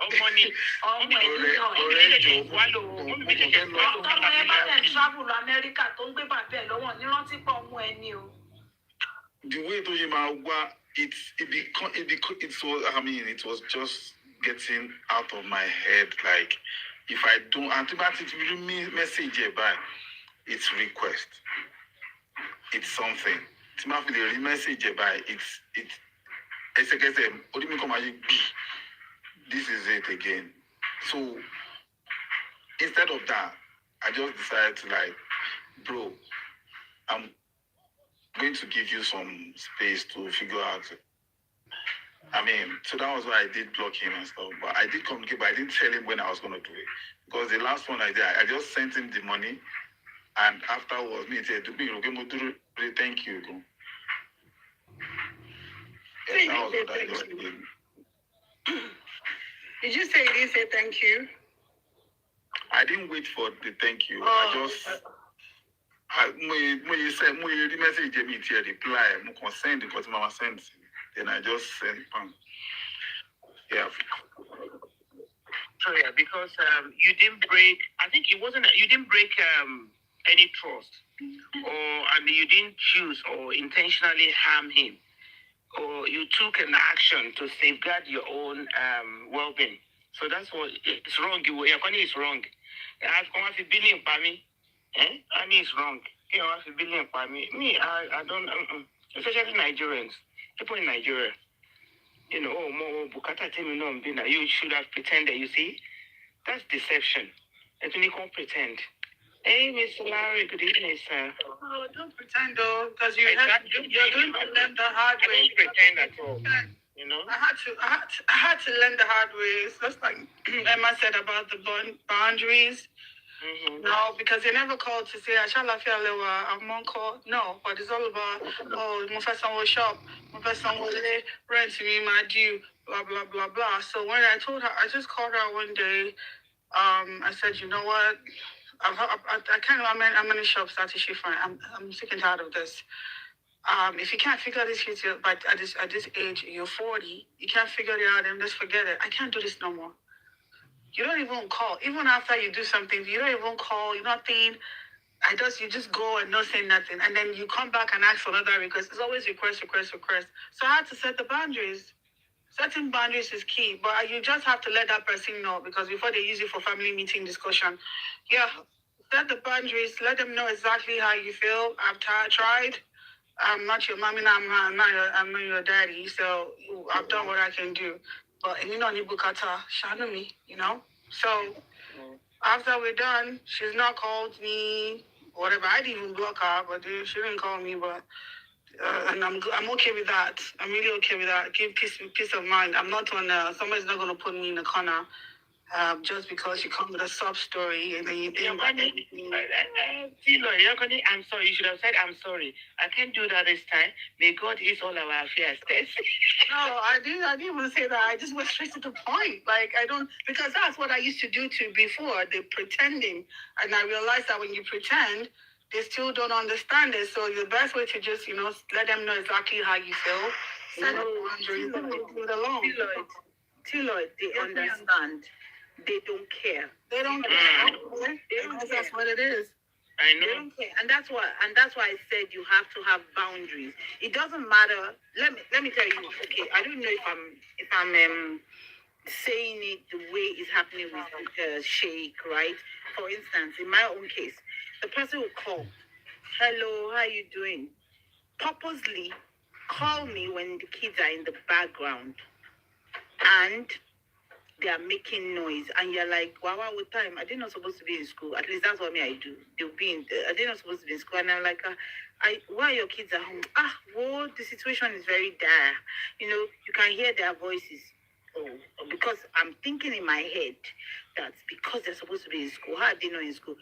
Ọmọ ni ọ̀rẹ́ jọ ọmọ ẹ bá tẹ̀ travel America tó ń gbé bàbá ẹ̀ lọ́wọ́ nírántí pọ̀ ọmọ ẹ ní o. The way to him it was just getting out of my head. Like if I don't antibiotics message by it's request. It's something. Timafili message by it's this is it again. So instead of that, I just decided to bro, I'm going to give you some space to figure out. So that was why I did block him and stuff. But I did communicate, but I didn't tell him when I was going to do it. Because the last one I did, I just sent him the money. And afterwards, me said, thank you. That was what I did. Did you say you didn't say thank you? I didn't wait for the thank you. I just... when you message me to reply, I consent because Mama sent. Then I just sent. Yeah. So because you didn't break. I think it wasn't. You didn't break any trust, and you didn't choose or intentionally harm him, or you took an action to safeguard your own well-being. So that's what it's wrong. Ekene is wrong. I've come as a billion by me. I mean, it's wrong. A billion by me. I don't, especially Nigerians, people in Nigeria. More Bukata you should have pretended. You see, that's deception. And you can't pretend. Hey, Mr. Larry, good evening, sir. Oh, don't pretend though, because you're going to learn the hard way. I don't pretend at all. You know? I had to learn the hard way. It's just like Emma said about the boundaries. Mm-hmm. No, because they never called to say, Ashala Fialewa, I'm on call. No, but it's all about, oh, Mufasa will shop, Mufasa will rent me, my due, blah, blah, blah, blah. So when I told her, I just called her one day. I said, you know what? I can't, I'm in a shop, started fine. I'm sick and tired of this. If you can't figure this shit out, but at this age, you're 40, you can't figure it out, and just forget it. I can't do this no more. You don't even call. Even after you do something, you don't even call, nothing. You just go and not say nothing. And then you come back and ask for another request. It's always request. So I had to set the boundaries. Setting boundaries is key, but you just have to let that person know, because before they use it for family meeting discussion, set the boundaries, let them know exactly how you feel. I've tried. I'm not your mommy, I'm not your daddy, so I've done what I can do. But you know, Nibukata, shadow me, So after we're done, she's not called me, whatever. I didn't even block her, but she didn't call me. But and I'm okay with that. I'm really okay with that. Give peace of mind. I'm not on. Somebody's not gonna put me in a corner. Just because you come with a sob story and then you think about everything. I'm sorry. You should have said, I'm sorry. I can't do that this time. May God ease all our affairs. No, I didn't even say that. I just went straight to the point. Like, I don't, because that's what I used to do before, the pretending. And I realized that when you pretend, they still don't understand it. So the best way to just, let them know exactly how you feel. Set boundaries and leave it alone. Tiloid, they understand. They don't care. They don't care. That's what it is. I know. They don't care, and that's why I said you have to have boundaries. It doesn't matter. Let me tell you. Okay, I don't know if I'm saying it the way it's happening with Sheikh, right? For instance, in my own case, the person will call, "Hello, how are you doing?" Purposely call me when the kids are in the background, and they are making noise, and you're like, wow, what time? Are they not supposed to be in school? At least that's what I do. They'll be in, are they not supposed to be in school? And I'm like, why are your kids at home? Well, the situation is very dire. You can hear their voices. Oh, because I'm thinking in my head that because they're supposed to be in school, how are they not in school?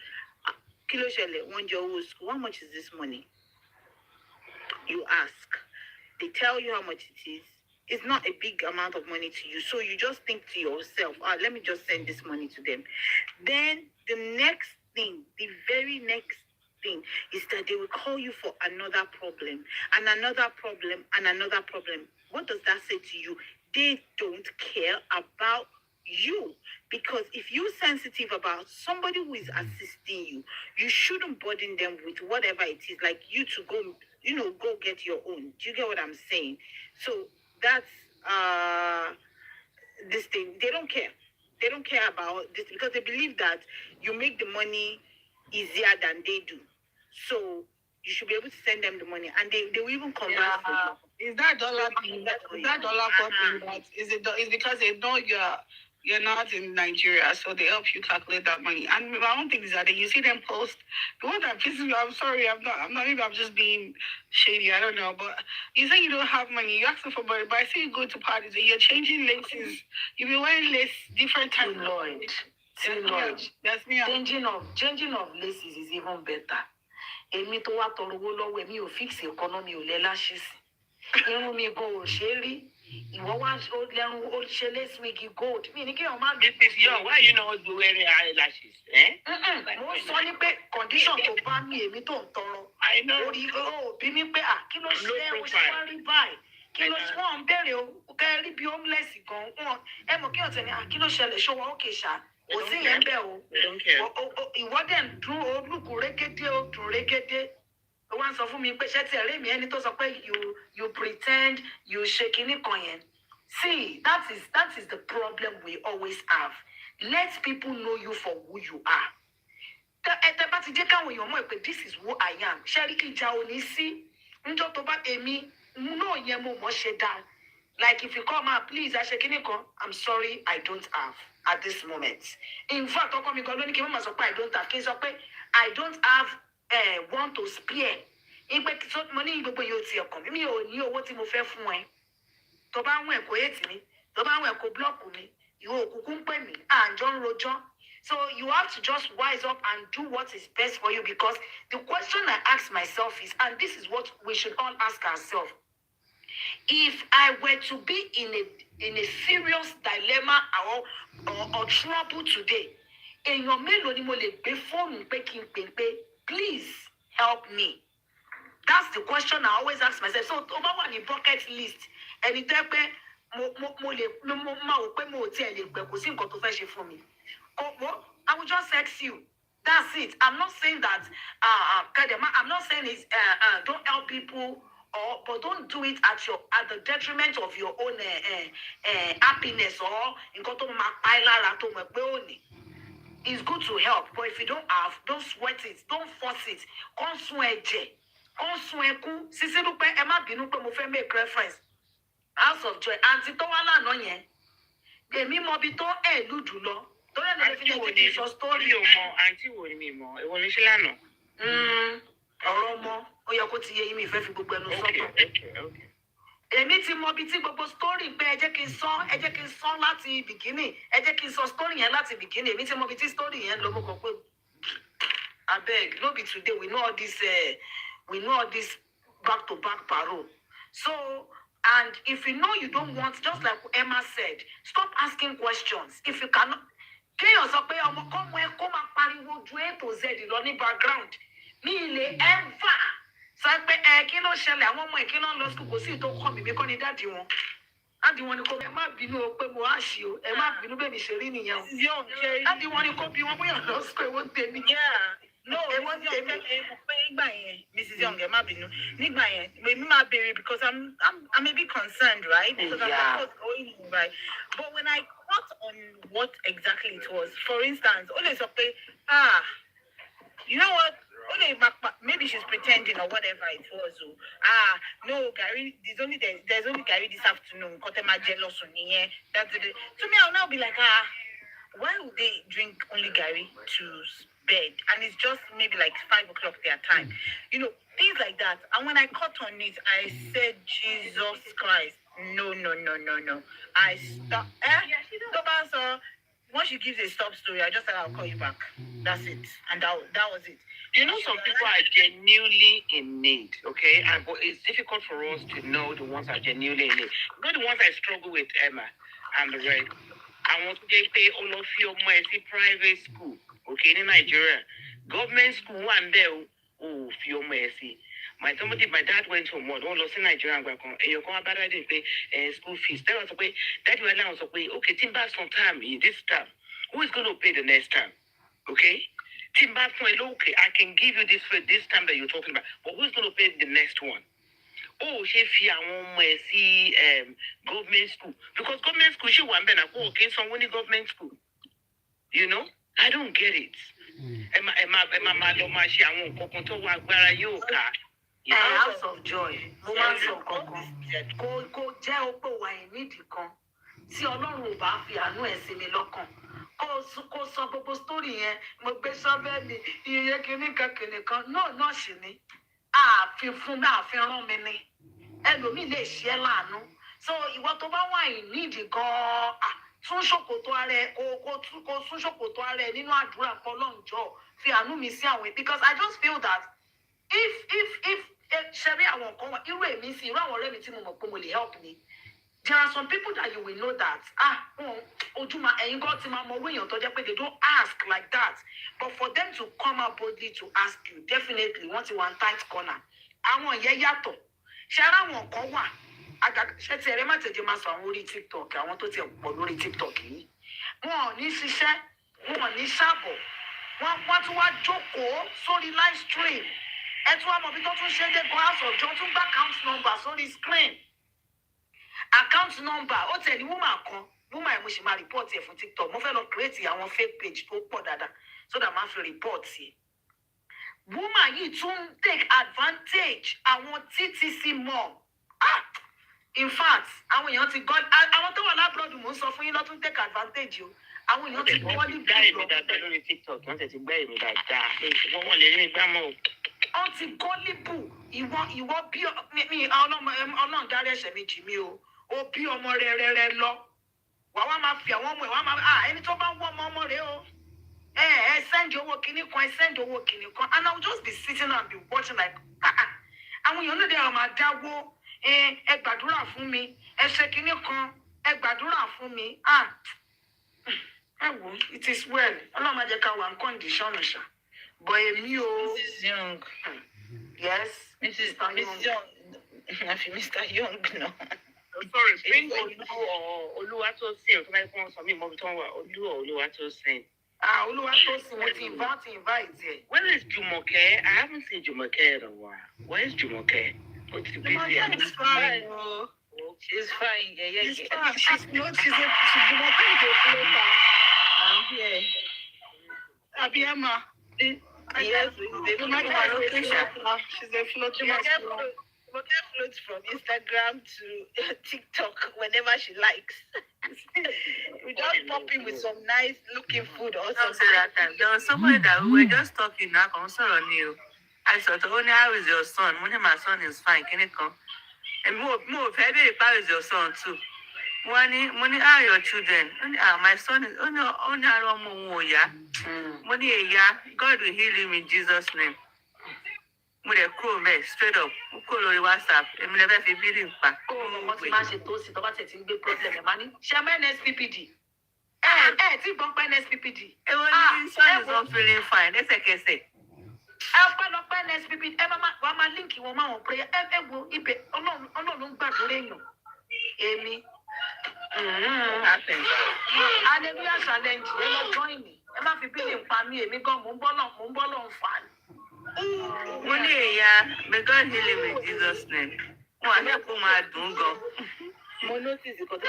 Kilo Shele, one your school, how much is this money? You ask. They tell you how much it is. It's not a big amount of money to you. So you just think to yourself, let me just send this money to them. Then the very next thing is that they will call you for another problem, and another problem, and another problem. What does that say to you? They don't care about you. Because if you're sensitive about somebody who is assisting you, you shouldn't burden them with whatever it is, like you to go, go get your own. Do you get what I'm saying? So that's this thing. They don't care. They don't care about this because they believe that you make the money easier than they do. So you should be able to send them the money, and they will even convert for you. Is that dollar thing? Is that dollar thing? It's because they know you're not in Nigeria, so they help you calculate that money. And my own thing is that you see them post. The one that pisses me, I'm sorry, I'm not, maybe I'm just being shady, I don't know. But you say you don't have money, you ask for money, but I see you go to parties and you're changing laces. You be wearing lace different times. Lloyd. That's me. Changing of laces is even better. Èmi tó wá tọrọ owó lọ́wọ́ èmi ò fix economy ò lẹ́ láṣìṣì. Irun mi go ò ṣe é rí. Ìwọ wá lẹ́run ó ṣe lace wig gold. Mi ní kí ọmọ má This is your, why you not wearing eyelashes? Mo sọ ní pé condition tó bá mi èmi tó ń tọrọ. I know. Orí òbí mi pé kí ló ṣe é o ṣe wá rí báyìí. Kí ló ṣe wọ́n ń bẹ̀rẹ̀ o kẹ́ rí bí homeless gan-an. Ẹ mọ̀ kí ọ̀tẹ̀ ni kí ló ṣẹlẹ̀ ṣó wọn ó kè ṣá. Kò sí yẹn bẹ́ẹ̀ o. Ìwọ dẹ̀ ń dún olùkù régédé o dùn régédé. Ó wá ń sọ fún mi pé ṣé tí ẹ̀rí mi ẹni tó sọ pé you pretend you ṣe kinní kan yẹn. See, that is the problem we always have. Let people know you for who you are. Ẹ bá ti jẹ́ káwọn èèyàn mọ̀ pé this is who I am. Ṣé rí kí ìjà ò ní sí? Níjọ́ tó bá èmi náà yẹn mo mọ̀ ṣe dáa. Like if you come out, please, I ṣe kinní kan, I'm sorry, I don't have. at this moment. In fact, I don't have kids. I don't have one to spare. Money gbogbo yóò ti ọkàn mi ò ní owó tí mo fẹ́ fún ẹ tó bá ń wẹ̀ kó hate mi tó bá ń wẹ̀ kó block mi ìwọ òkùnkùn pè mí àjọ ń rojọ́. So you have to just wise up and do what is best for you, because the question I ask myself is, and this is what we should all ask ourselves, if I were to be in a serious dilemma or trouble today, èèyàn mélòó ni mo lè gbé fóònù pé kí n pè pé please help me? That's the question I always ask myself. So tó bá wà ní bucket list ẹni tẹ́ pé mo máa wò pé mo ò tiẹ̀ lè gbẹ kò sí nǹkan tó fẹ́ ṣe fún mi. I will just text you. That's it. I'm not saying that I'm not saying it's don't help people, but don't do it at the detriment of your own happiness or nǹkan tó máa pa ẹ́ lára tó mọ̀ pé ó ní. It's good to help, but if you don't have, don't sweat it, don't force it. Kàn sun ẹ̀jẹ̀, kàn sun ẹkún. Sisidupe, ẹ má bínú pé mo fẹ́ make reference. House of Joy, àǹtí tó wá lánàá yẹn, èmi mọ ibi tó lùdù lọ. Tó yẹ lórí fílẹ̀ tí kì í sọ story. Mi ò mọ àǹtí wo ni mi mọ̀, èwo ni ṣe lánàá. Ọ̀rọ̀ ọmọ, ó yẹ kó ti yé yín, mi ìfẹ́ fi gbogbo ẹnu sọ́tọ̀. Èmi ti mọ ibi tí gbogbo story pé ẹ jẹ́ kí n sọ láti bìkínì, ẹ jẹ́ kí n sọ story yẹn láti bìkínì. Èmi ti mọ ibi tí story yẹn lọ mọ́ kàn pé abeg, no be today, we know all this back to back parole. So, and if you know you don't want, just like Emma said, stop asking questions. If you cannot, kéèyàn sọ pé ọmọ kọ́mọ ẹ kó máa pariwo ju A to Z lọ ní background. Mi lè ever sọ pé kí ló ṣẹlẹ̀ àwọn ọmọ ìkíná lọ school kò sí ìtò kọ́ mi kọ́ ni dáàdi wọn. Dáàdi wọn ni kò ẹ má bínú o pé mo á ṣe o, ẹ má bínú bẹ́ẹ̀ mi ṣe rí nìyẹn o. Dáàdi wọn ni kò bí wọn bóyá lọ school èwo tèmi. No, it was Mrs. Young, nígbà yẹn, èmi máa béèrè because I'm a bit concerned, right? Because I'm not going in, right? But when I caught on what exactly it was, for instance, Ole sọ pé, you know what? Maybe she's pretending or whatever it was. No, Gary, there's only Gary this afternoon. Kotema jealous on here. To me, I'll now be like, why would they drink only Gary to bed? And it's just maybe like 5 o'clock their time. You know, things like that. And when I caught on it, I said, Jesus Christ. No. I stopped. Once she gives a stop story, I just said, I'll call you back. That's it. And that was it. You know, some people are genuinely in need, okay? But it's difficult for us to know the ones that are genuinely in need. You know, the ones I struggle with, Emma and the rest. I want to pay all of your money private school, okay, in Nigeria. Government school, one day, your mercy. My dad went home, one lost in Nigeria, and you're going to pay school fees. That was okay. That was now okay, Timber sometime in this term. Who is going to pay the next time? Okay? Timber, okay, I can give you this for this time that you're talking about, but who's going to pay the next one? Oh, she fear see government school. Because government school, she want okay, someone in government school. You know? I don't get it. House of Joy, mo máa ń sọ kankan. Kò jẹ́ opó wa ìnídìí kan. Tí Ọlọ́run ò bá fi àánú ẹ̀ sí mi lọ́kàn. Kò sọ gbogbo story yẹn, mo gbé sọ́bẹ̀lì, iye kìnnìkan kan. Náà sì ni. Àfi rán mi ni. Ẹlòmíì lè ṣe é láàánú. So ìwọ tó bá wà ìnídìí gan-an, tún ṣòkòtò ara ẹ, kó tún ṣòkòtò ara ẹ nínú àdúrà Ọlọ́run jọ̀ọ́ fi àánú mi sí àwọn, because I just feel that if ṣẹ́rí àwọn kan wà, irú èmi sí irú àwọn ọ̀rẹ́ mi tí mo mọ̀ pé mo lè help me. There are some people that you will know that ojúmọ́ ẹ̀yin gan ti máa mọ owó èèyàn tó jẹ́ pé they don't ask like that, but for them to come out boldly to ask you, definitely wọ́n ti wà ní tight corner. Àwọn ìyẹn yàtọ̀. Ṣẹ́rí àwọn kan wà ṣé ti ẹ̀rẹ́ má tẹ̀jẹ̀ máa sọ àwọn orí TikTok, àwọn tó ti pọ̀ lórí TikTok yìí. Wọn ò ní ṣiṣẹ́, wọn ò ní ṣàbọ̀, wọ́n tún wá jókòó sórí live stream. Ẹ tún wá mọ̀ bí tó tún ṣe dé House of Joy tún gbá account number sórí screen. Account number ó tẹ̀ ní woman ẹ̀ mo ṣì máa report ẹ̀ fún TikTok. Mo fẹ́ lọ create àwọn fake page tó pọ̀ dáadáa so that máa fi report ẹ̀. Woman yìí tún take advantage àwọn TTC mom. In fact, àwọn èèyàn ti God, àwọn tó wà lábúròdù mò ń sọ fún yín lọ́tún take advantage o. Àwọn èèyàn ti gọ́ọ́lì gbá èmi dáadáa lórí TikTok wọ́n tẹ̀ ti gbá èmi dáadáa wọ́n lè rí mi gbá mọ́ o. Wọ́n ti gọ́ọ́lì bù ìwọ bí mi ọlọ́run dárí ẹ̀ṣẹ̀ mi jì mí o. O bí ọmọ rẹ̀ lọ. Wà wá máa fi àwọn ọmọ ẹ̀ wá máa ẹni tó bá ń wọ́ ọmọ rẹ̀ o. Send owó kìíní kan, send owó kìíní kan. And I will just be sitting and be watching like, àwọn èèyàn lóde àwọn máa dáwó, ẹ gbàdúrà fún mi, ẹ ṣe kìíní kan, ẹ gbàdúrà fún mi. It is well. Ọlọ́run máa jẹ́ ká wà ní condition ṣá. But èmi o. Mrs. Young. Yes. Mrs. Young. Mr. Young, no. Sorry, bring Oluwatosin. Can I come some more Oluwatosin? Oluwatosin, what invite. Where is Jumoke? I haven't seen Jumoke in a while. Where is Jumoke? What's busy? She's fine. She's fine. Yeah. She's fine. She's Jumoke is a floater. I'm here. Abiyama. Yes, she's a floater. Jumoke floats from Instagram to TikTok whenever she likes. We just pop in with some nice looking food or something. There was somebody that we were just talking now. I thought, how is your son? My son is fine. Can it come? And more, how is your son too? Money are your children. My son is only money. God will heal him in Jesus' name. Mo lè kúrò mẹ́ straight up mo kúrò lórí WhatsApp èmi lè fẹ́ fi bílì pa. Ọmọ tí máa ṣe tó sí tọ́ba tẹ̀ tí ń gbé problem ẹ̀ máa ní. Ṣé mẹ́ NSPPD? Tí gbọ́n pẹ́ NSPPD. Èwo ni son is not feeling fine lẹ́sẹ̀kẹsẹ̀. Ọpẹ́lọpẹ́ NSPPD wàá máa líǹkì wọn máa wọ̀n pé ẹ wo ibẹ̀ ọlọ́run ló ń gbàdúrà èèyàn. Èmi. Hallelujah challenge ẹ lọ join mi ẹ má fi bílì pa mí èmi gan mò ń bọ́ lọ́n fà á. Money, may God heal him in Jesus' name. Oh, I don't come out doing go. Mo notice because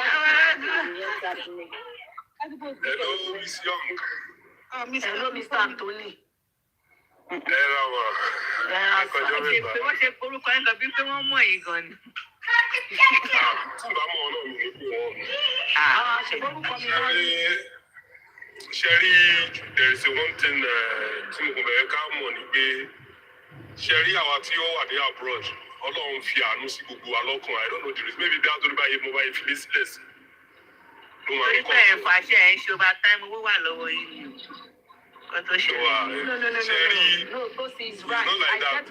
Hello, Miss Young. Hello, Mr. Anthony. Hello, Wọ́n ṣe forúkọ ẹ̀ lọ bí pé wọ́n mọ̀ yìí gan ni. Sherry, there is one thing tí mo kàn bẹ̀rẹ̀ ká mọ̀ ni pé Sherry àwa tí ó wà ní abroad Ọlọ́run fi àánú sí gbogbo wa lọ́kàn. I don't know the reason, maybe bí a tó ní báyìí mo báyìí fi lé sílẹ̀ sí. Torí pé ẹ̀ fàṣẹ ẹ̀ ń ṣe over time owó wà lọ́wọ́ yìí ni kó tó ṣe. Sherry, No, Tosi is right. not like that.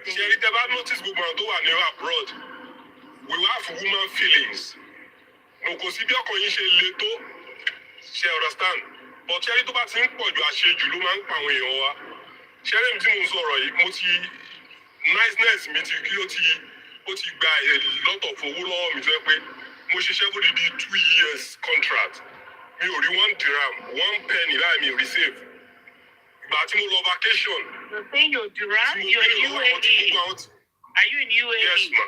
Sherry, tẹ́ bá notice gbogbo àwọn tó wà ní abroad, we have woman feelings. Mo kò sí bí ọkàn yín ṣe le tó, ṣe understand? But Sherry tó bá ti ń pọ̀ ju àṣejù ló máa ń pa àwọn èèyàn wa. Sherry mi tí mo ń sọ̀rọ̀ yìí, mo ti niceness mi ti kí ó ti gba a lot of owó lọ́wọ́ mi tó yẹ pé mo ṣiṣẹ́ fún dídí 2 years contract. Mi ò rí 1 dirham, 1 penny láì mi receive. Ìgbà tí mo lọ vacation. You're saying you're dirham? You're in UAE. Are you in UAE? Yes, ma.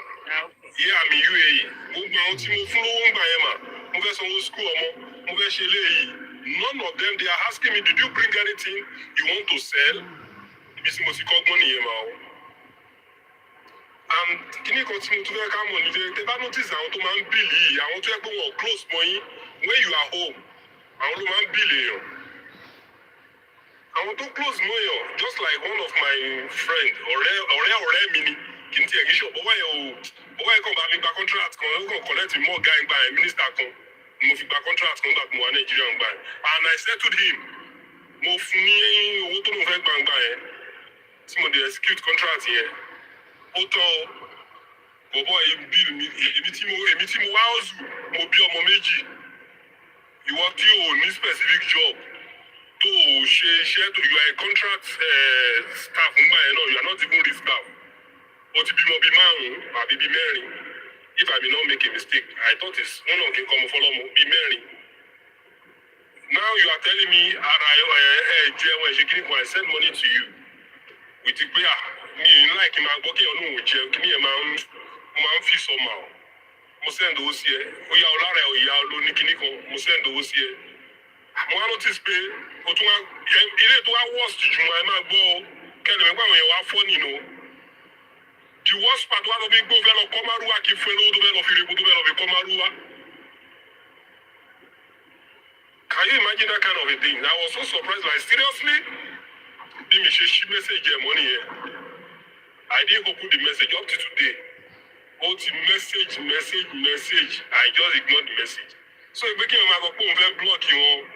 Yeah, I'm in UAE. Gbogbo àwọn tí mo fún lówó ń gbà yẹn mà, mo fẹ́ sanwó school ọmọ, mo fẹ́ ṣe eléyìí. None of them, they are asking me, did you bring anything you want to sell? Ibi tí mo ti kọ́gbọ́n nìyẹn mà o. And kíní kan tí mo tún fẹ́ ká mọ̀ ní tẹ́ bá notice àwọn tó máa ń bìlì yìí, àwọn tó yẹ pé wọ́n close mọ́ yín, when you are home, àwọn ló máa ń bìlì èèyàn. Àwọn tó close mọ́ èèyàn, just like one of my friend, ọ̀rẹ́ mi ni, kì í tiẹ̀ kí ṣọ̀, bọ́wọ́ yẹn kàn bá mi gba contract kan, ó kàn collect mọ́ ọ̀gá ẹ̀ gba ẹ̀ minister kan, mo fi gba contract kan gbà mo wà Nàìjíríà ń gbà ẹ̀. And I settled him, mo fún ní owó tó lóun fẹ́ gbàǹgbà yẹn, tí mo dey execute contract yẹn. Ó tán bọ̀bọ̀ èmi tí mo wá ọ̀zù mo bí ọmọ méjì. Ìwọ tí o ní specific job tó o ṣe iṣẹ́ tó you are a contract staff ńgbà yẹn náà you are not even real staff. O ti bímọ bíi 5 àbí bíi 4. If I may not make a mistake, I thought it's one of the common follow bíi 4. Now you are telling me I send money to you. With the prayer, me like him, I'm working on no jail. Can you man feel somehow? Mo send those here. Oya olara oya lo ni kini kan. Mo send those here. Mo notice pé o tún wá ilé tó wá worst jù mo máa gbọ́ kẹ́ni me gba àwọn yẹn wá funny no. The worst part was of go velo komaruwa ki felo do velo fi rebu do velo fi komaruwa. Can you imagine that kind of a thing? I was so surprised. Like seriously, the she message money here. I didn't open the message up to today. But the message. I just ignored the message. So if making a go block you,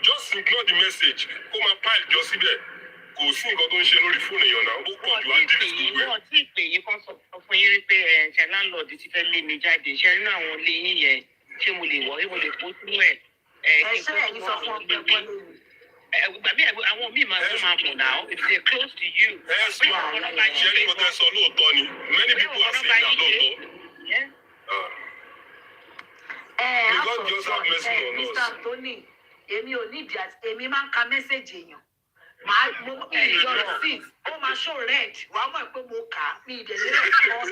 just ignore the message. Come and pile just see there. Kò sí nǹkan tó ń ṣe lórí fóònù èèyàn náà ó pọ̀ jù á dì í gbé. Wọ́n ti pè yín kan sọ fún yín rí pé ṣe láńlọ́ọ̀dù ti fẹ́ lé mi jáde ṣe nínú àwọn ilé yín yẹn ṣé mo lè wọ̀ mo lè kó sínú ẹ̀. Ṣé ẹ̀yin sọ fún ọpẹ pọ́lẹ́ mi? Gbàgbé àwọn míì máa ń máa bọ̀ náà if they close to you. Ṣé ní mo tẹ́ sọ lóòótọ́ ni? Many people are saying that lóòótọ́. God just have mercy on us. Mr. Anthony, èmi ò nídìí àti èmi máa ń ka mẹ́sẹ̀gì èèyàn. Màá mo ìjọ receipt ó máa show red wàá mọ̀ pé mo kà á mi ìdẹ̀lẹ́ rẹ̀ kọ́.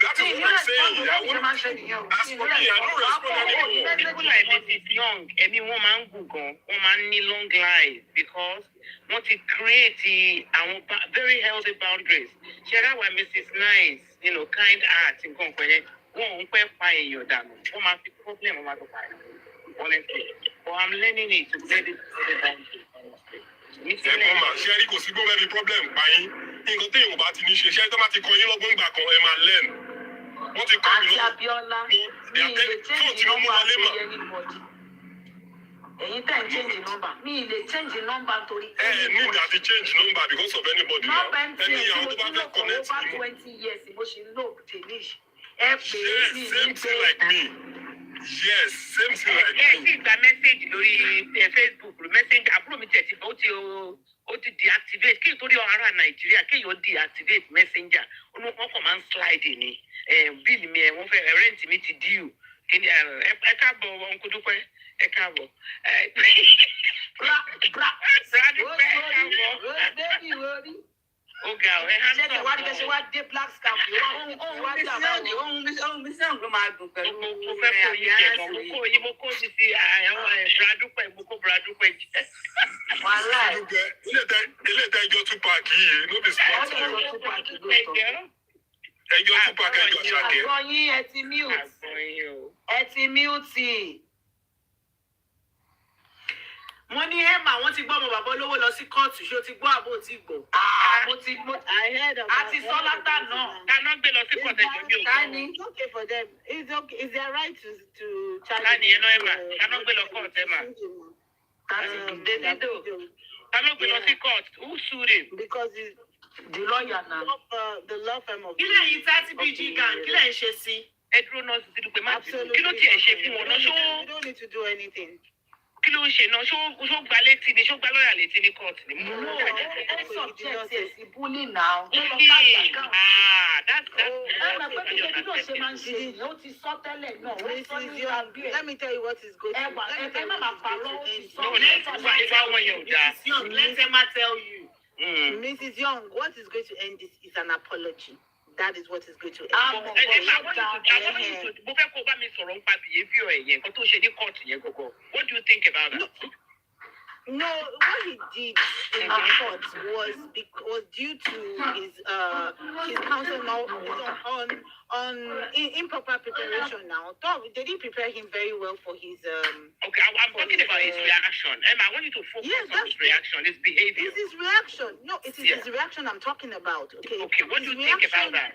That is what I'm saying. As for me, I don't respond anymore. People like Mrs. Young, ẹ̀mí wọn máa ń gùn gan, wọ́n máa ń ní long life because wọ́n ti create àwọn very healthy boundaries. Ṣé ra wa Mrs. Nice, kind heart nǹkan pẹ̀lẹ́, wọ́n ń pẹ́ pa èèyàn dànù, wọ́n máa fi problem wọn máa tó pa ẹ̀. Honestly, but I'm learning it to get it to the boundary. Ẹ̀gbọ́n mà ṣe rí kò sí gbọ́n mẹ́bí problem pa yín. Nǹkan tí Yorùbá ti ní ṣe tó bá ti kọ yín lọ́gbọ́n ìgbà kan ẹ máa learn. Wọ́n ti kọ́ mi Àti Abíọ́lá ní ilé change number torí anybody. Èyí tẹ̀ ń change number. Mi ilé change number torí anybody. Need àti change number because of anybody. Nọ́mbà MTN Ẹni tí àwọn mo tó bá ti lò fẹ́ for connect over mi. 20 years mo ṣe lò Danish. Ẹ pè é mi Same thing like me. Yes, same thing like Ẹ me. sì gba mẹ́sẹ̀gì lórí Facebook mẹ́sẹ̀gì àbúrò mi tẹ̀sí ó ti deactivate kí n torí ará Nàìjíríà kéèyàn deactivate messenger wọn kàn máa ń slide ní bíìlì mi wọ́n fẹ́ rent mi ti due kí ni ẹ káàbọ̀ ọ̀nkú dúpẹ́ ẹ káàbọ̀ ó ga ọ̀ ẹ hàn ṣé wá ṣe wá dé black scam Ohun mi sẹ́wọ̀n ló máa dùn pẹ̀lú mo fẹ́ kó yín jẹ gan mo kó yín sí àwọn bradupẹ mo kó bradupẹ jẹ. wàhálà Ilé ẹjọ́ Tupac yìí ló bí smart ẹ̀ you. ọ̀dọ̀ Tupac ló tọ́. Ẹjọ́ Tupac ẹjọ́ Ṣàkẹ́. Àgbọ̀ yín ẹ ti mute. Ẹ ti mute. Wọ́n ní Emma wọ́n ti gbọ́ ọmọ bàbá olówó lọ sí kóòtù ṣé o ti gbọ́ àbó ti gbọ́. Àti sọ́látà náà. Kaná gbé lọ sí kọ̀ọ̀tẹ̀ jọ bí o. It's okay for them. It's their right to charge. Tani yẹn náà Emma kaná gbé lọ kóòtù Emma. Kaná gbé lọ sí kóòtù who sued him. Because it's The lawyer now. the law firm of. Kí lẹ́yìn 30BG gang kí lẹ́yìn ṣe sí? Ẹ dúró náà Sisidupe má bínú. Kí ló tiẹ̀ ṣe fún wọn náà? You don't need to do anything. Kí ló ń ṣe náà? Ṣó gba létí ni? Ṣó gba lọ́ọ̀yà létí ní kóòtù ni? No, ẹ subject ẹ̀ sí bullying now. That's Ẹ̀rọ pé kí lóbi náà ṣe máa ń ṣe ìyẹn ó ti sọ tẹ́lẹ̀ náà. Ó sọ ní ìgbàgbé ẹ̀. Let me tell you what is going on. Ẹ má máa parọ́ ó ti sọ. Let Emma tell you. Mrs. Young, what is going to end this is an apology. That is what is going to end. Mo fẹ́ kó bá mi sọ̀rọ̀ nípa behaviour ẹ̀ yẹn, nǹkan tó ṣe ní kóòtù yẹn gọ́gọ́. What do you think about that? No, what he did in the court was due to his counsel now on improper preparation now. They didn't prepare him very well for his Okay, I'm talking about his reaction. Emma, I want you to focus on his reaction, his behavior. It's his reaction. No, it is his reaction I'm talking about. Okay. Okay, what do you think about that?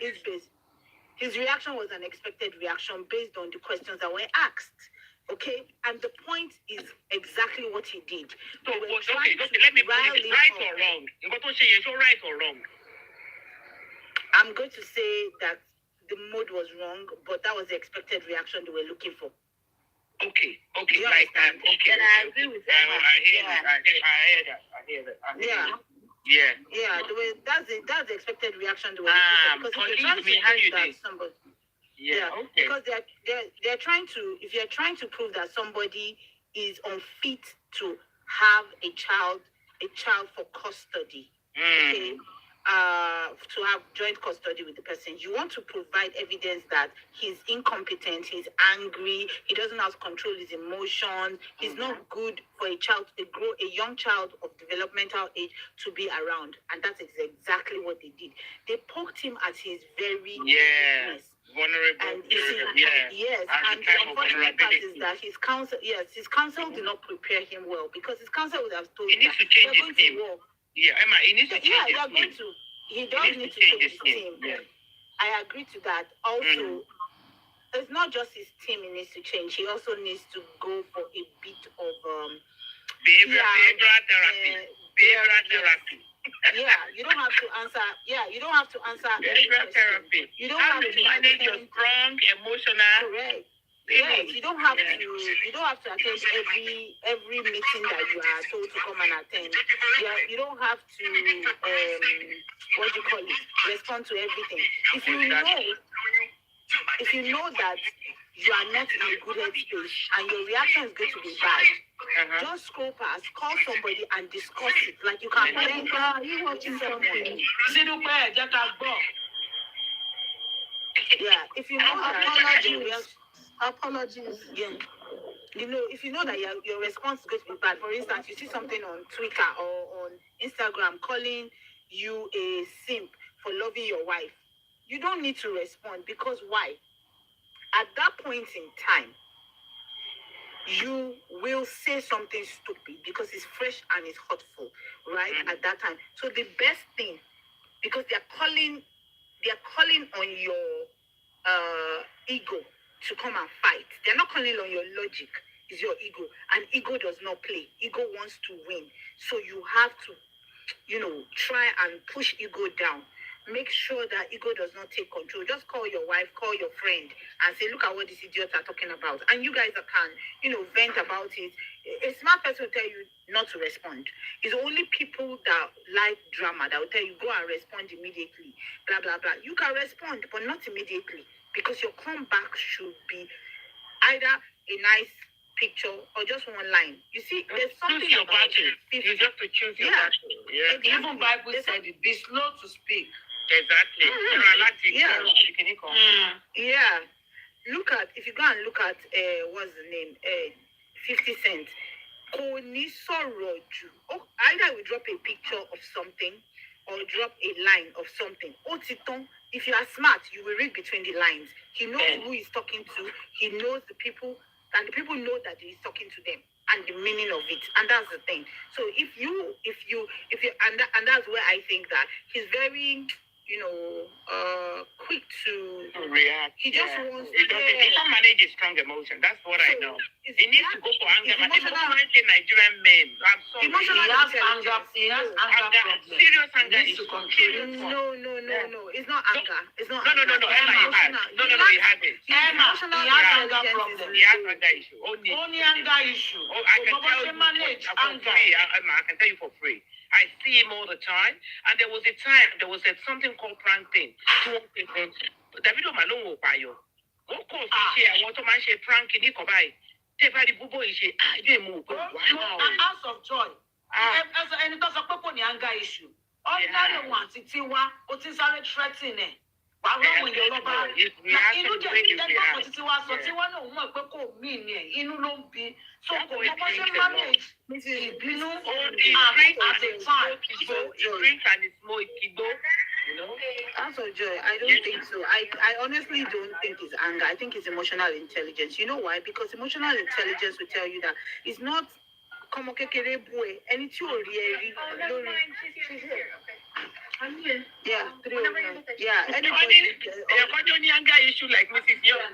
His reaction was an expected reaction based on the questions that were asked. Okay, and the point is exactly what he did. So, okay, let me put it right or wrong. Right or wrong? I'm going to say that the mood was wrong, but that was the expected reaction they were looking for. Okay, like that. Okay. And I agree with Emma. I hear that. Yeah. That's the expected reaction they were looking for. Because if you're trying to prove that somebody. Okay. Because they're trying to, if you're trying to prove that somebody is unfit to have a child for custody, okay, to have joint custody with the person. You want to provide evidence that he's incompetent, he's angry, he doesn't have control his emotions, he's not good for a young child of developmental age to be around. And that is exactly what they did. They poked him at his very weakness. Vulnerable. And yes, and the unfortunate part is that his counsel did not prepare him well, because his counsel would have told him that change his team. Yeah, Emma, he needs to change his team. He does need to change his team. Yeah. I agree to that. Also, it's not just his team he needs to change. He also needs to go for a bit of behavioral therapy. You don't have to answer. You don't have to answer. Behavioral therapy. You don't have to manage your strong emotional. Correct. Yes, you don't have to. You don't have to attend every meeting that you are told to come and attend. You don't have to. What do you call it? Respond to everything. If you know that you are not in a good headspace and your reaction is going to be bad, just scroll past, call somebody and discuss it. Like you can vent. You watching something? Yeah, if you know that apologies. Yeah. If you know that your response is going to be bad, for instance, you see something on Twitter or on Instagram calling you a simp for loving your wife, you don't need to respond, because why? At that point in time, you will say something stupid because it's fresh and it's hurtful, right? At that time. So the best thing, because they're calling on your ego to come and fight. They're not calling on your logic. It's your ego. And ego does not play. Ego wants to win. So you have to, try and push ego down. Make sure that ego does not take control. Just call your wife, call your friend, and say, look at what these idiots are talking about. And you guys can, vent about it. A smart person will tell you not to respond. It's only people that like drama that will tell you, go and respond immediately, blah, blah, blah. You can respond, but not immediately, because your comeback should be either a nice picture or just one line. You see, there's something your about battle. You have to choose your battle. Yeah. Even Bible said it, be slow to speak. Exactly. Yeah. Look at, if you go and look at what's the name? 50 Cent. Either we drop a picture of something or drop a line of something. If you are smart, you will read between the lines. He knows who he's talking to. He knows the people, and the people know that he's talking to them and the meaning of it. And that's the thing. So if you, and that's where I think that he's very, quick to react. He just wants to. He can't manage his strong emotion. That's what I know. He needs to go for anger. Nigerian men. I'm sorry. He has anger. Serious anger issue. No. It's not anger. It's not. No. Emma, he has. No, he hasn't. Emma, he has anger problem. He has anger issue. Only anger issue. Oh, I can tell you for free. Emma, I can tell you for free. I see him all the time, and there was something called prank thing. David Omalongo Payo. Of course, he want to manage prank in Ikobai. Tefari Bubo is I didn't move. Wow. House of joy. And it doesn't put on the anger issue. All that one, Titiwa, what is our threatening? Inú jẹ́ ìdẹ́gbọ́n títí wá sọ tí wọ́n náà mọ̀ pé kò mí ni ẹ̀ inú ló ń bí so kò mọ bó ṣe manage ìbínú at a time. He drinks and he smokes Igbo. As for joy, I don't think so. I honestly don't think it's anger. I think it's emotional intelligence. You know why? Because emotional intelligence will tell you that it's not como kekere boy. Any two or yeah, 309. Yeah, anybody. Any anger issue like Mrs. Young.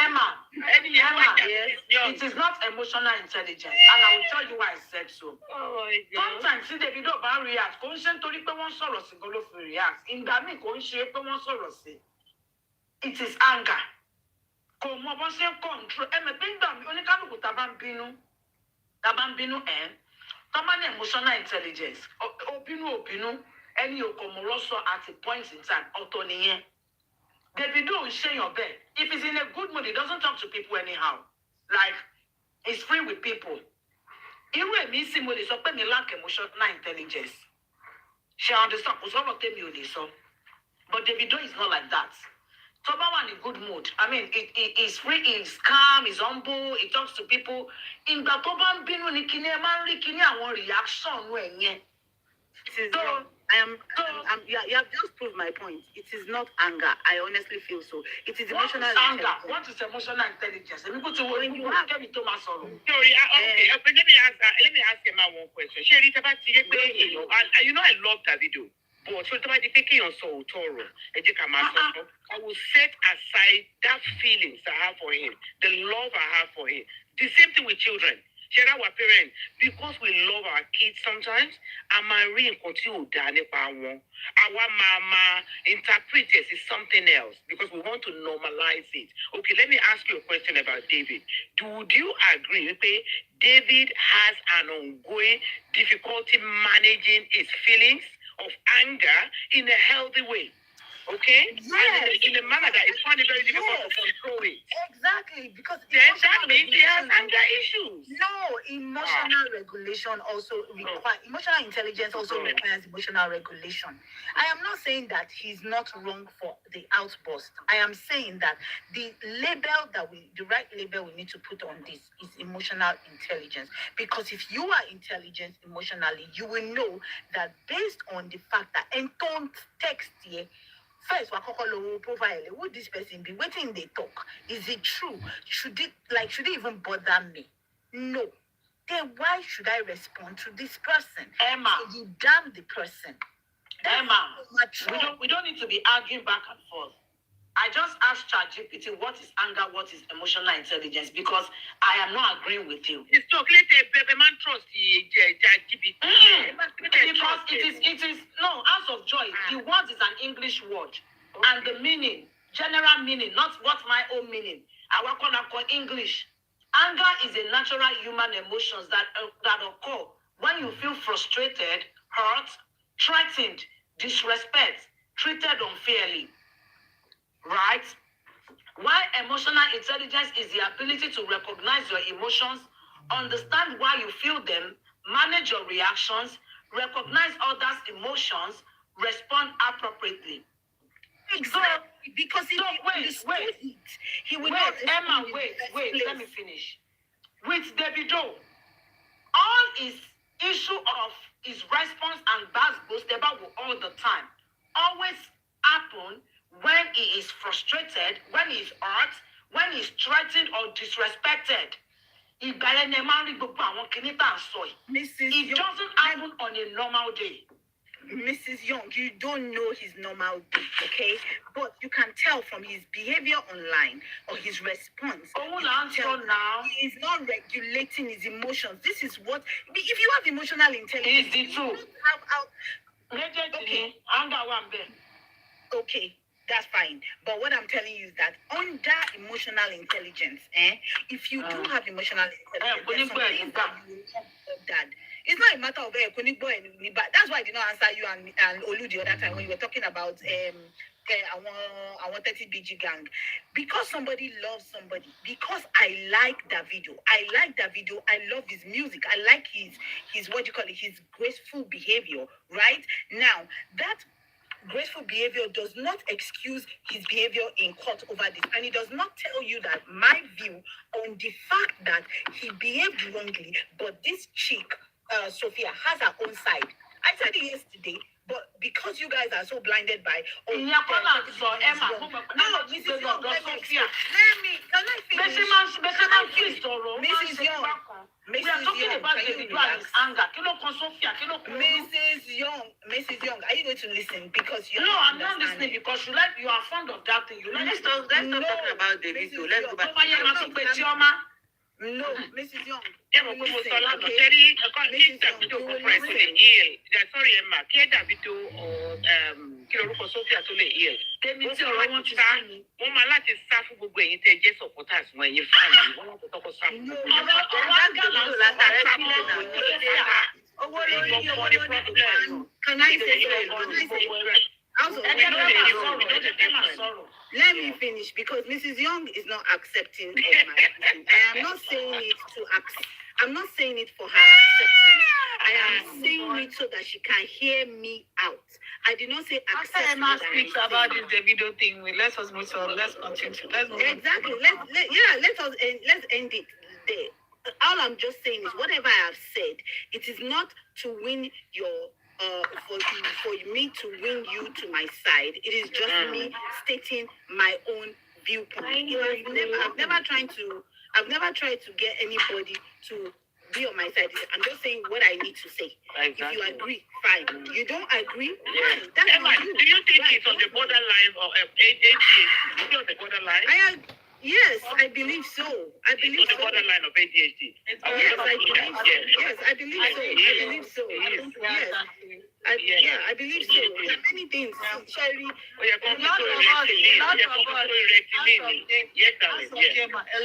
Emma, yes. It is not emotional intelligence, and I will tell you why I said so. Oh my God. Sometimes see the video about react. Kò ń ṣe nítorí pé wọ́n sọ̀rọ̀ sí kó ló fi react. Ìgbà míì kò ń ṣe pé wọ́n sọ̀rọ̀ sí. It is anger. Kò mọ bó ṣe ń control. Ẹ̀mẹ̀ pé nígbà míì oníkálùkù tá bá ń bínú common emotional intelligence. Obinu, any okomoroso at a point in time. Otoniye. Davido is saying your bed. If he's in a good mood, he doesn't talk to people anyhow. Like, he's free with people. irú èmi sì mo lè sọ pé mi lack emotional intelligence. She understand kò sọ̀rọ̀ tèmi ò lè sọ. But Davido is not like that. Toba one in good mood. I mean, he's free, he's calm, he's humble, he talks to people. In the Toba binu ni kini e man ri kini àwọn reaction no enye. So you have just proved my point. It is not anger. I honestly feel so. It is emotional intelligence. What is emotional intelligence? When you have get me to my sorrow. Sorry, okay. Let me ask you one question. Sherry, you know I love Davido. But so I will set aside that feelings I have for him, the love I have for him. The same thing with children. Share our parents, because we love our kids sometimes, and my real continue our mama interpreters is something else because we want to normalize it. Okay, let me ask you a question about David. Would you agree that David has an ongoing difficulty managing his feelings of anger in a healthy way? Okay? Yes. And in a manner that is finding very difficult to control it. Exactly, because then that means he has anger issues. No, emotional regulation also requires emotional intelligence also requires emotional regulation. I am not saying that he's not wrong for the outburst. I am saying that the right label we need to put on this is emotional intelligence. Because if you are intelligent emotionally, you will know that based on the fact that and don't text here. First, profile. Would this person be waiting? They talk. Is it true? Should it even bother me? No. Then why should I respond to this person? Emma, so you damn the person. Emma, we don't need to be arguing back and forth. I just asked ChatGPT what is anger, what is emotional intelligence, because I am not agreeing with you. It's so clear the man trust ChatGPT. Because it is no, out of joy. The word is an English word, and the meaning, general meaning, not what my own meaning. I work on English. Anger is a natural human emotions that occur when you feel frustrated, hurt, threatened, disrespect, treated unfairly. Right? Why emotional intelligence is the ability to recognize your emotions, understand why you feel them, manage your reactions, recognize others' emotions, respond appropriately. Exactly, because he will not. Emma, wait, let me finish. With Davido, all his issue of his response and bad boast about all the time always happen when he is frustrated, when he is hurt, when he is threatened or disrespected. It doesn't happen on a normal day. Mrs. Young, you don't know his normal day, okay? But you can tell from his behavior online or his response. He is not regulating his emotions. This is what, if you have emotional intelligence, it's the truth. Okay, that's fine. But what I'm telling you is that under emotional intelligence, if you do have emotional intelligence, there's some things that you will not that. It's not a matter of but that's why I did not answer you and Olu the other time when you were talking about our 30 BG gang. Because somebody loves somebody, because I like Davido, I love his music, I like his what you call it, his graceful behavior, right? Now that graceful behavior does not excuse his behavior in court over this, and it does not tell you that my view on the fact that he behaved wrongly, but this chick Sophia has her own side. I said it yesterday, but because you guys are so blinded by Emma, Mrs. Young, let me can I finish? Mrs. Young, we are talking about the anger. Mrs. Young, are you going to listen? Because you I'm not listening because you are fond of that thing. Let's talk about Davido. Let's go back. No, Mrs. Young. Sorry, Emma. Davido or Sophia to the ear. Wọ́n máa láti sá fún gbogbo ẹ̀yin tẹ́ jẹ́ supporters wọn ẹ̀yin fáànì wọ́n láti tọ́kọ sá fún gbogbo Can I say let me finish because Mrs. Young is not accepting of my I am not saying it to I'm not saying it for her acceptance. I am saying it so that she can hear me out. I did not say After accept. Emma speaks about this Davido thing, let us move on. Let's continue. Let's move on. Exactly. Let's end it there. All I'm just saying is whatever I have said, it is not to win your for me to win you to my side. It is just me stating my own viewpoint. I've never tried to get anybody to be on my side. I'm just saying what I need to say. Exactly. If you agree, fine. You don't agree, fine. That's Emma, on you. do you think Right. it's on the borderline of ADHD? Is it on the borderline? Yes, I believe so. I believe It's on the so. borderline of ADHD. Yes, I believe so. Yes, I believe so. I believe so. Yes. I believe so. There are many things. Sherry, A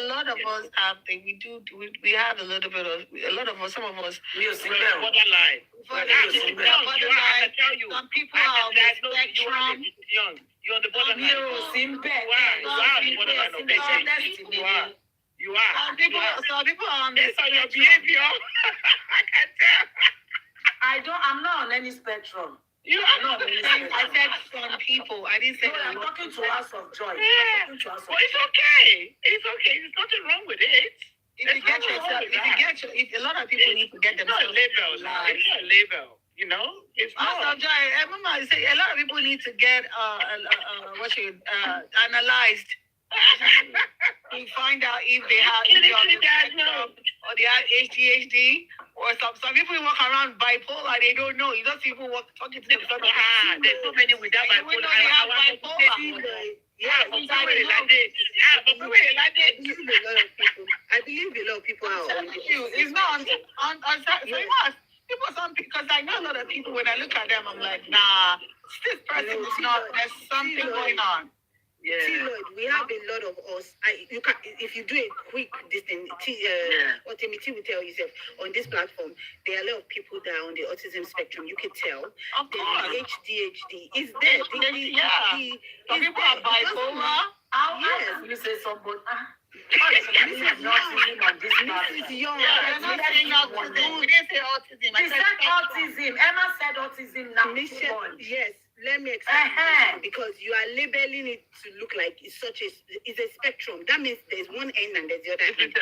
lot of us have we have a little bit of a lot of us, some of us borderline. some people are on the spectrum. You're on the borderline. You are on the borderline of ADHD. You are. Some people are on the Based on your spectrum. behavior, I can tell. I'm not on any spectrum. You are not. I said some people. I didn't say No, I'm talking to us of joy. Yeah. I'm talking to us of Well, it's okay. It's okay. There's nothing wrong with it. If a lot of people need to get It's not a themselves label. It's not a label. You know, it's not. Joy, Mama say a lot of people need to get analyzed to find out if they have or they have ADHD or some people walk around bipolar, they don't know. You don't see people talking to themselves. There's so many without bipolar. yes, But people like this. But people like this. I believe a lot of people are on this. It's not on some because I know a lot of people. When I look at them, I'm like, nah, this person is not. There's something going on. Yeah. See, Lloyd, we have a lot of us. If you do a quick this thing, what Timothy will tell you on this platform, there are a lot of people that are on the autism spectrum. You can tell. Of course. The ADHD is there. Some people are bipolar. Yes. You say somebody. This is young. I'm not saying autism. We didn't say autism. She said autism. Emma said autism now. Yes. Let me explain because you are labeling it to look like it's a spectrum. That means there's one end and there's the other end.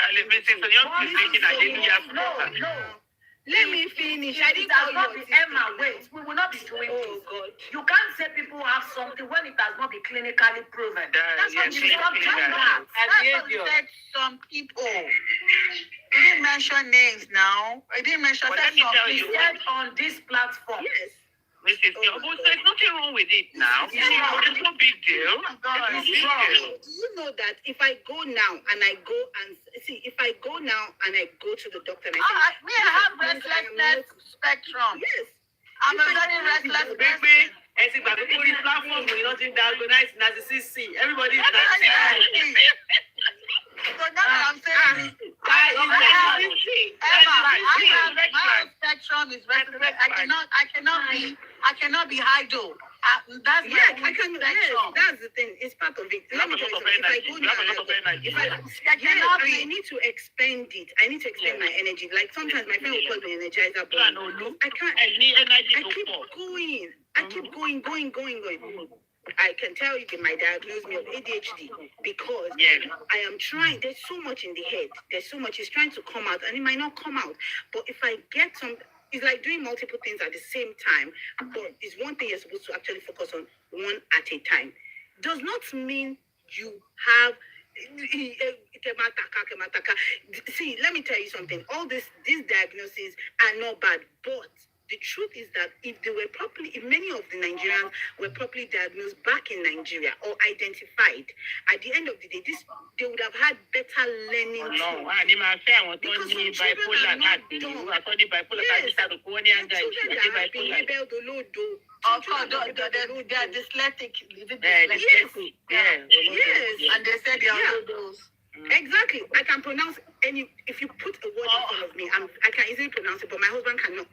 No. Let me finish. I didn't has not been Emma. Wait, we will not be doing this. God. You can't say people have something when it has not been clinically proven. That's what you stop doing that. That's what you said. Some people. We didn't mention names now. I didn't mention Let me tell you. Said on this platform. Yes. There's nothing wrong with it now. It's no big deal. Do you know that if I go now and I go to the doctor and I say, I have restlessness spectrum. yes, I'm a very restless person. Platform, we're not in diagnosed narcissism. Everybody is So now that I'm saying my spectrum is restless. I cannot be high though. That's I can. Yes, that's the thing. It's part of it. Let me tell you something. If I need to expend it. I need to expend my energy. Like sometimes my friend will call me energizer, but I can't. I need energy I keep going. I keep going. I can tell you that my diagnosed me of ADHD because I am trying. There's so much in the head. There's so much. It's trying to come out, and it might not come out. But if I get some, it's like doing multiple things at the same time. But it's one thing you're supposed to actually focus on one at a time. Does not mean you have. See, let me tell you something. All these diagnoses are not bad, but the truth is that if many of the Nigerians were properly diagnosed back in Nigeria or identified, at the end of the day, they would have had better learning. Because some children are not done. Yes, some children that have been labeled they're dyslexic. Yes. And they said they are those. Exactly. I can pronounce if you put a word in front of me, I can easily pronounce it, but my husband cannot.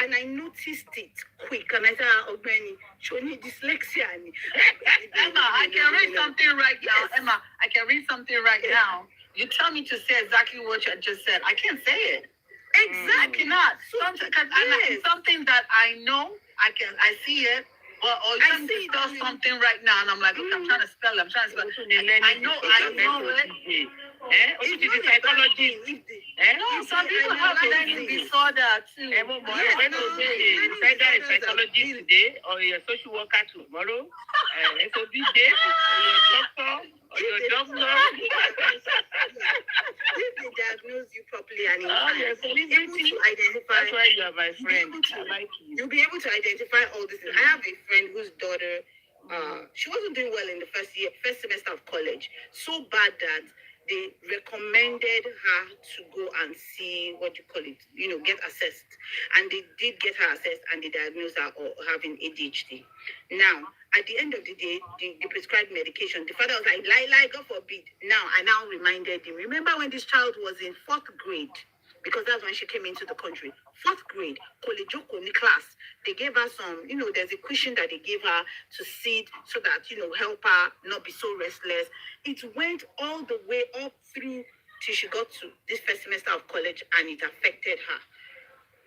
And I noticed it quick, and I said, "Oh, Benny, show me dyslexia." Emma, I can read something right now. Emma, I can read something right now. You tell me to say exactly what you just said. I can't say it. Exactly not. Something that I know, I see it. Or I see it does something right now, and I'm like, okay, I'm trying to spell it. I know it. It's the psychologist. No, some people have learning disorder too. Either a psychologist today or a social worker tomorrow. It's a big day or your doctor or your doctor. If they diagnose you properly and able to identify. That's why you are my friend. I like you. You'll be able to identify all this. I have a friend whose daughter, she wasn't doing well in the first semester of college. So bad that they recommended her to go and see, get assessed. And they did get her assessed and they diagnosed her having ADHD. Now, at the end of the day, they prescribed medication. The father was like, lie, God forbid. I now reminded him, remember when this child was in 4th grade? Because that's when she came into the country. 4th grade, Kolejoko in class. They gave her some, there's a cushion that they gave her to sit so that, help her not be so restless. It went all the way up through till she got to this first semester of college and it affected her.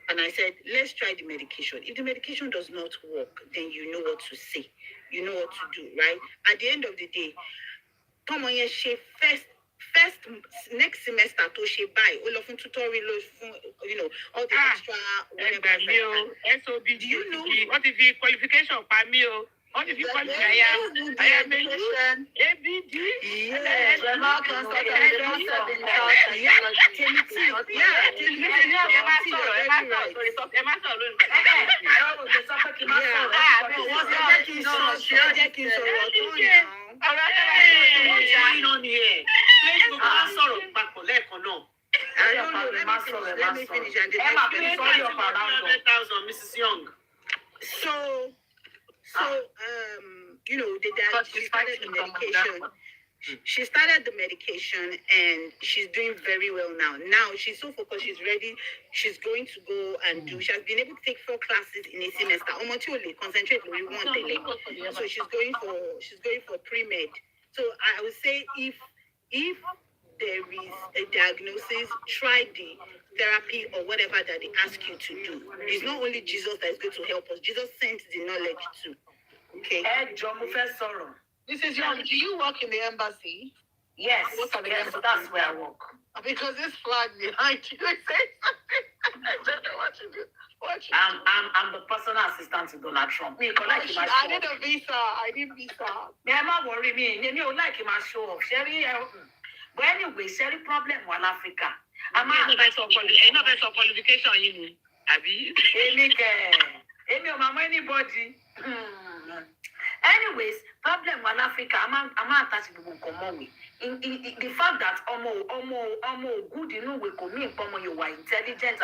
And I said, let's try the medication. If the medication does not work, then you know what to say. You know what to do, right? At the end of the day, she first next semester to she buy all of tutorial, all the extra whatever. SOB, do you know what is the qualification for me? What if you qualify? I am ABD. Let me finish. Mrs. Young. She started the medication. She started the medication and she's doing very well now. Now she's so focused, she's ready. She's going to go and do. She has been able to take 4 classes in a semester. Concentrate on one thing. So she's going for pre-med. So I would say if there is a diagnosis, try the therapy or whatever that they ask you to do. It's not only Jesus that is going to help us. Jesus sent the knowledge too. Okay. Mrs. Young, do you work in the embassy? Yes. That's where I work. Because this flag behind you say something. I don't know what to do. I'm the personal assistant to Donald Trump. I need a visa. Never worry me. You like him as show off. But anyway, Sherry problem in Africa. I'm not of qualification, you know. Anybody. Anyways, problem in Africa, I'm attached to the fact that good you were intelligent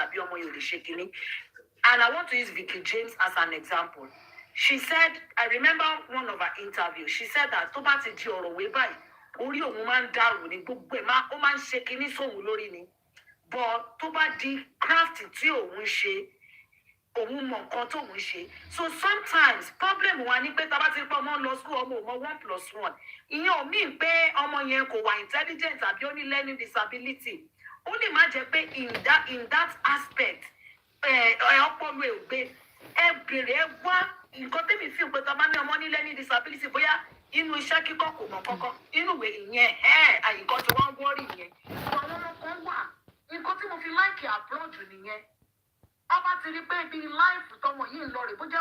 and I want to use Vicky James as an example. She said, I remember one of her interviews, she said that Tobati Dioro way by Ori woman down ni gbogbo ma o man ṣe kini sohun lórí ni. But tó bá di craft tí òun ṣe òun mọ nǹkan tó òun ṣe. So sometimes problem wa ni pé tá bá ti pé ọmọ lọ school ọmọ 1+1. Ìyẹn ò mean pé ọmọ yẹn kò wà intelligent àbí ó ní learning disability. Ó lè má jẹ́ pé in that aspect ọpọlọ ẹ̀ ò gbé ẹ bèrè ẹ wá nǹkan tẹ́mi fi pé tá bá ní ọmọ ní learning disability bóyá inú iṣẹ́ kíkọ́ kò mọ̀ kọ́kọ́ inú ìwé ìyẹn àyíkọ́ tí wọ́n ń wọ́rì yẹn àwọn ọmọ kan wà nǹkan tí mo fi láìkì abroad nìyẹn ọba ti rí pé ibi láìfù tọmọ yìí ń lọ rè bó jẹ́